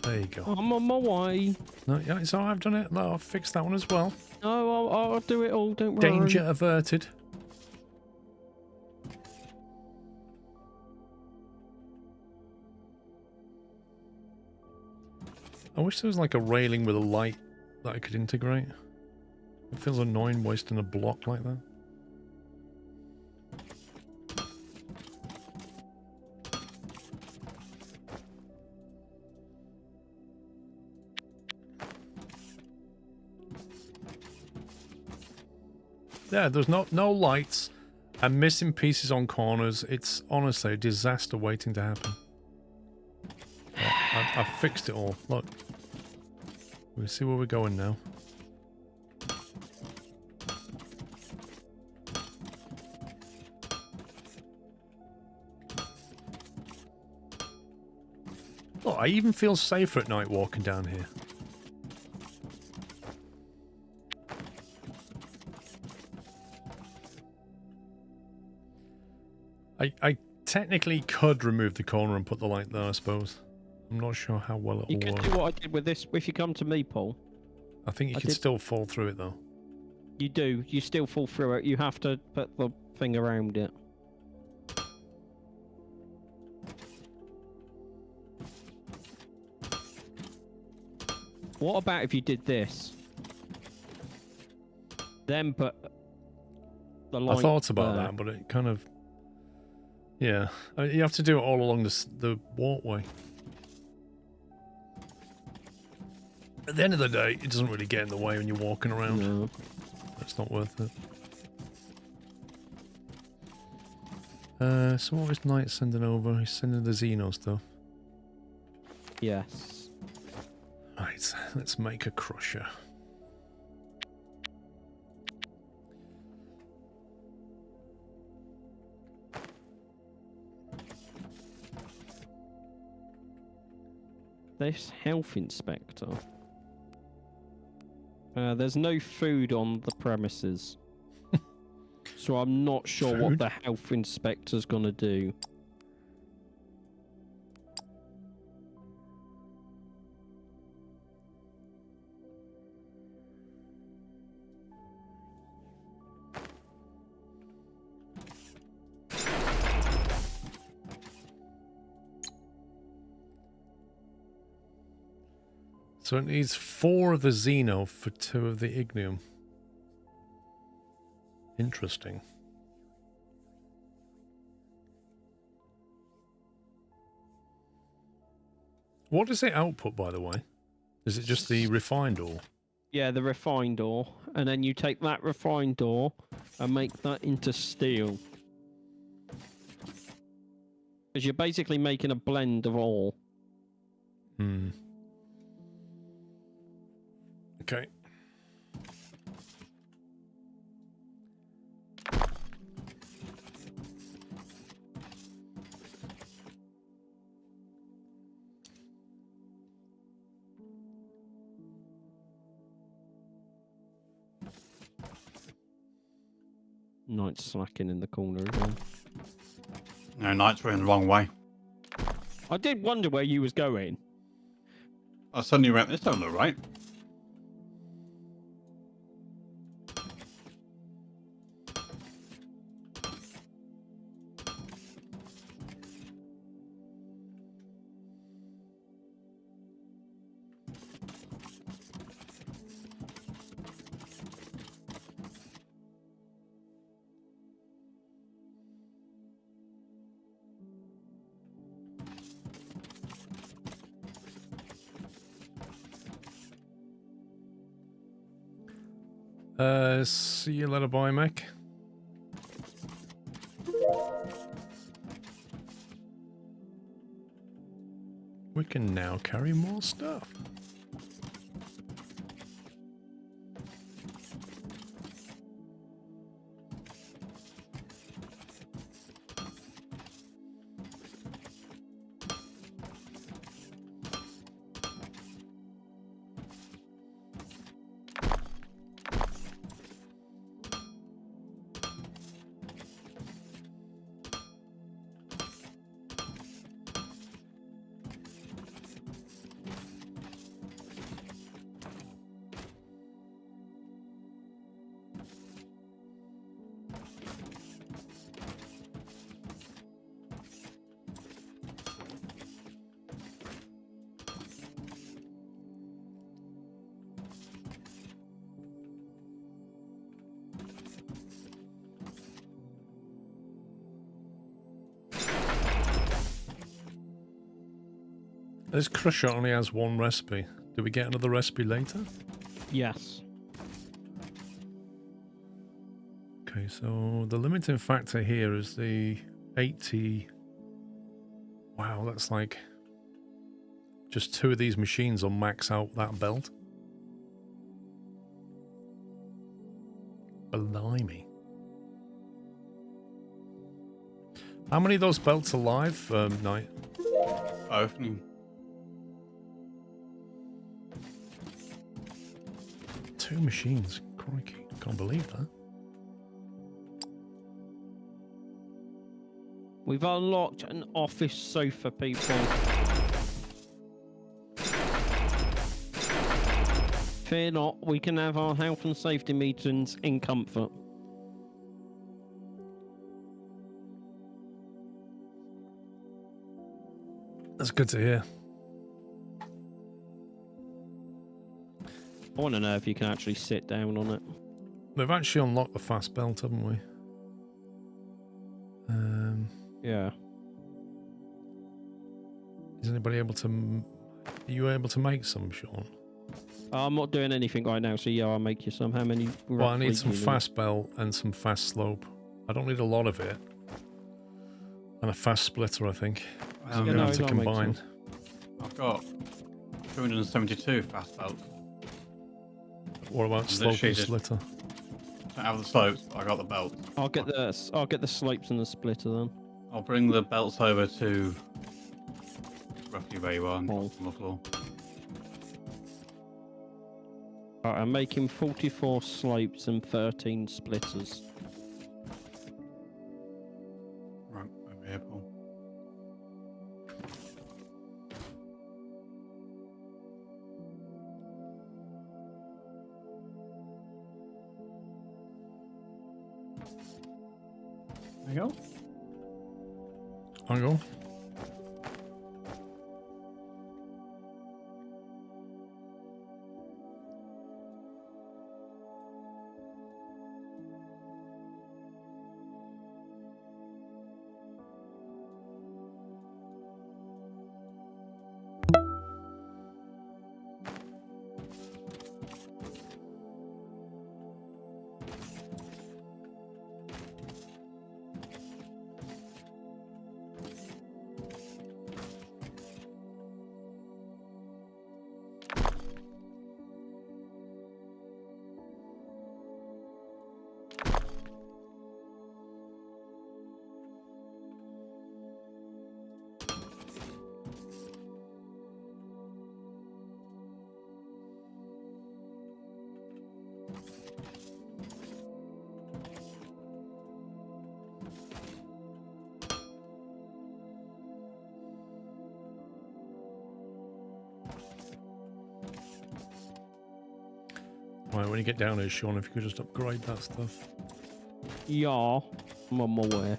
There you go. I'm on my way. No, yeah, it's all right, I've done it. No, I've fixed that one as well. No, I'll do it all. Don't worry. Danger averted. I wish there was like a railing with a light that I could integrate. It feels annoying wasting a block like that. Yeah, there's no lights and missing pieces on corners. It's honestly a disaster waiting to happen. I've fixed it all. Look. We'll see where we're going now. Look, I even feel safer at night walking down here. I technically could remove the corner and put the light there, I suppose. I'm not sure how well it You will can work. do what I did with this. If you come to me, Paul. I think you can still fall through it, though. You do. You still fall through it. You have to put the thing around it. What about if you did this? Then put the light I thought about there. that, but it kind of... Yeah. I mean, you have to do it all along the walkway. At the end of the day, it doesn't really get in the way when you're walking around. No. That's not worth it. So what was Knight sending over? He's sending the Xeno stuff. Yes. Right, let's make a crusher. This health inspector. There's no food on the premises. So I'm not sure what Food? the health inspector's gonna do. So it needs 4 of the Xeno for 2 of the Ignium. Interesting. What does it output, by the way? Is it just the refined ore? Yeah, the refined ore. And then you take that refined ore and make that into steel. Because you're basically making a blend of ore. Hmm. Okay. Knight's slacking in the corner again. No, Knights were in the wrong way. I did wonder where you was going. I suddenly went, this don't look right. See you later, bye, Mac. We can now carry more stuff. This crusher only has one recipe. Do we get another recipe later? Yes. Okay, so the limiting factor here is the 80. Wow, that's like just 2 of these machines will max out that belt. Blimey. How many of those belts are live, Knight? Opening. 2 machines. Crikey. Can't believe that. We've unlocked an office sofa, people. Fear not, we can have our health and safety meetings in comfort. That's good to hear. I want to know if you can actually sit down on it. We've actually unlocked the fast belt, haven't we? Yeah. Is anybody able to... Are you able to make some, Sean? I'm not doing anything right now, so yeah, I'll make you some. How many? Well, I need roughly some do you fast belt and some fast slope. I don't need a lot of it. And a fast splitter, I think. So I'm Yeah, going no, to have to I'll make combine. some. I've got 272 fast belts. What about slope Literally and just- splitter? I don't have the slopes, but I got the belt. I'll get the slopes and the splitter then. I'll bring the belts over to roughly where you are on Oh. the floor. Right, I'm making 44 slopes and 13 splitters. Right, over here, Paul. There you go. I'll go. Right, when you get down here, Sean, if you could just upgrade that stuff. Yeah, I'm on my way.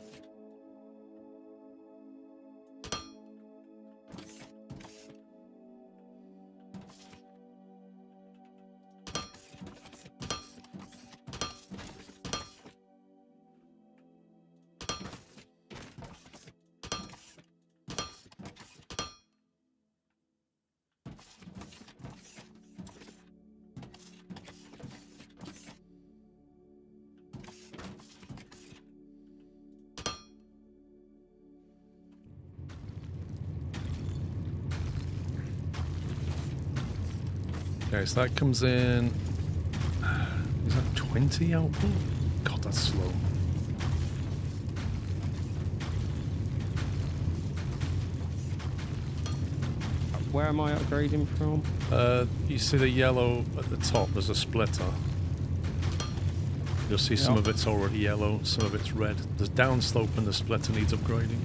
Okay, so that comes in. Is that 20 output? God, that's slow. Where am I upgrading from? You see the yellow at the top, there's a splitter. You'll see some of it's already yellow, some of it's red. There's downslope and the splitter needs upgrading.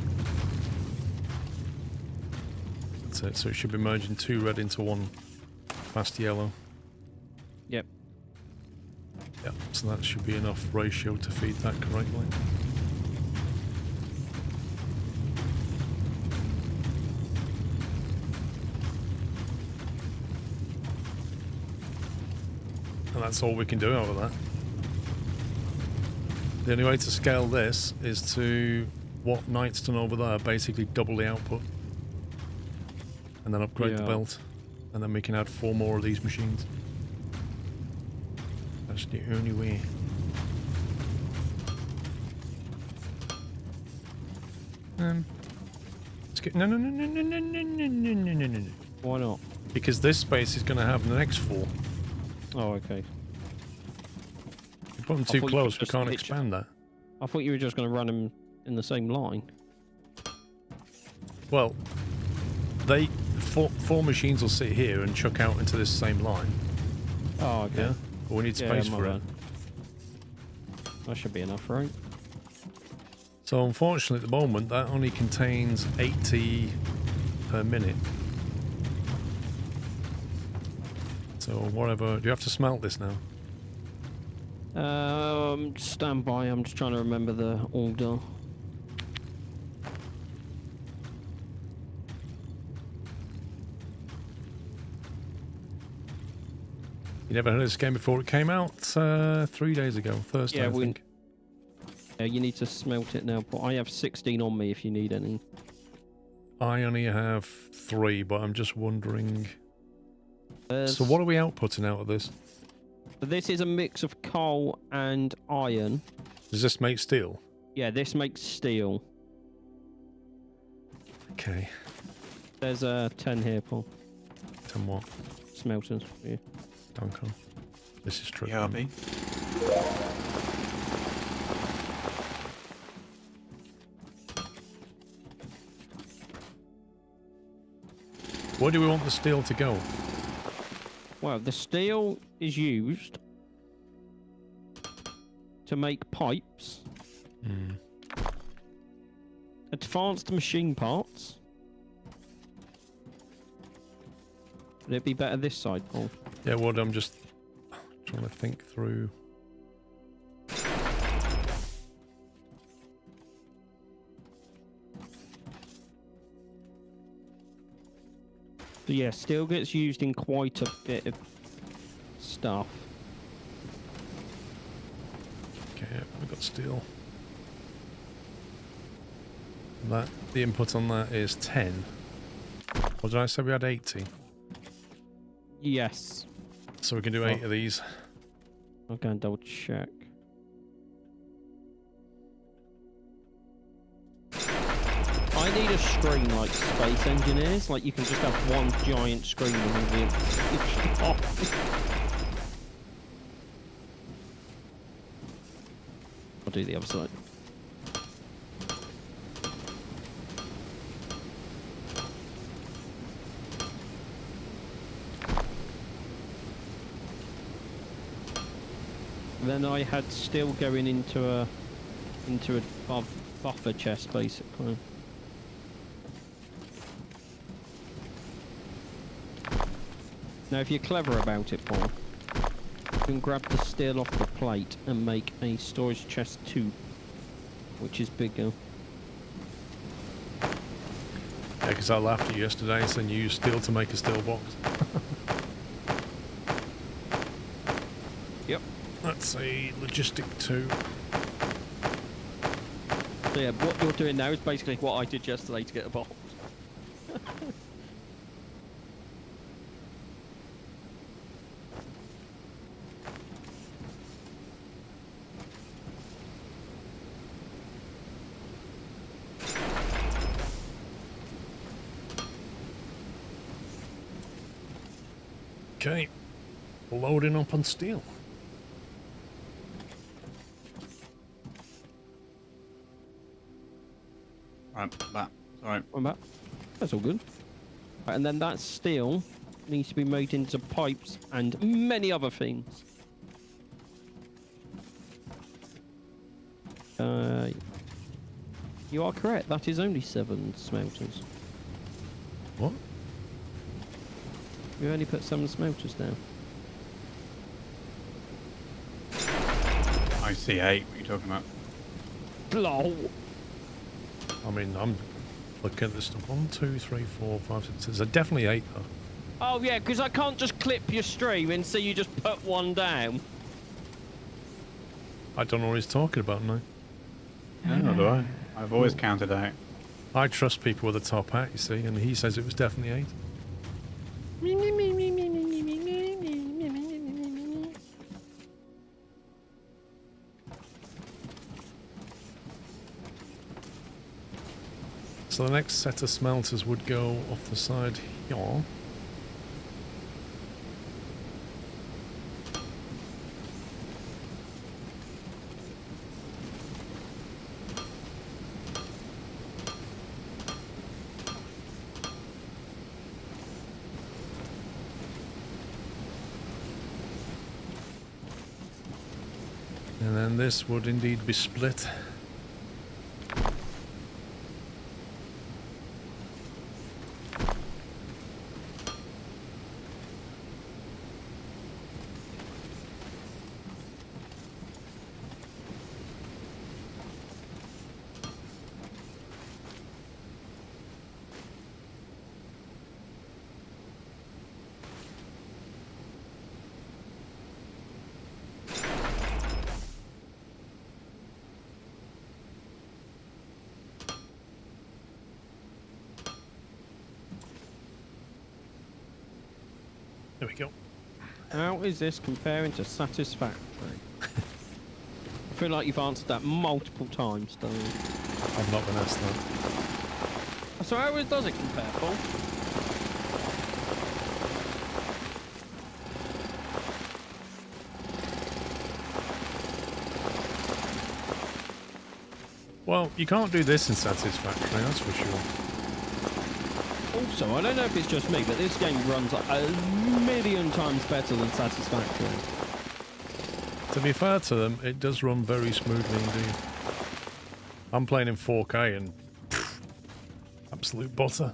That's it, so it should be merging 2 red into 1 fast yellow. Yep. Yep, so that should be enough ratio to feed that correctly. And that's all we can do out of that. The only way to scale this is to what Knight's done over there, basically double the output. And then upgrade the belt. And then we can add 4 more of these machines. That's the only way. Let's get, no. Why not? Because this space is going to have the next 4. Oh, okay. You put them too close, we can't expand that. I thought you were just going to run them in the same line. Well, four machines will sit here and chuck out into this same line. Oh, okay. Yeah, but we need space for it. That should be enough, right? So unfortunately, at the moment, that only contains 80 per minute. So whatever. Do you have to smelt this now? Stand by. I'm just trying to remember the order. You never heard of this game before it came out 3 days ago, Thursday, I think. Yeah, you need to smelt it now, but I have 16 on me if you need any. I only have 3, but I'm just wondering... So what are we outputting out of this? This is a mix of coal and iron. Does this make steel? Yeah, this makes steel. Okay. There's 10 here, Paul. 10 what? Smelters. Yeah. Danko. This is true. Yeah, Abby. Where do we want the steel to go? Well, the steel is used to make pipes, advanced machine parts. Would it be better this side, Paul? Yeah, well, I'm just trying to think through. So yeah, steel gets used in quite a bit of stuff. Okay, we've got steel. That the input on that is 10. What did I say? We had 80. Yes. So we can do 8 of these. I'll go and double check. I need a screen like Space Engineers. Like you can just have one giant screen with all the information on. I'll do the other side. Then I had steel going into a buffer chest basically. Now if you're clever about it, Paul, you can grab the steel off the plate and make a storage chest 2, which is bigger. Yeah, because I laughed at you yesterday and said you used steel to make a steel box. Yep. That's a logistic 2. So yeah, what you're doing now is basically what I did yesterday to get a box. Okay, Loading up on steel. Right, that. Sorry. I'm back. That's all good. Right, and then that steel needs to be made into pipes and many other things. You are correct. That is only 7 smelters. What? We only put 7 smelters down. I see 8. What are you talking about? Lol. I mean, I'm looking at this stuff. 1, 2, 3, 4, 5, 6. There's definitely 8 though. Oh yeah, because I can't just clip your stream and see you just put one down. I don't know what he's talking about now. No, do I? I've always counted 8. I trust people with a top hat, you see, and he says it was definitely 8. So the next set of smelters would go off the side here. And then this would indeed be split. There we go. How is this comparing to Satisfactory? I feel like you've answered that multiple times, don't you? I've not been asked that. So how does it compare, Paul? Well, you can't do this in Satisfactory, that's for sure. Also, I don't know if it's just me, but this game runs a million times better than Satisfactory. To be fair to them, it does run very smoothly indeed. I'm playing in 4K and absolute butter.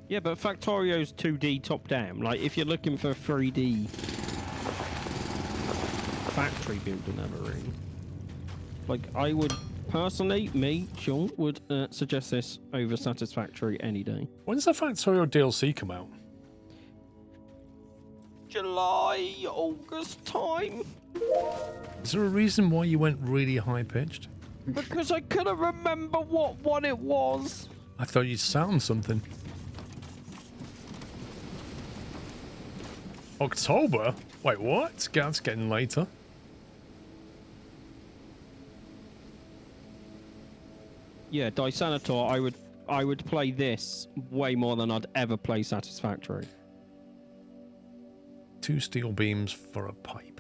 Yeah, but Factorio's 2D top-down. Like, if you're looking for 3D factory building ever really. Like, I would personally, me, Sean, would suggest this over Satisfactory any day. When's the Factorio DLC come out? July, August time? Is there a reason why you went really high-pitched? Because I couldn't remember what one it was. I thought you'd sound something. October? Wait, what? That's getting later. Yeah, Disanator, I would play this way more than I'd ever play Satisfactory. 2 steel beams for a pipe.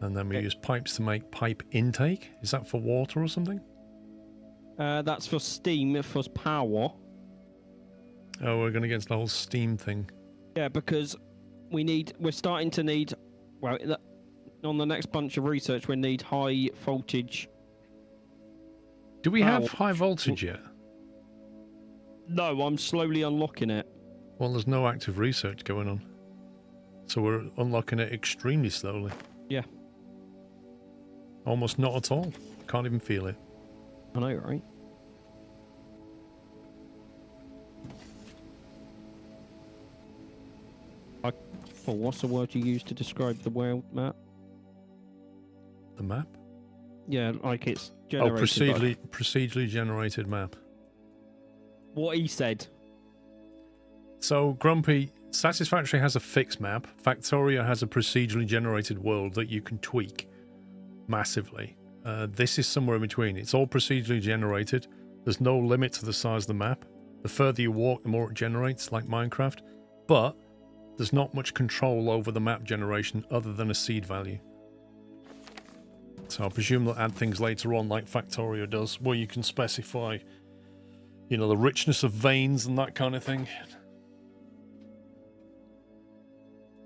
And then we use pipes to make pipe intake. Is that for water or something? That's for steam, for power. Oh, we're going to get into the whole steam thing. Yeah, because we're starting to need, well, on the next bunch of research, we need high voltage. Do we have high voltage yet? No, I'm slowly unlocking it. Well, there's no active research going on. So we're unlocking it extremely slowly. Yeah. Almost not at all. Can't even feel it. I know, right? Well, what's the word you use to describe the world map? The map? Yeah, like it's Oh, generated. procedurally generated map. What he said. So, Grumpy, Satisfactory has a fixed map. Factorio has a procedurally generated world that you can tweak massively. This is somewhere in between. It's all procedurally generated. There's no limit to the size of the map. The further you walk, the more it generates, like Minecraft. But there's not much control over the map generation other than a seed value. So I presume they'll add things later on like Factorio does, where you can specify, you know, the richness of veins and that kind of thing.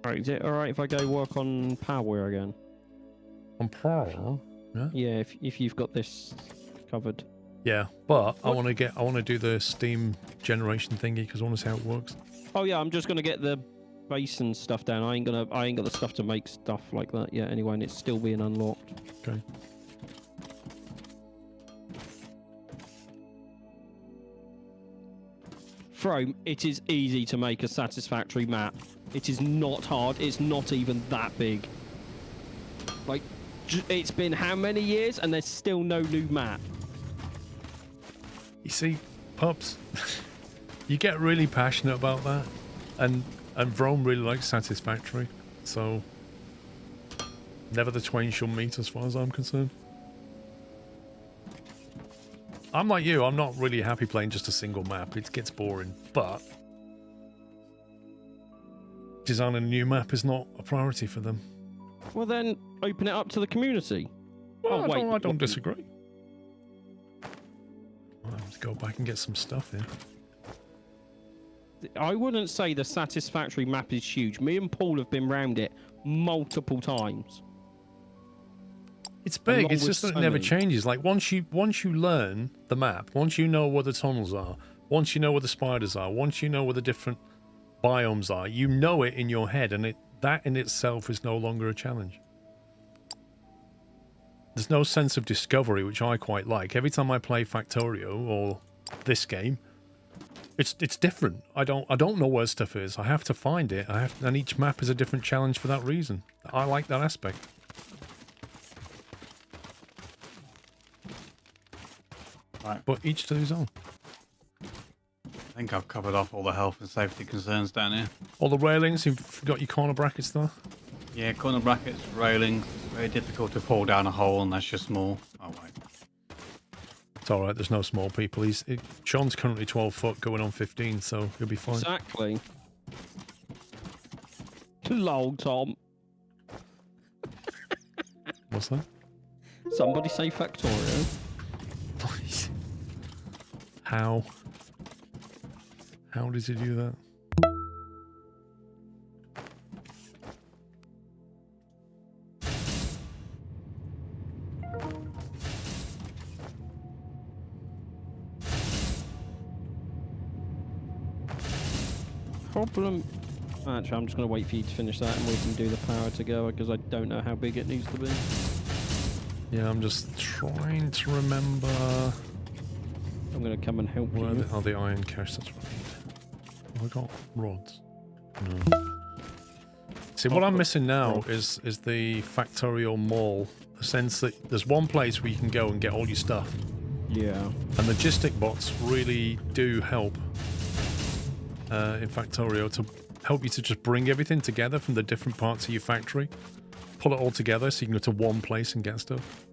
Right, is it alright if I go work on power again? On power? Yeah. Yeah, if you've got this covered. Yeah, but I want to do the steam generation thingy because I want to see how it works. Oh yeah, I'm just gonna get the basin stuff down. I ain't got the stuff to make stuff like that yet anyway, and it's still being unlocked. Okay. Throme, it is easy to make a satisfactory map. It is not hard. It's not even that big. Like, it's been how many years and there's still no new map. You see, pups, you get really passionate about that, and Vrome really likes Satisfactory, so never the twain shall meet as far as I'm concerned. I'm like you, I'm not really happy playing just a single map. It gets boring, but designing a new map is not a priority for them. Well then, open it up to the community. Well, oh, wait, I don't disagree. I'll have to go back and get some stuff here. I wouldn't say the Satisfactory map is huge. Me and Paul have been round it multiple times. It's big. Along It's with just that it never changes. Like once you learn the map, once you know where the tunnels are, once you know where the spiders are, once you know where the different biomes are, you know it in your head, and that in itself is no longer a challenge. There's no sense of discovery, which I quite like. Every time I play Factorio or this game, it's different. I don't know where stuff is. I have to find it. And each map is a different challenge for that reason. I like that aspect. Right. But each to his own. I think I've covered off all the health and safety concerns down here. All the railings, you've got your corner brackets there? Yeah, corner brackets, railings. Very difficult to fall down a hole unless you're small. Oh, wait. It's alright, there's no small people. Sean's currently 12 foot, going on 15, so he'll be fine. Exactly. Too long, Tom. What's that? Somebody say Factorio. Please. How? How does he do that? Problem. Actually, I'm just going to wait for you to finish that and we can do the power together because I don't know how big it needs to be. Yeah, I'm just trying to remember. I'm going to come and help Where you. are the iron cache? That's what I need. Have I got rods? No. See, what I'm missing now is the Factorio Mall. The sense that there's one place where you can go and get all your stuff. Yeah. And the logistic bots really do help in Factorio to help you to just bring everything together from the different parts of your factory. Pull it all together so you can go to one place and get stuff.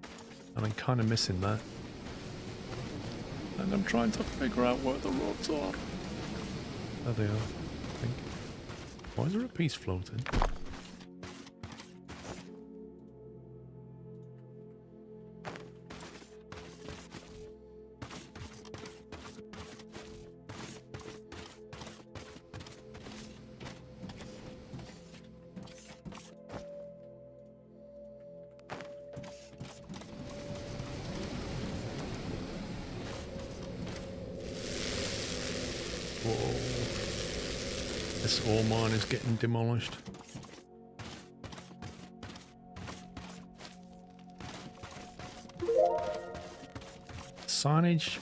And I'm kind of missing that. And I'm trying to figure out where the rods are. There they are, I think. Why is there a piece floating? This ore mine is getting demolished. Signage?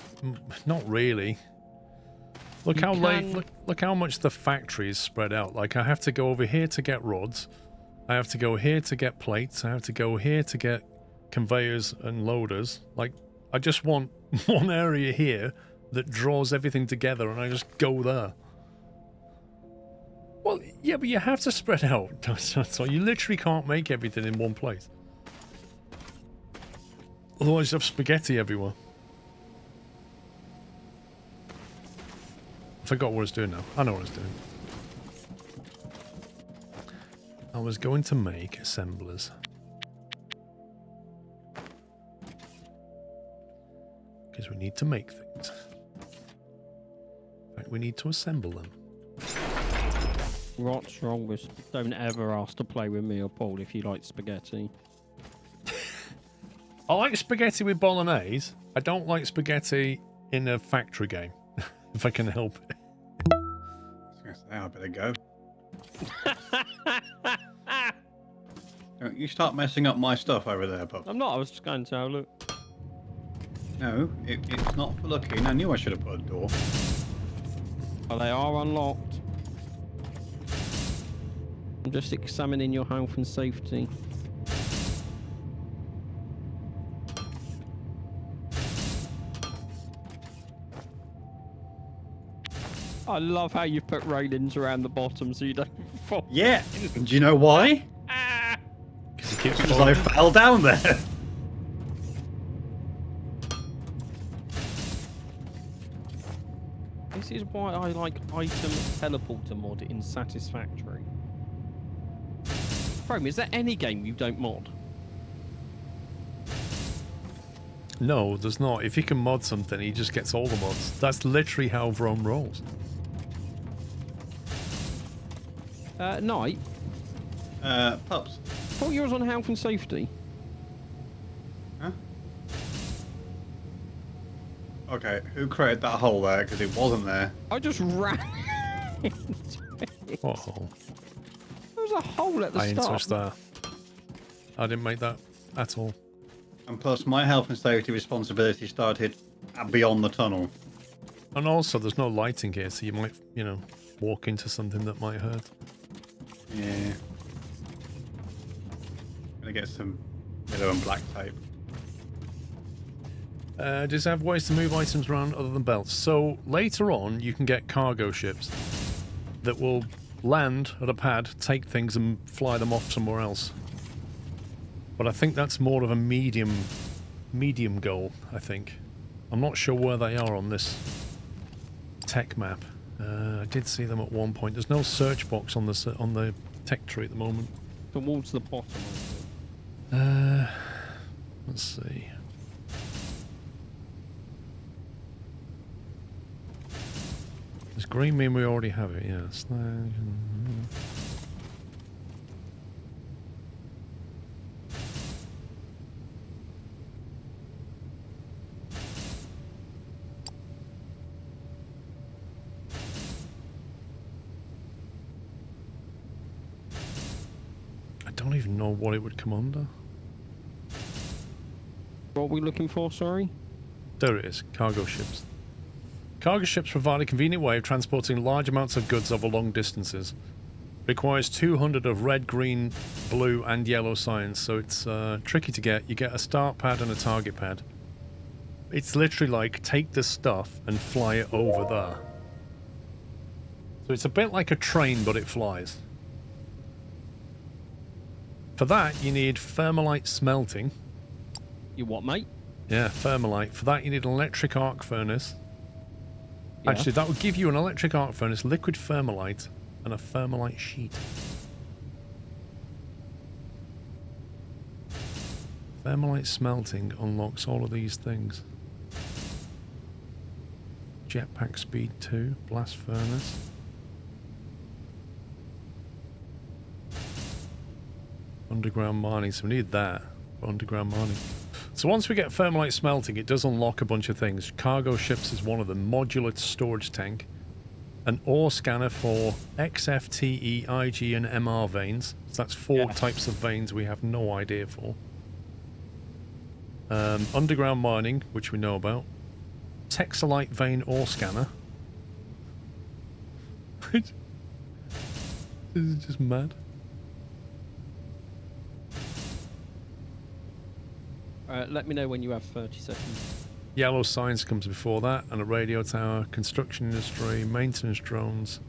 Not really. Look how late. Look how much the factory is spread out. Like I have to go over here to get rods. I have to go here to get plates. I have to go here to get conveyors and loaders. Like I just want one area here that draws everything together, and I just go there. Well, yeah, but you have to spread out, so you literally can't make everything in one place. Otherwise, you have spaghetti everywhere. I forgot what it's doing now. I know what it's doing. I was going to make assemblers. Because we need to make things. In fact, we need to assemble them. What's wrong with... Don't ever ask to play with me or Paul if you like spaghetti. I like spaghetti with bolognese. I don't like spaghetti in a factory game, if I can help it. I was going to say, I better go. Don't you start messing up my stuff over there, Pup. I'm not, I was just going to have a look. No, it's not for looking. I knew I should have put a door. Oh, they are unlocked. I'm just examining your health and safety. I love how you put railings around the bottom so you don't fall. Yeah, do you know why? Because I fell down there. This is why I like item teleporter mod in Satisfactory. Chrome, is there any game you don't mod? No, there's not. If he can mod something, he just gets all the mods. That's literally how Vrome rolls. Night? Pups. Thought yours on health and safety. Huh? Okay, who created that hole there? Because it wasn't there. I just ran into it. What hole? There was a hole at the I didn't start. touch that. I didn't make that at all. And plus, my health and safety responsibility started beyond the tunnel. And also, there's no lighting here, so you might, you know, walk into something that might hurt. Yeah. Gonna get some yellow and black tape. Does it have ways to move items around other than belts? So later on, you can get cargo ships that will land at a pad, take things and fly them off somewhere else. But I think that's more of a medium goal, I think. I'm not sure where they are on this tech map. I did see them at one point. There's no search box on the tech tree at the moment. Towards the bottom, I think. Let's see. Does green mean we already have it? Yes. I don't even know what it would come under. What are we looking for, sorry? There it is, cargo ships. Cargo ships provide a convenient way of transporting large amounts of goods over long distances. Requires 200 of red, green, blue and yellow signs, so it's tricky to get. You get a start pad and a target pad. It's literally like, take the stuff and fly it over there. So it's a bit like a train, but it flies. For that, you need thermalite smelting. You what, mate? Yeah, thermalite. For that, you need an electric arc furnace. Yeah. Actually, that would give you an electric arc furnace, liquid thermalite, and a thermalite sheet. Thermalite smelting unlocks all of these things. Jetpack speed 2, blast furnace. Underground mining, so we need that for underground mining. So once we get thermalite smelting, it does unlock a bunch of things. Cargo ships is one of them, modular storage tank, an ore scanner for XFTE, IG and MR veins. So that's 4 types of veins we have no idea for. Underground mining, which we know about. Texelite vein ore scanner. This is just mad. Let me know when you have 30 seconds. Yellow signs comes before that, and a radio tower, construction industry, maintenance drones,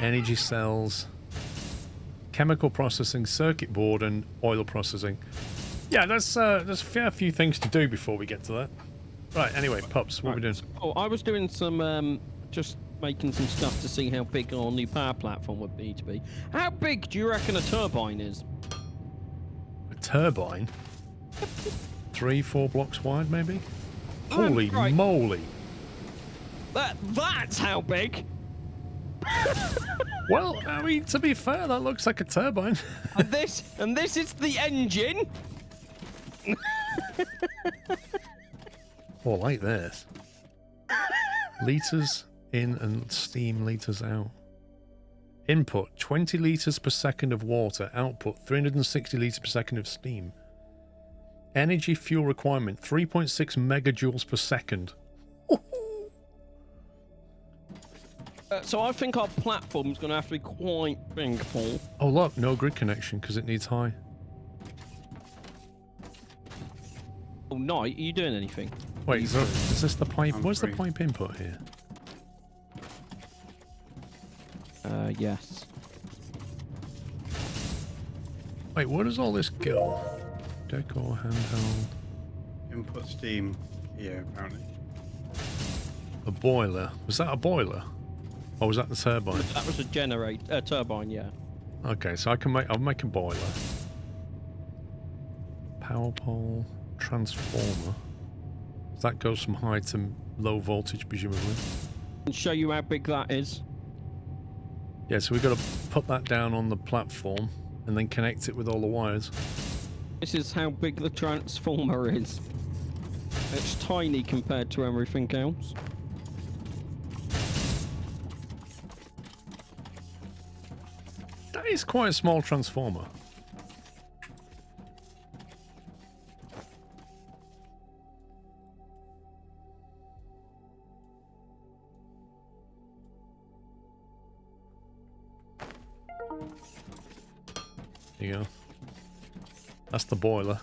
energy cells, chemical processing, circuit board, and oil processing. Yeah, there's a fair few things to do before we get to that. Right, anyway, Pups, what are we doing? Oh, I was doing some just making some stuff to see how big our new power platform would be to be. How big do you reckon a turbine is? A turbine? 3-4 blocks wide, maybe? Holy right. moly! That's how big. Well, I mean, to be fair, that looks like a turbine. and this is the engine. Oh, like this. Litres in and steam litres out. Input 20 litres per second of water. Output 360 litres per second of steam. Energy fuel requirement 3.6 megajoules per second. So I think our platform's going to have to be quite big, Paul. Oh look, no grid connection because it needs high. Oh, Knight, are you doing anything? Wait, is this the pipe? I'm Where's the free. pipe input here? Yes. Wait, where does all this go? Decor, handheld, Input steam here, apparently. a boiler. Was that a boiler? Or was that the turbine? That was a turbine, yeah. Okay, so I'll make a boiler. Power pole, transformer. That goes from high to low voltage, presumably. And show you how big that is. Yeah, so we've got to put that down on the platform and then connect it with all the wires. This is how big the transformer is. It's tiny compared to everything else. That is quite a small transformer. There you go. That's the boiler.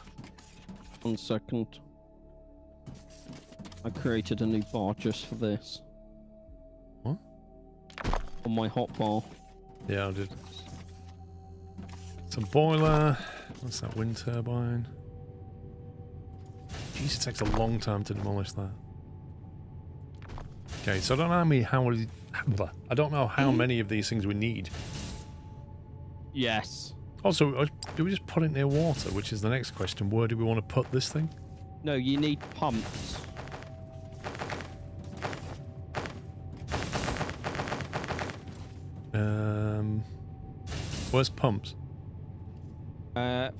1 second. I created a new bar just for this. What? On my hotbar. Yeah, I did. It's a boiler. What's that? Wind turbine. Jeez, it takes a long time to demolish that. Okay, so I don't know I don't know how many of these things we need. Yes. Also, do we just put it near water? Which is the next question. Where do we want to put this thing? No, you need pumps. Where's pumps?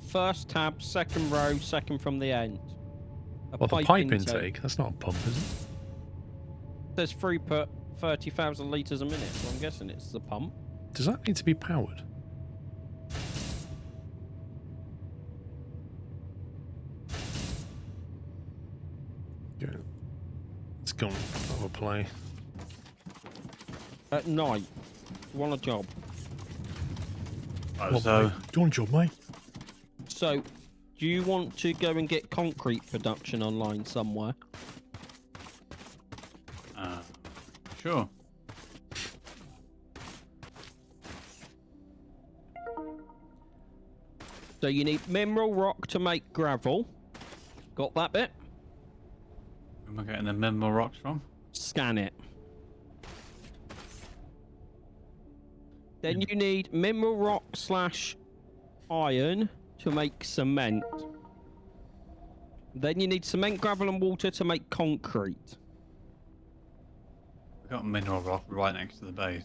First tab, second row, second from the end. Well, the pipe intake. That's not a pump, is it? There's throughput 30,000 litres a minute, so I'm guessing it's the pump. Does that need to be powered? Yeah. Let's go and have a play. At night. You want a job. What, So, mate? Do you want a job, mate? So, do you want to go and get concrete production online somewhere? sure. So you need mineral rock to make gravel. Got that bit? Where am I getting the mineral rocks from? Scan it. Then you need mineral rock / iron to make cement. Then you need cement, gravel and water to make concrete. I've got mineral rock right next to the base.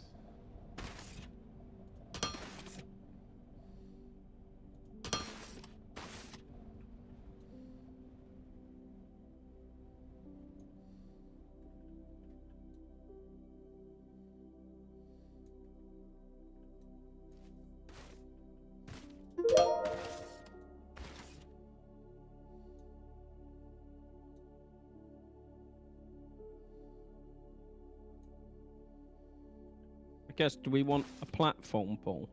I guess, do we want a platform, Paul?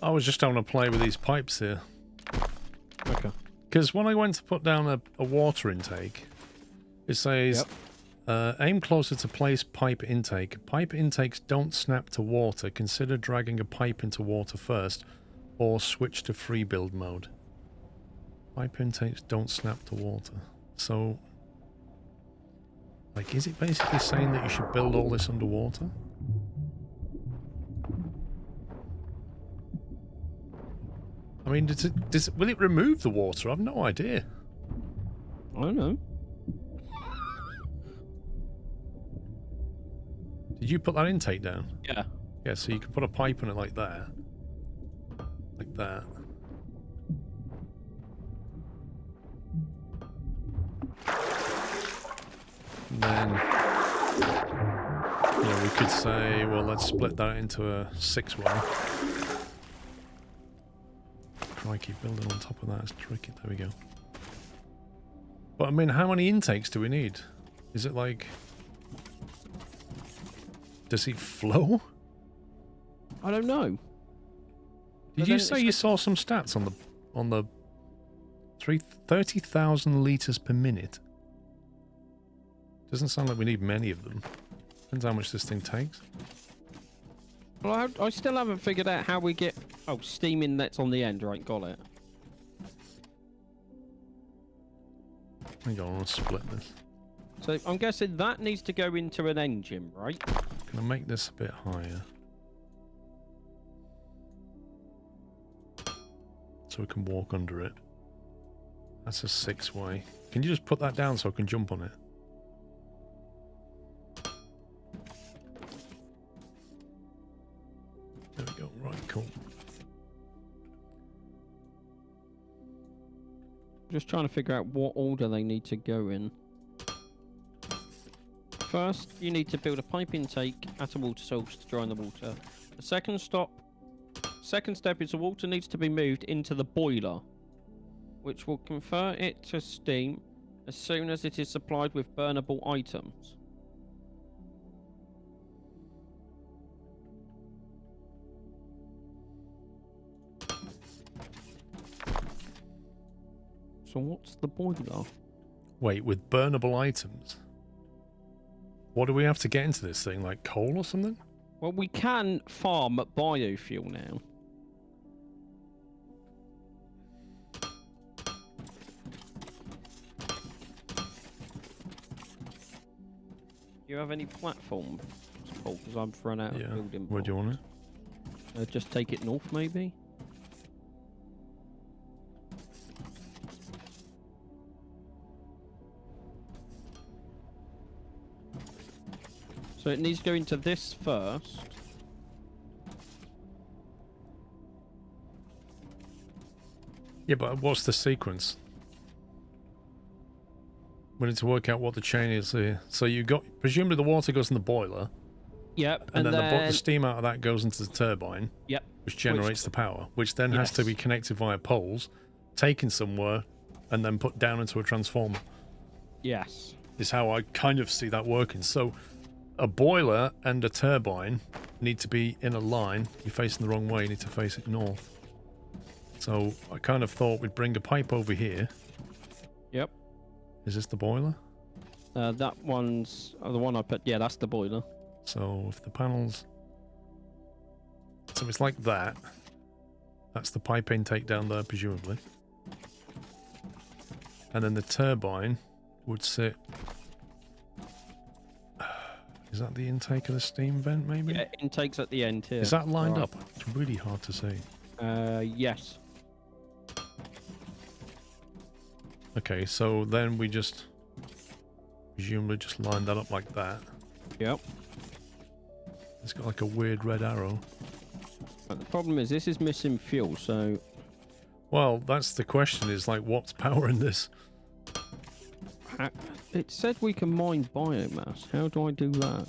I was just having a play with these pipes here. Okay. Because when I went to put down a water intake, it says, aim closer to place pipe intake. Pipe intakes don't snap to water. Consider dragging a pipe into water first, or switch to free build mode. Pipe intakes don't snap to water. So, Like, is it basically saying that you should build all this underwater? I mean, will it remove the water? I've no idea. I don't know. Did you put that intake down? Yeah. Yeah, so you can put a pipe on it like that. Like that. And then, you know, we could say, well, let's split that into a 6-way. Crikey, building on top of that is tricky. There we go. But I mean, how many intakes do we need? Is it like... Does it flow? I don't know. Did you say you saw some stats on the 30,000 litres per minute? Doesn't sound like we need many of them. Depends how much this thing takes. Well, I still haven't figured out how we get... Oh, steam inlets on the end, right, got it. Hang on, I'll split this. So I'm guessing that needs to go into an engine, right? Can I make this a bit higher? So we can walk under it. That's a 6-way. Can you just put that down so I can jump on it? There we go. Right, cool. Just trying to figure out what order they need to go in. First, you need to build a pipe intake at a water source to drain the water. The second step is the water needs to be moved into the boiler, which will convert it to steam as soon as it is supplied with burnable items. So what's the boiler? Wait, with burnable items? What do we have to get into this thing? Like coal or something? Well, we can farm biofuel now. Do you have any platform, Paul? Because I've run out of building blocks. Where do you want it? Just take it north, maybe? So it needs to go into this first. Yeah, but what's the sequence? We need to work out what the chain is here. So you got... Presumably the water goes in the boiler. Yep. And then the steam out of that goes into the turbine. Yep. Which generates the power. Which then has to be connected via poles, taken somewhere, and then put down into a transformer. Yes. Is how I kind of see that working. So... A boiler and a turbine need to be in a line. You're facing the wrong way, you need to face it north. So I kind of thought we'd bring a pipe over here. Yep. Is this the boiler? That one's the one I put. Yeah, that's the boiler. So if the panels... So it's like that. That's the pipe intake down there, presumably. And then the turbine would sit... Is that the intake of the steam vent, maybe? Yeah, intake's at the end here. Is that lined up? It's really hard to see. Yes. Okay, so then we just... Presumably just line that up like that. Yep. It's got like a weird red arrow. But the problem is this is missing fuel, so... Well, that's the question, is like, what's powering this? It said we can mine biomass. How do I do that?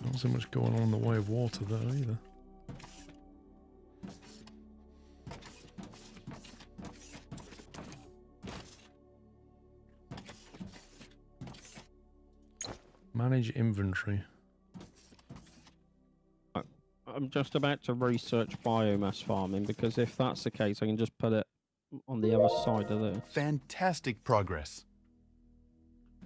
Not so much going on in the way of water there either. Manage inventory. I'm just about to research biomass farming, because if that's the case, I can just put it on the other side of this. Fantastic progress.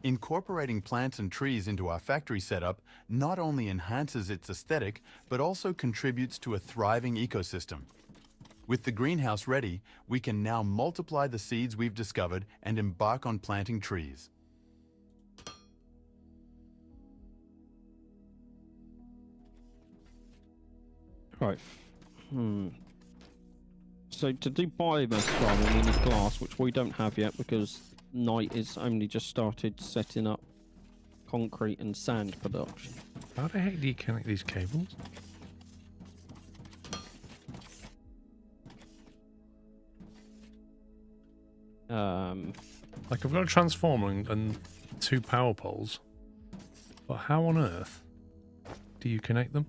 Incorporating plants and trees into our factory setup not only enhances its aesthetic, but also contributes to a thriving ecosystem. With the greenhouse ready, we can now multiply the seeds we've discovered and embark on planting trees. Right. So to do biomass farming, we need glass, which we don't have yet because Knight is only just started setting up concrete and sand production. How the heck do you connect these cables? Like I've got a transformer and 2 power poles, but how on earth do you connect them?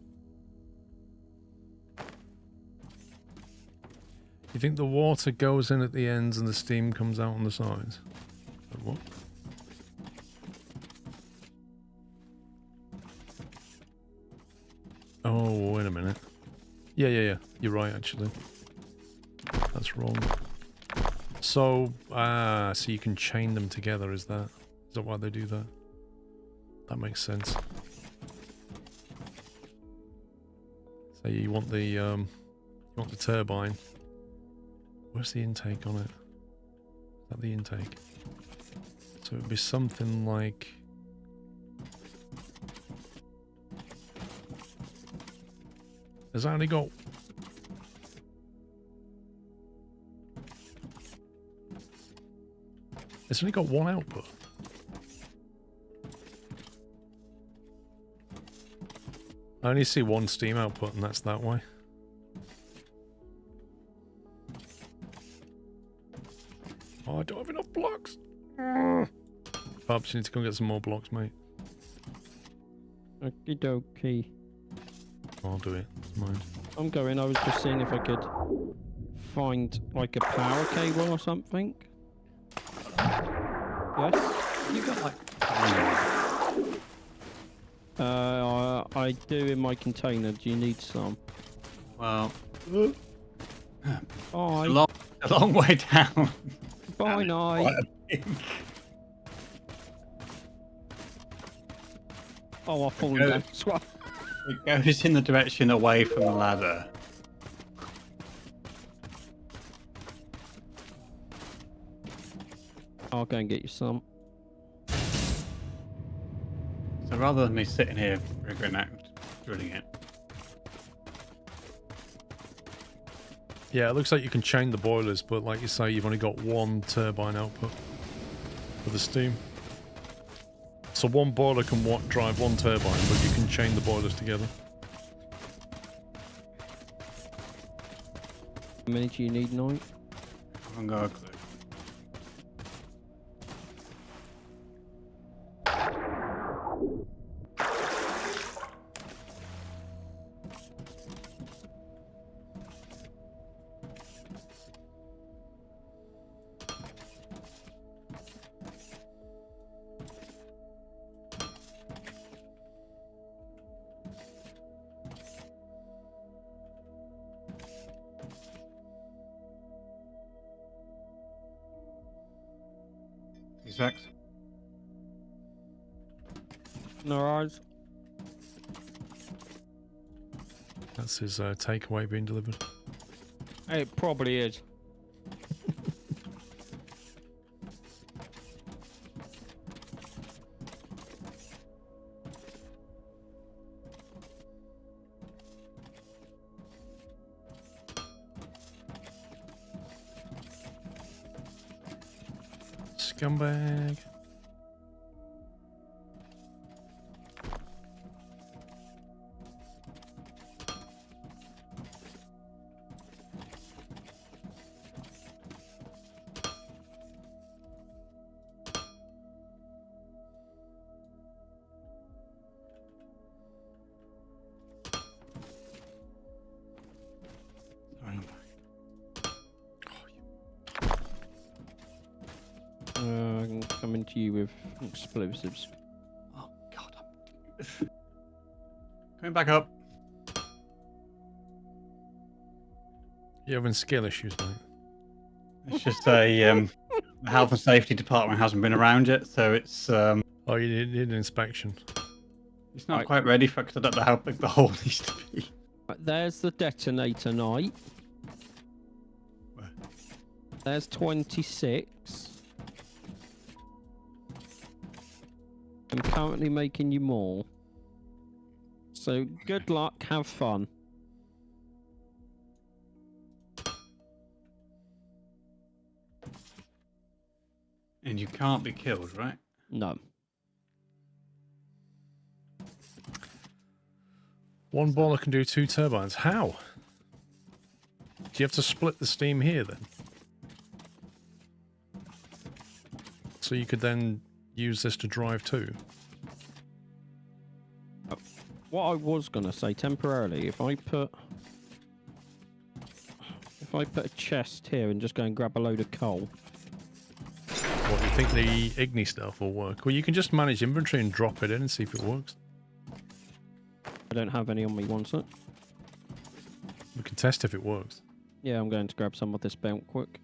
You think the water goes in at the ends and the steam comes out on the sides? Or what? Oh, wait a minute. Yeah. You're right, actually. That's wrong. So, so you can chain them together, is that why they do that? That makes sense. So you want the turbine. Where's the intake on it? Is that the intake? So it would be something like... Has that only got... It's only got one output. I only see one steam output and that's that way. Oh, I don't have enough blocks. Perhaps you need to go and get some more blocks, mate. Okie dokie. I'll do it. Mind. I'm going. I was just seeing if I could find like a power cable or something. Yes. You got like. I do in my container. Do you need some? Well, Bye. a long way down. Bye, Night. Oh, I've fallen down. It goes in the direction away from the ladder. I'll go and get you some. So rather than me sitting here figuring out drilling it. Yeah, it looks like you can chain the boilers, but like you say, you've only got one turbine output for the steam. So one boiler can drive one turbine, but you can chain the boilers together. How many do you need, Night? I haven't got a clue. Sex. No eyes. That's his takeaway being delivered. It probably is. Scumbag. I'm coming to you with explosives. Oh god. Coming back up. You're having skill issues, mate. It's just a the health and safety department hasn't been around yet, so it's Oh, you need an inspection. It's not Right. quite ready for it because I don't know how big the hole needs to be. Right, there's the detonator night. Where? There's 26. I'm currently making you more. So good luck, have fun. And you can't be killed, right? No. One boiler can do 2 turbines. How? Do you have to split the steam here then? So you could then use this to drive too? What I was gonna say temporarily, if I put a chest here and just go and grab a load of coal. What, do you think the Igni stuff will work? Well, you can just manage inventory and drop it in and see if it works. I don't have any on me, one sec. We can test if it works. Yeah, I'm going to grab some of this belt quick.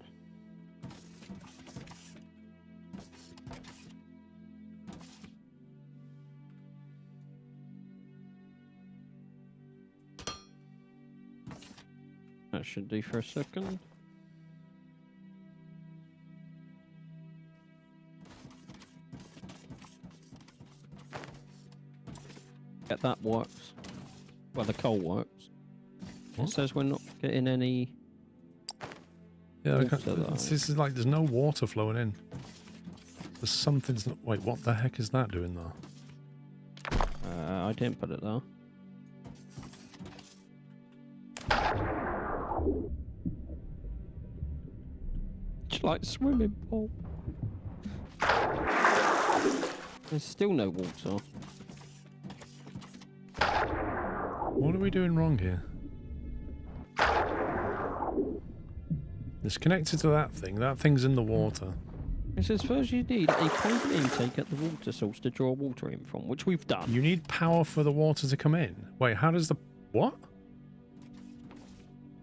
That should do for a second. Yeah, that works. Well, the coal works. What? It says we're not getting any. Yeah, Water, though. this is like there's no water flowing in. There's something's not. Wait, what the heck is that doing there? I didn't put it there. It's like a swimming pool. There's still no water. What are we doing wrong here? It's connected to that thing. That thing's in the water. It says first you need a pipe intake at the water source to draw water in from, which we've done. You need power for the water to come in. Wait, how does the... What?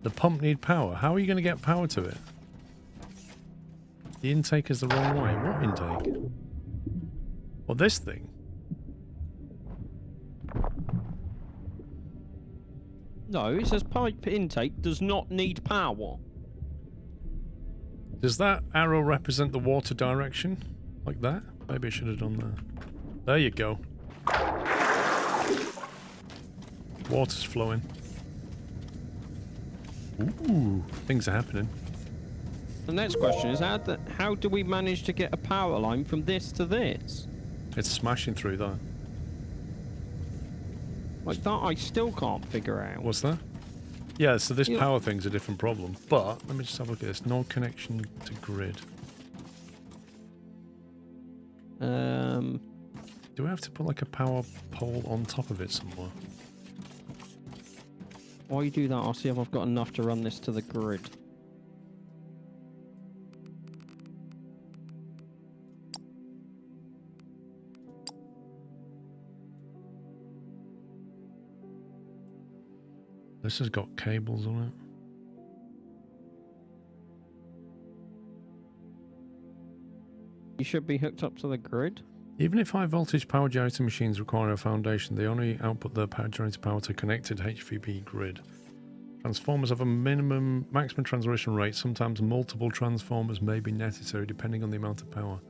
The pump need power. How are you going to get power to it? The intake is the wrong way. What intake? Well, this thing. No, it says pipe intake does not need power. Does that arrow represent the water direction? Like that? Maybe I should have done that. There you go. Water's flowing. Ooh, things are happening. The next question is how do we manage to get a power line from this to this? It's smashing through that. Like that I still can't figure out. What's that? Yeah, so this Yeah. power thing's a different problem. But, let me just have a look at this. No connection to grid. Do we have to put like a power pole on top of it somewhere? While you do that, I'll see if I've got enough to run this to the grid. This has got cables on it. You should be hooked up to the grid. Even if high voltage power generator machines require a foundation, they only output their power generator power to connected HVP grid. Transformers have a maximum transmission rate. Sometimes multiple transformers may be necessary depending on the amount of power.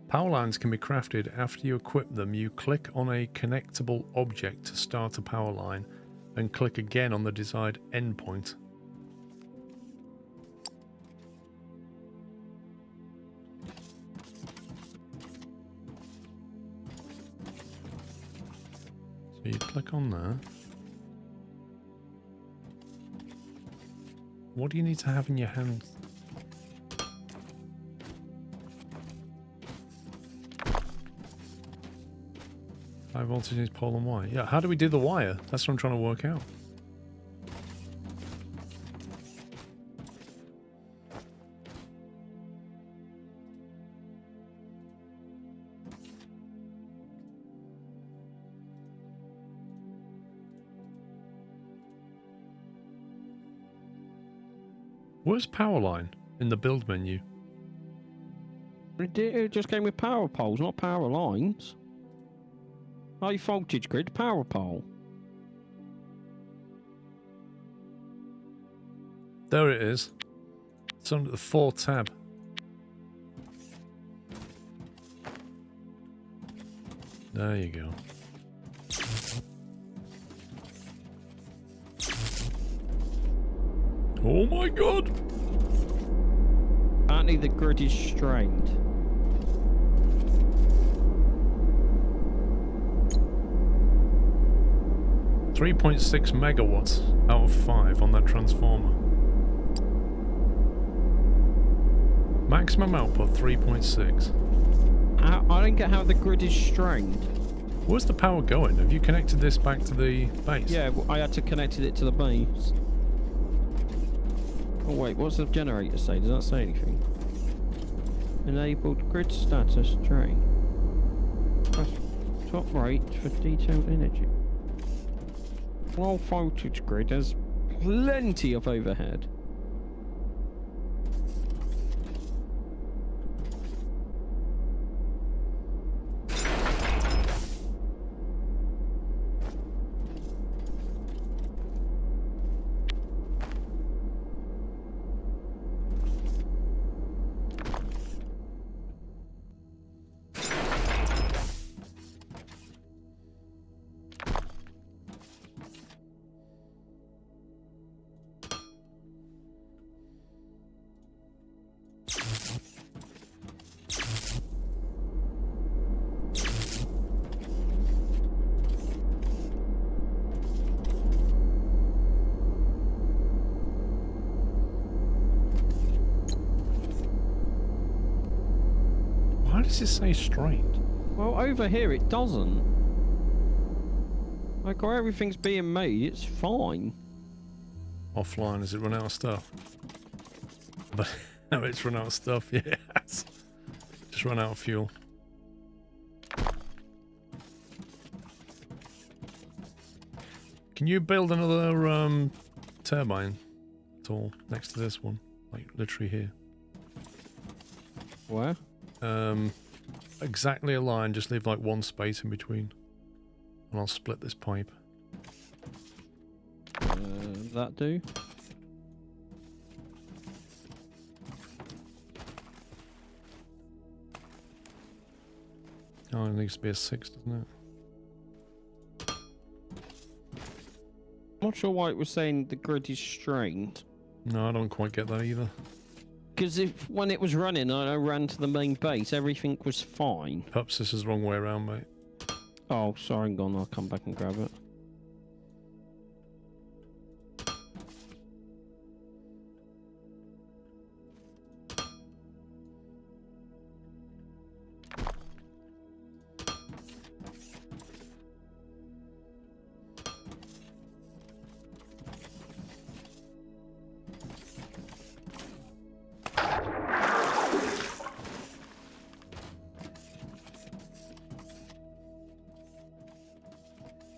Power lines can be crafted. After you equip them, you click on a connectable object to start a power line, and click again on the desired endpoint. So you click on there. What do you need to have in your hands? High voltage needs pole and wire. Yeah, how do we do the wire? That's what I'm trying to work out. Where's power line in the build menu? It just came with power poles, not power lines. High voltage grid power pole. There it is. It's under the 4 tab. There you go. Oh my god! Apparently the grid is strained. .6 megawatts out of 5 on that transformer. Maximum output 3.6. I don't get how the grid is strained. Where's the power going? Have you connected this back to the base? Yeah, well, I had to connect it to the base. Oh wait, what's the generator say? Does that say anything? Enabled grid status train. Press top right for detailed energy. Low voltage grid has plenty of overhead. Why does it say strained? Well, over here it doesn't. Like, where everything's being made, it's fine. Offline, has it run out of stuff? But no, it's run out of stuff, yes. Just run out of fuel. Can you build another turbine at all next to this one? Like literally here. Where? Exactly a line, just leave like one space in between. And I'll split this pipe. That do? Oh, it needs to be a 6, doesn't it? I'm not sure why it was saying the grid is strained. No, I don't quite get that either. Because if when it was running and I ran to the main base, everything was fine. Perhaps this is the wrong way around, mate. Oh, sorry, I'm gone. I'll come back and grab it.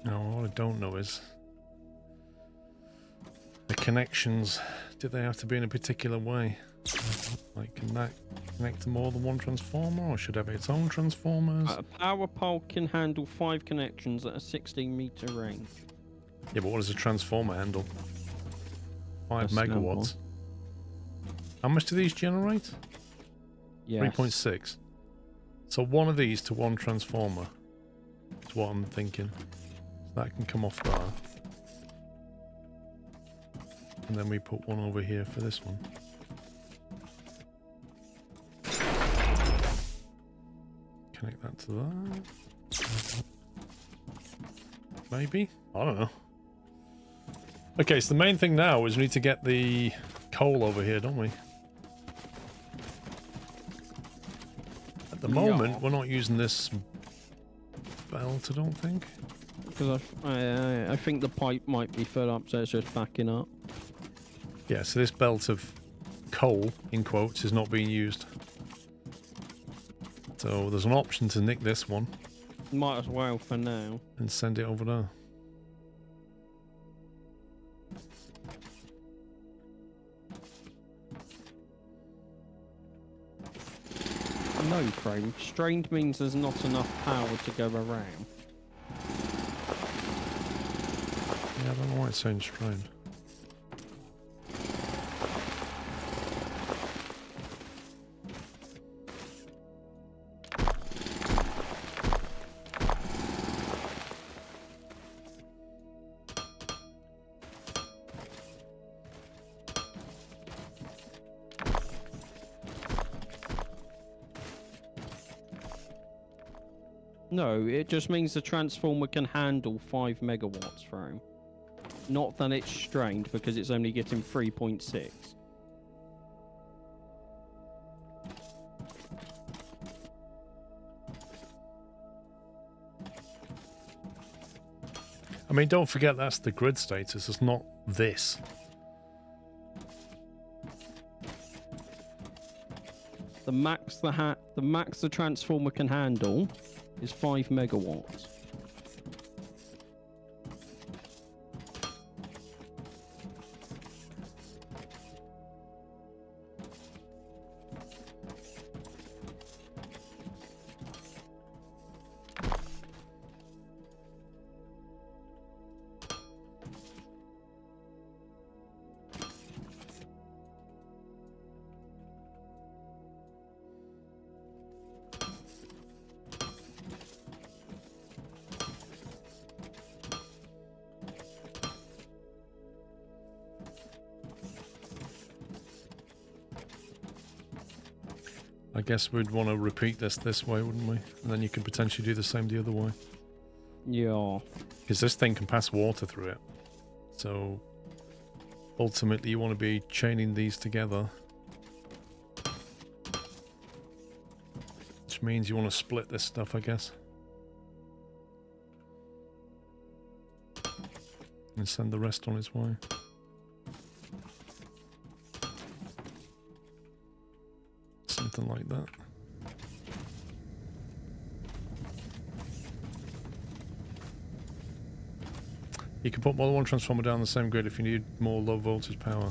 No, what I don't know is the connections. Do they have to be in a particular way? Like, can that connect to more than one transformer, or should it have its own transformers? A power pole can handle 5 connections at a 16-meter range. Yeah, but what does a transformer handle? 5 That's megawatts. How much do these generate? Yes. 3.6. So one of these to one transformer. That's what I'm thinking. So that can come off there. And then we put one over here for this one. Connect that to that. Maybe? I don't know. Okay, so the main thing now is we need to get the coal over here, don't we? At the moment, we're not using this belt, I don't think. Because I think the pipe might be filled up, so it's just backing up. Yeah, so this belt of coal, in quotes, is not being used. So there's an option to nick this one. Might as well for now. And send it over there. No frame. Strained means there's not enough power to go around. Yeah, I don't know why it's saying strained. No, it just means the transformer can handle 5 megawatts through. Not that it's strained because it's only getting 3.6. I mean, don't forget that's the grid status. It's not this. The max the transformer can handle is 5 megawatts. I guess we'd want to repeat this way, wouldn't we? And then you could potentially do the same the other way. Yeah. Because this thing can pass water through it. So ultimately you want to be chaining these together. Which means you want to split this stuff, I guess. And send the rest on its way. Something like that. You can put more than one transformer down the same grid if you need more low voltage power.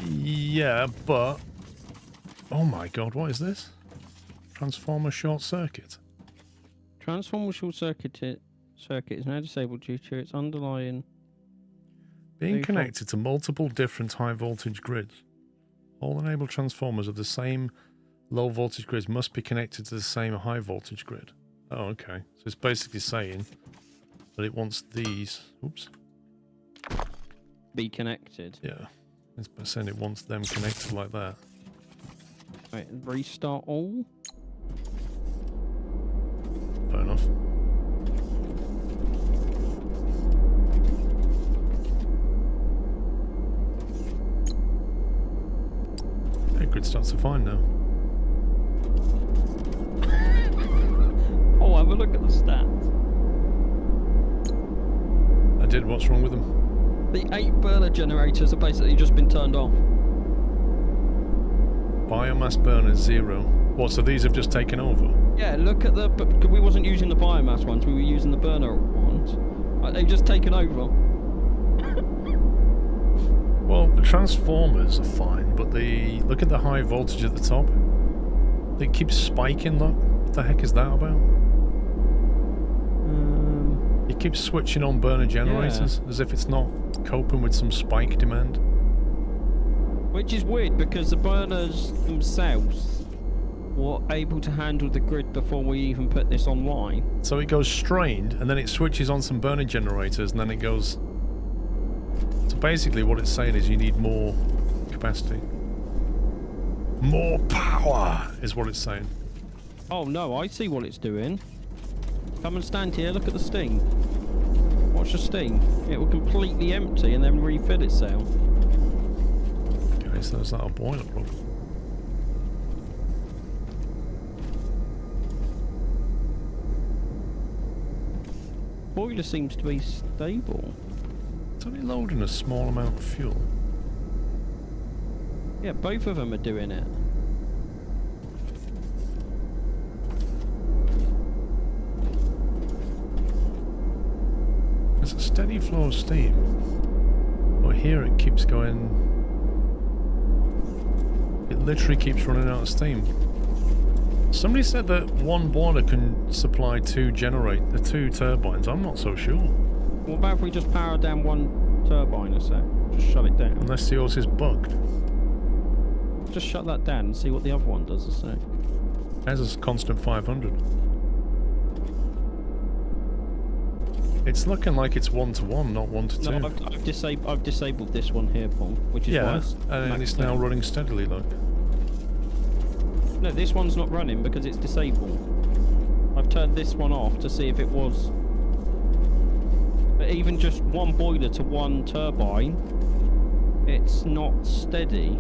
Yeah, but... Oh my god, what is this? Transformer short circuit. Transformer short circuit is now disabled due to its underlying... Being connected to multiple different high voltage grids. All enabled transformers of the same low voltage grids must be connected to the same high voltage grid. Oh, okay. So it's basically saying that it wants these... Oops. Be connected. Yeah. It's by saying it wants them connected like that. Right, restart all. Fair enough. Yeah, grid starts to fine now. Oh, have a look at the stats. I did. What's wrong with them? The 8 burner generators have basically just been turned off. Biomass burner 0. What, so these have just taken over? Yeah, look at the... But we wasn't using the biomass ones, we were using the burner ones. Like, they've just taken over. Well, the transformers are fine, but the... Look at the high voltage at the top. It keeps spiking, look. What the heck is that about? It keeps switching on burner generators, as if it's not coping with some spike demand. Which is weird, because the burners themselves were able to handle the grid before we even put this online. So it goes strained, and then it switches on some burner generators, and then it goes... So basically what it's saying is you need more capacity. More power, is what it's saying. Oh no, I see what it's doing. Come and stand here, look at the steam. Watch the steam. It will completely empty and then refill itself. Okay, so is that a boiler problem? Boiler seems to be stable. It's only loading a small amount of fuel. Yeah, both of them are doing it. There's a steady flow of steam. But here it keeps going... It literally keeps running out of steam. Somebody said that one boiler can supply two turbines. I'm not so sure. What about if we just power down one turbine a sec? Just shut it down. Unless yours is bugged. Just shut that down and see what the other one does a sec. There's a constant 500. It's looking like it's 1-to-1, not 1-to-2. No, I've disabled this one here, Paul, which is why Yeah, it's and it's maxed now out. running steadily, look. No, this one's not running because it's disabled. I've turned this one off to see if it was. But even just one boiler to one turbine, it's not steady.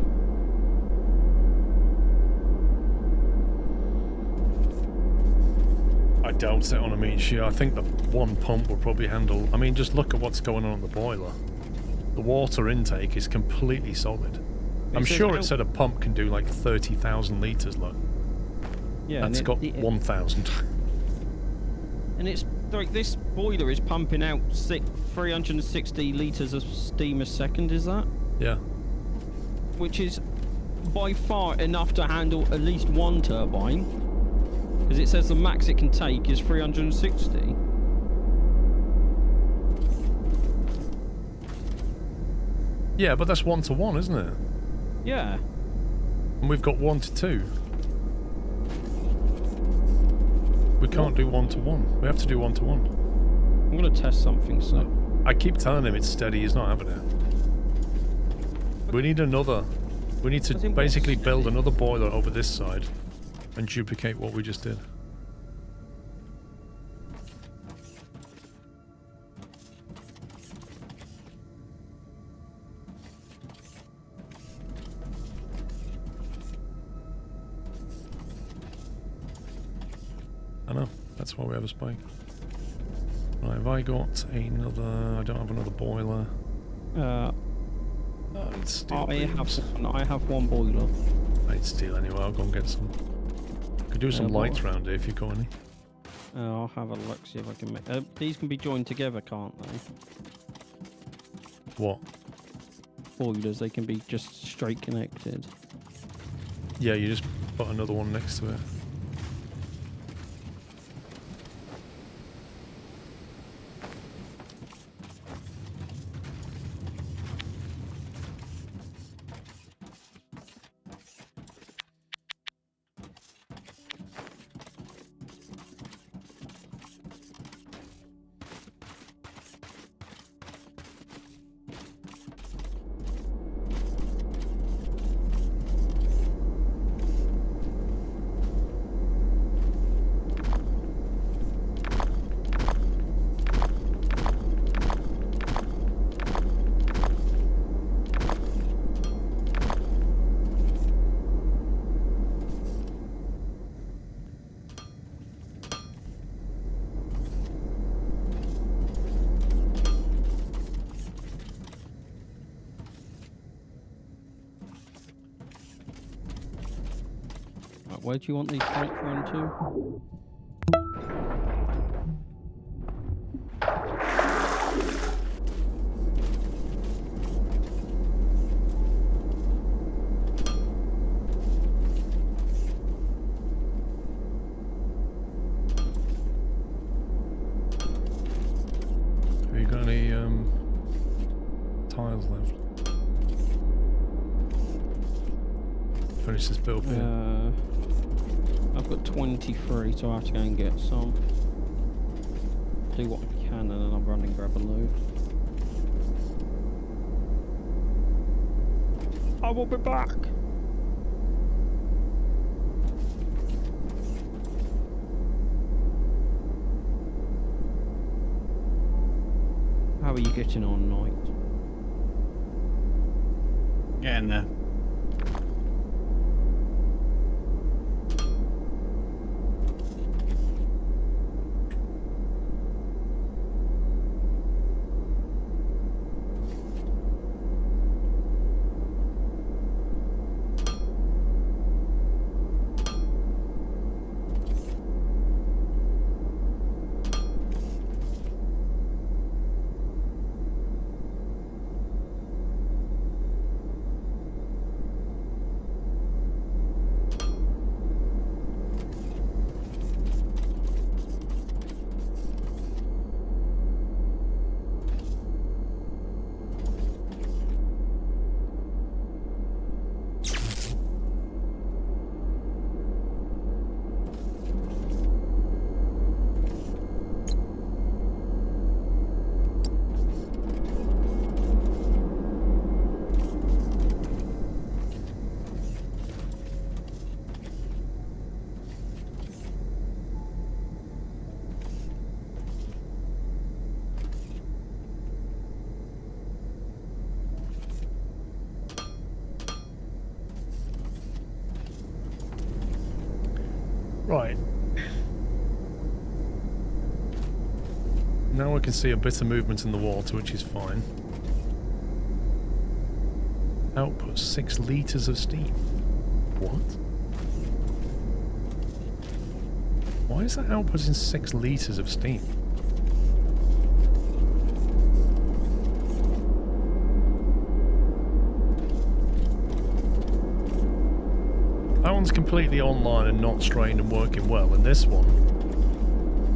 I doubt it on a meat sheet. I think the one pump will probably handle... I mean, just look at what's going on the boiler. The water intake is completely solid. I'm sure it said a pump can do like 30,000 litres, look. Yeah, That's got 1,000. And it's like this boiler is pumping out 360 litres of steam a second, is that? Yeah. Which is by far enough to handle at least one turbine. Because it says the max it can take is 360. Yeah, but that's 1-to-1, isn't it? Yeah. And we've got 1-to-2. We can't do 1-to-1. We have to do 1-to-1. I'm going to test something, so... I keep telling him it's steady, he's not having it. We need another... We need to As in basically what's build steady? another boiler over this side and duplicate what we just did. I know, that's why we have a spike. Right, have I got another... I don't have another boiler. I'd steal these. I have one boiler. I'd steal anyway, I'll go and get some. Could do some lights round here if you've got any. I'll have a look, see if I can make... these can be joined together, can't they? What? Boilers, they can be just straight connected. Yeah, you just put another one next to it. Right, where do you want these pipes run to? Have you got any tiles left? Finish this build bit. I've got 23, so I have to go and get some. Do what I can, and then I'll run and grab a load. I will be back. How are you getting on, Knight? Getting there. Right. Now we can see a bit of movement in the water, which is fine. Output 6 litres of steam. What? Why is that outputting 6 litres of steam? That one's completely online and not strained and working well, and this one...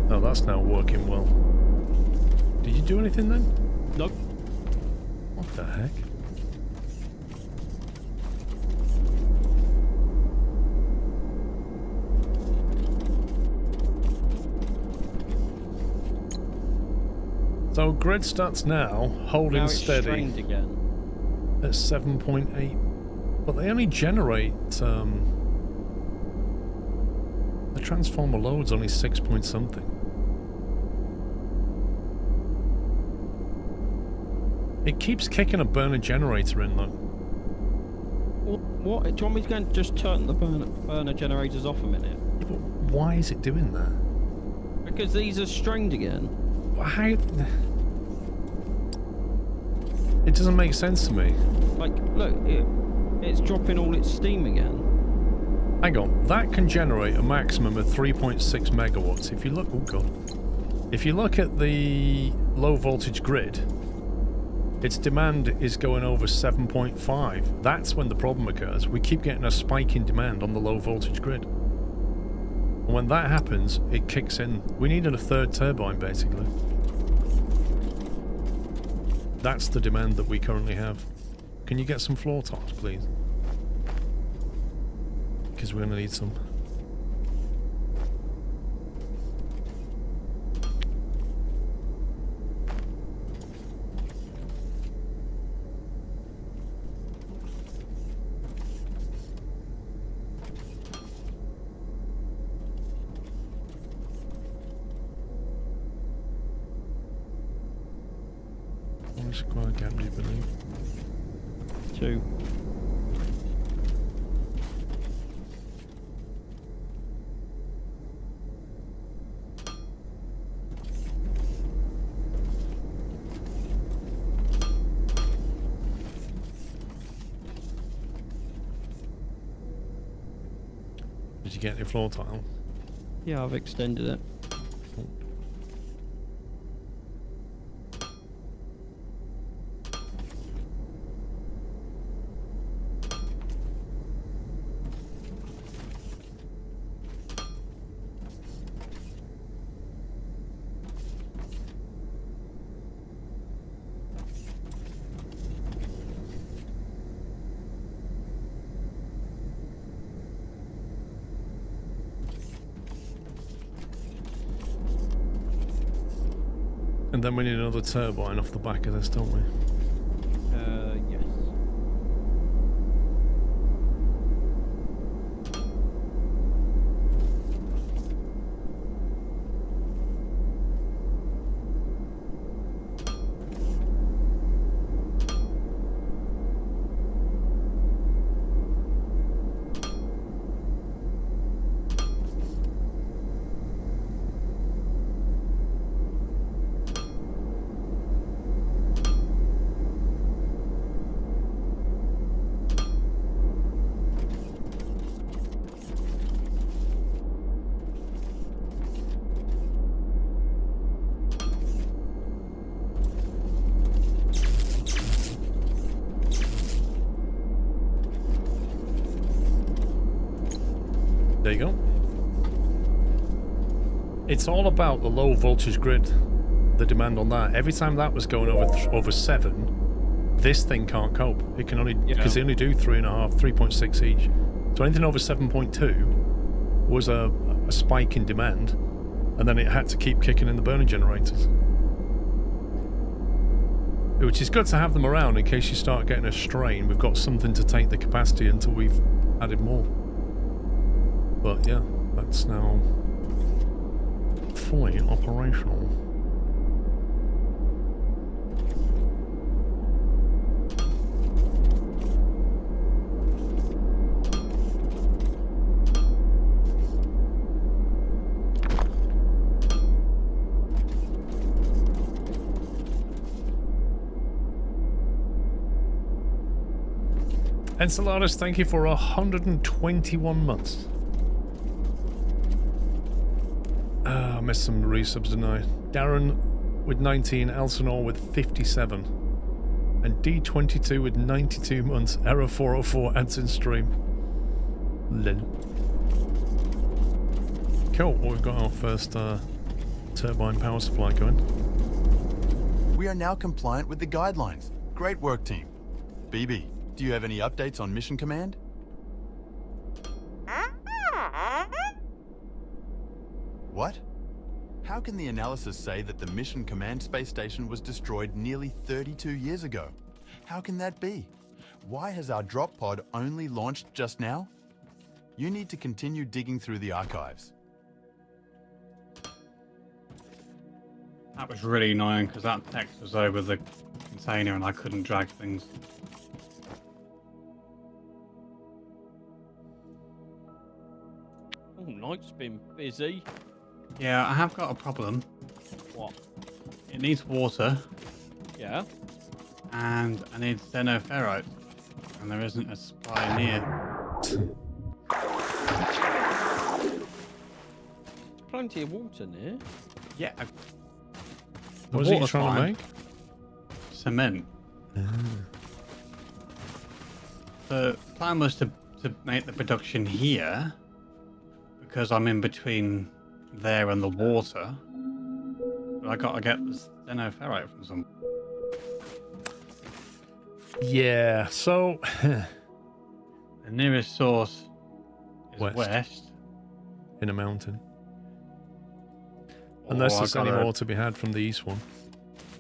Oh, that's now working well. Did you do anything then? Nope. What the heck? So grid stats now holding Now it's steady strained again. at 7.8, but they only generate the transformer load's only 6 point something. It keeps kicking a burner generator in though. What? Do you want me to go and just turn the burner generators off a minute? Yeah, but why is it doing that? Because these are strained again. How? It doesn't make sense to me. Like, look, it's dropping all its steam again. Hang on, that can generate a maximum of 3.6 megawatts. If you look, oh god. If you look at the low voltage grid, its demand is going over 7.5. That's when the problem occurs. We keep getting a spike in demand on the low voltage grid. And when that happens, it kicks in. We needed a third turbine, basically. That's the demand that we currently have. Can you get some floor tops, please? Because we're going to need some. One square gap, do you believe? 2. Did you get your floor tile? Yeah, I've extended it. And then we need another turbine off the back of this, don't we? Yes. There you go. It's all about the low voltage grid, the demand on that. Every time that was going over 7, this thing can't cope. It can only, because they only do 3.5, 3.6 each. So anything over 7.2 was a spike in demand, and then it had to keep kicking in the burner generators. Which is good to have them around in case you start getting a strain. We've got something to take the capacity until we've added more. But yeah, that's now fully operational. Enceladus, thank you for 121 months. I missed some resubs, didn't I? Darren with 19, Elsinore with 57, and D22 with 92 months. Error 404 ads in stream. Lil. Cool, well, we've got our first turbine power supply going. We are now compliant with the guidelines. Great work, team. BB, do you have any updates on Mission Command? What? How can the analysis say that the Mission Command space station was destroyed nearly 32 years ago? How can that be? Why has our drop pod only launched just now? You need to continue digging through the archives. That was really annoying because that text was over the container and I couldn't drag things. Oh, night's been busy. Yeah, I have got a problem. What? It needs water Yeah. and I need xenoferrite, and there isn't a supply near. Plenty of water near. Yeah, What was it you water's trying to fine. make? Cement. The plan was to make the production here because I'm in between there and the water. But I gotta get the xenoferrite from some. Yeah, so The nearest source is West. west. in a mountain. or Unless I there's any gotta- more to be had from the east one.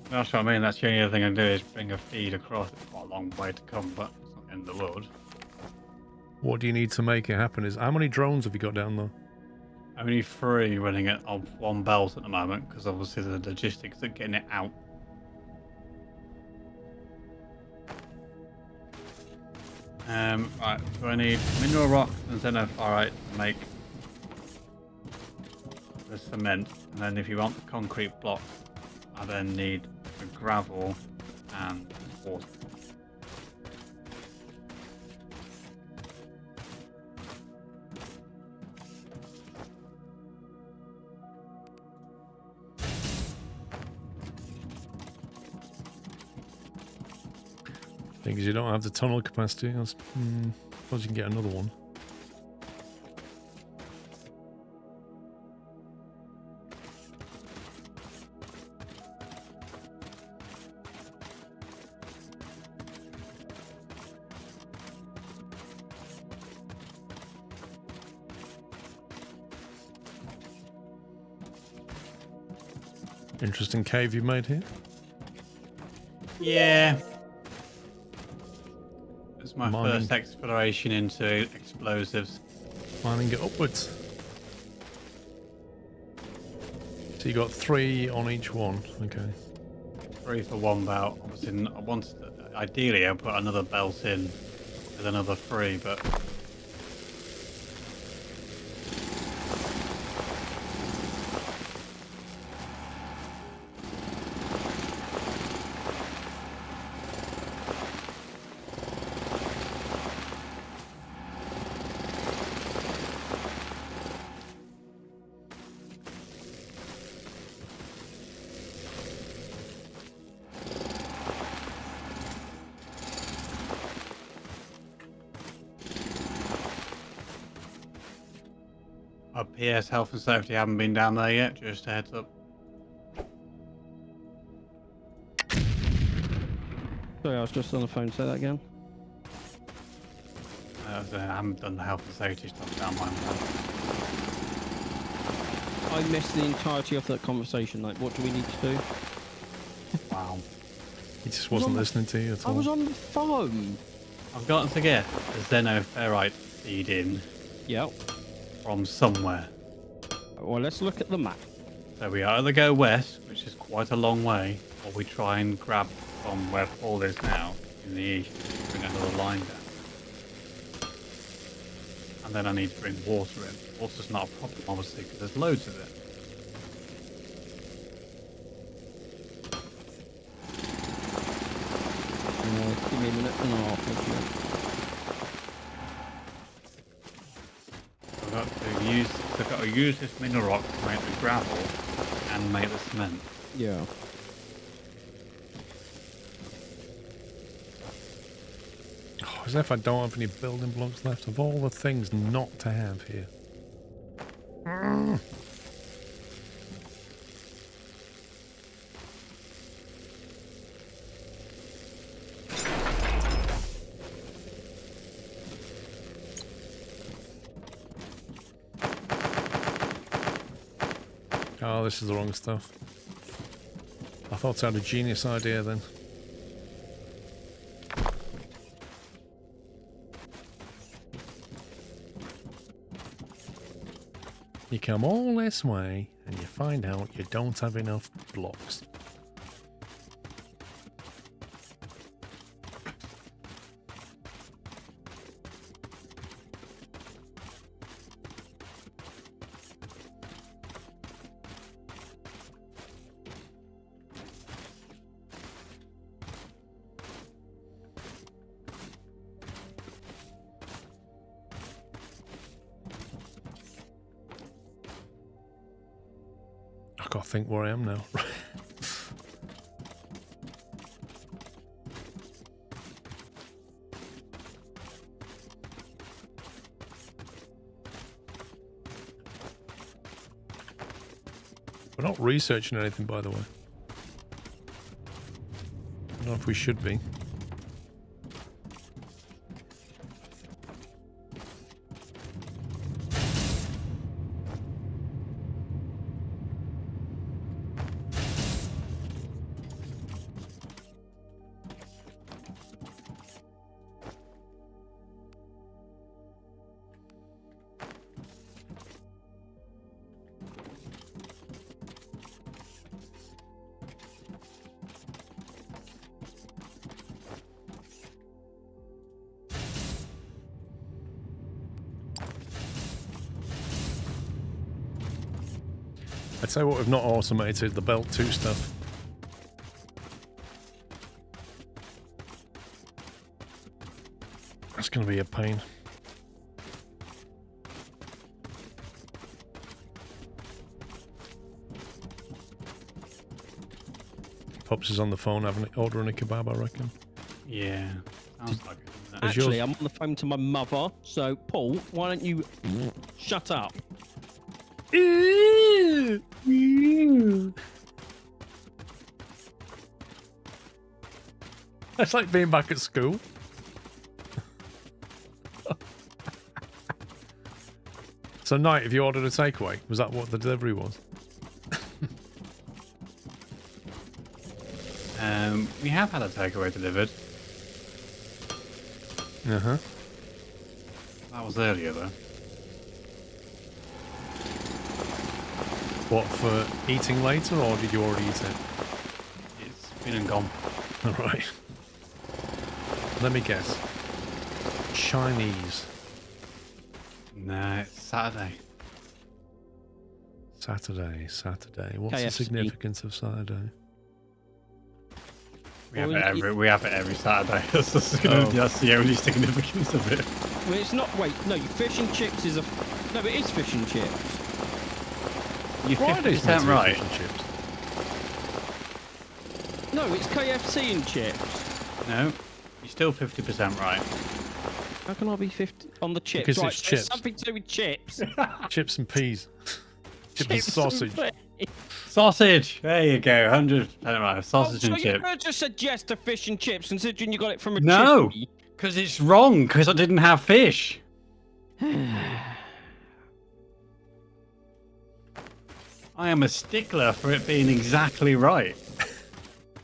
That's what I mean. That's the only other thing I can do is bring a feed across. It's quite a long way to come, but it's not the end of the world. What do you need to make it happen is, how many drones have you got down there? Only 3 running it on one belt at the moment because obviously the logistics of getting it out. Right, so I need mineral rock and xenoferrite to make the cement, and then if you want the concrete block, I then need the gravel and water. Because you don't have the tunnel capacity. I suppose you can get another one. Interesting cave you made here. Yeah. It's my Mining. first exploration into explosives. Mining it upwards. So you got 3 on each one. Okay. 3 for one belt. Obviously, I wanted, ideally, I'll put another belt in with another 3, but PS health and safety haven't been down there yet. Just a heads up. Sorry, I was just on the phone. Say that again. I haven't done the health and safety stuff down my I missed the entirety of that conversation. Like, what do we need to do? Wow. He just wasn't listening to you at I all. was on the phone. I've got to get a xenoferrite feed in Yep. from somewhere. Well, let's look at the map. So we either go west, which is quite a long way, or we try and grab from where Paul is now in the east, bring another line down. And then I need to bring water in. Water's not a problem, obviously, because there's loads of it. Give me a minute and I'll thank you. got to use this mineral rock to make the gravel and make the cement. Yeah. Oh, as if I don't have any building blocks left of all the things not to have here. Oh, this is the wrong stuff. I thought I had a genius idea then. You come all this way and you find out you don't have enough blocks. I can't think where I am now. We're not researching anything, by the way. I don't know if we should be. I'd say what we've not automated, the belt 2 stuff. That's going to be a pain. Pops is on the phone ordering a kebab, I reckon. Yeah. Sounds like it, doesn't it? Actually, I'm on the phone to my mother. So, Paul, why don't you shut up? It's like being back at school. So, Knight, have you ordered a takeaway? Was that what the delivery was? We have had a takeaway delivered. Uh-huh. That was earlier, though. What, for eating later, or did you already eat it? It's been and gone. All right. Let me guess. Chinese. No, it's Saturday. Saturday. What's the KFC. significance of Saturday? We have it every Saturday. That's the only significance of it. Well, it's not. Wait, no. Fish and chips is a. No, it is fish and chips. You're Friday's 50% right. fish and chips. No, it's KFC and chips. No, you're still 50% right. How can I be 50 on the chips? Because right, it's there's chips. something to do with chips. Chips and peas. Chips and sausage. Sausage! There you go, 100% right. Sausage so and you chips. could have just said yes to fish and chips, considering you got it from a No, chippy. because it's wrong, because I didn't have fish. I am a stickler for it being exactly right.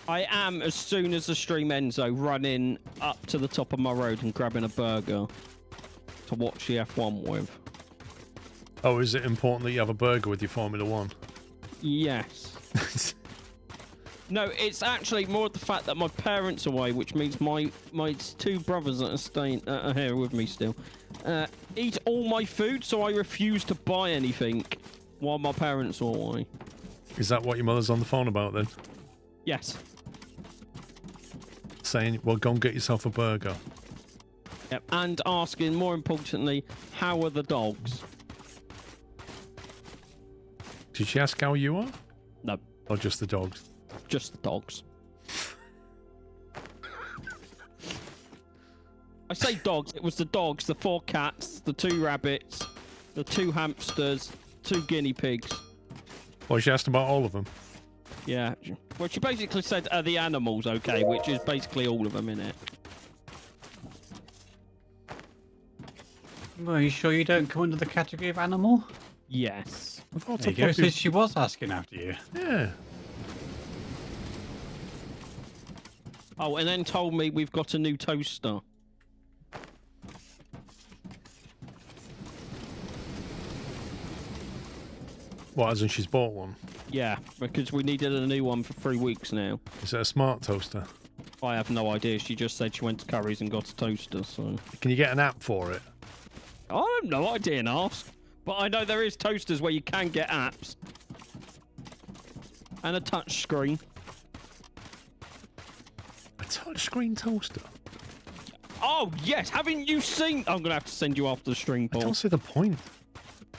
I am, as soon as the stream ends, though, running up to the top of my road and grabbing a burger to watch the F1 with. Oh, is it important that you have a burger with your Formula 1? Yes. No, it's actually more the fact that my parents are away, which means my 2 brothers that are staying are here with me still eat all my food, so I refuse to buy anything while my parents are away. Is that what your mother's on the phone about then? Yes. Saying, well, go and get yourself a burger. Yep. And asking, more importantly, how are the dogs? Did she ask how you are? No, Or just the dogs? just the dogs. I say dogs, it was the dogs, the 4 cats, the 2 rabbits, the 2 hamsters, 2 guinea pigs. Well, she asked about all of them. Yeah. Well, she basically said, are the animals okay? Which is basically all of them in it. Well, are you sure you don't come under the category of animal? Yes. I thought There a you go. puppy- So she was asking after you. Yeah. Oh, and then told me we've got a new toaster. What, as in she's bought one? Yeah, because we needed a new one for 3 weeks now. Is it a smart toaster? I have no idea. She just said she went to Curry's and got a toaster, so... Can you get an app for it? I have no idea and ask. But I know there is toasters where you can get apps. And a touch screen. A touchscreen toaster? Oh, yes! Haven't you seen... I'm going to have to send you after the stream, I Paul. don't see the point.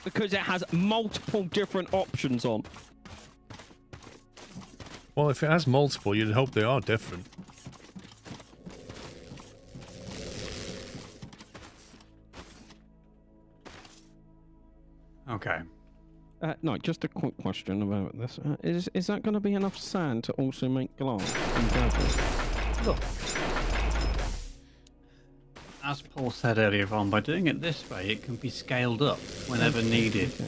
Because it has multiple different options on. Well, if it has multiple, you'd hope they are different. Okay. No, just a quick question about this. Is that going to be enough sand to also make glass? Look. As Paul said earlier on, by doing it this way, it can be scaled up whenever needed. Okay.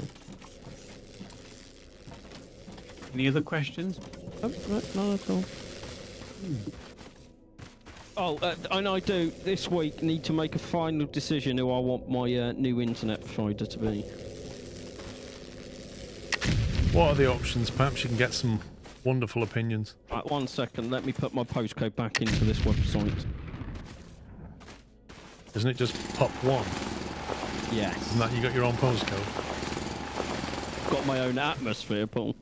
Any other questions? No, at all. Oh, and I do, this week, need to make a final decision who I want my new internet provider to be. What are the options? Perhaps you can get some wonderful opinions. Right, 1 second, let me put my postcode back into this website. Isn't it just pop one? Yes. Isn't that you got your own postcode? Got my own atmosphere, Paul.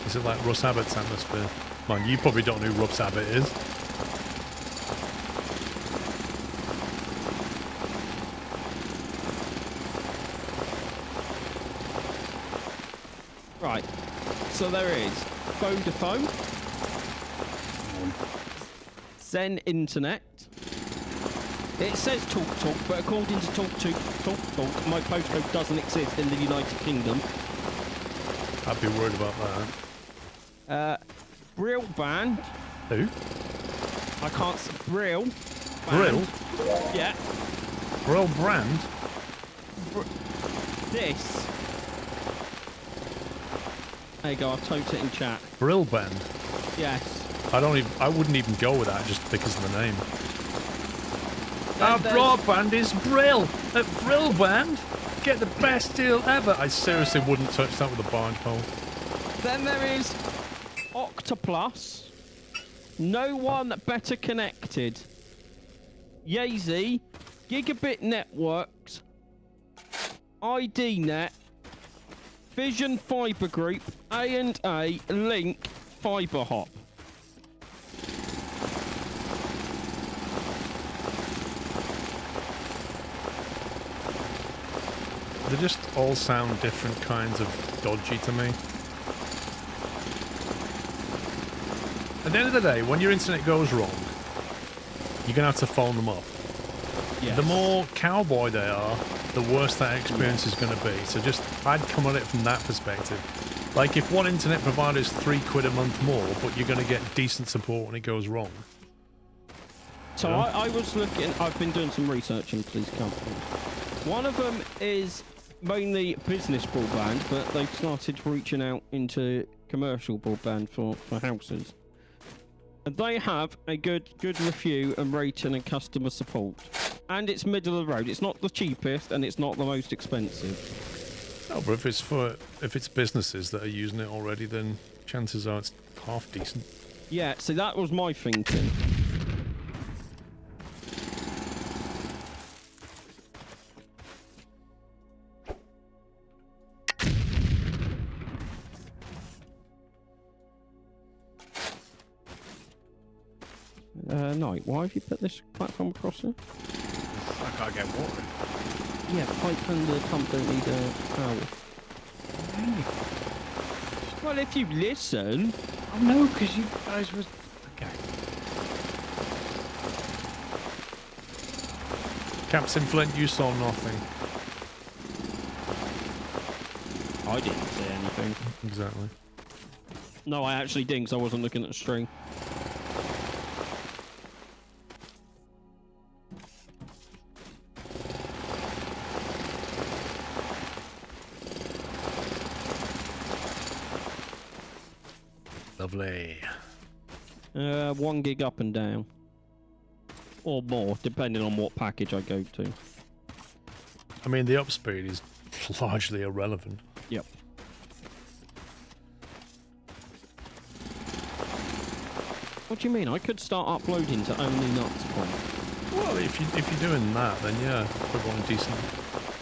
Is it like Russ Abbott's atmosphere? Man, you probably don't know who Russ Abbott is. Right, so there is Vodafone, Zen Internet. It says TalkTalk, but according to TalkTalk, my postcode doesn't exist in the United Kingdom. I'd be worried about that. Brill Band. Who? I can't. Brill. Brill? Band. Yeah. Brill brand? This. There you go. I've typed it in chat. Brill band? Yes. I wouldn't even go with that just because of the name. Our there's- broadband is Brill! At Brill Band? Get the best deal ever! I seriously wouldn't touch that with a barge pole. Then there is Octoplus. No one better connected. Yazy. Gigabit Networks. IDNet. Vision Fiber Group. A&A Link Fiber Hop. They just all sound different kinds of dodgy to me. At the end of the day, when your internet goes wrong, you're going to have to phone them up. Yes. The more cowboy they are, the worse that experience is going to be. So just, I'd come at it from that perspective. Like, if one internet provider is £3 a month more, but you're going to get decent support when it goes wrong. So Yeah. I was looking, I've been doing some research into these companies. One of them is mainly business broadband, but they've started reaching out into commercial broadband for houses. And they have a good review and rating and customer support. And it's middle of the road. It's not the cheapest and it's not the most expensive. No, but if it's businesses that are using it already, then chances are it's half decent. Yeah, so that was my thinking. No, why have you put this platform across here? I gotta get water. Yeah, pipe and the pump don't need a power. anything. Well, if you listen. Oh no, because you guys was okay. Captain Flint, you saw nothing. I didn't see anything. Exactly. No, I actually didn't, because I wasn't looking at the string. Lovely. 1 gig up and down. Or more, depending on what package I go to. I mean, the upspeed is largely irrelevant. Yep. What do you mean? I could start uploading to only nuts point. Well, if you're doing that, then yeah, probably want a decent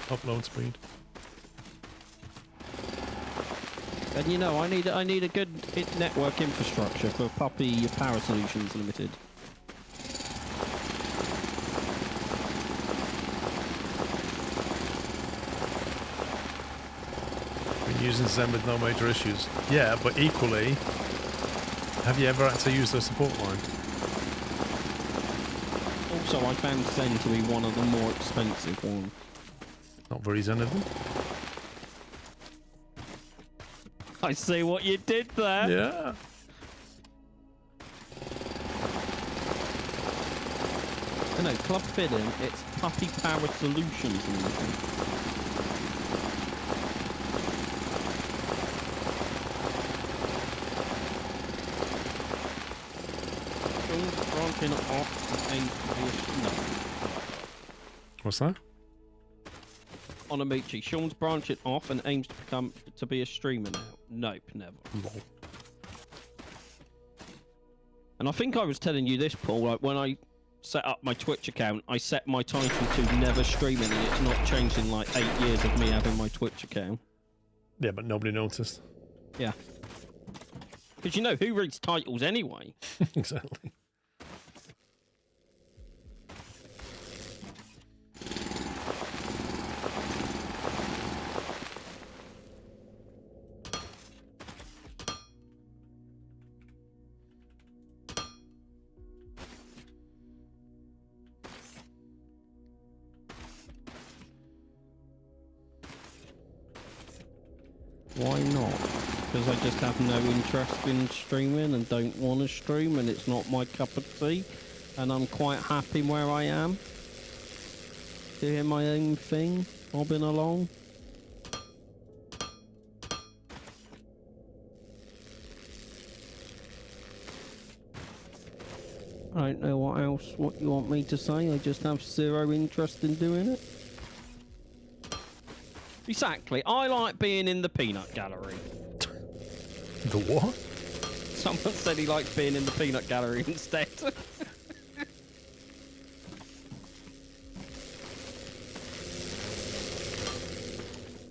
upload speed. And you know, I need a good network infrastructure for Puppy Power Solutions Limited. Been using Zen with no major issues. Yeah, but equally, have you ever had to use the support line? Also, I found Zen to be one of the more expensive ones. Not very Zen of them. I see what you did there. Yeah. No, Club Fitting, it's Puppy Power Solutions Limited. Branching off and What's that? on Amici. Sean's branching off and aims to be a streamer now. Nope, never. Lol. And I think I was telling you this, Paul, like when I set up my Twitch account, I set my title to never streaming, and it's not changed in like 8 years of me having my Twitch account. Yeah, but nobody noticed. Yeah. Because you know, who reads titles anyway? Exactly. Why not? Because I just have no interest in streaming and don't want to stream, and it's not my cup of tea, and I'm quite happy where I am, doing my own thing, bobbing along. I don't know what you want me to say. I just have zero interest in doing it. Exactly. I like being in the peanut gallery. The what? Someone said he likes being in the peanut gallery instead.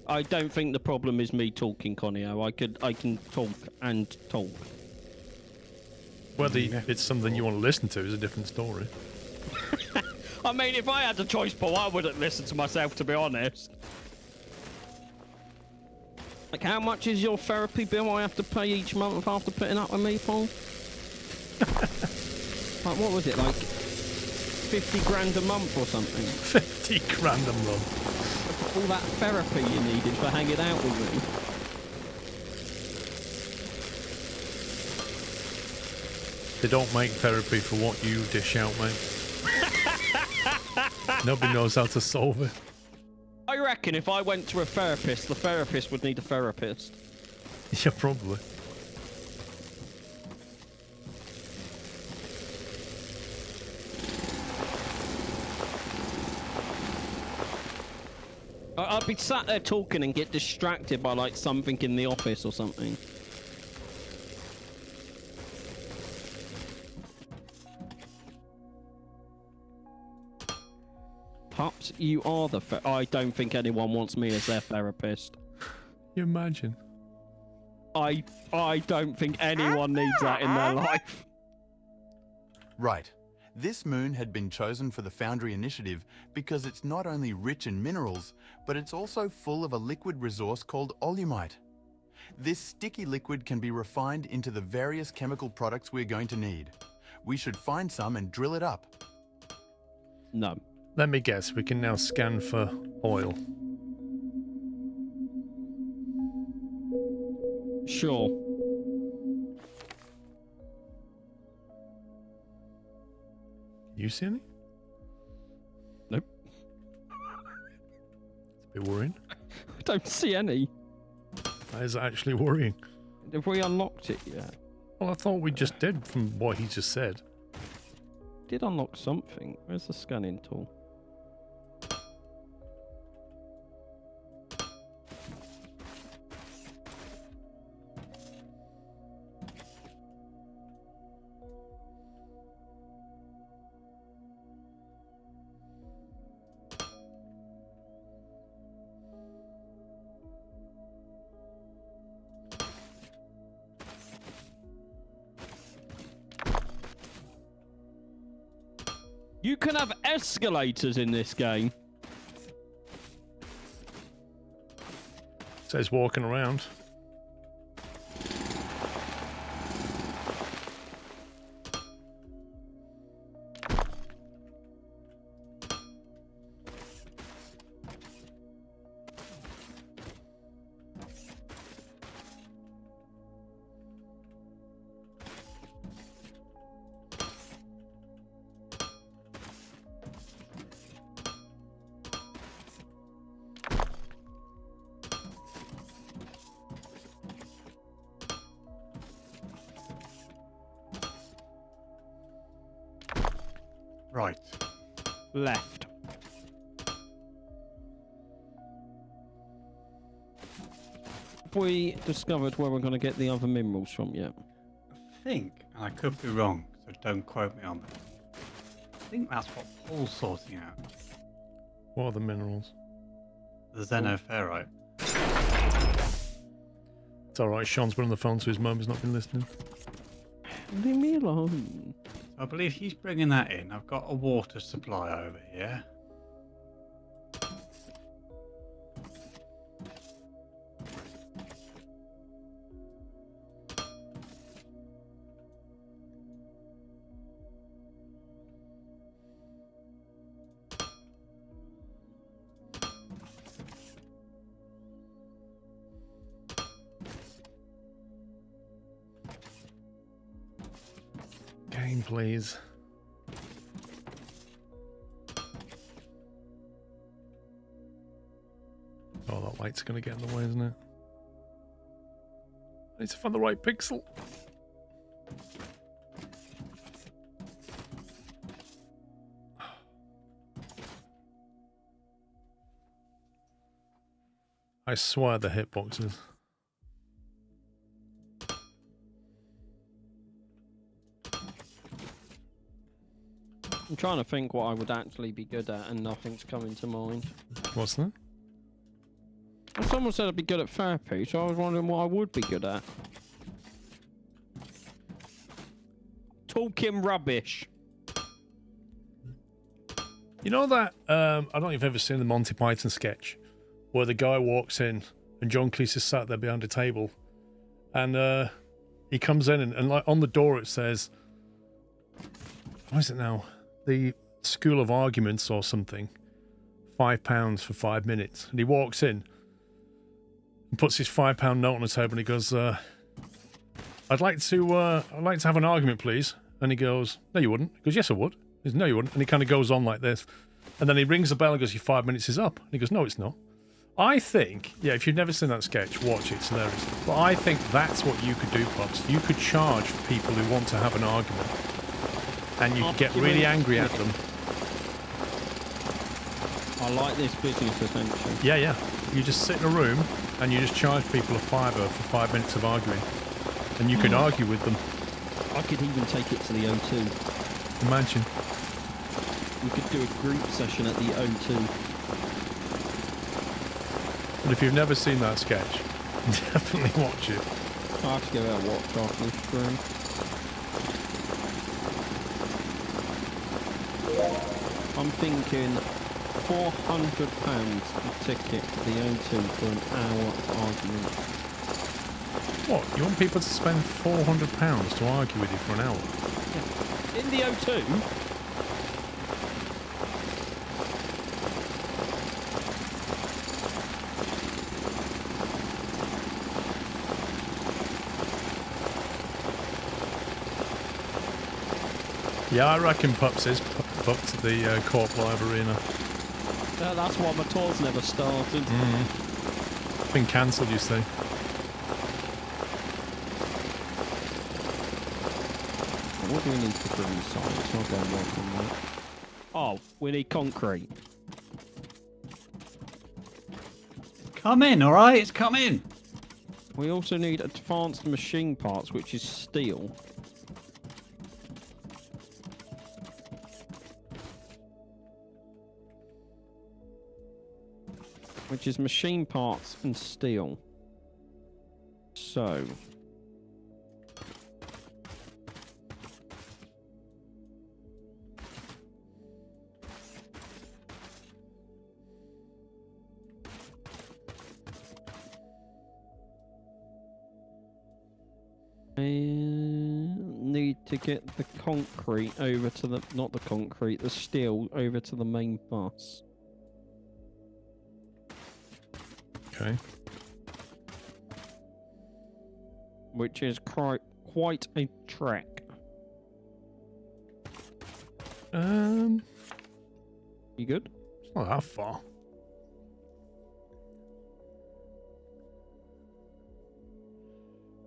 I don't think the problem is me talking, Conio. I can talk and talk. Whether it's something you want to listen to is a different story. I mean, if I had a choice, Paul, I wouldn't listen to myself, to be honest. Like, how much is your therapy bill I have to pay each month after putting up with me, Paul? Like, what was it, like 50 grand a month or something? 50 grand a month. All that therapy you needed for hanging out with me. They don't make therapy for what you dish out, mate. Nobody knows how to solve it. I reckon if I went to a therapist, the therapist would need a therapist. Yeah, probably. I'd be sat there talking and get distracted by like something in the office or something. Pups, you are the I don't think anyone wants me as their therapist. You imagine? I don't think anyone needs that in their life. Right. This moon had been chosen for the Foundry initiative because it's not only rich in minerals, but it's also full of a liquid resource called olumite. This sticky liquid can be refined into the various chemical products we're going to need. We should find some and drill it up. No. Let me guess, we can now scan for oil. Sure. You see any? Nope. It's a bit worrying. I don't see any. That is actually worrying. Have we unlocked it yet? Well, I thought we just did from what he just said. Did unlock something. Where's the scanning tool? You can have escalators in this game. Says walking around. Right. Left. Have we discovered where we're going to get the other minerals from yet? I think, and I could be wrong, so don't quote me on this. I think that's what Paul's sorting out. What are the minerals? The xenoferrite. It's alright, Sean's been on the phone to his mum, he's not been listening. Leave me alone. I believe he's bringing that in. I've got a water supply over here. Game, please. Oh, that light's going to get in the way, isn't it? I need to find the right pixel. I swear the hitboxes. I'm trying to think what I would actually be good at, and nothing's coming to mind. What's that? Well, someone said I'd be good at therapy, so I was wondering what I would be good at. Talking rubbish. You know that, I don't know if you've ever seen the Monty Python sketch where the guy walks in and John Cleese is sat there behind a table and he comes in and like on the door it says, what is it now? The School of Arguments or something. £5 for 5 minutes. And he walks in and puts his £5 note on the table and he goes, I'd like to have an argument, please. And he goes, no, you wouldn't. He goes, yes, I would. He goes, no, you wouldn't. And he kind of goes on like this. And then he rings the bell and goes, your 5 minutes is up. And he goes, no, it's not. I think, yeah, if you've never seen that sketch, watch it. It's hilarious. But I think that's what you could do, Pops. You could charge people who want to have an argument. And you could get really angry at them. I like this business essentially. Yeah, yeah. You just sit in a room and you just charge people a fiver for 5 minutes of arguing. And you can argue with them. I could even take it to the O2. Imagine. We could do a group session at the O2. But if you've never seen that sketch, definitely watch it. I have to go out and watch after this stream. I'm thinking £400 a ticket for the O2 for an hour argument. What? You want people to spend £400 to argue with you for an hour? In the O2? Yeah, I reckon Pups is booked at the Corp Live Arena. That's why my tour's never started. It's been cancelled, you see. What do we need to bring inside? It's not going to work on that. Oh, we need concrete. Come in, all right? It's come in. We also need advanced machine parts, which is steel. Which is machine parts and steel. So... need to get the concrete over to the... not the concrete, the steel over to the main bus. Okay. Which is quite a trek. You You good? It's not that far.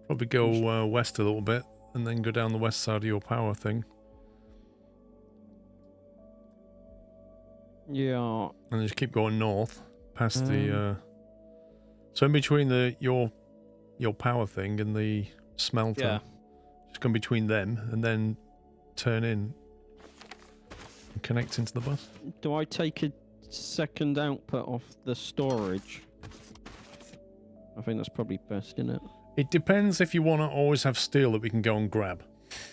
Probably go west a little bit and then go down the west side of your power thing. Yeah. And then just keep going north past the... So in between your power thing and the smelter, just go in between them and then turn in and connect into the bus. Do I take a second output off the storage? I think that's probably best, isn't it? It depends if you want to always have steel that we can go and grab.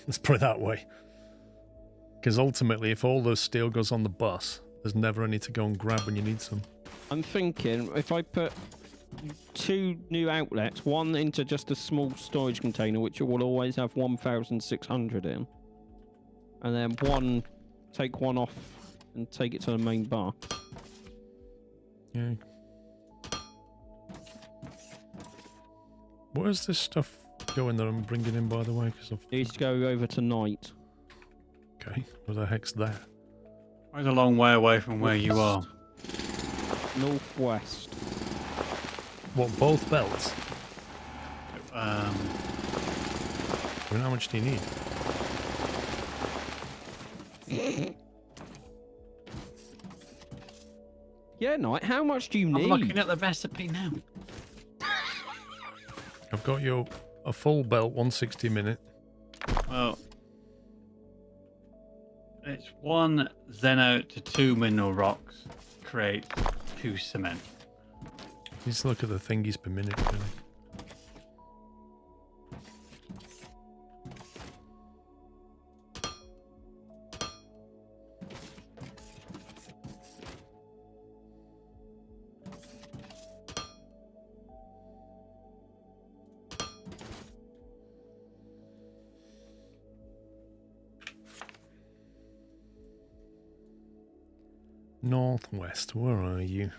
Let's put it that way. Because ultimately, if all the steel goes on the bus, there's never any to go and grab when you need some. I'm thinking if I put 2 new outlets, one into just a small storage container, which will always have 1,600 in, and then take one off and take it to the main bar. Yeah. Where's this stuff going that I'm bringing in, by the way? Because It needs to go over tonight. Okay, where the heck's that? It's a long way away from where you are. Northwest. What, both belts? Um, I mean, how much do you need? Yeah, Knight, how much do you I'm need? looking at the recipe now. I've got a full belt, 160 a minute. Well, it's 1 Zeno to 2 mineral rocks create 2 cement. Just look at the thingies per minute, really. Northwest, where are you?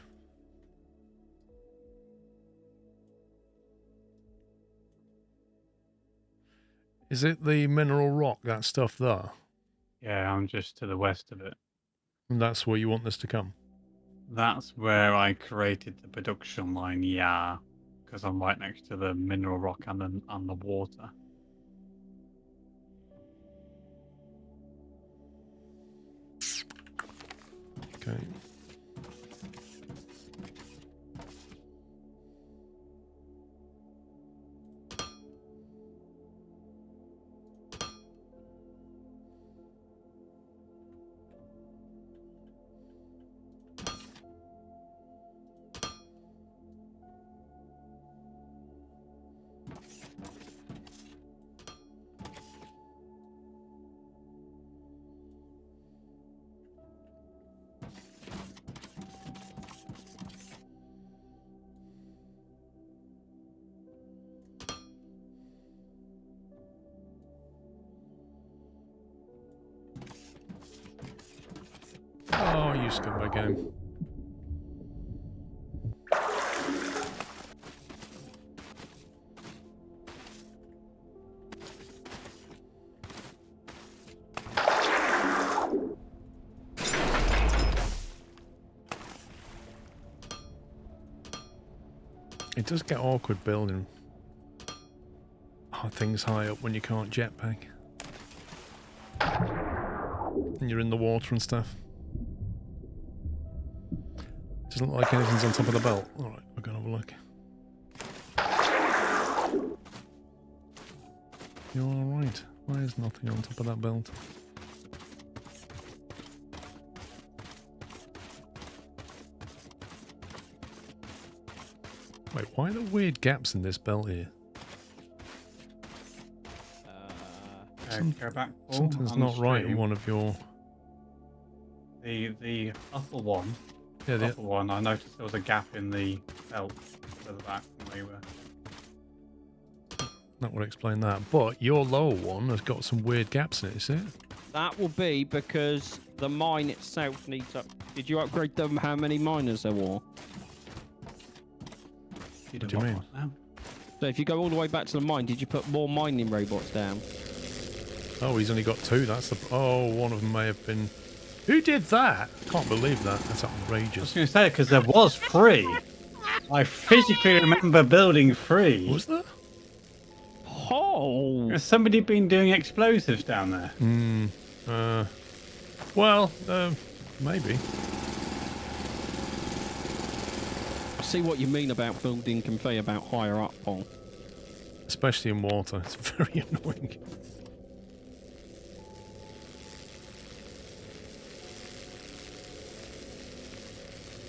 Is it the mineral rock, that stuff there? Yeah, I'm just to the west of it. And that's where you want this to come? That's where I created the production line, yeah. Because I'm right next to the mineral rock and the water. Okay. scumbag game. It does get awkward building things high up when you can't jetpack. And you're in the water and stuff. Doesn't look like anything's on top of the belt. Alright, we're gonna have a look. You're alright. Why is nothing on top of that belt? Wait, why are there weird gaps in this belt here? Go back. Paul, Something's on not right in stream. one of your... The upper one. Yeah, the Upper one. I noticed there was a gap in the belt further back from where you were. that would explain that. But your lower one has got some weird gaps in it, is it? That will be because the mine itself needs up. Did you upgrade them? How many miners there were? What do you mean? Now? So if you go all the way back to the mine, did you put more mining robots down? Oh, he's only got 2. That's the... Oh, one of them may have been... Who did that? Can't believe that. That's I was outrageous. going to say, because there was 3. I physically remember building 3. Was there? Oh! Has somebody been doing explosives down there? Well, maybe. I see what you mean about building conveyor belt higher up, Paul. Especially in water. It's very annoying.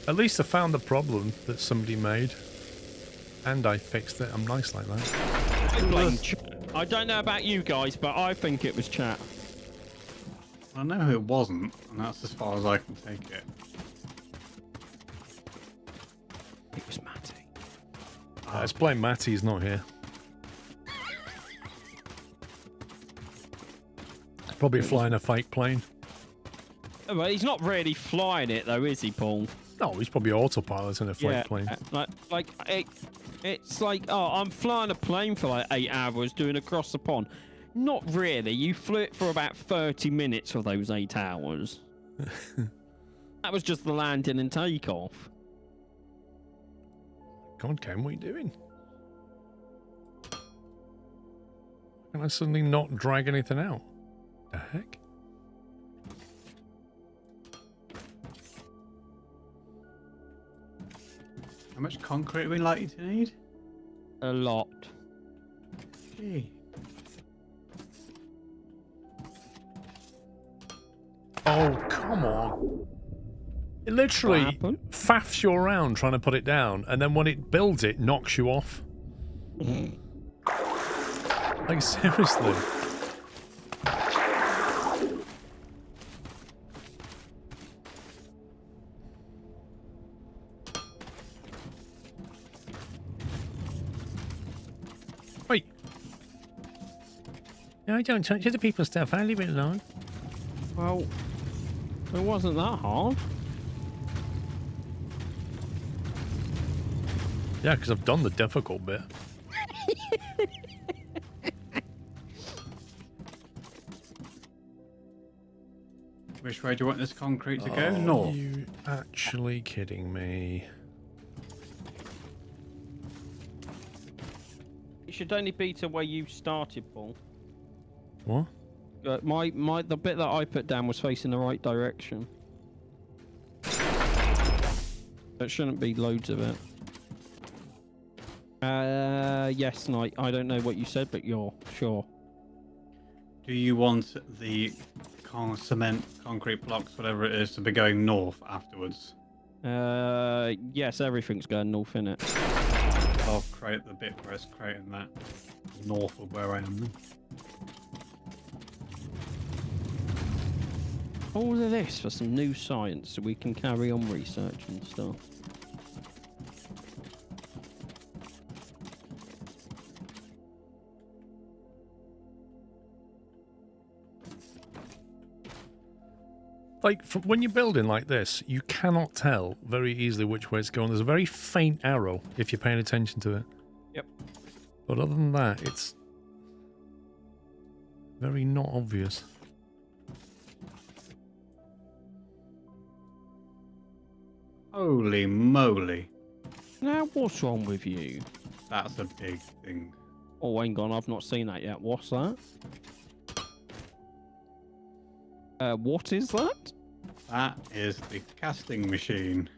At least I found the problem that somebody made. And I fixed it. I'm nice like that. I blame chat. I don't know about you guys, but I think it was chat. I know who it wasn't, and that's as far as I can take it. It was Matty. Let's blame Matty. He's not here. Probably flying a fake plane. Oh, well, he's not really flying it though, is he, Paul? No, he's probably autopilot in a fake plane. It's like, oh, I'm flying a plane for like 8 hours doing across the pond. Not really. You flew it for about 30 minutes for those 8 hours. That was just the landing and takeoff. God, Ken, what are you doing? Can I suddenly not drag anything out? The heck? How much concrete are we likely to need? A lot. Gee. Oh, come on. It literally What happened? faffs you around trying to put it down, and then when it builds it, knocks you off. Like, seriously. Wait. No, I don't touch other people's stuff. I leave it alone. Well, it wasn't that hard. Yeah, because I've done the difficult bit. Which way do you want this concrete to go? Are North. you actually kidding me? It should only be to where you started, Paul. What? The bit that I put down was facing the right direction. There shouldn't be loads of it. Yes, Knight. I don't know what you said, but you're sure. Do you want the cement, concrete blocks, whatever it is, to be going north afterwards? Yes, everything's going north, innit? I'll create the bit where it's creating that north of where I am now. All of this for some new science so we can carry on research and stuff. like when you're building like this, you cannot tell very easily which way it's going. There's a very faint arrow if you're paying attention to it. Yep. But other than that, it's very not obvious. Holy moly. Now, what's wrong with you? That's a big thing. Oh, hang on, I've not seen that yet. What's that? What is that? That is the casting machine.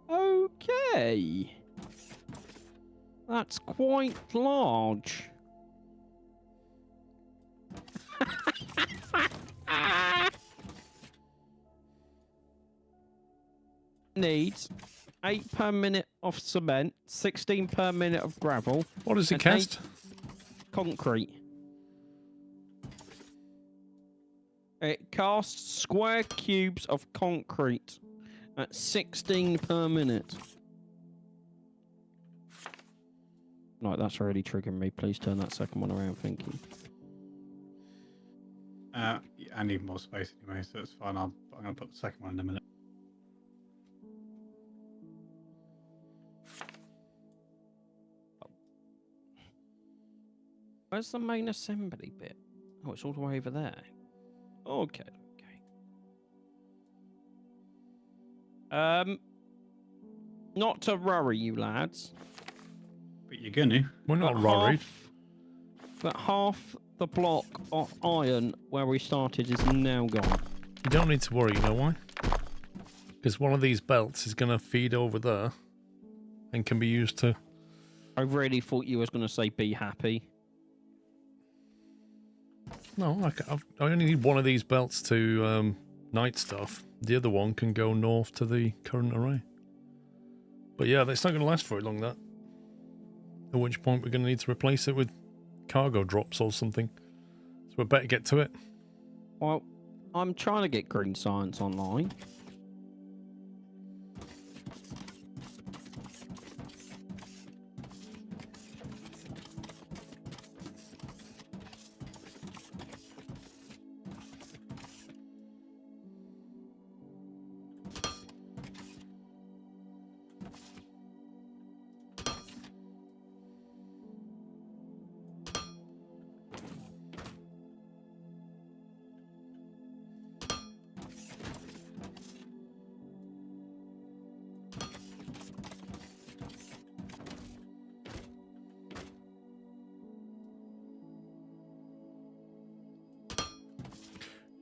Okay. That's quite large. Needs 8 per minute of cement, 16 per minute of gravel. What does it and cast? 8 concrete. It casts square cubes of concrete at 16 per minute. Right, that's already triggering me. Please turn that second one around, thank you. I need more space anyway, so it's fine. I'm going to put the second one in a minute. Where's the main assembly bit? Oh, it's all the way over there. Okay, okay. Not to worry, you lads. But you're going to. We're not worried. But half the block of iron where we started is now gone. You don't need to worry, you know why? Because one of these belts is going to feed over there and can be used to... I really thought you was going to say be happy. No, I only need one of these belts to night stuff. The other one can go north to the current array. But yeah, that's not going to last very long, that. At which point we're going to need to replace it with cargo drops or something. So we better get to it. Well, I'm trying to get green science online.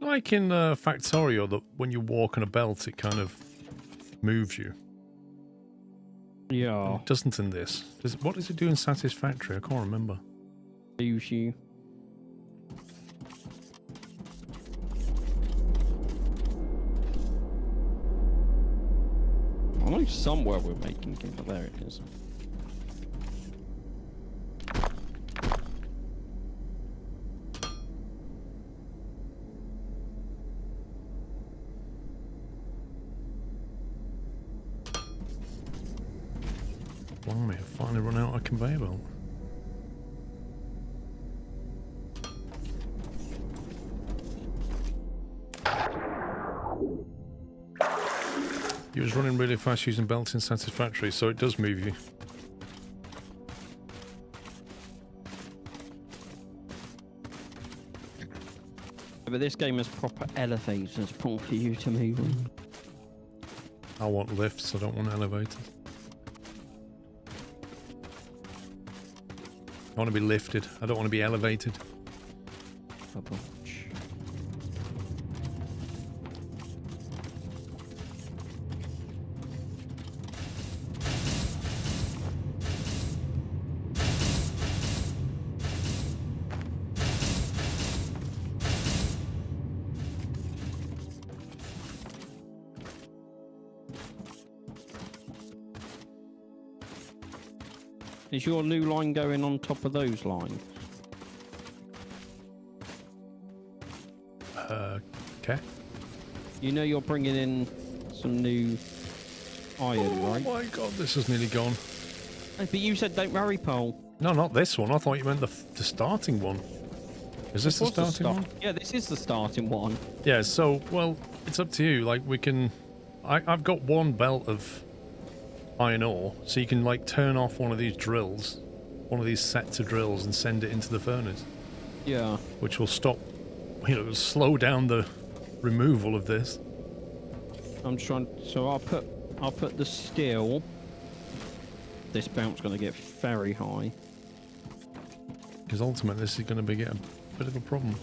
Like in Factorio, that when you walk on a belt, it kind of moves you. Yeah. It doesn't in this. What does it do in Satisfactory? I can't remember. Moves you. I know somewhere we're making it, but there it is. Blimey, I've finally run out of conveyor belt. You was running really fast using belts in Satisfactory, so it does move you. But this game has proper elevators for you to move on. I want lifts, I don't want elevators. I want to be lifted, I don't want to be elevated. Is your new line going on top of those lines? Okay. You know you're bringing in some new iron, right? Oh my god, this is nearly gone. Hey, but you said don't worry, Paul. No, not this one. I thought you meant the starting one. Is this the starting one? Yeah, this is the starting one. Yeah, so, well, it's up to you. Like, we can... I've got one belt of iron ore, so you can, like, turn off one of these drills, one of these sets of drills, and send it into the furnace. Yeah. Which will stop, you know, slow down the removal of this. I'm trying... So I'll put the steel... This bounce going to get very high. Because ultimately this is going to be a bit of a problem.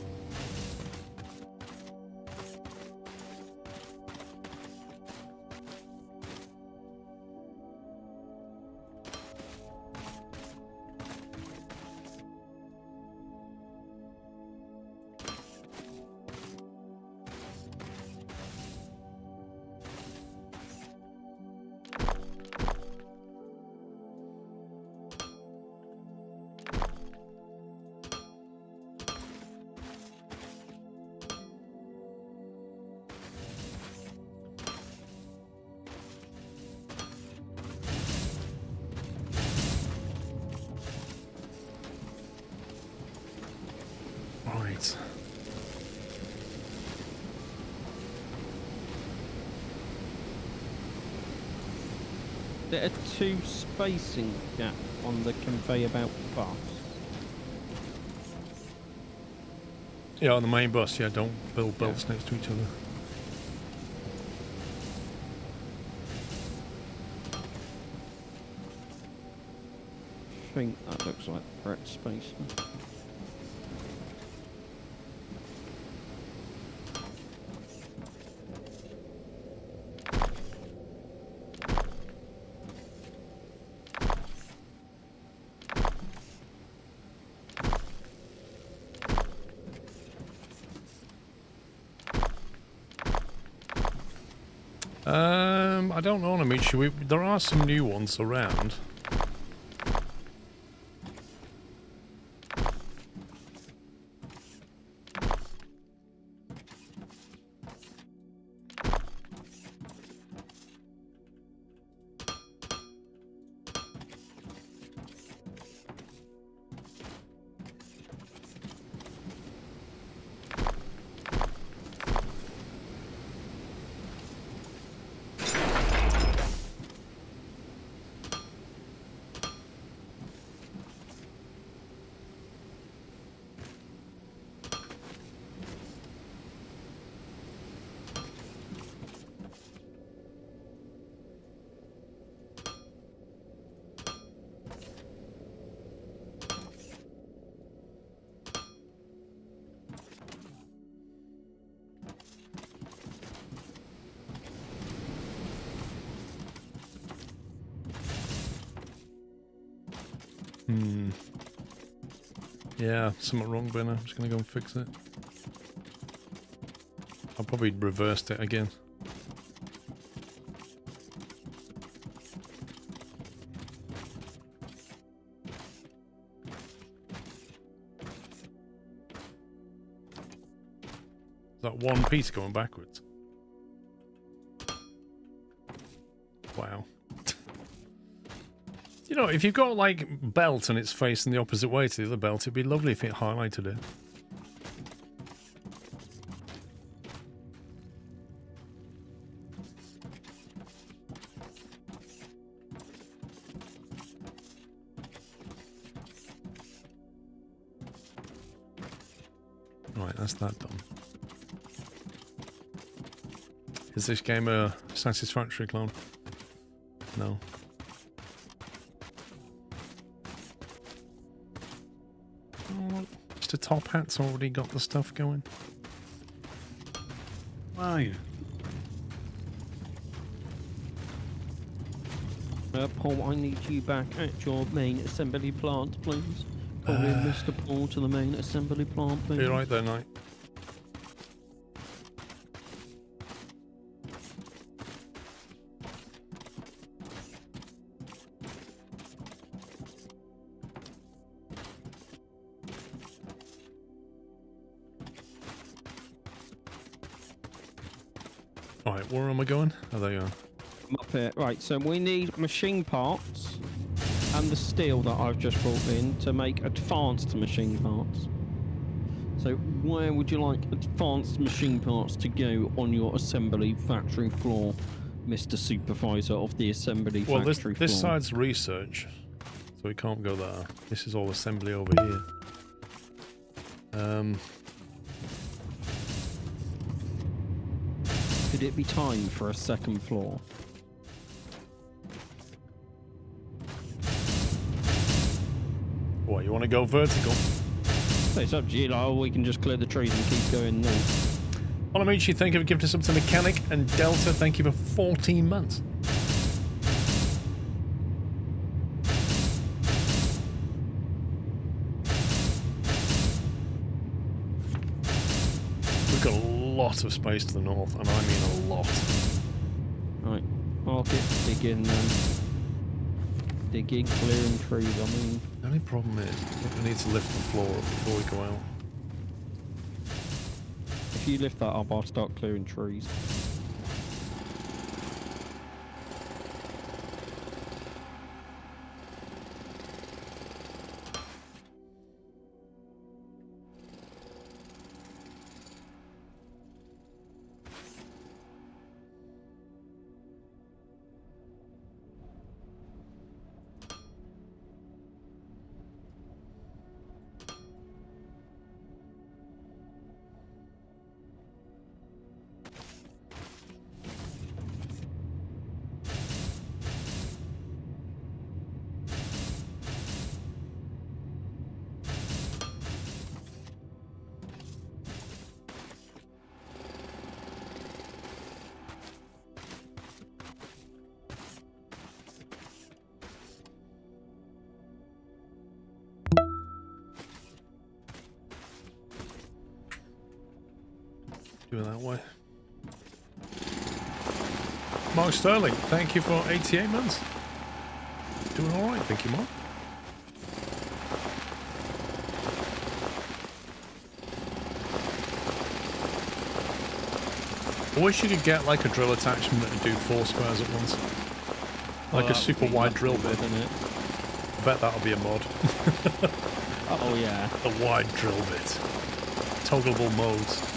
Right. There are 2 spacing gaps on the conveyor belt bus. Yeah, on the main bus, yeah, don't build belts next to each other. I think that looks like the correct spacing. I don't know, Amici. There are some new ones around. Yeah, something wrong, Ben. I'm just going to go and fix it. I'll probably reversed it again. Is that one piece going backwards? Wow. You know, if you've got, like, belt and it's facing the opposite way to the other belt, it'd be lovely if it highlighted it. Right, that's that done. Is this game a satisfactory clone? No. Mr. Top Hat's already got the stuff going. Oh, yeah. Paul, I need you back at your main assembly plant, please. Call in Mr. Paul to the main assembly plant, please. You're right there, Knight. Alright, where am I going? Oh, there you are. I'm up here. Right, so we need machine parts and the steel that I've just brought in to make advanced machine parts. So where would you like advanced machine parts to go on your assembly factory floor, Mr. Supervisor of the assembly Well, factory this floor? side's research, so we can't go there. This is all assembly over here. Could it be time for a second floor? What, you want to go vertical? It's up to you, like, or we can just clear the trees and keep going north. Amici, thank you for gifting us up to Mechanic, and Delta, thank you for 14 months. We've got a lot of space to the north, and I mean a lot. Right, I'll get digging then. Digging, clearing trees, I mean. The only problem is, I think we need to lift the floor up before we go out. If you lift that up, I'll start clearing trees. Do it that way. Mark Sterling, thank you for 88 months. Doing alright, thank you, Mark. I wish you could get like a drill attachment and do 4 squares at once. Like a super wide drill bit. Isn't it? I bet that'll be a mod. Oh yeah. A wide drill bit. Toggleable modes.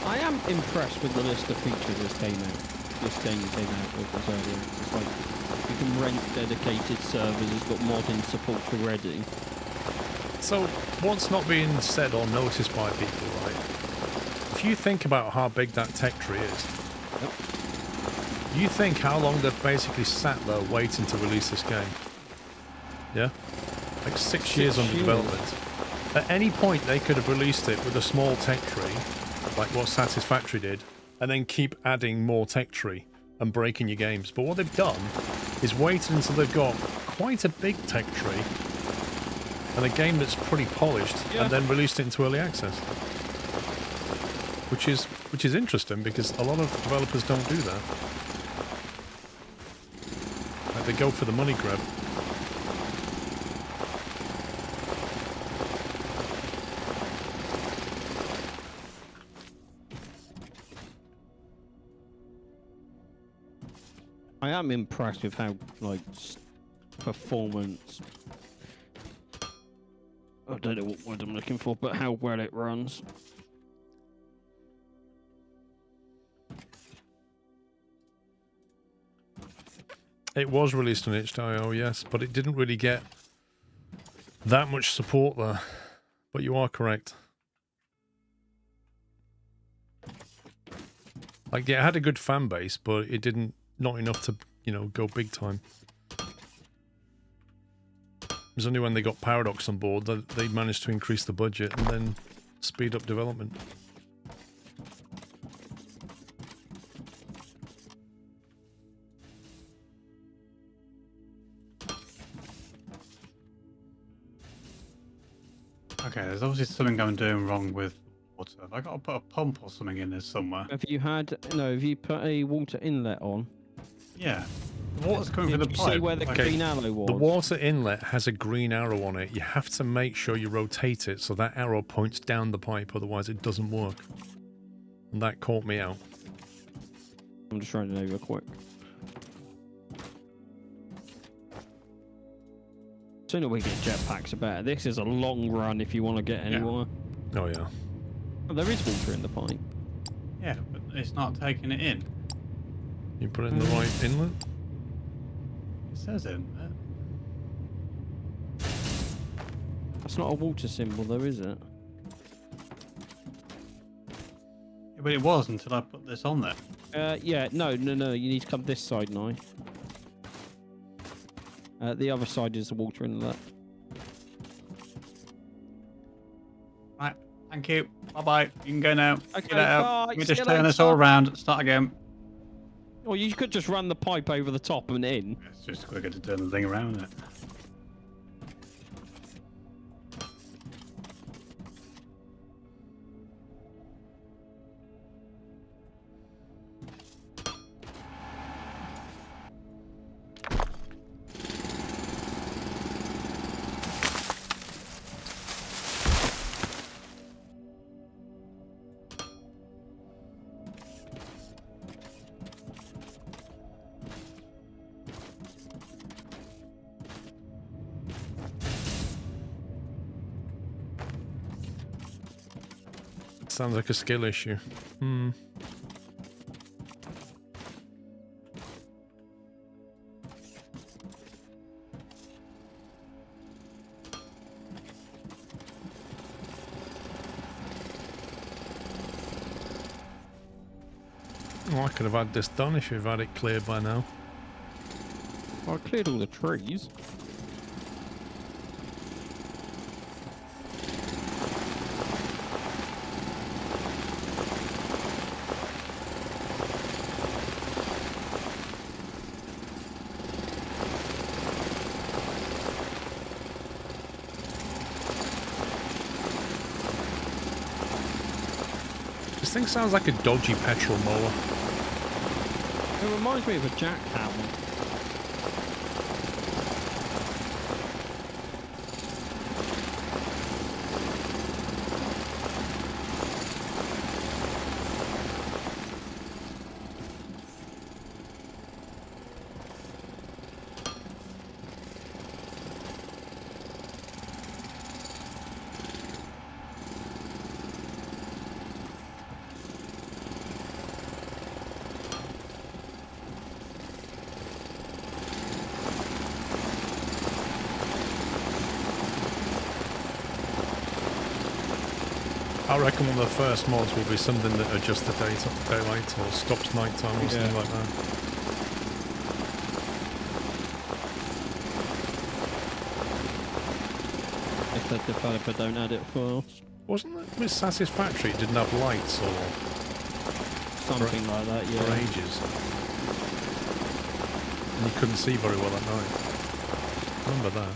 I am impressed with the list of features this game came out with us earlier. It's like you can rent dedicated servers, it's got modding support already. So, what's not being said or noticed by people, right? If you think about how big that tech tree is, Yep. you think how long they've basically sat there waiting to release this game. Yeah? Like 6 years under years. development. At any point, they could have released it with a small tech tree, like what Satisfactory did, and then keep adding more tech tree and breaking your games. But what they've done is waited until they've got quite a big tech tree and a game that's pretty polished, Yeah. and then released it into early access. Which is interesting because a lot of developers don't do that. Like they go for the money grab. I am impressed with how, like, performance... I don't know what word I'm looking for, but how well it runs. It was released on itch.io, yes, but it didn't really get that much support there. But you are correct. Like, yeah, it had a good fan base, but it didn't, not enough to, you know, go big time. It was only when they got Paradox on board that they managed to increase the budget and then speed up development. Okay, there's obviously something I'm doing wrong with water. Have I got to put a pump or something in there somewhere? Have you put a water inlet on? Yeah. The water's coming from Did the you pipe. see where the Like, green arrow was? The water inlet has a green arrow on it. You have to make sure you rotate it so that arrow points down the pipe, otherwise it doesn't work. And that caught me out. I'm just running over quick. Sooner we get jetpacks, the better. This is a long run if you want to get anywhere. Oh, yeah. Oh, there is water in the pipe. Yeah, but it's not taking it in. You put it in the right inlet? It says in there. That's not a water symbol, though, is it? Yeah, but it was until I put this on there. Yeah, no. You need to come this side now. The other side is the water inlet. Right, thank you. Bye-bye. You can go now. Okay, Get out. bye. Let me See just you turn this later. all around. Start again. Or you could just run the pipe over the top and in. It's just quicker to turn the thing around, isn't it? Sounds like a skill issue. Hmm. Oh, I could have had this done if you've had it cleared by now. I cleared all the trees. This thing sounds like a dodgy petrol mower. It reminds me of a jackhammer. I reckon one of the first mods will be something that adjusts the daylight or stops nighttime or something like that. If the developer don't add it first. Wasn't it with Satisfactory? It didn't have lights or Something like that, for yeah. ages. And you couldn't see very well at night. Remember that.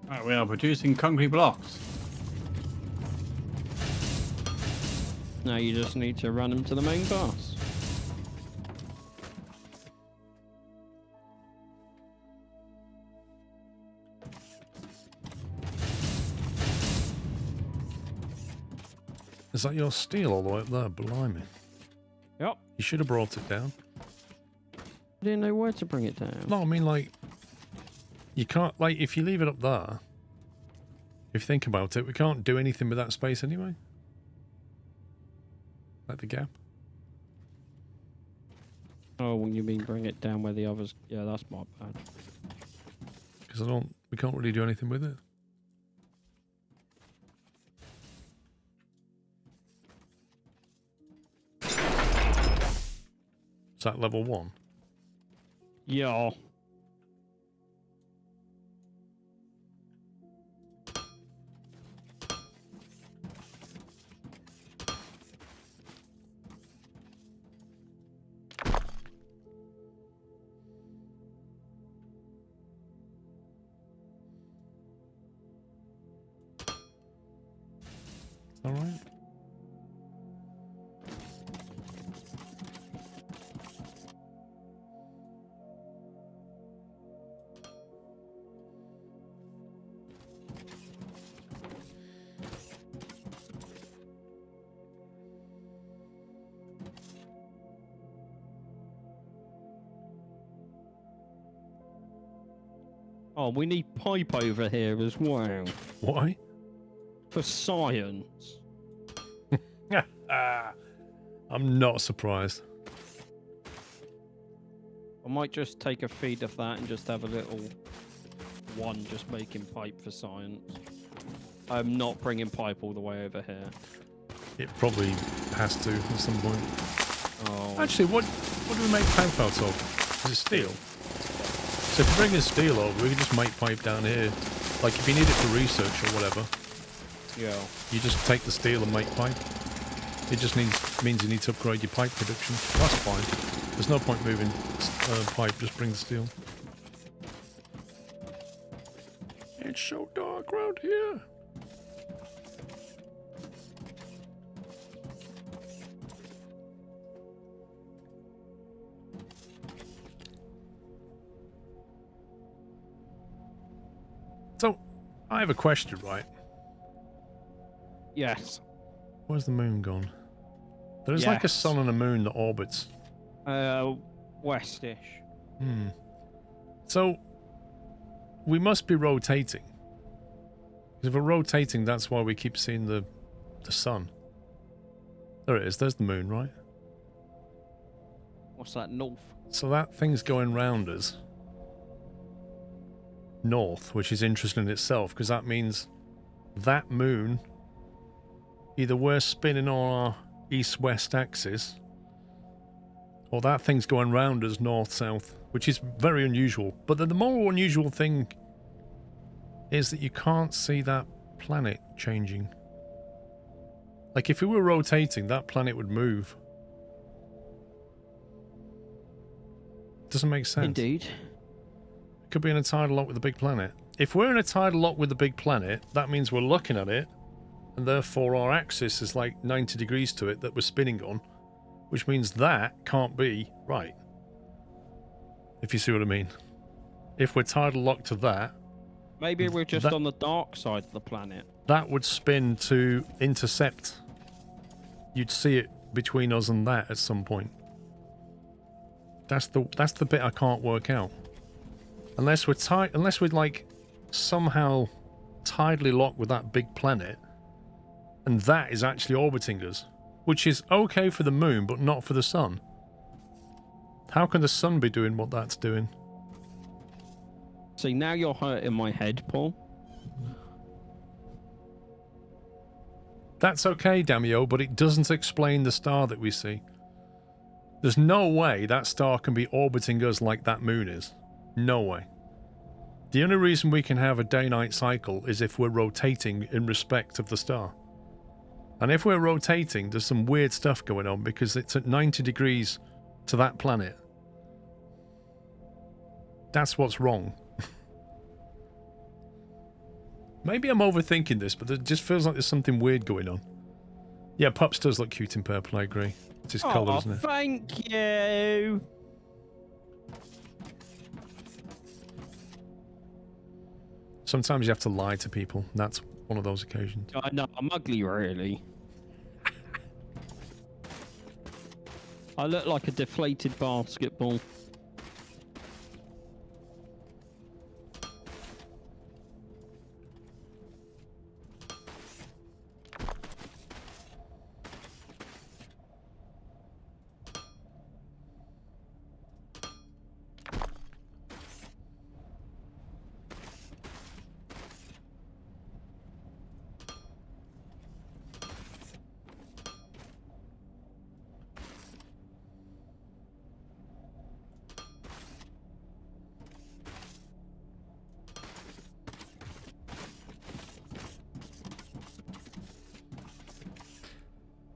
Right, we are producing concrete blocks. Now you just need to run them to the main bus. Is that your steel all the way up there? Blimey. Yep. You should have brought it down. I didn't know where to bring it down. No, I mean, like, you can't, like, if you leave it up there, if you think about it, we can't do anything with that space anyway. Like the gap. Oh, when you mean bring it down where the others... Yeah, that's my bad. Because we can't really do anything with it. Is that level 1? Yeah. All right. Oh, we need pipe over here as well. Why? For science. I'm not surprised. I might just take a feed of that and just have a little one just making pipe for science. I'm not bringing pipe all the way over here. It probably has to at some point. Oh. Actually, what do we make pipe out of? Is it steel? So if we bring in steel over, we can just make pipe down here. Like if you need it for research or whatever, Yeah. you just take the steel and make pipe. It just means you need to upgrade your pipe production. That's fine. There's no point moving pipe, just bring the steel. It's so dark around here. So, I have a question, right? Yes. Where's the moon gone? There is like a Yes. sun and a moon that orbits. Westish. Hmm. So, we must be rotating. 'Cause if we're rotating, that's why we keep seeing the sun. There it is. There's the moon, right? What's that, north? So that thing's going round us. North, which is interesting in itself, because that means that moon, either we're spinning on our east-west axis, or that thing's going round us north-south, which is very unusual. But the more unusual thing is that you can't see that planet changing. Like, if we were rotating, that planet would move. Doesn't make sense. Indeed. Could be in a tidal lock with a big planet. If we're in a tidal lock with a big planet, that means we're looking at it, and therefore our axis is like 90 degrees to it that we're spinning on, which means that can't be right. If you see what I mean. If we're tidal locked to that, Maybe we're just on the dark side of the planet. that would spin to intercept. You'd see it between us and that at some point. That's the bit I can't work out. Unless we're like somehow tidally locked with that big planet, and that is actually orbiting us, which is okay for the moon, but not for the sun. How can the sun be doing what that's doing? See, now you're hurting my head, Paul. That's okay, Damio, but it doesn't explain the star that we see. There's no way that star can be orbiting us like that moon is. No way. The only reason we can have a day-night cycle is if we're rotating in respect of the star. And if we're rotating, there's some weird stuff going on because it's at 90 degrees to that planet. That's what's wrong. Maybe I'm overthinking this, but it just feels like there's something weird going on. Yeah, Pups does look cute in purple, I agree. It's his colour, isn't it? Thank you. Sometimes you have to lie to people. That's one of those occasions. I know, I'm ugly, really. I look like a deflated basketball.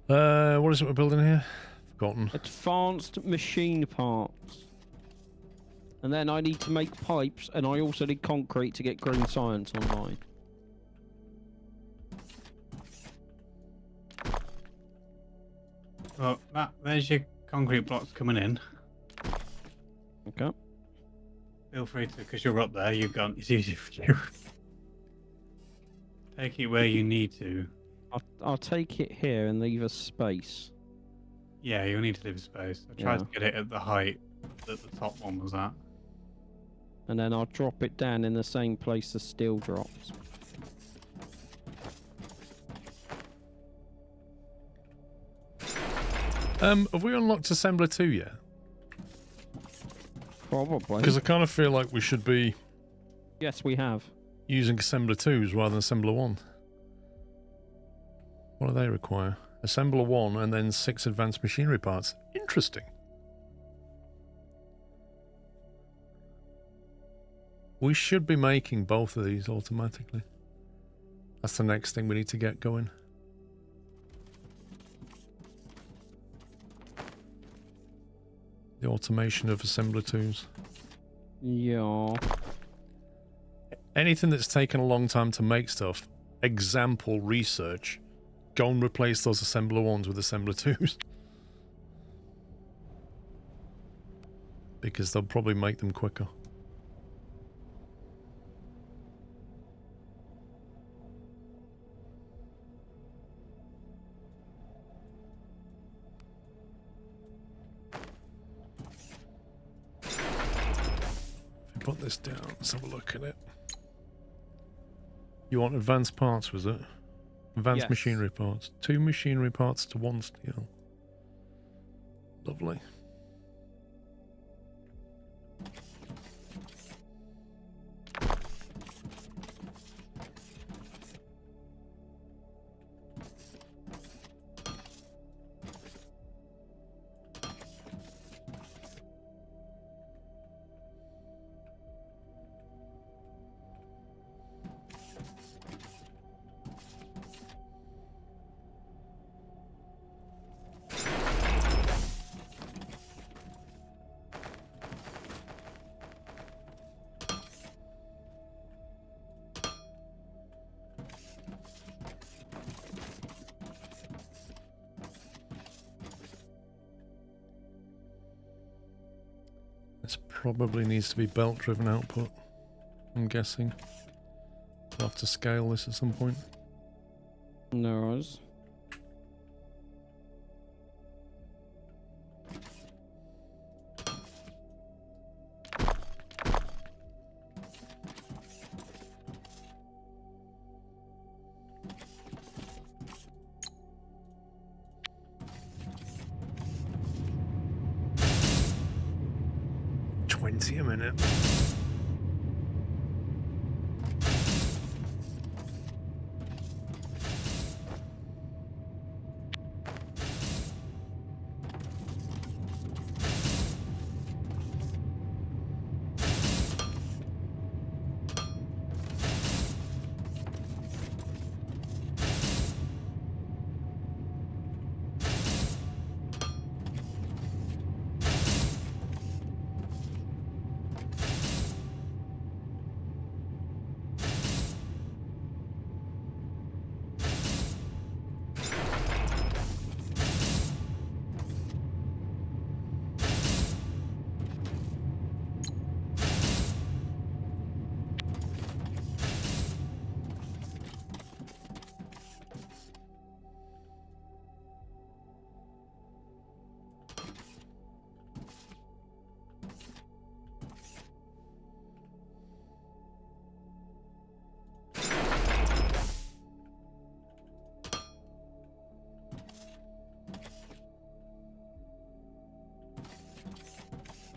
What is it we're building here? Forgotten. Advanced machine parts. And then I need to make pipes, and I also need concrete to get green science online. Well, there's your concrete blocks coming in. Okay. Feel free to, because you're up there, it's easy for you. Take it where you need to. I'll take it here and leave a space. Yeah, you'll need to leave a space. I tried to get it at the height that the top one was at. And then I'll drop it down in the same place the steel drops. Have we unlocked Assembler 2 yet? Probably. Because I kind of feel like we should be Yes, we have. using Assembler 2s rather than Assembler 1. What do they require? Assembler 1 and then 6 advanced machinery parts. Interesting. We should be making both of these automatically. That's the next thing we need to get going. The automation of Assembler 2s. Yeah. Anything that's taken a long time to make stuff, example research, go and replace those Assembler 1s with Assembler 2s. Because they'll probably make them quicker. Put this down, let's have a look at it. You want advanced parts, was it? Advanced Yes. machinery parts. 2 machinery parts to 1 steel. Lovely. This probably needs to be belt-driven output, I'm guessing. We'll have to scale this at some point. No worries. A minute.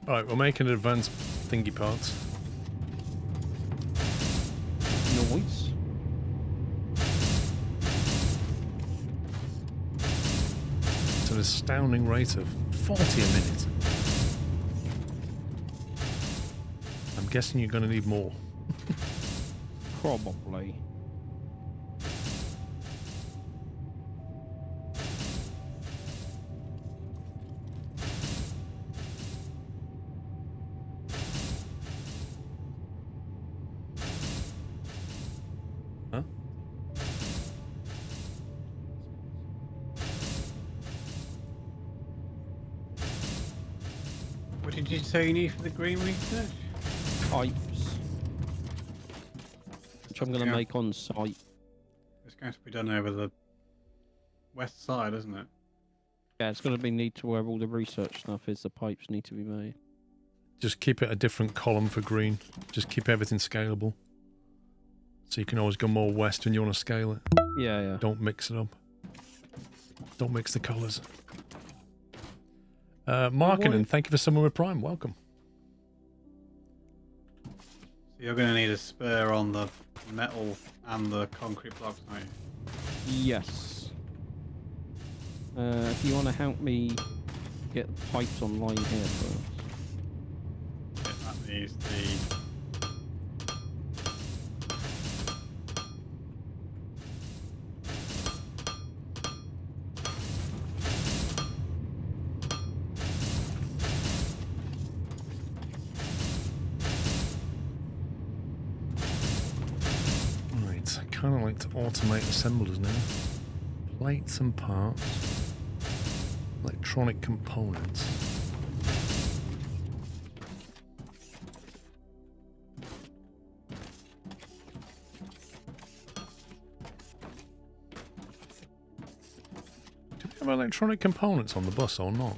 Alright, we're making advanced thingy parts. Noise. It's an astounding rate of 40 a minute. I'm guessing you're going to need more. Probably. Huh? What did you say you need for the green research? Pipes. Which I'm going to make on site. It's going to be done over the west side, isn't it? Yeah, it's going to be neat to where all the research stuff is. The pipes need to be made. Just keep it a different column for green. Just keep everything scalable. So you can always go more west when you want to scale it. Yeah, yeah. Don't mix it up. Don't mix the colours. Markinen, thank you for someone with Prime. Welcome. So you're going to need a spur on the metal and the concrete blocks, aren't you? Yes. If you want to help me get pipes online here first. Yeah, that needs the... Right, I kind of like to automate assemblers now. Plates and parts. Electronic components. Do we have electronic components on the bus or not?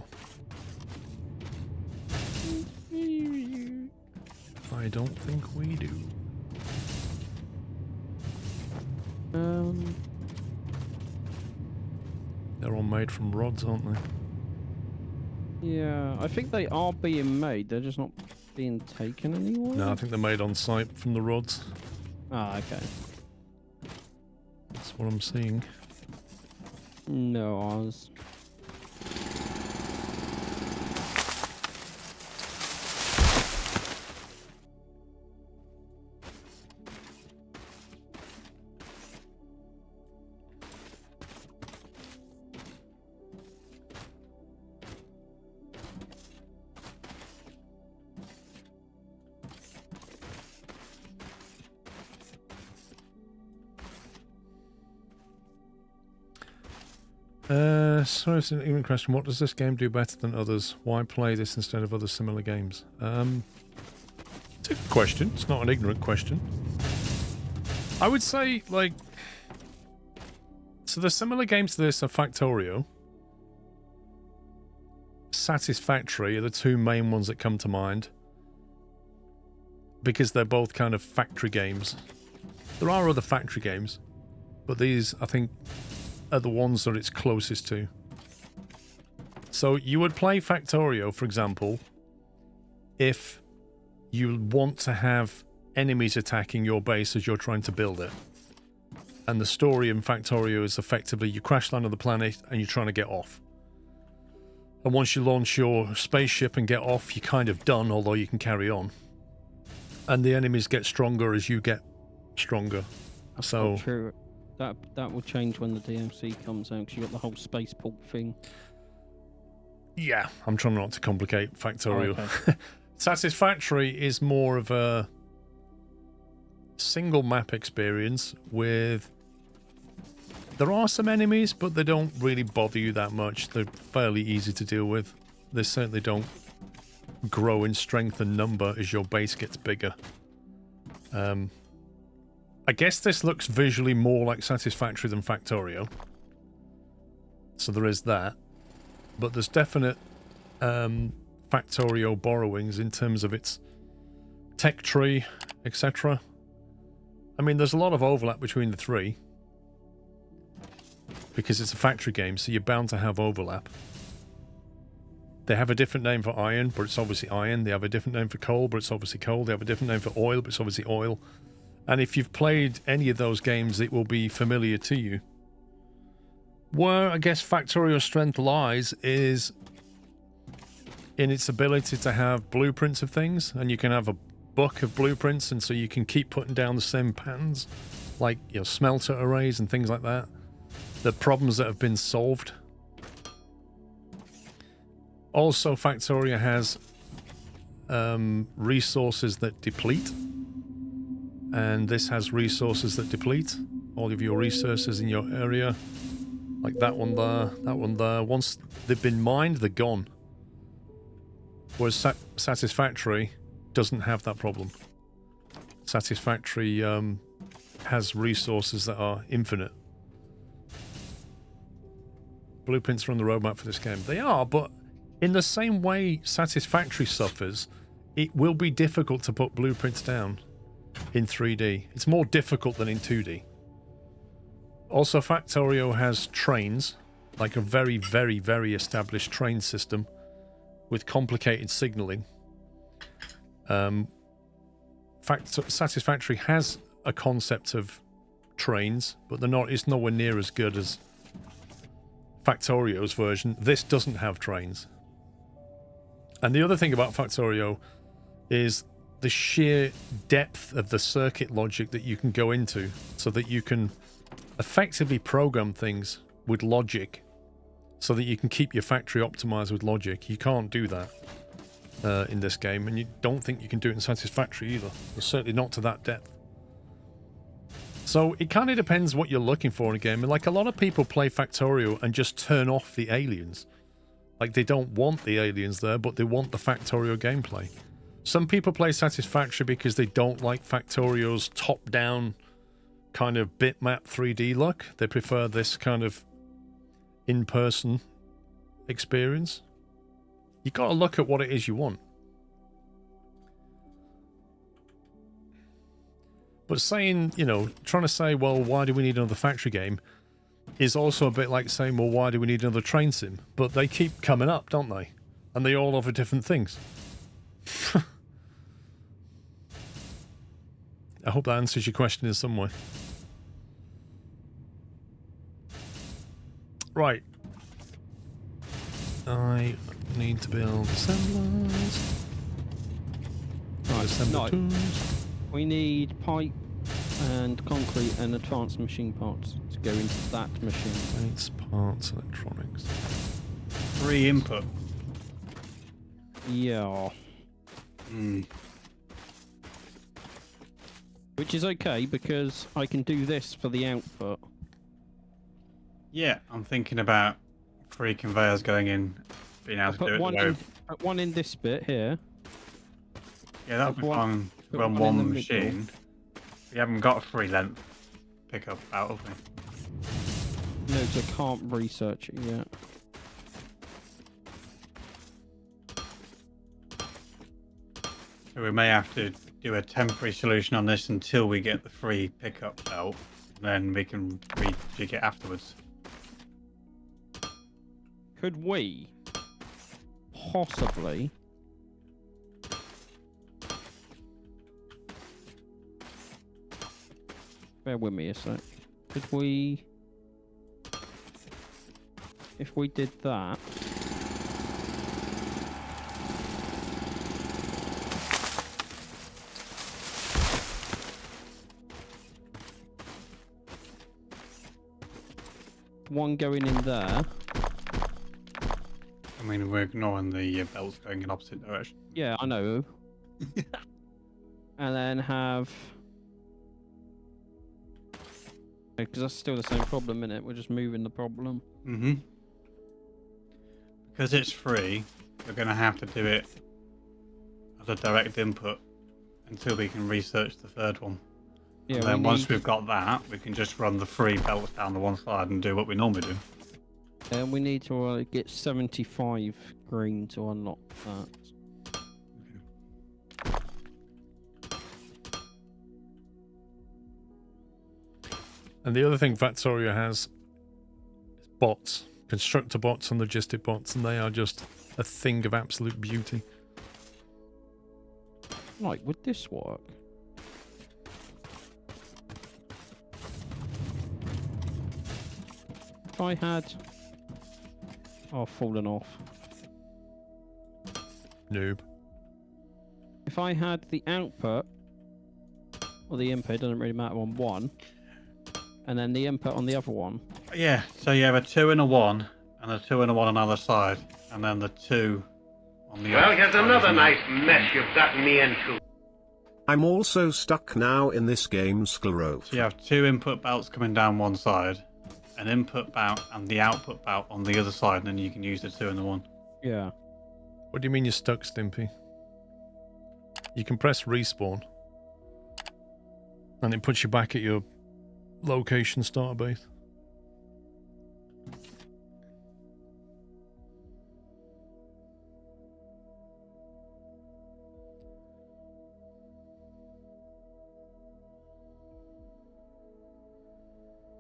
I don't think we do. They're all made from rods, aren't they? Yeah, I think they are being made. They're just not being taken anywhere. No, I think they're made on site from the rods. Ah, okay. That's what I'm seeing. No, Oz. Sorry, it's an ignorant question. What does this game do better than others? Why play this instead of other similar games? It's a good question. It's not an ignorant question. I would say, like... So the similar games to this are Factorio. Satisfactory are the two main ones that come to mind. Because they're both kind of factory games. There are other factory games. But these, I think... are the ones that it's closest to. So you would play Factorio, for example, if you want to have enemies attacking your base as you're trying to build it. And the story in Factorio is effectively you crash land on the planet and you're trying to get off. And once you launch your spaceship and get off, you're kind of done, although you can carry on. And the enemies get stronger as you get stronger. That's So not true. That will change when the DMC comes out, because you got the whole spaceport thing. yeah, I'm trying not to complicate Factorio. Oh, okay. Satisfactory is more of a single map experience with... There are some enemies, but they don't really bother you that much. They're fairly easy to deal with. They certainly don't grow in strength and number as your base gets bigger. I guess this looks visually more like Satisfactory than Factorio. So there is that. But there's definite Factorio borrowings in terms of its tech tree, etc. I mean, there's a lot of overlap between the three. Because it's a factory game, so you're bound to have overlap. They have a different name for iron, but it's obviously iron. They have a different name for coal, but it's obviously coal. They have a different name for oil, but it's obviously oil. And if you've played any of those games, it will be familiar to you. Where I guess Factorio's strength lies is in its ability to have blueprints of things, and you can have a book of blueprints, and so you can keep putting down the same patterns, like your smelter arrays and things like that. The problems that have been solved. Also, Factorio has resources that deplete, and this has resources that deplete. All of your resources in your area, like that one there, that one there. Once they've been mined, they're gone. Whereas Satisfactory doesn't have that problem. Satisfactory has resources that are infinite. Blueprints are on the roadmap for this game. They are, but in the same way Satisfactory suffers, it will be difficult to put blueprints down in 3D. It's more difficult than in 2D. Also, Factorio has trains, like a very, very, very established train system with complicated signaling. Satisfactory has a concept of trains, but it's nowhere near as good as Factorio's version. This doesn't have trains. And the other thing about Factorio is the sheer depth of the circuit logic that you can go into, so that you can effectively program things with logic, so that you can keep your factory optimized with logic. You can't do that in this game, and you don't think you can do it in Satisfactory either. Certainly not to that depth. So it kind of depends what you're looking for in a game. And like, a lot of people play Factorio and just turn off the aliens. Like, they don't want the aliens there, but they want the Factorio gameplay. Some people play Satisfactory because they don't like Factorio's top-down kind of bitmap 3D look. They prefer this kind of in-person experience. You got to look at what it is you want. But saying, you know, trying to say, well, why do we need another factory game, is also a bit like saying, well, why do we need another train sim? But they keep coming up, don't they? And they all offer different things. I hope that answers your question in some way. Right. I need to build assemblers. Right, Assembler tools. we need pipe and concrete and advanced machine parts to go into that machine. Plates, parts, electronics. 3 input. Yeah. Which is okay, because I can do this for the output. Yeah, I'm thinking about 3 conveyors going in, being able to do it the way. Put one in this bit here. Yeah, that'll be put fine. put Run one in the one middle. machine. We haven't got a 3 length pickup out of me. No, because I can't research it yet. So we may have to do a temporary solution on this until we get the 3 pickup out. Then we can rejig it afterwards. Could we possibly bear with me a sec. Could we, if we did that, one going in there. I mean, we're ignoring the belts going in opposite direction. Yeah, I know. And then have, because that's still the same problem, innit? We're just moving the problem. Mm-hmm. Because it's free, we're going to have to do it as a direct input until we can research the 3rd one. Yeah, And then once we've got that, we can just run the 3 belts down the one side and do what we normally do. And we need to get 75 green to unlock that. And the other thing Factorio has is bots, constructor bots and logistic bots, and they are just a thing of absolute beauty. Right, would this work? If I had... Oh, fallen off. Noob. If I had the output, or the input, doesn't really matter, on one, and then the input on the other one. Yeah, so you have a 2 and a 1, and a 2 and a 1 on either side, and then the 2 on the other Well, here's side, another isn't it? nice mess you've gotten me into. I'm also stuck now in this game, Squirrel. So you have 2 input belts coming down one side, an input belt and the output belt on the other side, and then you can use the 2 and the 1. Yeah. What do you mean you're stuck, Stimpy? You can press respawn. And it puts you back at your location starter base.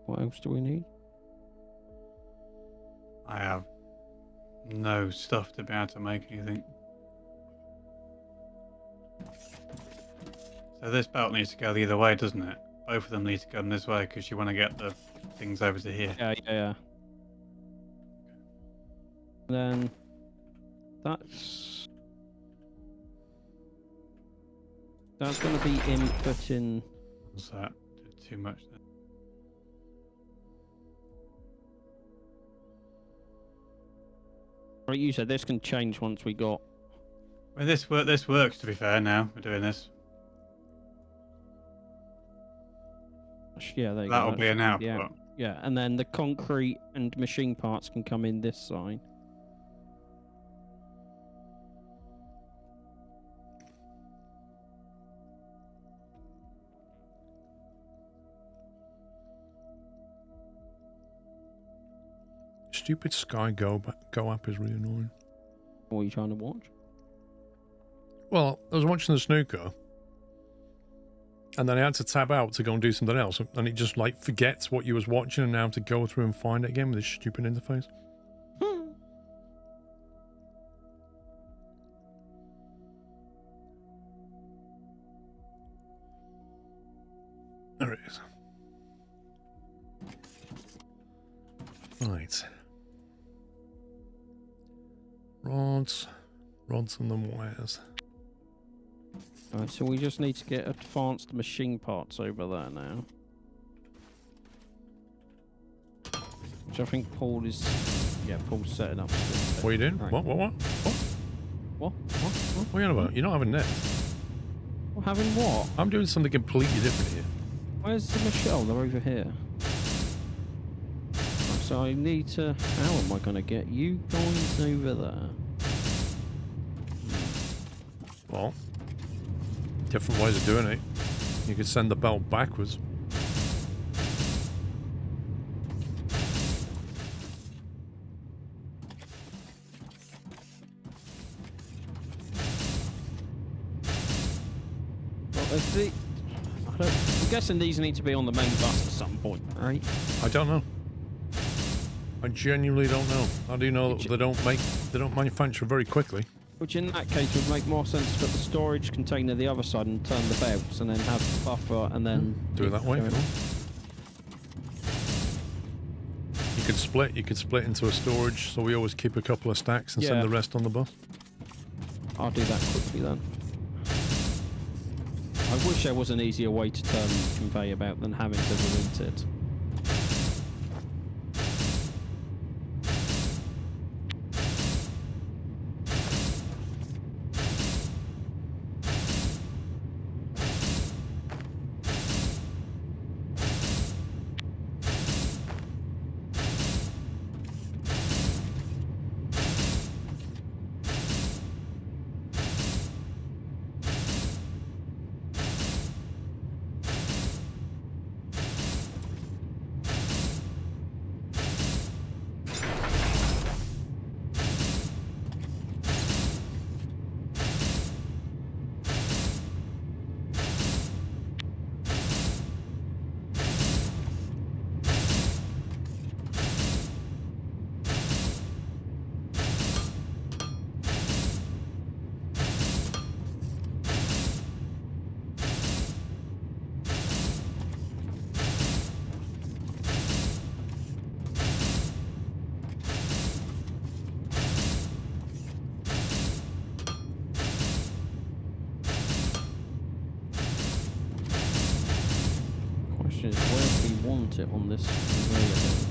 What else do we need? I have no stuff to be able to make anything. So this belt needs to go the other way, doesn't it? Both of them need to go in this way because you want to get the things over to here. Yeah. Then that's going to be inputting. What's that? Did too much there. Like you said, this can change once we got. Well, this works. To be fair, now we're doing this. Yeah, there you That'll go. be an output. Yeah. Yeah, and then the concrete and machine parts can come in this side. Stupid Sky Go app is really annoying. What are you trying to watch? Well, I was watching the snooker, and then I had to tab out to go and do something else, and it just like forgets what you was watching, and now I have to go through and find it again with this stupid interface. There it is. Right. Rods and then wires. Alright, so we just need to get advanced machine parts over there now. Which I think Paul is... Yeah, Paul's setting up. What are you doing? Right. What? What What are you on about? You're not having net. Well, having what? I'm doing something completely different here. Where's the machine? Oh, they're over here. Right, so I need to... How am I going to get you guys over there? Well, different ways of doing it. You could send the belt backwards. Well, I'm guessing these need to be on the main bus at some point, right? I don't know. I genuinely don't know. How do you know that they don't manufacture very quickly? Which in that case would make more sense to put the storage container the other side and turn the belts and then have the buffer and then... Do it that way if you want. You could split into a storage, so we always keep a couple of stacks and send the rest on the bus. I'll do that quickly then. I wish there was an easier way to turn the conveyor belt than having to delete it. Where do we want it on this conveyor belt?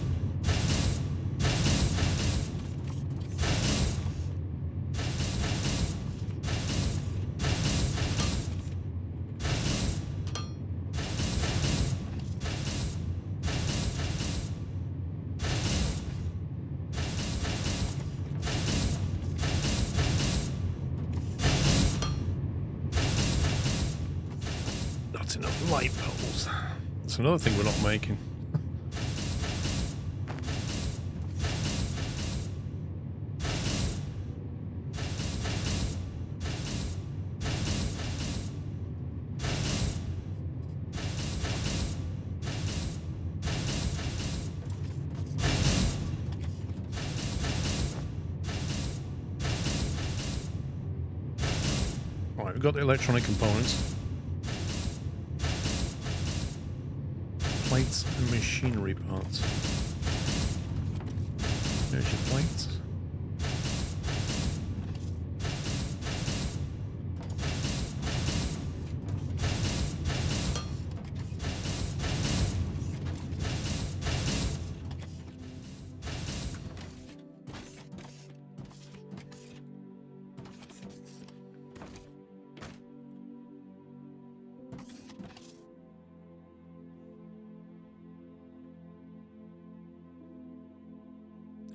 Not enough light poles. That's another thing we're not making. Right, we've got the electronic components. Plates and machinery parts. There's your plates.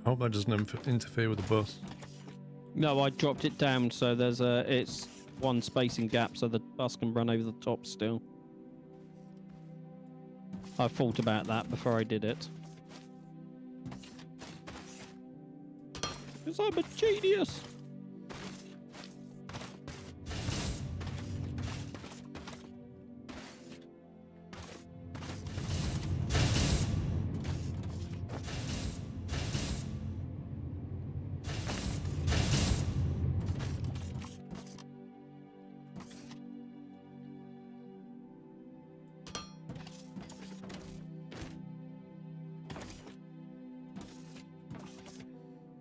I hope that doesn't interfere with the bus. No, I dropped it down so there's it's one spacing gap so the bus can run over the top still. I thought about that before I did it. Because I'm a genius!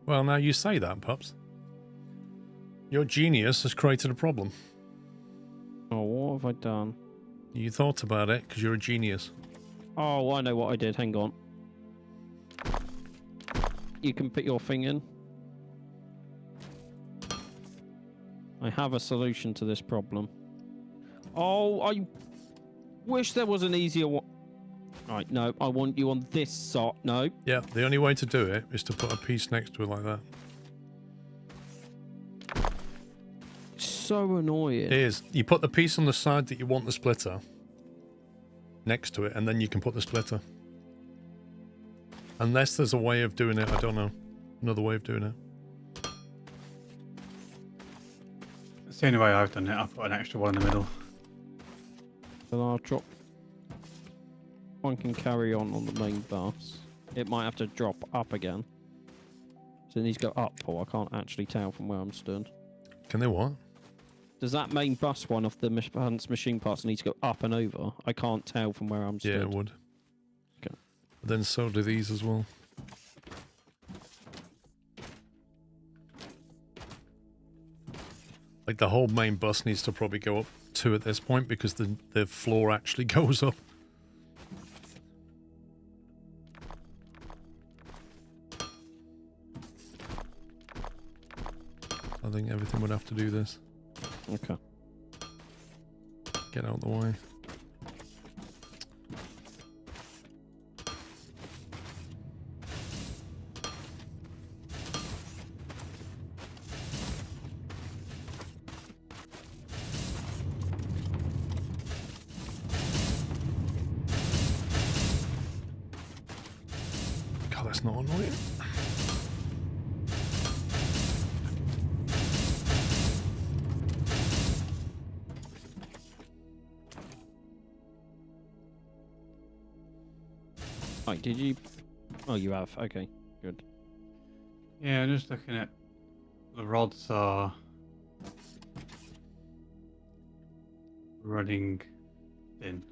Well, now you say that, Pups. Your genius has created a problem. Oh, what have I done? You thought about it because you're a genius. Oh, I know what I did. Hang on. You can put your thing in. I have a solution to this problem. Oh, I wish there was an easier one. Right, no, I want you on this side. No. Yeah, the only way to do it is to put a piece next to it like that. So annoying. It is. You put the piece on the side that you want the splitter next to it, and then you can put the splitter. Unless there's a way of doing it, I don't know. Another way of doing it. That's the only way I've done it. I've put an extra one in the middle. Then I'll drop. One can carry on the main bus. It might have to drop up again. So it needs to go up, or I can't actually tell from where I'm stood. Can they what? Does that main bus one of the machine parts need to go up and over? I can't tell from where I'm stood. Yeah, it would. Okay. But then so do these as well. Like the whole main bus needs to probably go up 2 at this point because the floor actually goes up. I think everything would have to do this. Okay. Get out of the way. God, that's not annoying. Right, did you... Oh, you have. Okay, good. Yeah, I'm just looking at the rods are running thin.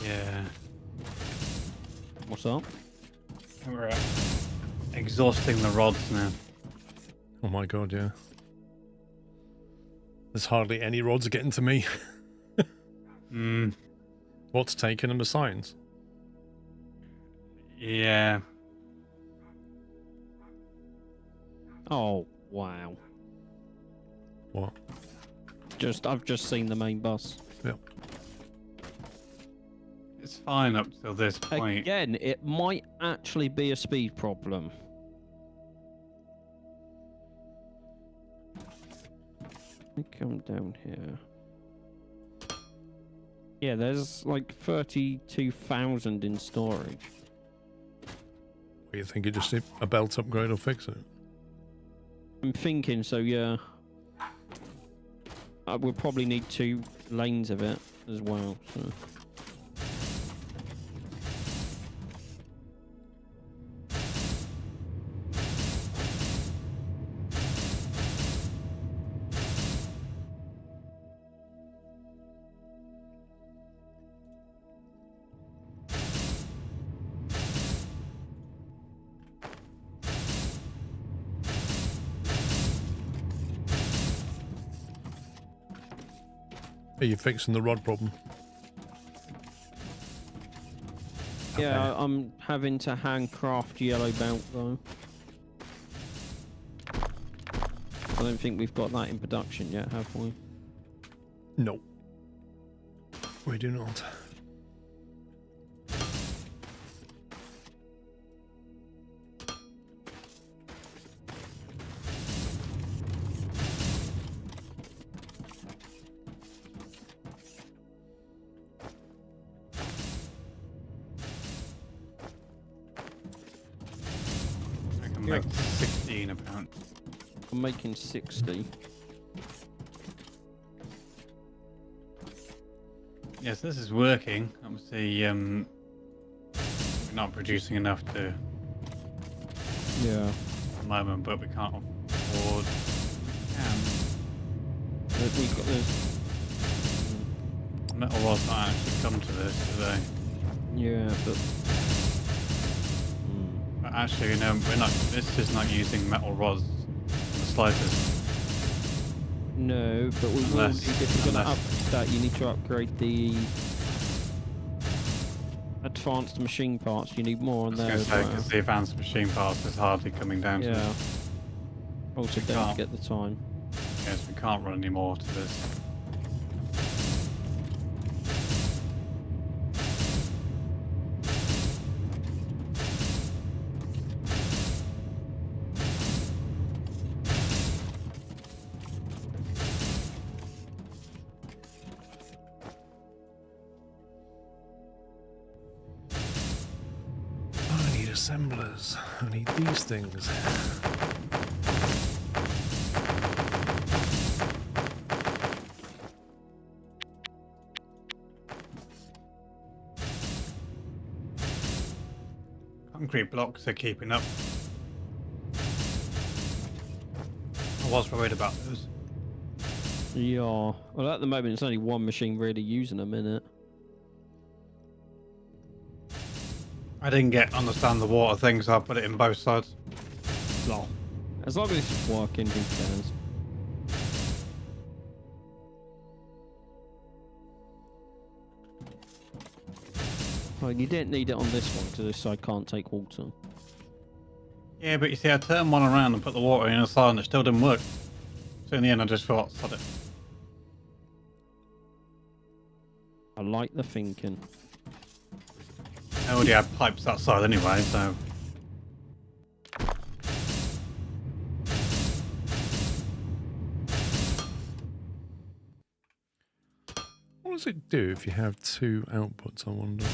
Yeah. What's up? We're exhausting the rods now. Oh my god, yeah. There's hardly any rods getting to me. Hmm. What's taking them? The signs? Yeah. Oh, wow. What? I've just seen the main bus. Yep. It's fine up till this point. Again, it might actually be a speed problem. Let me come down here. Yeah, there's like 32,000 in storage. What, you think you just need a belt upgrade will fix it? I'm thinking so, yeah. We'll probably need 2 lanes of it as well, so... Are you fixing the rod problem? Yeah, I'm having to handcraft yellow belt though. I don't think we've got that in production yet, have we? No. We do not. I can make 16 apparently. I'm making 60. Yes, this is working. Obviously, we're not producing enough to Yeah. at the moment, but we can't afford. We've got this. Metal rods not actually come to this today. Yeah, but... But actually, no, we're not. This is not using metal rods in the slightest. No, but we will need, if you're going to Unless- upgrade that, you need to upgrade the advanced machine parts. You need more on I there was as going to say, well. because the advanced machine parts is hardly coming down to Yeah. this. Also, don't can't. forget the time. Yes, we can't run any more to this. I need assemblers. I need these things. Concrete blocks are keeping up. I was worried about those. Yeah. Well, at the moment, it's only one machine really using them, innit? I didn't understand the water thing, so I put it in both sides. Lol. As long as it's working, who cares? Well, you didn't need it on this one because this side can't take water. Yeah, but you see, I turned one around and put the water in the side and it still didn't work. So in the end, I just thought, sod it. I like the thinking. I already had pipes that side anyway, so... What does it do if you have 2 outputs, I wonder?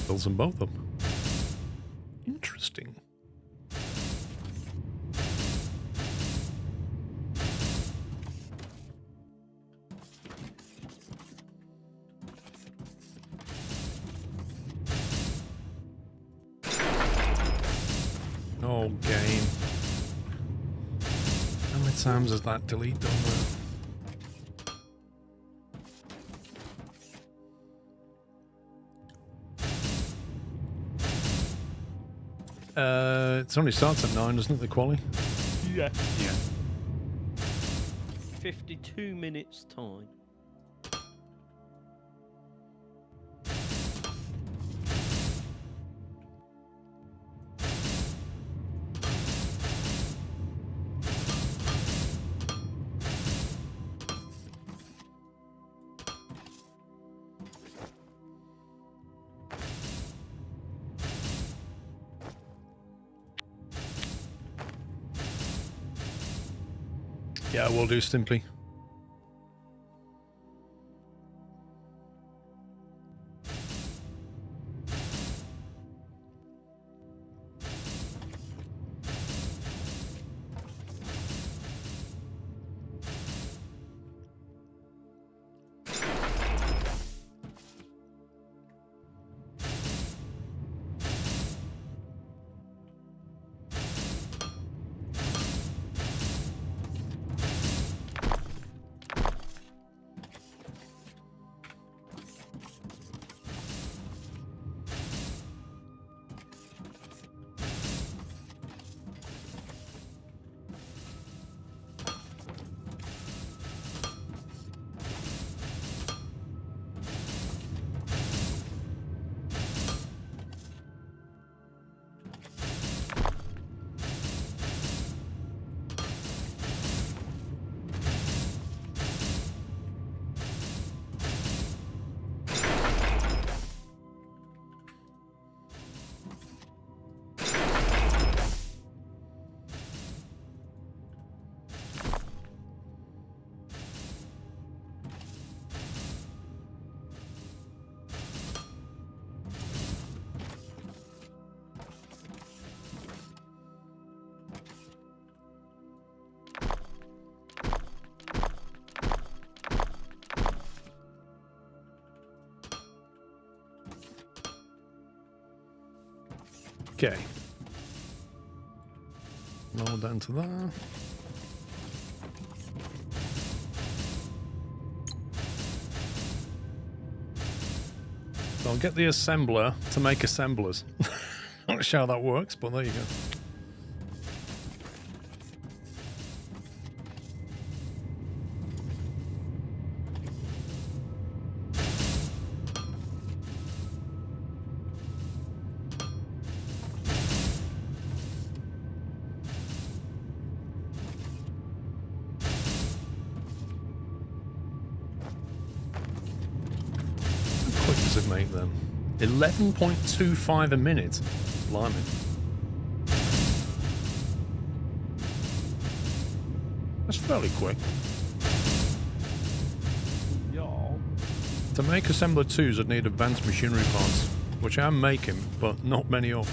Fills them both up. Interesting. Oh, game. How many times has that delete done now? It only starts at 9, doesn't it, the quali? Yeah. Yeah. 52 minutes time. Yeah, we'll do simply. Okay. Roll down to there. So I'll get the assembler to make assemblers. Not sure how that works, but there you go. How quick does it make them? 11.25 a minute. Blimey. That's fairly quick. Y'all. To make assembler 2s, I'd need advanced machinery parts, which I'm making, but not many of.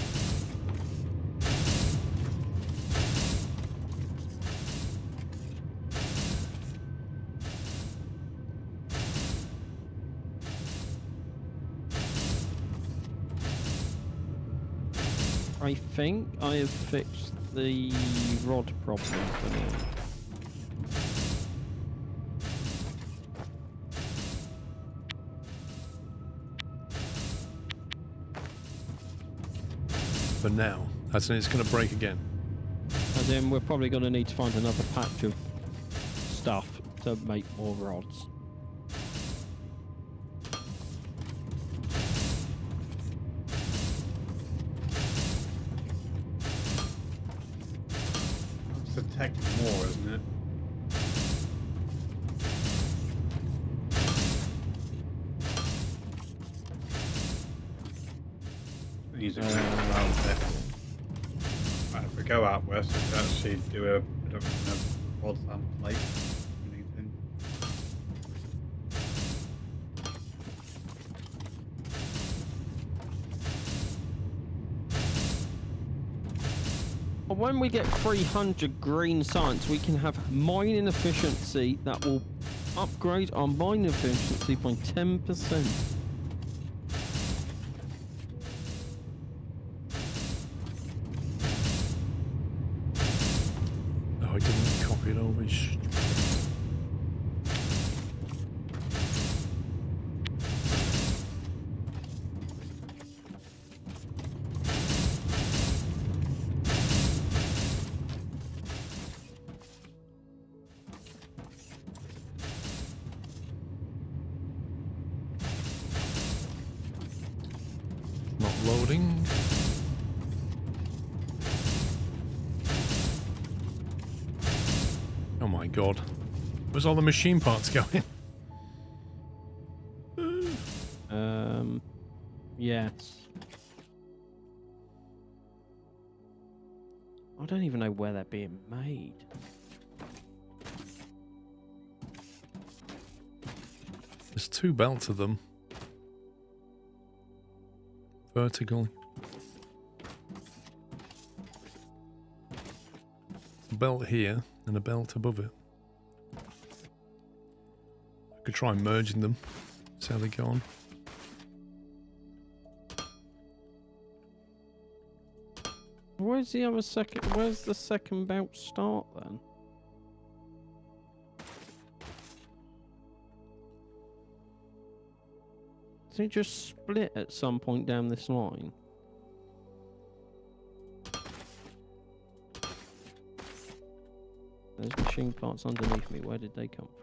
I think I have fixed the rod problem for now. For now. As in it's going to break again. As in, we're probably going to need to find another patch of stuff to make more rods. It's detect more, isn't it? Use it around there. Right, if we go out west, we can actually do a bit of rods and plate. Anything. When we get 300 green science, we can have mining efficiency that will upgrade our mining efficiency by 10%. Oh, I didn't copy it over. Loading. Oh my god. Where's all the machine parts going? Yes. I don't even know where they're being made. There's 2 belts of them. Vertically. A belt here and a belt above it. I could try merging them. See how they go on. Where's the other second? Where's the second belt start then? Does it just split at some point down this line? There's machine parts underneath me. Where did they come from?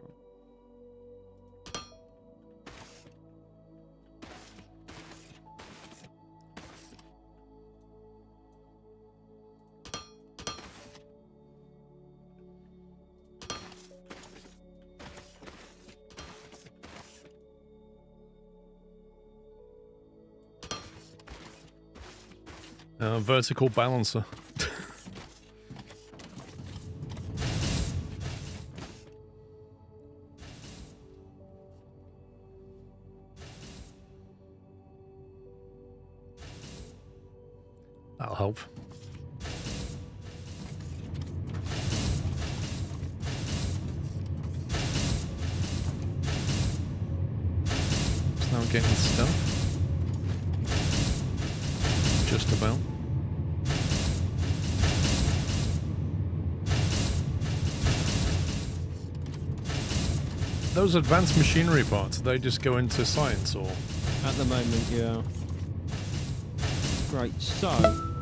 Vertical balancer. That'll help. It's now getting stuff. Just about. Those advanced machinery parts, they just go into science or? At the moment, yeah. Great, so...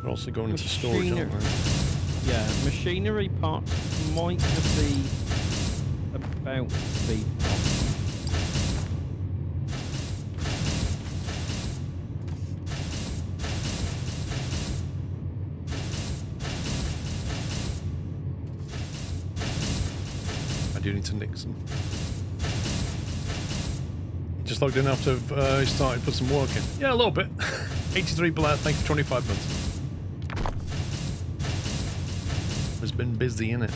They're also going into storage, aren't they? Yeah, machinery parts might just be about to be... I do need to nix them. Just logged in after he started put some work in. Yeah, a little bit. 83 Blair, thank you for 25 months. Has been busy, innit?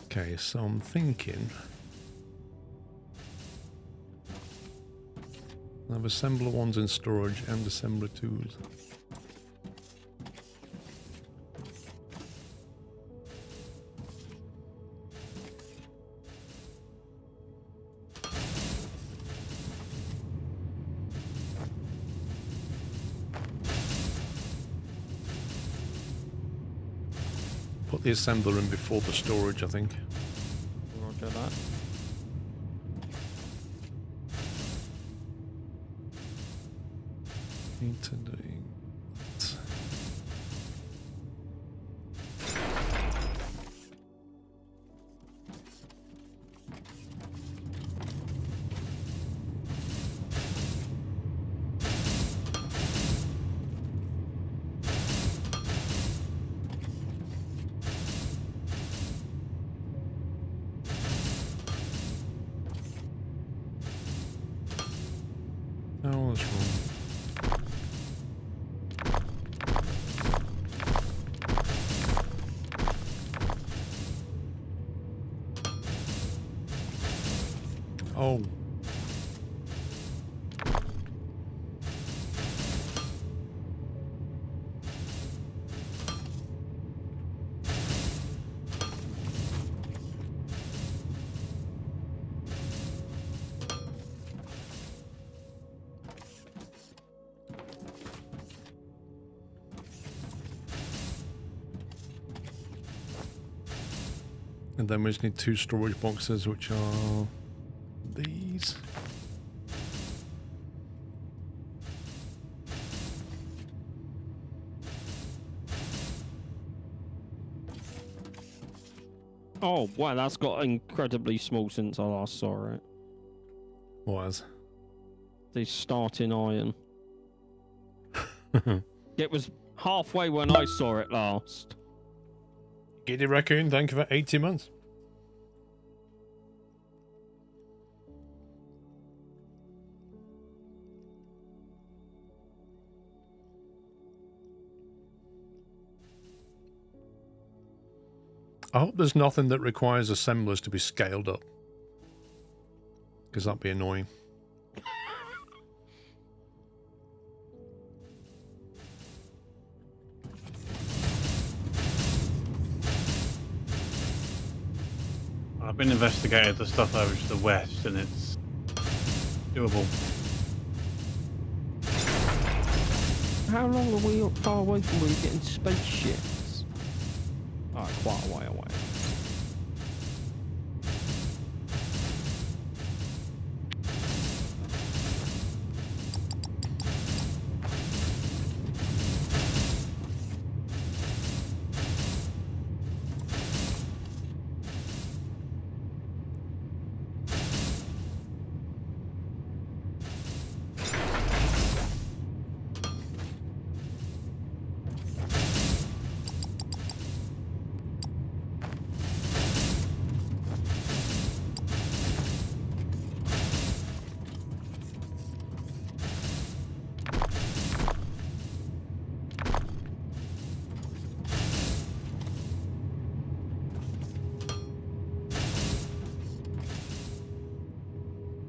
Okay, so I'm thinking I have assembler 1s in storage and assembler 2s. Put the assembler in before the storage, I think. Roger that. Need to do that. Oh, what's wrong? Oh. And then we just need 2 storage boxes, which are these. Oh, wow, that's got incredibly small since I last saw it. Was. The starting iron. It was halfway when I saw it last. Giddy Raccoon, thank you for 80 months. I hope there's nothing that requires assemblers to be scaled up. Because that'd be annoying. I've been investigating the stuff over to the west, and it's doable. How long are we far away from where you're getting spaceships? Oh, quite a way away.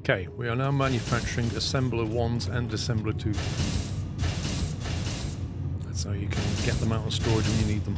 Okay, we are now manufacturing assembler 1s and assembler 2s. That's how you can get them out of storage when you need them.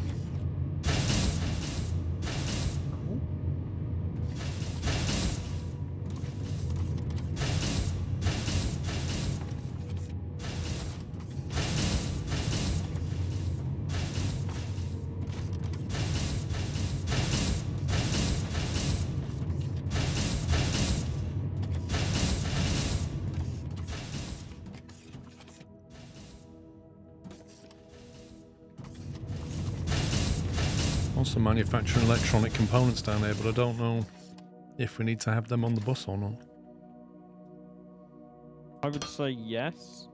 Also manufacturing electronic components down here, but I don't know if we need to have them on the bus or not. I would say yes.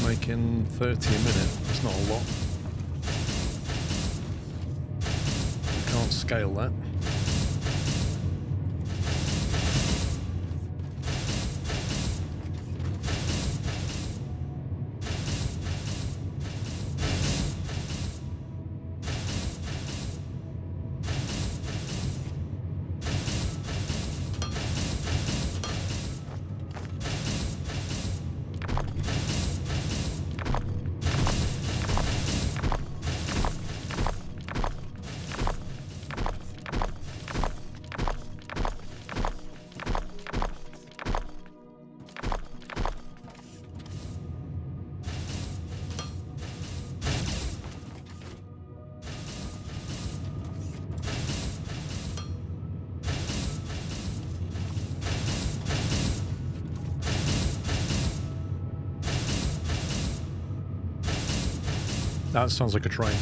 Making 30 a minute, that's not a lot. I can't scale that. That sounds like a train.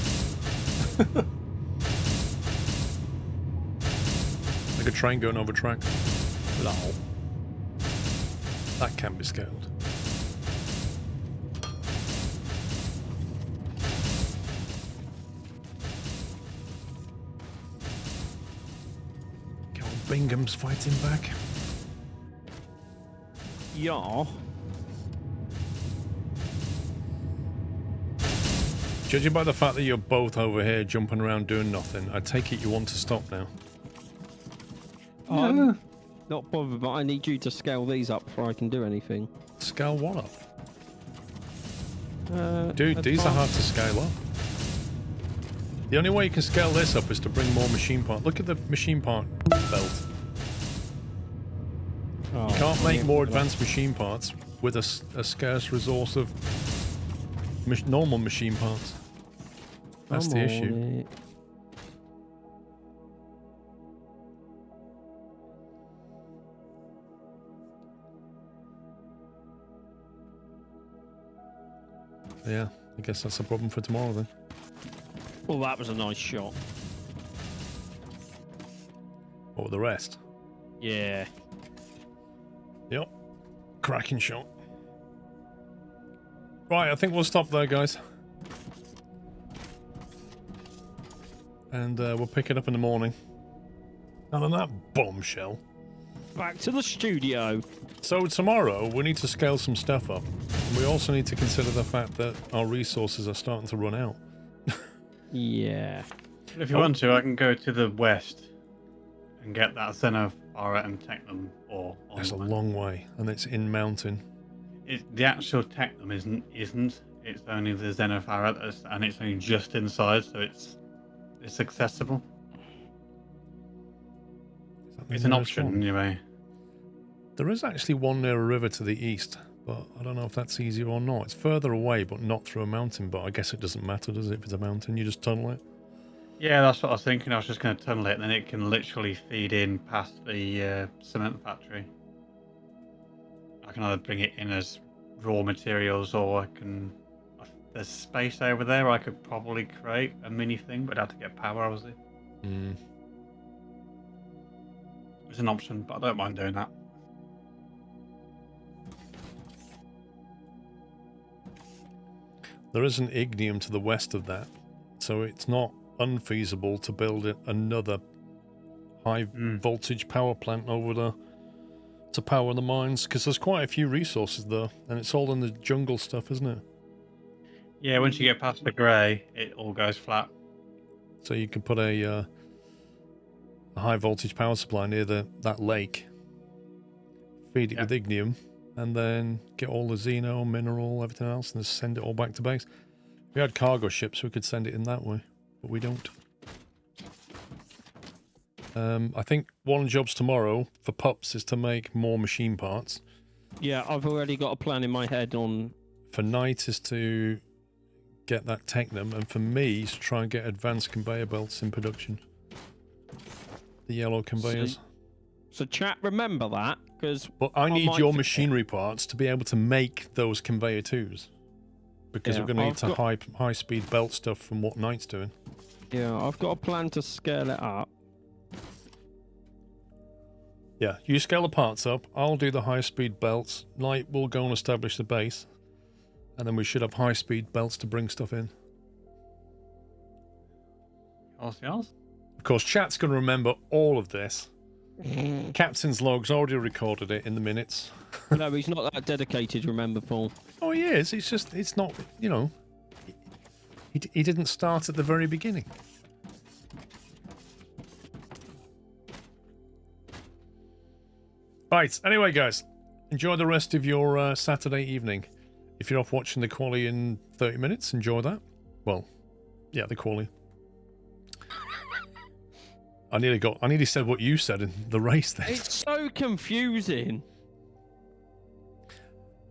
Like a train going over track. Lol. That can be scaled. Okay, old Bingham's fighting back. Yeah. Judging by the fact that you're both over here jumping around doing nothing, I take it you want to stop now. I'm not bothered, but I need you to scale these up before I can do anything. Scale what up? Dude, these are hard to scale up. The only way you can scale this up is to bring more machine part. Look at the machine part belt. Oh, You can't make yeah, more well, advanced machine parts with a scarce resource of normal machine parts. That's I'm the on issue. it. Yeah, I guess that's a problem for tomorrow then. Well, that was a nice shot. What with the rest? Yeah. Yep. Cracking shot. Right, I think we'll stop there, guys. And we'll pick it up in the morning. And on that bombshell. Back to the studio. So tomorrow, we need to scale some stuff up. And we also need to consider the fact that our resources are starting to run out. Yeah. If you want to, I can go to the west and get that Xenophara and Technum ore. That's a long way, and it's in mountain. The actual Technum isn't. It's only the Xenophara, and it's only just inside, so it's accessible. It's an option anyway. There is actually one near a river to the east, but I don't know if that's easier or not. It's further away, but not through a mountain. But I guess it doesn't matter, does it? If it's a mountain, you just tunnel it. Yeah, that's what I was thinking. I was just going to tunnel it, and then it can literally feed in past the cement factory. I can either bring it in as raw materials, or I can. There's space over there. I could probably create a mini thing, but I'd have to get power, obviously. It's an option, but I don't mind doing that. There is an ignium to the west of that, so it's not unfeasible to build another high voltage power plant over there to power the mines, because there's quite a few resources there, and it's all in the jungle stuff, isn't it? Yeah, once you get past the grey, it all goes flat. So you can put a high voltage power supply near that lake, feed it with ignium, and then get all the xeno, mineral, everything else, and just send it all back to base. If we had cargo ships, we could send it in that way, but we don't. I think one of the jobs tomorrow for pups is to make more machine parts. Yeah, I've already got a plan in my head on... For Night is to get that Technum, and for me is to try and get advanced conveyor belts in production. The yellow conveyors. So chat, remember that, because... But I need your machinery parts to be able to make those conveyor twos. Because we're going to need to high-speed belt stuff from what Knight's doing. Yeah, I've got a plan to scale it up. Yeah, you scale the parts up, I'll do the high-speed belts, Knight will go and establish the base, and then we should have high-speed belts to bring stuff in. Yours? Of course, chat's going to remember all of this. Captain's log's already recorded it in the minutes. No, he's not that dedicated, remember, Paul. Oh, he is. It's just, it's not, you know, he didn't start at the very beginning. Right, anyway, guys, enjoy the rest of your Saturday evening. If you're off watching the quali in 30 minutes, enjoy that. Well, yeah, the quali. I nearly said what you said in the race there. It's so confusing.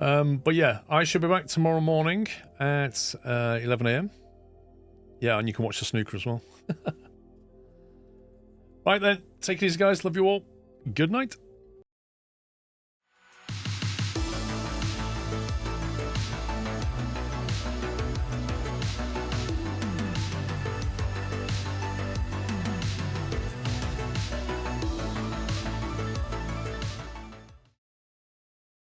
But yeah, I should be back tomorrow morning at 11 AM. Yeah, and you can watch the snooker as well. Right then, take it easy, guys. Love you all. Good night.